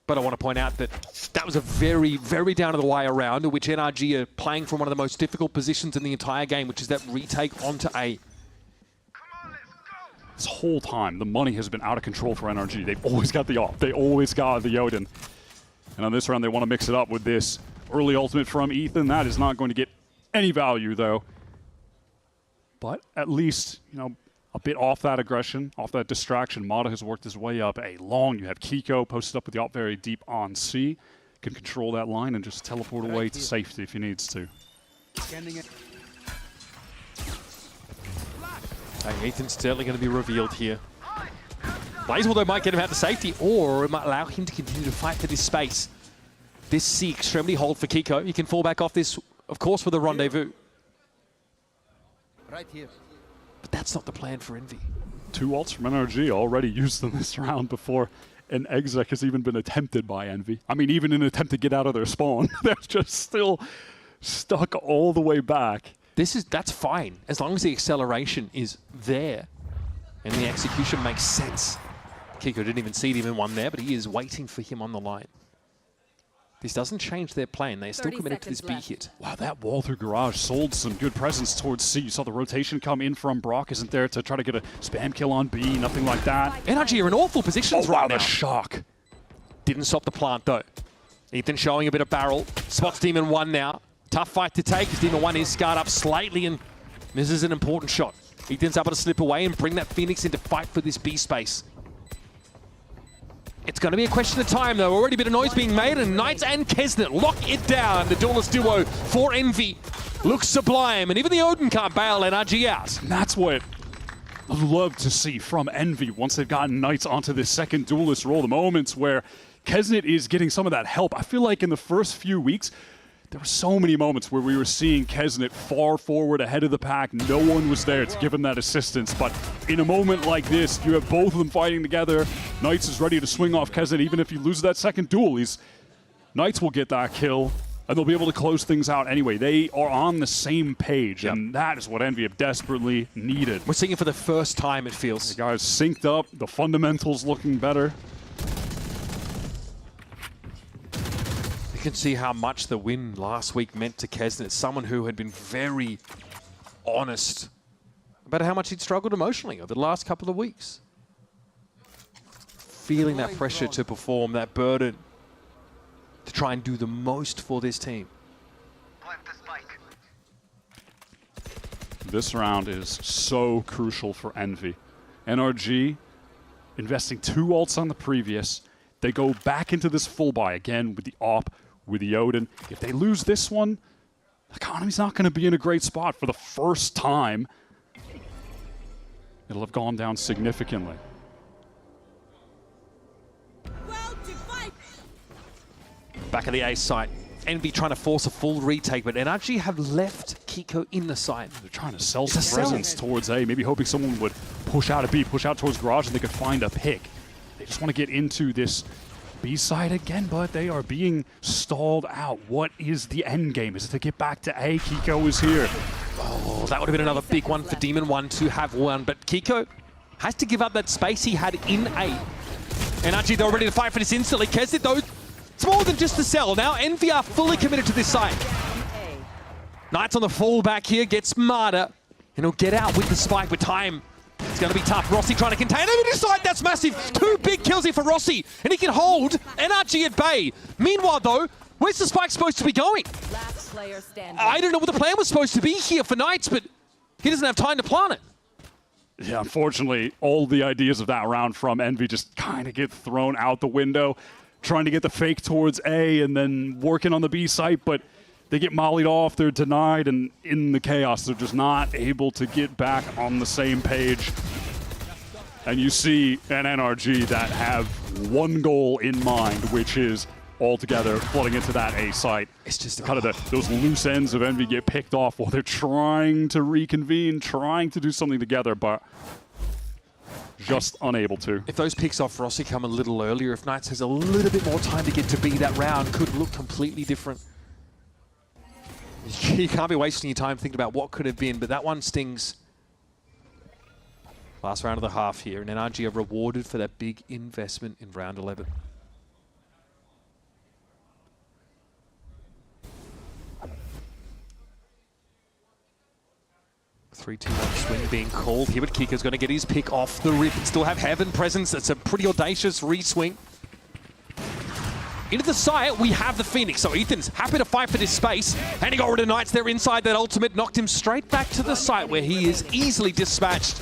But I want to point out that that was a very, very down-to-the-wire round in which NRG are playing from one of the most difficult positions in the entire game, which is that retake onto A. This whole time, the money has been out of control for NRG. They've always got the AWP. They always got the Odin. And on this round, they want to mix it up with this early ultimate from Ethan. That is not going to get any value, though. But at least, you know, a bit off that aggression, off that distraction. Mata has worked his way up A long. You have Kiko posted up with the AWP very deep on C. Can control that line and just teleport away to safety if he needs to. Ethan's certainly going to be revealed here. Blazewell, though, might get him out to safety, or it might allow him to continue to fight for this space. This C extremely hold for Kiko. He can fall back off this, of course, with a rendezvous. Right here. But that's not the plan for Envy. 2 ults from NRG already used in this round before an exec has even been attempted by Envy. I mean, even an attempt to get out of their spawn. They're just still stuck all the way back. That's fine, as long as the acceleration is there and the execution makes sense. Kiko didn't even see Demon 1 there, but he is waiting for him on the line. This doesn't change their plan. They're still committed to this B hit. Wow, that wall through Garage sold some good presence towards C. You saw the rotation come in from Brock. Isn't there to try to get a spam kill on B, nothing like that. NRG are in awful positions right now. The shock. Didn't stop the plant, though. Ethan showing a bit of barrel. Spots Demon 1 now. Tough fight to take, as Demon 1 is scarred up slightly and misses an important shot. Ethan's able to slip away and bring that Phoenix into fight for this B space. It's going to be a question of time, though. Already a bit of noise being made, and Knights and Kesnet lock it down. The duelist duo for Envy looks sublime, and even the Odin can't bail NRG out. And that's what I'd love to see from Envy once they've gotten Knights onto this second duelist role. The moments where Kesnet is getting some of that help. I feel like in the first few weeks, there were so many moments where we were seeing Kesnet far forward ahead of the pack. No one was there to give him that assistance. But in a moment like this, you have both of them fighting together. Knights is ready to swing off Kesnet. Even if he loses that second duel, Knights will get that kill, and they'll be able to close things out anyway. They are on the same page, and that is what Envy have desperately needed. We're seeing it for the first time, it feels. The guys synced up, the fundamentals looking better. You can see how much the win last week meant to Kesnet, someone who had been very honest about how much he'd struggled emotionally over the last couple of weeks. Feeling that pressure to perform, that burden to try and do the most for this team. This round is so crucial for Envy. NRG investing 2 ults on the previous. They go back into this full buy again with the AWP, with the Odin. If they lose this one, the economy's not going to be in a great spot for the first time. It'll have gone down significantly. Back at the A site, Envy trying to force a full retake, but NRG have left Kiko in the site. They're trying to sell some presence towards A, maybe hoping someone would push out a B, push out towards Garage, and they could find a pick. They just want to get into this B side again, but they are being stalled out. What is the end game? Is it to get back to A? Kiko is here. Oh, that would have been another big one for Demon 1 to have won, but Kiko has to give up that space he had in A. NRG, they're ready to fight for this instantly. Kesnet, though, it's more than just a sell. Now Envy are fully committed to this side. Knights on the fallback here, gets Marta, and he'll get out with the spike with time. It's going to be tough. Rossi trying to contain him in his side. That's massive. 2 big kills here for Rossi, and he can hold NRG at bay. Meanwhile, though, where's the spike supposed to be going? Last player standing. I don't know what the plan was supposed to be here for Knights, but he doesn't have time to plant it. Yeah, unfortunately, all the ideas of that round from Envy just kind of get thrown out the window. Trying to get the fake towards A and then working on the B site, but they get mollied off, they're denied, and in the chaos, they're just not able to get back on the same page. And you see an NRG that have one goal in mind, which is all together, flooding into that A site. It's just kind of those loose ends of Envy get picked off while they're trying to reconvene, trying to do something together, but just unable to. If those picks off Rossi come a little earlier, if Knights has a little bit more time to get to B, that round could look completely different. You can't be wasting your time thinking about what could have been, but that one stings. Last round of the half here, and NRG are rewarded for that big investment in round 11. Three, two, one swing being called here, but Kiko's going to get his pick off the rip and still have Heaven presence. It's a pretty audacious re-swing. Into the site, we have the Phoenix. So Ethan's happy to fight for this space. And he got rid of Knights there inside that ultimate, knocked him straight back to the site where he is easily dispatched.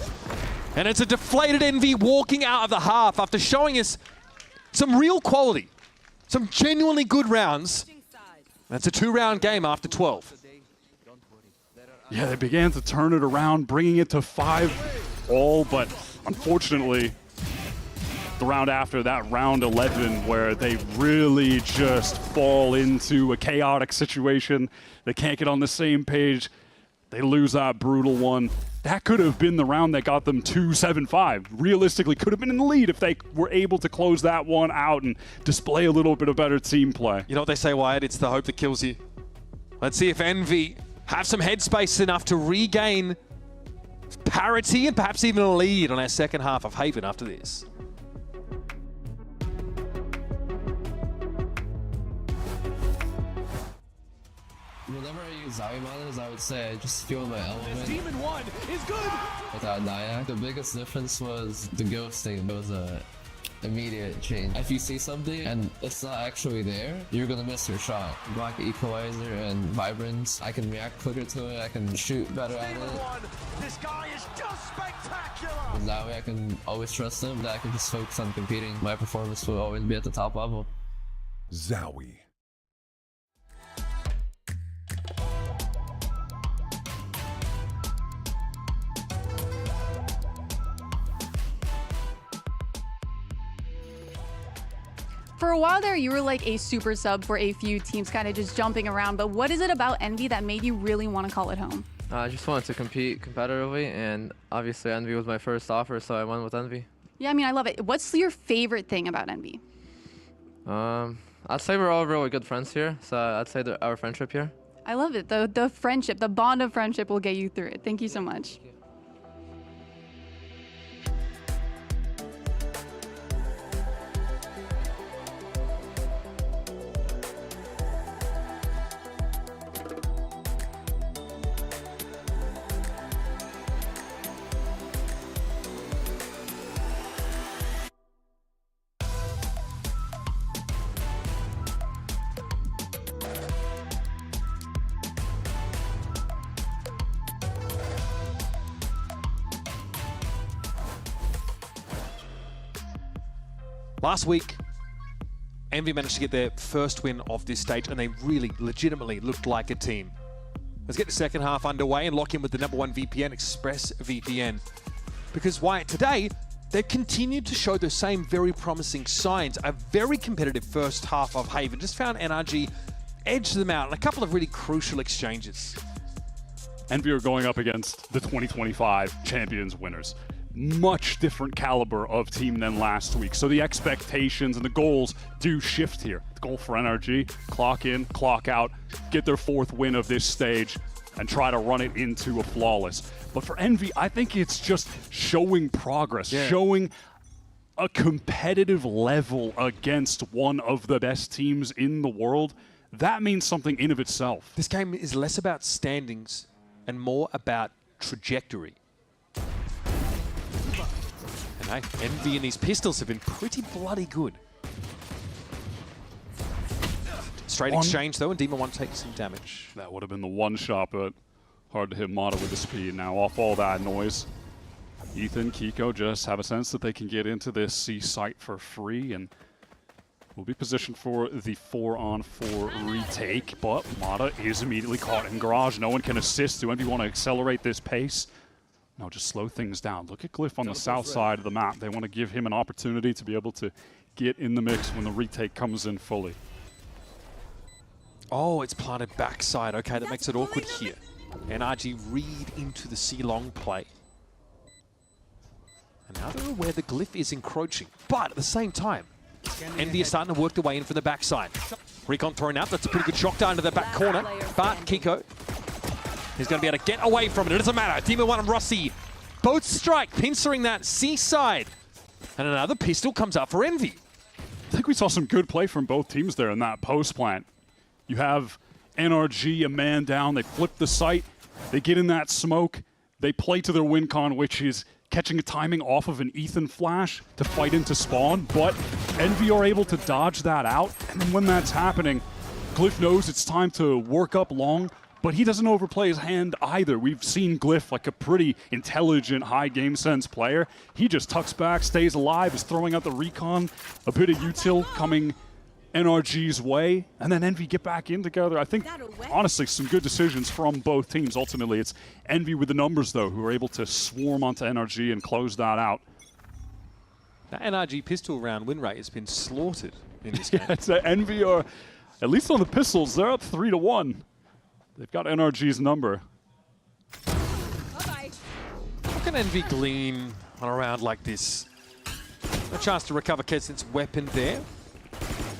And it's a deflated Envy walking out of the half after showing us some real quality, some genuinely good rounds. That's a 2-round game after 12. Yeah, they began to turn it around, bringing it to 5-all, but unfortunately, the round after that, round 11, where they really just fall into a chaotic situation. They can't get on the same page. They lose that brutal one. That could have been the round that got them 2-7-5. Realistically, could have been in the lead if they were able to close that one out and display a little bit of better team play. You know what they say, Wyatt? It's the hope that kills you. Let's see if Envy have some headspace enough to regain parity and perhaps even a lead on our second half of Haven after this. Whenever I use Zowie monitors, I would say I just feel my element. Demon 1 is good! Without Naya, the biggest difference was the ghosting. It was a immediate change. If you see something and it's not actually there, you're gonna miss your shot. Black Equalizer and Vibrance, I can react quicker to it, I can shoot better at it. This guy is just spectacular! And that way I can always trust him, that I can just focus on competing. My performance will always be at the top level. Zowie. For a while there, you were like a super sub for a few teams, kind of just jumping around. But what is it about Envy that made you really want to call it home? I just wanted to compete competitively, and obviously Envy was my first offer, so I went with Envy. Yeah, I mean, I love it. What's your favorite thing about Envy? I'd say we're all really good friends here, so I'd say our friendship here. I love it. The friendship, the bond of friendship will get you through it. Thank you so much. Last week, Envy managed to get their first win of this stage, and they really legitimately looked like a team. Let's get the second half underway and lock in with the #1 VPN, ExpressVPN. Because Wyatt, today, they've continued to show the same very promising signs. A very competitive first half of Haven. Just found NRG edge them out in a couple of really crucial exchanges. Envy are going up against the 2025 Champions winners. Much different caliber of team than last week. So the expectations and the goals do shift here. The goal for NRG, clock in, clock out, get their 4th win of this stage, and try to run it into a flawless. But for Envy, I think it's just showing progress, showing a competitive level against one of the best teams in the world. That means something in of itself. This game is less about standings and more about trajectory. And hey, Envy and these pistols have been pretty bloody good. Straight exchange though, and Demon 1 takes some damage. That would have been the one shot, but hard to hit Mata with the speed. Now off all that noise, Ethan, Kiko just have a sense that they can get into this C site for free, and will be positioned for the 4-on-4 retake, but Mata is immediately caught in garage. No one can assist. Do Envy want to accelerate this pace? No, just slow things down. Look at Glyph on the south side of the map. They want to give him an opportunity to be able to get in the mix when the retake comes in fully. Oh, it's planted backside. Okay, that makes it awkward here. NRG read into the C-long play. And now they're aware the Glyph is encroaching. But at the same time, Envy is starting to work their way in from the backside. Recon thrown out. That's a pretty good shock down to the back corner. But Kiko is going to be able to get away from it. It doesn't matter. Demon 1 and Rossi both strike, pincering that C-side. And another pistol comes out for Envy. I think we saw some good play from both teams there in that post plant. You have NRG a man down. They flip the site. They get in that smoke. They play to their win con, which is catching a timing off of an Ethan flash to fight into spawn. But Envy are able to dodge that out. And then when that's happening, Glyph knows it's time to work up long, but he doesn't overplay his hand either. We've seen Glyph like a pretty intelligent, high game sense player. He just tucks back, stays alive, is throwing out the recon, a bit of util coming NRG's way, and then Envy get back in together. I think, honestly, some good decisions from both teams. Ultimately, it's Envy with the numbers, though, who are able to swarm onto NRG and close that out. That NRG pistol round win rate has been slaughtered in this game. Yeah, it's Envy are, at least on the pistols, they're up 3-1. They've got NRG's number. How can Envy glean on a round like this? No chance to recover Kesnet's weapon there.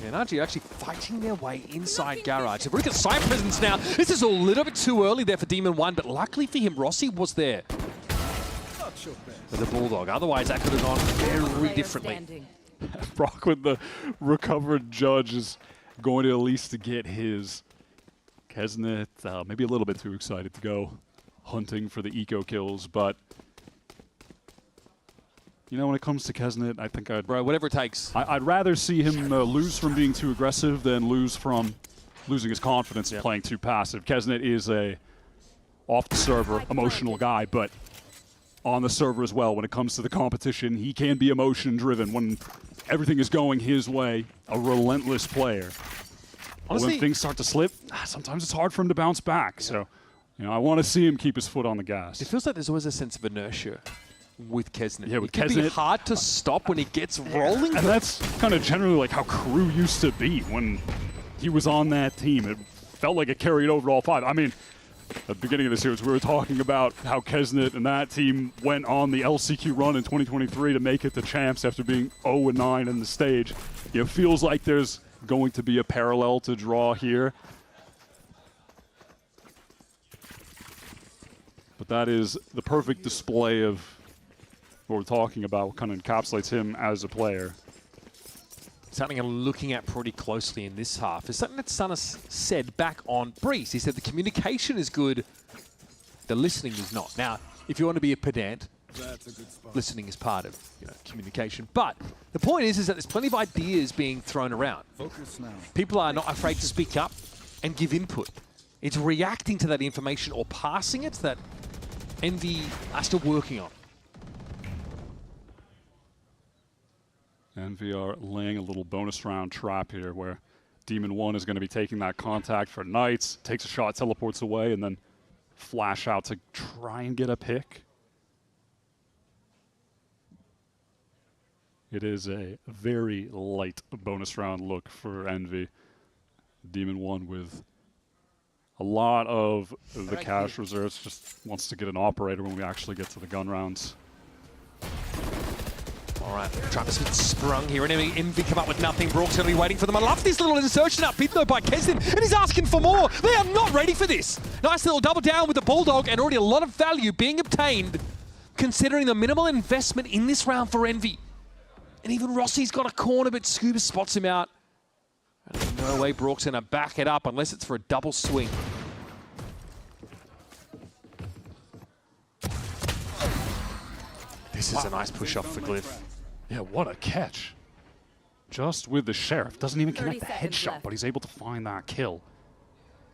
NRG actually fighting their way inside Garage. If we look at side presence now, this is a little bit too early there for Demon 1, but luckily for him, Rossi was there with the Bulldog. Otherwise, that could have gone very differently. Brock with the recovered Judge is going to at least get his. Kesnet, maybe a little bit too excited to go hunting for the eco kills, but you know, when it comes to Kesnet, I think Bro, whatever it takes. I'd rather see him lose from being too aggressive than lose from losing his confidence and playing too passive. Kesnet is a off the server emotional guy, but on the server as well. When it comes to the competition, he can be emotion driven. When everything is going his way, a relentless player. Honestly, when things start to slip, sometimes it's hard for him to bounce back. So, you know, I want to see him keep his foot on the gas. It feels like there's always a sense of inertia with Kesnet. Yeah, with Kesnet. It can be hard to stop when he gets rolling. And that's kind of generally like how Crew used to be when he was on that team. It felt like it carried over to all five. I mean, at the beginning of the series, we were talking about how Kesnet and that team went on the LCQ run in 2023 to make it to champs after being 0-9 in the stage. You know, feels like there's going to be a parallel to draw here. But that is the perfect display of what we're talking about, what kind of encapsulates him as a player. Something I'm looking at pretty closely in this half is something that Sunnis said back on Breeze. He said the communication is good, the listening is not. Now, if you want to be a pedant, listening is part of communication. But the point is that there's plenty of ideas being thrown around. People are not afraid to speak up and give input. It's reacting to that information or passing it that Envy are still working on. Envy are laying a little bonus round trap here where Demon 1 is going to be taking that contact for Knights, takes a shot, teleports away, and then flash out to try and get a pick. It is a very light bonus round look for Envy. Demon 1 with a lot of the cash reserves, just wants to get an operator when we actually get to the gun rounds. All right, Travis gets sprung here, and Envy come up with nothing. Brock's going to be waiting for them. I love this little insertion up hit, though, by Kesnet, and he's asking for more. They are not ready for this. Nice little double down with the Bulldog, and already a lot of value being obtained, considering the minimal investment in this round for Envy. And even Rossi's got a corner, but Scuba spots him out. And there's no way Brock's going to back it up unless it's for a double swing. This is a nice push-off for Glyph. Yeah, what a catch. Just with the Sheriff. Doesn't even connect the headshot, but he's able to find that kill.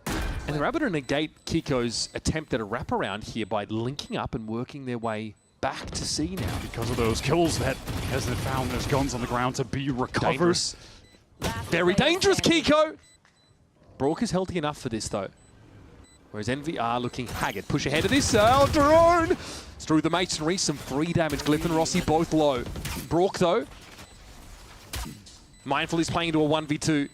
And they're able to negate Kiko's attempt at a wraparound here by linking up and working their way back to C now. Because of those kills that Kesnet found, there's guns on the ground to be recovered. Dangerous. Very dangerous, Kiko! Brock is healthy enough for this, though. Whereas Envy are looking haggard. Push ahead of this. Drone! It's through the masonry. Some free damage. Glyph and Rossi both low. Brock, though, mindful he's playing into a 1v2.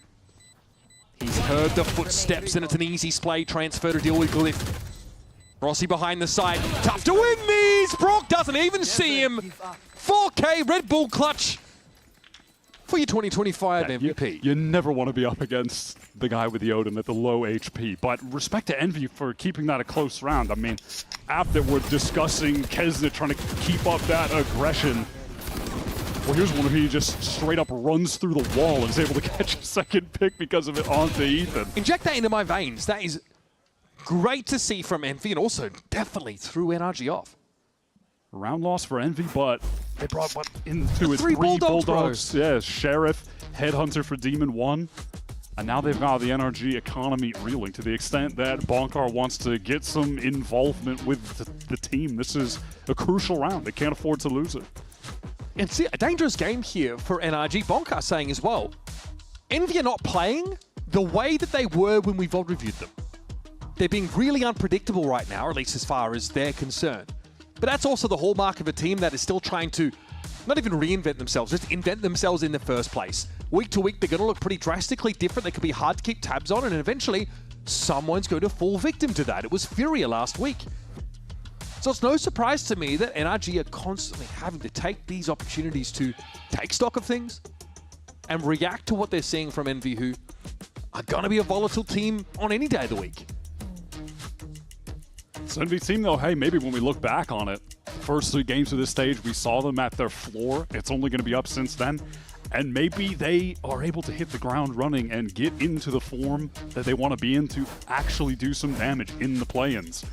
He's heard the footsteps, and it's an easy splay transfer to deal with Glyph. Rossi behind the side. Tough to win these! Brock doesn't even see him. 4K Red Bull clutch for your 2025 MVP. You never want to be up against the guy with the Odin at the low HP, but respect to Envy for keeping that a close round. I mean, after we're discussing Kesnet trying to keep up that aggression, well, here's one where he just straight up runs through the wall and is able to catch a second pick because of it onto Ethan. Inject that into my veins. That is great to see from Envy, and also definitely threw NRG off. Round loss for Envy, but they brought into it Three Bulldogs. Yeah, Sheriff, Headhunter for Demon 1. And now they've got the NRG economy reeling to the extent that Bonkar wants to get some involvement with the team. This is a crucial round. They can't afford to lose it. It's a dangerous game here for NRG. Bonkar saying as well, Envy are not playing the way that they were when we VOD reviewed them. They're being really unpredictable right now, or at least as far as they're concerned. But that's also the hallmark of a team that is still trying to not even reinvent themselves, just invent themselves in the first place. Week to week, they're going to look pretty drastically different. They could be hard to keep tabs on, and eventually someone's going to fall victim to that. It was Furia last week. So it's no surprise to me that NRG are constantly having to take these opportunities to take stock of things and react to what they're seeing from Envy, who are going to be a volatile team on any day of the week. So Envy team, though, hey, maybe when we look back on it, first 3 games of this stage, we saw them at their floor. It's only going to be up since then. And maybe they are able to hit the ground running and get into the form that they want to be in to actually do some damage in the play-ins.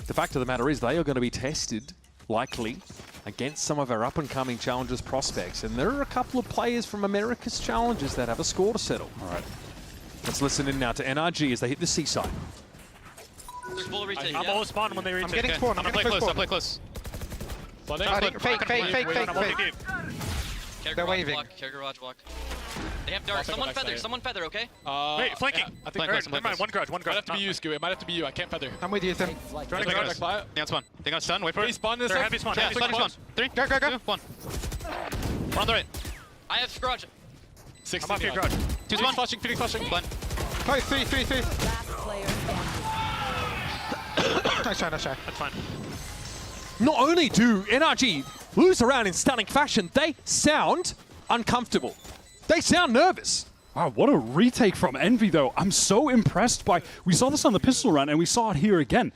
The fact of the matter is they are going to be tested, likely, against some of our up-and-coming Challengers prospects. And there are a couple of players from America's Challengers that have a score to settle. All right. Let's listen in now to NRG as they hit the seaside. I'm always spawned when they retake. I'm getting spawned. I'm gonna play close. I'll play close. Fake. They're waving. Carry garage block. They have dark. Someone feather, okay? Wait, flanking. I think never mind. One garage. Might have to be you, Skew. It might have to be you. I can't feather. I'm with you, Ethan. Trying to go back by it. Yeah, spawn. They got stun. Wait for it. Spawn this. They're heavy spawn. Heavy spawn. 3. Go. 2, 1. One on the right. I have garage. 6. I'm off your garage. 2 spawn. Phoenix flashing. Blend. 3. Last player standing. Nice try. That's fine. Not only do NRG lose around in stunning fashion, they sound uncomfortable. They sound nervous. Wow, what a retake from Envy, though. I'm so impressed by... We saw this on the pistol round, and we saw it here again.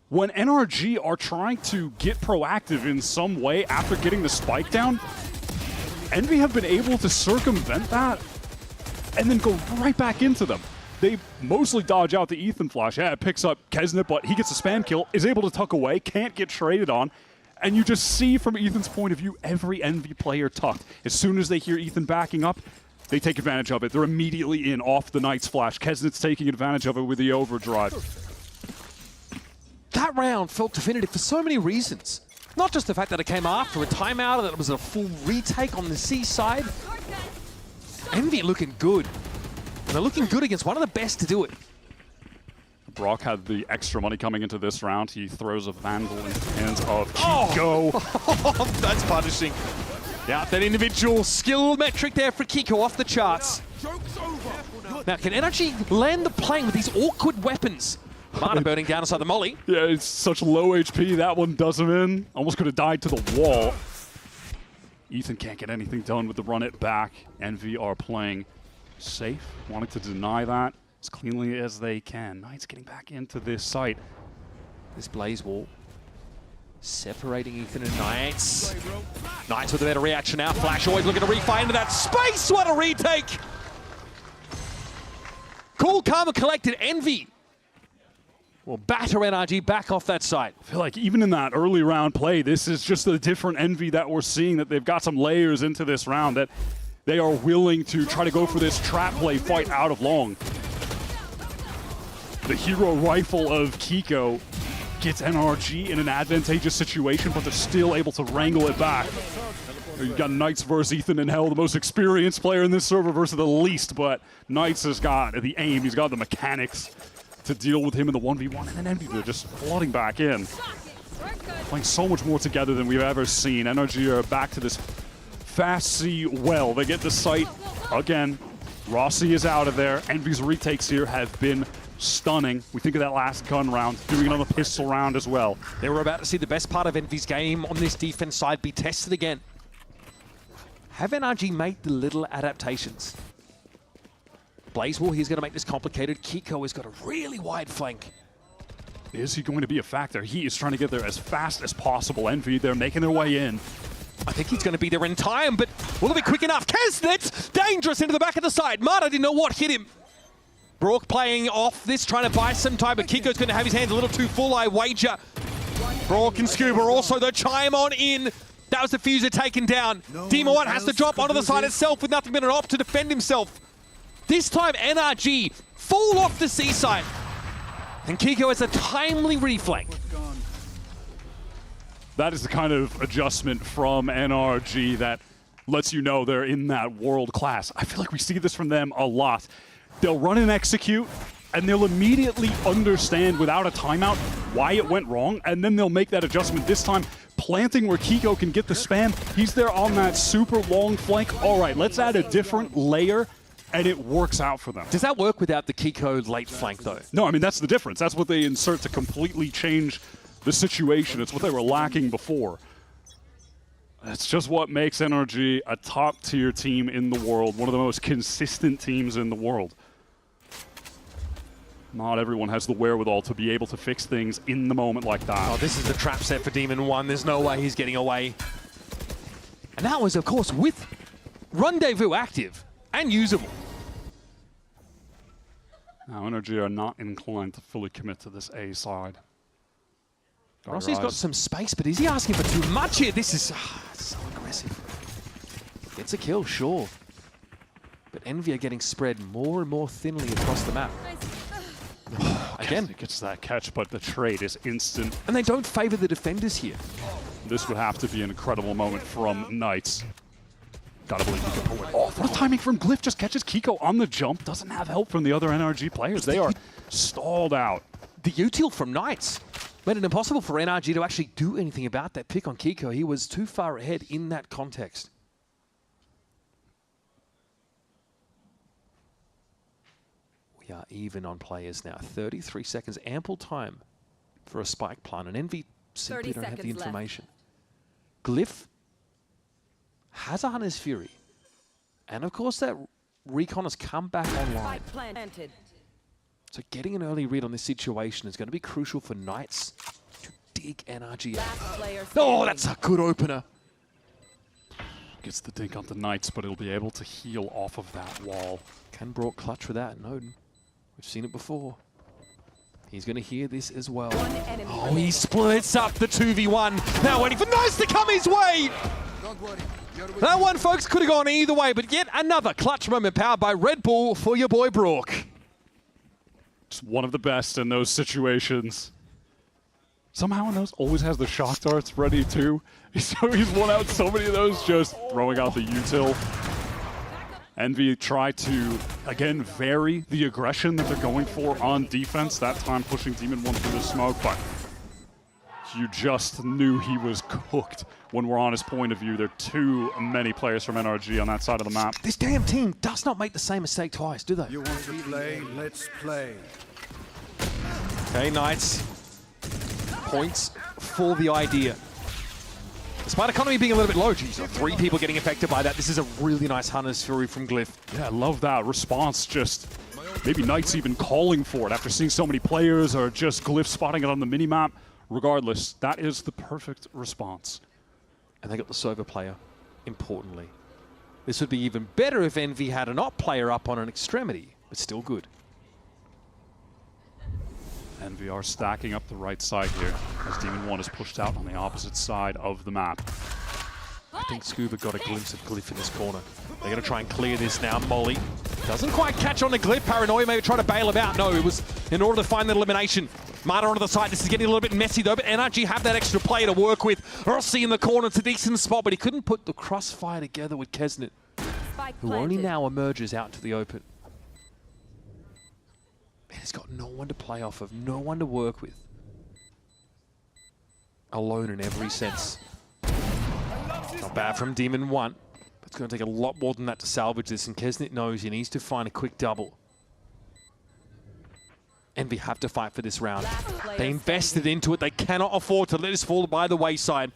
When NRG are trying to get proactive in some way after getting the spike down, Envy have been able to circumvent that and then go right back into them. They mostly dodge out the Ethan flash. Yeah, it picks up Kesnet, but he gets a spam kill, is able to tuck away, can't get traded on. And you just see from Ethan's point of view, every Envy player tucked. As soon as they hear Ethan backing up, they take advantage of it. They're immediately in off the Knight's flash. Kesnet's taking advantage of it with the overdrive. That round felt definitive for so many reasons. Not just the fact that it came after a timeout, that it was a full retake on the seaside. Envy looking good. And they're looking good against one of the best to do it. Brock had the extra money coming into this round. He throws a Vandal in the hands of Kiko. Oh, that's punishing. Yeah, that individual skill metric there for Kiko off the charts. Now, can NRG land the plane with these awkward weapons? Mana burning down inside the molly. Yeah, it's such low HP. That one does him in. Almost could have died to the wall. Ethan can't get anything done with the run it back. Envy are playing safe, wanting to deny that as cleanly as they can. Knight's getting back into this site. This blaze wall separating Ethan and Knights. Knights with a better reaction now. Flash always looking to refight into that space. What a retake! Cool, calm, and collected. Envy will batter NRG back off that side. I feel like even in that early round play, this is just a different Envy that we're seeing, that they've got some layers into this round, that they are willing to try to go for this trap play fight out of long. The hero rifle of Kiko gets NRG in an advantageous situation, but they're still able to wrangle it back. You've got Knights versus Ethan in Hell, the most experienced player in this server versus the least, but Knights has got the aim, he's got the mechanics to deal with him in the 1v1, and then Envy, they're just flooding back in. Playing so much more together than we've ever seen. NRG are back to this fast C well. They get the site again. Rossi is out of there. Envy's retakes here have been stunning. We think of that last gun round, doing it on the pistol round as well. They were about to see the best part of Envy's game on this defense side be tested again. Have NRG made the little adaptations? Blazewall, he's going to make this complicated. Kiko has got a really wide flank. Is he going to be a factor? He is trying to get there as fast as possible. Envy, they're making their way in. I think he's going to be there in time, but will it be quick enough? Kesnet, dangerous into the back of the side. Mata didn't know what hit him. Brook playing off this, trying to buy some time, but Kiko's going to have his hands a little too full, I wager. Brook and Scuba also, the chime on in. That was the fuser taken down. Demon One has to drop onto the side itself with nothing but an op to defend himself. This time, NRG fall off the seaside. And Kiko has a timely reflank. That is the kind of adjustment from NRG that lets you know they're in that world class. I feel like we see this from them a lot. They'll run and execute, and they'll immediately understand without a timeout why it went wrong, and then they'll make that adjustment. This time, planting where Kiko can get the spam. He's there on that super long flank. All right, let's add a different layer, and it works out for them. Does that work without the Kiko late flank, though? No, I mean, that's the difference. That's what they insert to completely change the situation. It's what they were lacking before. It's just what makes NRG a top-tier team in the world, one of the most consistent teams in the world. Not everyone has the wherewithal to be able to fix things in the moment like that. Oh, this is the trap set for Demon One. There's no way he's getting away. And that was, of course, with Rendezvous active and usable. Now, NRG are not inclined to fully commit to this A side. Rossi's got some space, but is he asking for too much here? This is so aggressive. Gets a kill, sure. But Envy are getting spread more and more thinly across the map. Again. It gets that catch, but the trade is instant. And they don't favor the defenders here. This would have to be an incredible moment from Knights. Gotta believe he can pull it off. What a timing from Glyph. Just catches Kiko on the jump. Doesn't have help from the other NRG players. They are stalled out. The util from Knights made it impossible for NRG to actually do anything about that pick on Kiko. He was too far ahead in that context. We are even on players now. 33 seconds, ample time for a spike plant. And Envy simply don't have the information. Glyph has a Hunter's Fury. And of course that recon has come back online. So getting an early read on this situation is going to be crucial for Knights to dig NRG out. Oh, that's a good opener. Gets the dink on the Knights, but he'll be able to heal off of that wall. Can Brock clutch with that? No. We've seen it before. He's going to hear this as well. Oh, he splits up the 2v1. Now waiting for Nice to come his way. That one, folks, could have gone either way, but yet another clutch moment powered by Red Bull for your boy Brook. Just one of the best in those situations. Somehow in those always has the shock darts ready too. So he's won out so many of those, just throwing out the util. Envy try to, again, vary the aggression that they're going for on defense. That time pushing Demon One through the smoke, but you just knew he was cooked when we're on his point of view. There are too many players from NRG on that side of the map. This damn team does not make the same mistake twice, do they? You want to play? Let's play. Okay, Knights. Points for the idea. Despite economy being a little bit low, geez, 3 people getting affected by that. This is a really nice Hunter's Fury from Glyph. Yeah, I love that response. Just maybe Knights even calling for it after seeing so many players, or just Glyph spotting it on the minimap. Regardless, that is the perfect response. And they got the Sova player, importantly. This would be even better if Envy had an op player up on an extremity, but still good. Envy are stacking up the right side here as Demon One is pushed out on the opposite side of the map. I think Scuba got a glimpse of Glyph in this corner. They're going to try and clear this now. Molly doesn't quite catch on to Glyph. Paranoia maybe try to bail him out. No, it was in order to find that elimination. Marta onto the side. This is getting a little bit messy though, but NRG have that extra player to work with. Rossi in the corner. It's a decent spot, but he couldn't put the crossfire together with Kesnet, who only now emerges out to the open. He's got no one to play off of, no one to work with. Alone in every sense. Not bad from Demon One. It's going to take a lot more than that to salvage this, and Kesnet knows he needs to find a quick double. Envy have to fight for this round. They invested into it. They cannot afford to let this fall by the wayside.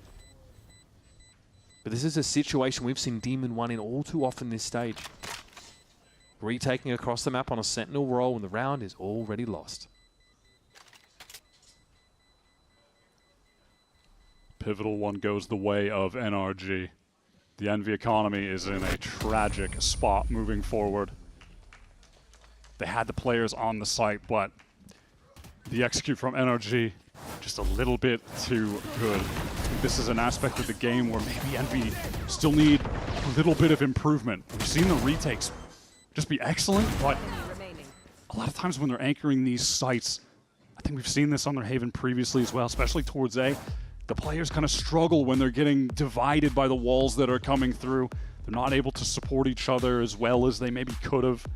But this is a situation we've seen Demon 1 in all too often this stage. Retaking across the map on a sentinel roll when the round is already lost. Pivotal one goes the way of NRG. The Envy economy is in a tragic spot moving forward. They had the players on the site, but the execute from NRG just a little bit too good. This is an aspect of the game where maybe Envy still need a little bit of improvement. We've seen the retakes just be excellent, but a lot of times when they're anchoring these sites, I think we've seen this on their Haven previously as well, especially towards A. The players kind of struggle when they're getting divided by the walls that are coming through. They're not able to support each other as well as they maybe could have.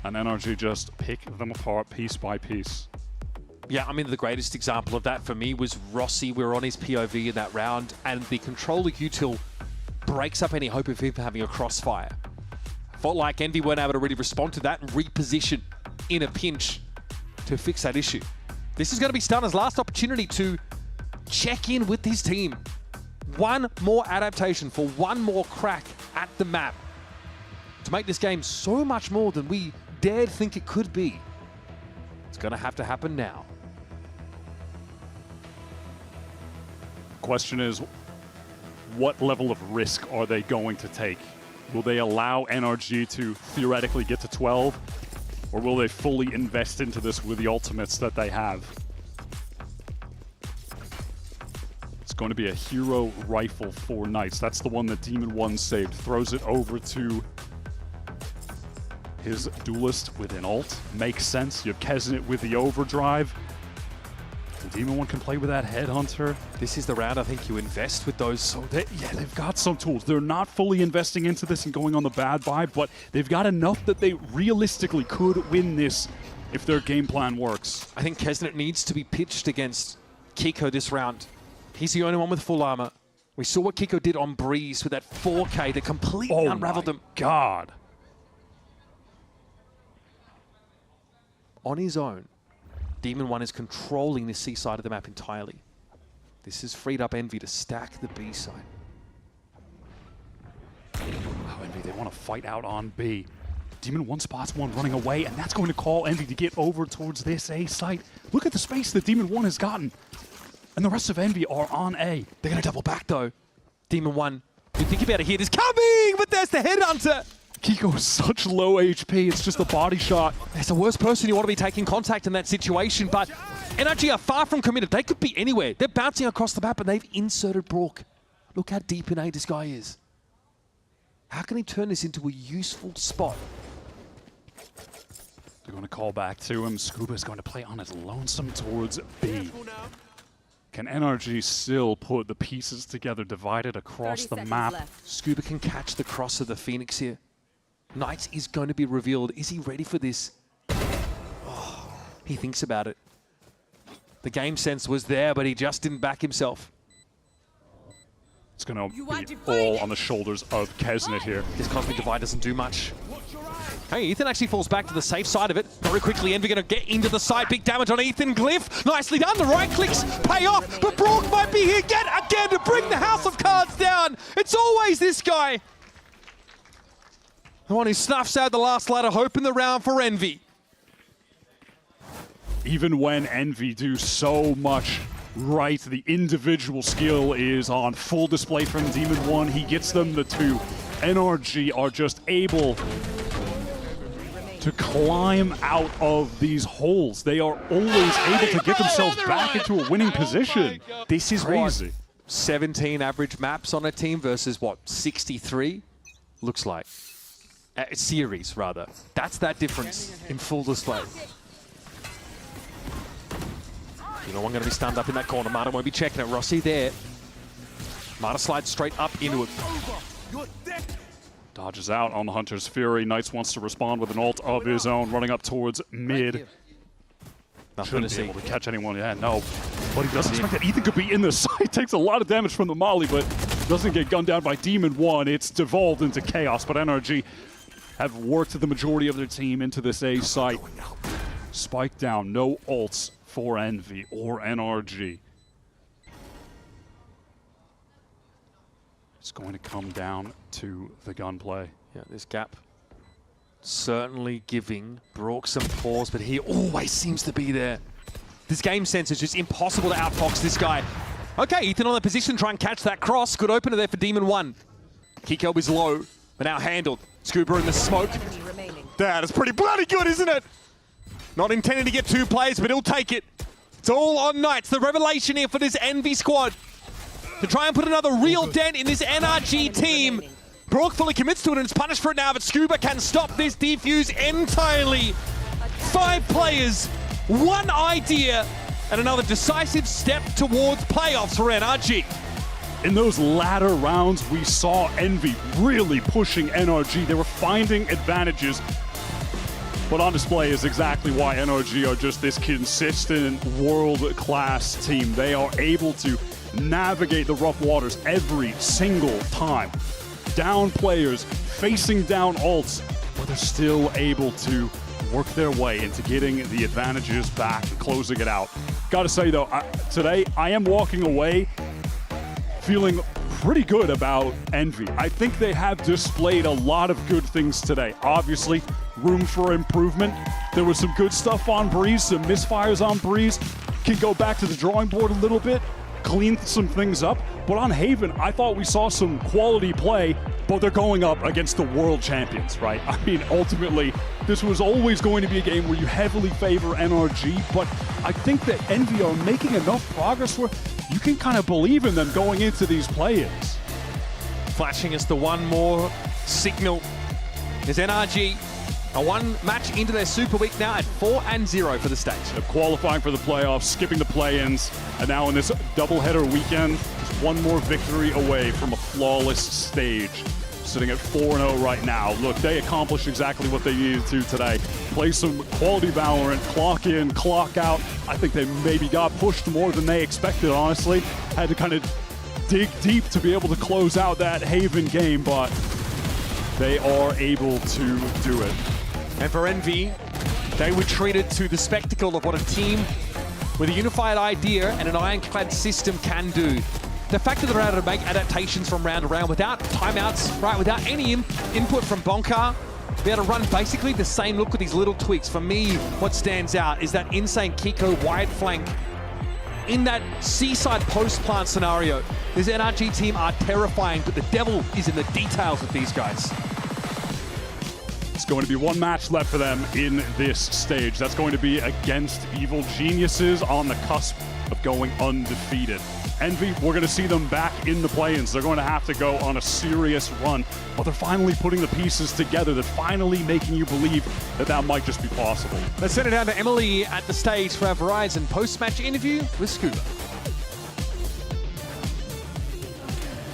And NRG just pick them apart piece by piece. Yeah, I mean, the greatest example of that for me was Rossi. We were on his POV in that round, and the controller util breaks up any hope of him having a crossfire. Felt like Envy weren't able to really respond to that and reposition in a pinch to fix that issue. This is going to be Stunner's last opportunity to check in with his team. One more adaptation for one more crack at the map to make this game so much more than we dared think it could be. It's going to have to happen now. Question is, what level of risk are they going to take? Will they allow NRG to theoretically get to 12? Or will they fully invest into this with the ultimates that they have? It's going to be a hero rifle for Knights. That's the one that Demon 1 saved. Throws it over to his duelist with an ult. Makes sense. You have Kesnet with the overdrive. The Demon 1 can play with that Headhunter. This is the round I think you invest with those. So they've got some tools. They're not fully investing into this and going on the bad vibe, but they've got enough that they realistically could win this if their game plan works. I think Kesnet needs to be pitched against Kiko this round. He's the only one with full armor. We saw what Kiko did on Breeze with that 4K that completely unraveled them. God. On his own, Demon 1 is controlling the C side of the map entirely. This has freed up Envy to stack the B side. Wow, Envy, they want to fight out on B. Demon 1 spots one running away, and that's going to call Envy to get over towards this A site. Look at the space that Demon 1 has gotten. And the rest of Envy are on A. They're going to double back, though. Demon 1, you think about it here. This coming, but there's the Headhunter. Kiko is such low HP, it's just a body shot. It's the worst person you want to be taking contact in that situation, but NRG are far from committed. They could be anywhere. They're bouncing across the map, and they've inserted Brook. Look how deep in A this guy is. How can he turn this into a useful spot? They're going to call back to him. Scuba is going to play on his lonesome towards B. Can NRG still put the pieces together, divided across the map? Scuba can catch the cross of the Phoenix here. Knights is going to be revealed. Is he ready for this? Oh, he thinks about it. The game sense was there, but he just didn't back himself. It's going to be all on the shoulders of Kesnet here. This Cosmic Divide doesn't do much. Hey, Ethan actually falls back to the safe side of it. Very quickly, Envy going to get into the side. Big damage on Ethan. Glyph, nicely done. The right clicks pay off, but Brook might be here yet again to bring the House of Cards down. It's always this guy. The one who snuffs out the last light of hope in the round for Envy. Even when Envy do so much right, the individual skill is on full display from Demon 1. He gets them the 2. NRG are just able to climb out of these holes. They are always able to get themselves back into a winning position. This is crazy. What 17 average maps on a team versus what, 63 looks like. Series, rather. That's that difference in full display. You know, I'm going to be stunned up in that corner. Marta won't be checking it. Rossi there. Marta slides straight up into it. Dodges out on the Hunter's Fury. Knights wants to respond with an ult of his own, running up towards mid. Nothing Shouldn't be able to catch anyone. Yeah, no. But he doesn't expect that Ethan could be in the side. Takes a lot of damage from the molly, but doesn't get gunned down by Demon 1, it's devolved into chaos, but NRG have worked the majority of their team into this A site. Spike down, no ults for Envy or NRG. It's going to come down to the gunplay. Yeah, this gap certainly giving Brook some pause, but he always seems to be there. This game sense is just impossible to outfox this guy. Okay, Ethan on the position, try and catch that cross. Good opener there for Demon 1. Kiko is low, but now handled. Scuba in the smoke. That is pretty bloody good, isn't it? Not intending to get 2 players, but he'll take it. It's all on Knights. The revelation here for this Envy squad to try and put another real dent in this NRG team. Brook fully commits to it and is punished for it now, but Scuba can stop this defuse entirely. 5 players, 1 idea, and another decisive step towards playoffs for NRG. In those latter rounds, we saw Envy really pushing NRG. They were finding advantages. But on display is exactly why NRG are just this consistent world-class team. They are able to navigate the rough waters every single time. Down players, facing down ults, but they're still able to work their way into getting the advantages back and closing it out. Gotta say though, today I am walking away feeling pretty good about Envy. I think they have displayed a lot of good things today. Obviously, room for improvement. There was some good stuff on Breeze, some misfires on Breeze. Can go back to the drawing board a little bit, clean some things up. But on Haven, I thought we saw some quality play, but they're going up against the world champions, right? I mean, ultimately, this was always going to be a game where you heavily favor NRG, but I think that Envy are making enough progress where you can kind of believe in them going into these play-ins. Flashing us the one more signal is NRG. A 1 match into their Super Week now at 4-0 for the stage. They're qualifying for the playoffs, skipping the play-ins, and now in this doubleheader weekend, just 1 more victory away from a flawless stage. Sitting at 4-0 right now. Look, they accomplished exactly what they needed to today. Play some quality Valorant, clock in, clock out. I think they maybe got pushed more than they expected, honestly. Had to kind of dig deep to be able to close out that Haven game, but they are able to do it. And for Envy, they were treated to the spectacle of what a team with a unified idea and an ironclad system can do. The fact that they're able to make adaptations from round to round without timeouts, right, without any input from Bonkar, be able to run basically the same look with these little tweaks. For me, what stands out is that insane Kiko wide flank in that seaside post-plant scenario. This NRG team are terrifying, but the devil is in the details with these guys. It's going to be 1 match left for them in this stage. That's going to be against Evil Geniuses on the cusp of going undefeated. Envy, we're going to see them back in the play-ins. They're going to have to go on a serious run, but they're finally putting the pieces together. They're finally making you believe that that might just be possible. Let's send it down to Emily at the stage for our Verizon post-match interview with Scuba.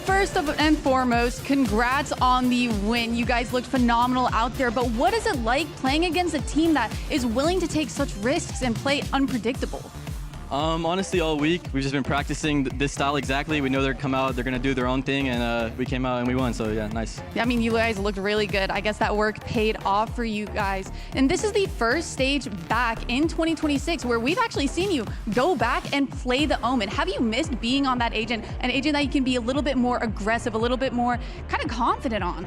First and foremost, congrats on the win. You guys looked phenomenal out there, but what is it like playing against a team that is willing to take such risks and play unpredictable? Honestly, all week, we've just been practicing this style exactly. We know they're come out, they're going to do their own thing, and we came out and we won, so yeah, nice. Yeah, I mean, you guys looked really good. I guess that work paid off for you guys. And this is the first stage back in 2026 where we've actually seen you go back and play the Omen. Have you missed being on that agent, an agent that you can be a little bit more aggressive, a little bit more kind of confident on?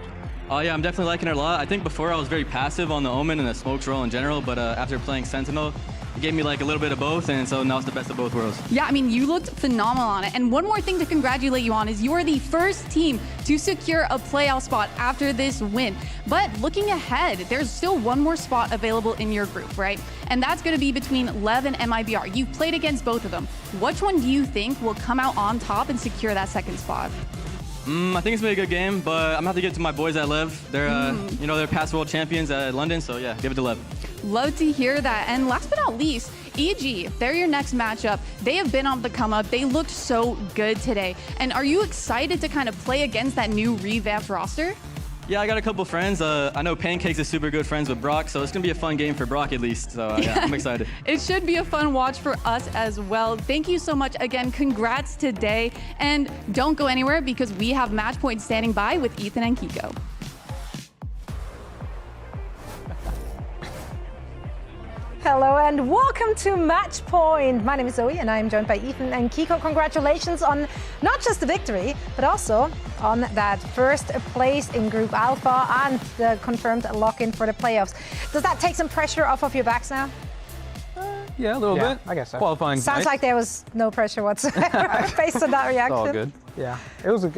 Oh yeah, I'm definitely liking it a lot. I think before I was very passive on the Omen and the smokes role in general, but after playing Sentinel, it gave me like a little bit of both, and so now it's the best of both worlds. Yeah, I mean, you looked phenomenal on it. And one more thing to congratulate you on is you are the first team to secure a playoff spot after this win. But looking ahead, there's still 1 more spot available in your group, right? And that's going to be between Lev and MIBR. You've played against both of them. Which one do you think will come out on top and secure that 2nd spot? I think it's been a good game, but I'm gonna have to give it to my boys at Lev. They're, you know, they're past world champions at London, so yeah, give it to Lev. Love to hear that. And last but not least, EG, they're your next matchup. They have been on the come up. They looked so good today. And are you excited to kind of play against that new revamped roster? Yeah, I got a couple friends. I know Pancakes is super good friends with Brock, so it's going to be a fun game for Brock at least. So yeah, I'm excited. It should be a fun watch for us as well. Thank you so much again. Congrats today. And don't go anywhere because we have Match Point standing by with Ethan and Kiko. Hello and welcome to Match Point. My name is Zowie and I'm joined by Ethan and Kiko. Congratulations on not just the victory, but also on that first place in Group Alpha and the confirmed lock-in for the playoffs. Does that take some pressure off of your backs now? Yeah, a little bit. I guess so. Qualifying. Sounds like there was no pressure whatsoever based on that reaction. It's all good. Yeah, it was a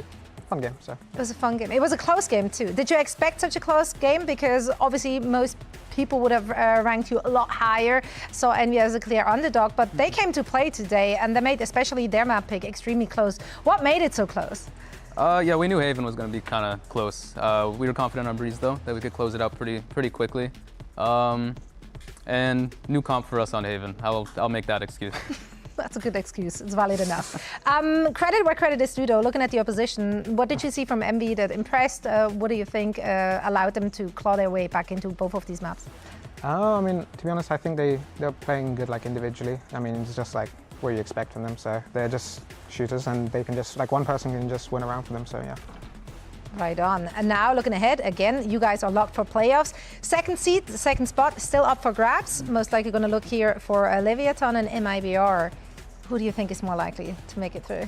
fun game. So it was a fun game. It was a close game too. Did you expect such a close game? Because obviously most people would have ranked you a lot higher, saw Envy as a clear underdog, but they came to play today and they made especially their map pick extremely close. What made it so close? Yeah, we knew Haven was going to be kind of close. We were confident on Breeze though, that we could close it out pretty quickly. And new comp for us on Haven. I'll make that excuse. That's a good excuse. It's valid enough. Credit where credit is due, though. Looking at the opposition, what did you see from Envy that impressed? What do you think allowed them to claw their way back into both of these maps? I mean, to be honest, I think they're playing good like individually. I mean, it's just like what you expect from them. So they're just shooters, and they can just like one person can just win around for them. So yeah. Right on. And now looking ahead, again, you guys are locked for playoffs. Second seed, the second spot, still up for grabs. Most likely going to look here for Leviatán and MIBR. Who do you think is more likely to make it through?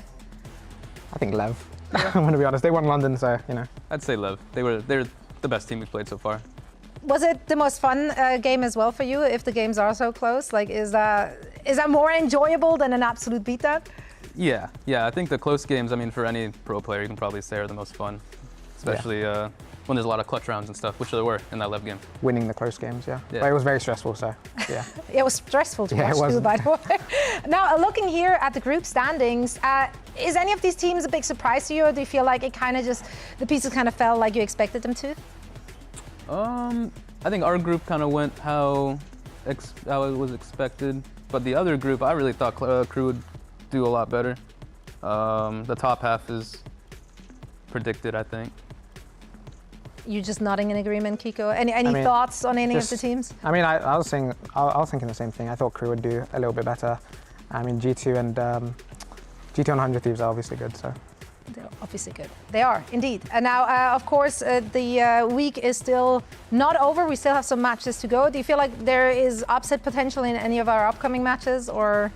I think Lev. Yeah. I'm going to be honest. They won London, so you know. I'd say Lev. They're the best team we've played so far. Was it the most fun game as well for you? If the games are so close, like is that more enjoyable than an absolute beatdown? Yeah. I think the close games, I mean, for any pro player, you can probably say are the most fun. Especially when there's a lot of clutch rounds and stuff, which there were in that Lev game. Winning the close games, yeah. But it was very stressful, so yeah. It was stressful to watch too, by the way. Now, looking here at the group standings, is any of these teams a big surprise to you, or do you feel like it kind of just, the pieces kind of fell like you expected them to? I think our group kind of went how it was expected, but the other group, I really thought Crew would do a lot better. The top half is predicted, I think. You just nodding in agreement, Kiko. Any thoughts on any of the teams? I mean, I was thinking the same thing. I thought Crew would do a little bit better. I mean, G2 and 100 Thieves are obviously good, so. They're obviously good. They are, indeed. And now, of course, the week is still not over. We still have some matches to go. Do you feel like there is upset potential in any of our upcoming matches, or?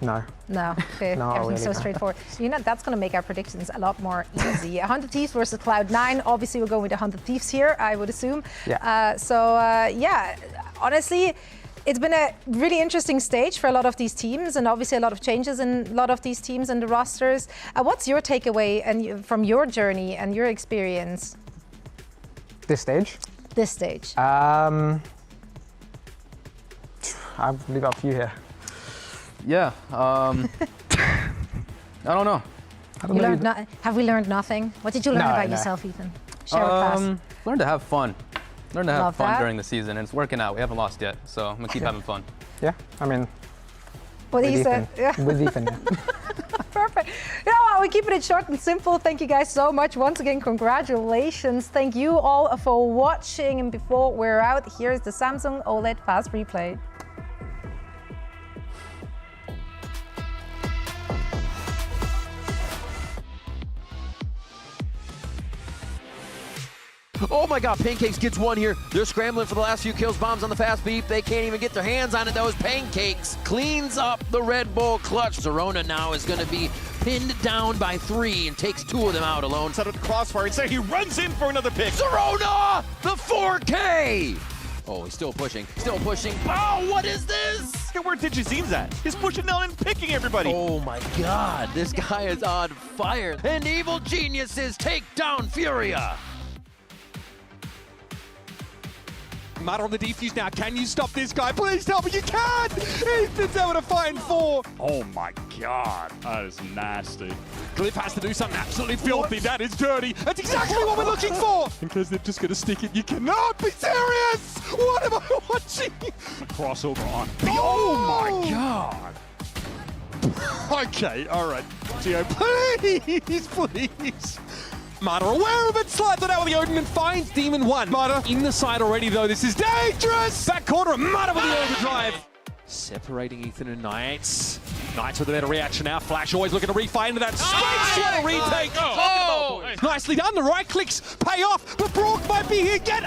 No. No, okay. No, everything's really so straightforward. So, you know, that's going to make our predictions a lot more easy. 100 Thieves versus Cloud9. Obviously, we're going with 100 Thieves here, I would assume. Yeah. Yeah, honestly, it's been a really interesting stage for a lot of these teams, and obviously a lot of changes in a lot of these teams and the rosters. What's your takeaway from your journey and your experience? This stage? This stage. I'll leave it up to you here. Yeah, I don't know. Have we learned nothing? What did you learn about yourself, Ethan? Share with us. Learn to have fun. Learn to have fun during the season, and it's working out. We haven't lost yet, so I'm gonna keep having fun. Yeah, I mean, what he said. With Ethan. Perfect. You know what? We're keeping it short and simple. Thank you guys so much. Once again, congratulations. Thank you all for watching. And before we're out, here's the Samsung OLED Fast Replay. Oh my god, Pancakes gets one here. They're scrambling for the last few kills. Bombs on the fast beep. They can't even get their hands on it. That was Pancakes. Cleans up the Red Bull clutch. Zerona now is going to be pinned down by 3 and takes 2 of them out alone. Set up the crossfire. Instead, he runs in for another pick. Zerona! The 4K! Oh, he's still pushing. Still pushing. Oh, what is this? Look at where Digizine's at. He's pushing down and picking everybody. Oh my god, this guy is on fire. And Evil Geniuses take down Furia. Matter on the defuse now. Can you stop this guy? Please tell me you can! Ethan's able to find 4. Oh my god, that is nasty. Cliff has to do something absolutely filthy. That is dirty. That's exactly what we're looking for! Because they're just going to stick it. You cannot be serious! What am I watching? A crossover on. Oh my god! Okay, all right. Gio, please, please. Mata aware of it, slides it out with the Odin and finds Demon 1. Mata in the side already though, this is dangerous! Back corner, Mata with the overdrive. Separating Ethan and Knights. Knights with a better reaction now. Flash always looking to refight into that space. What a retake! Oh! Nicely done, the right clicks pay off, but Brock might be here again.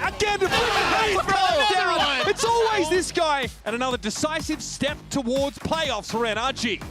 It's always this guy. And another decisive step towards playoffs for NRG.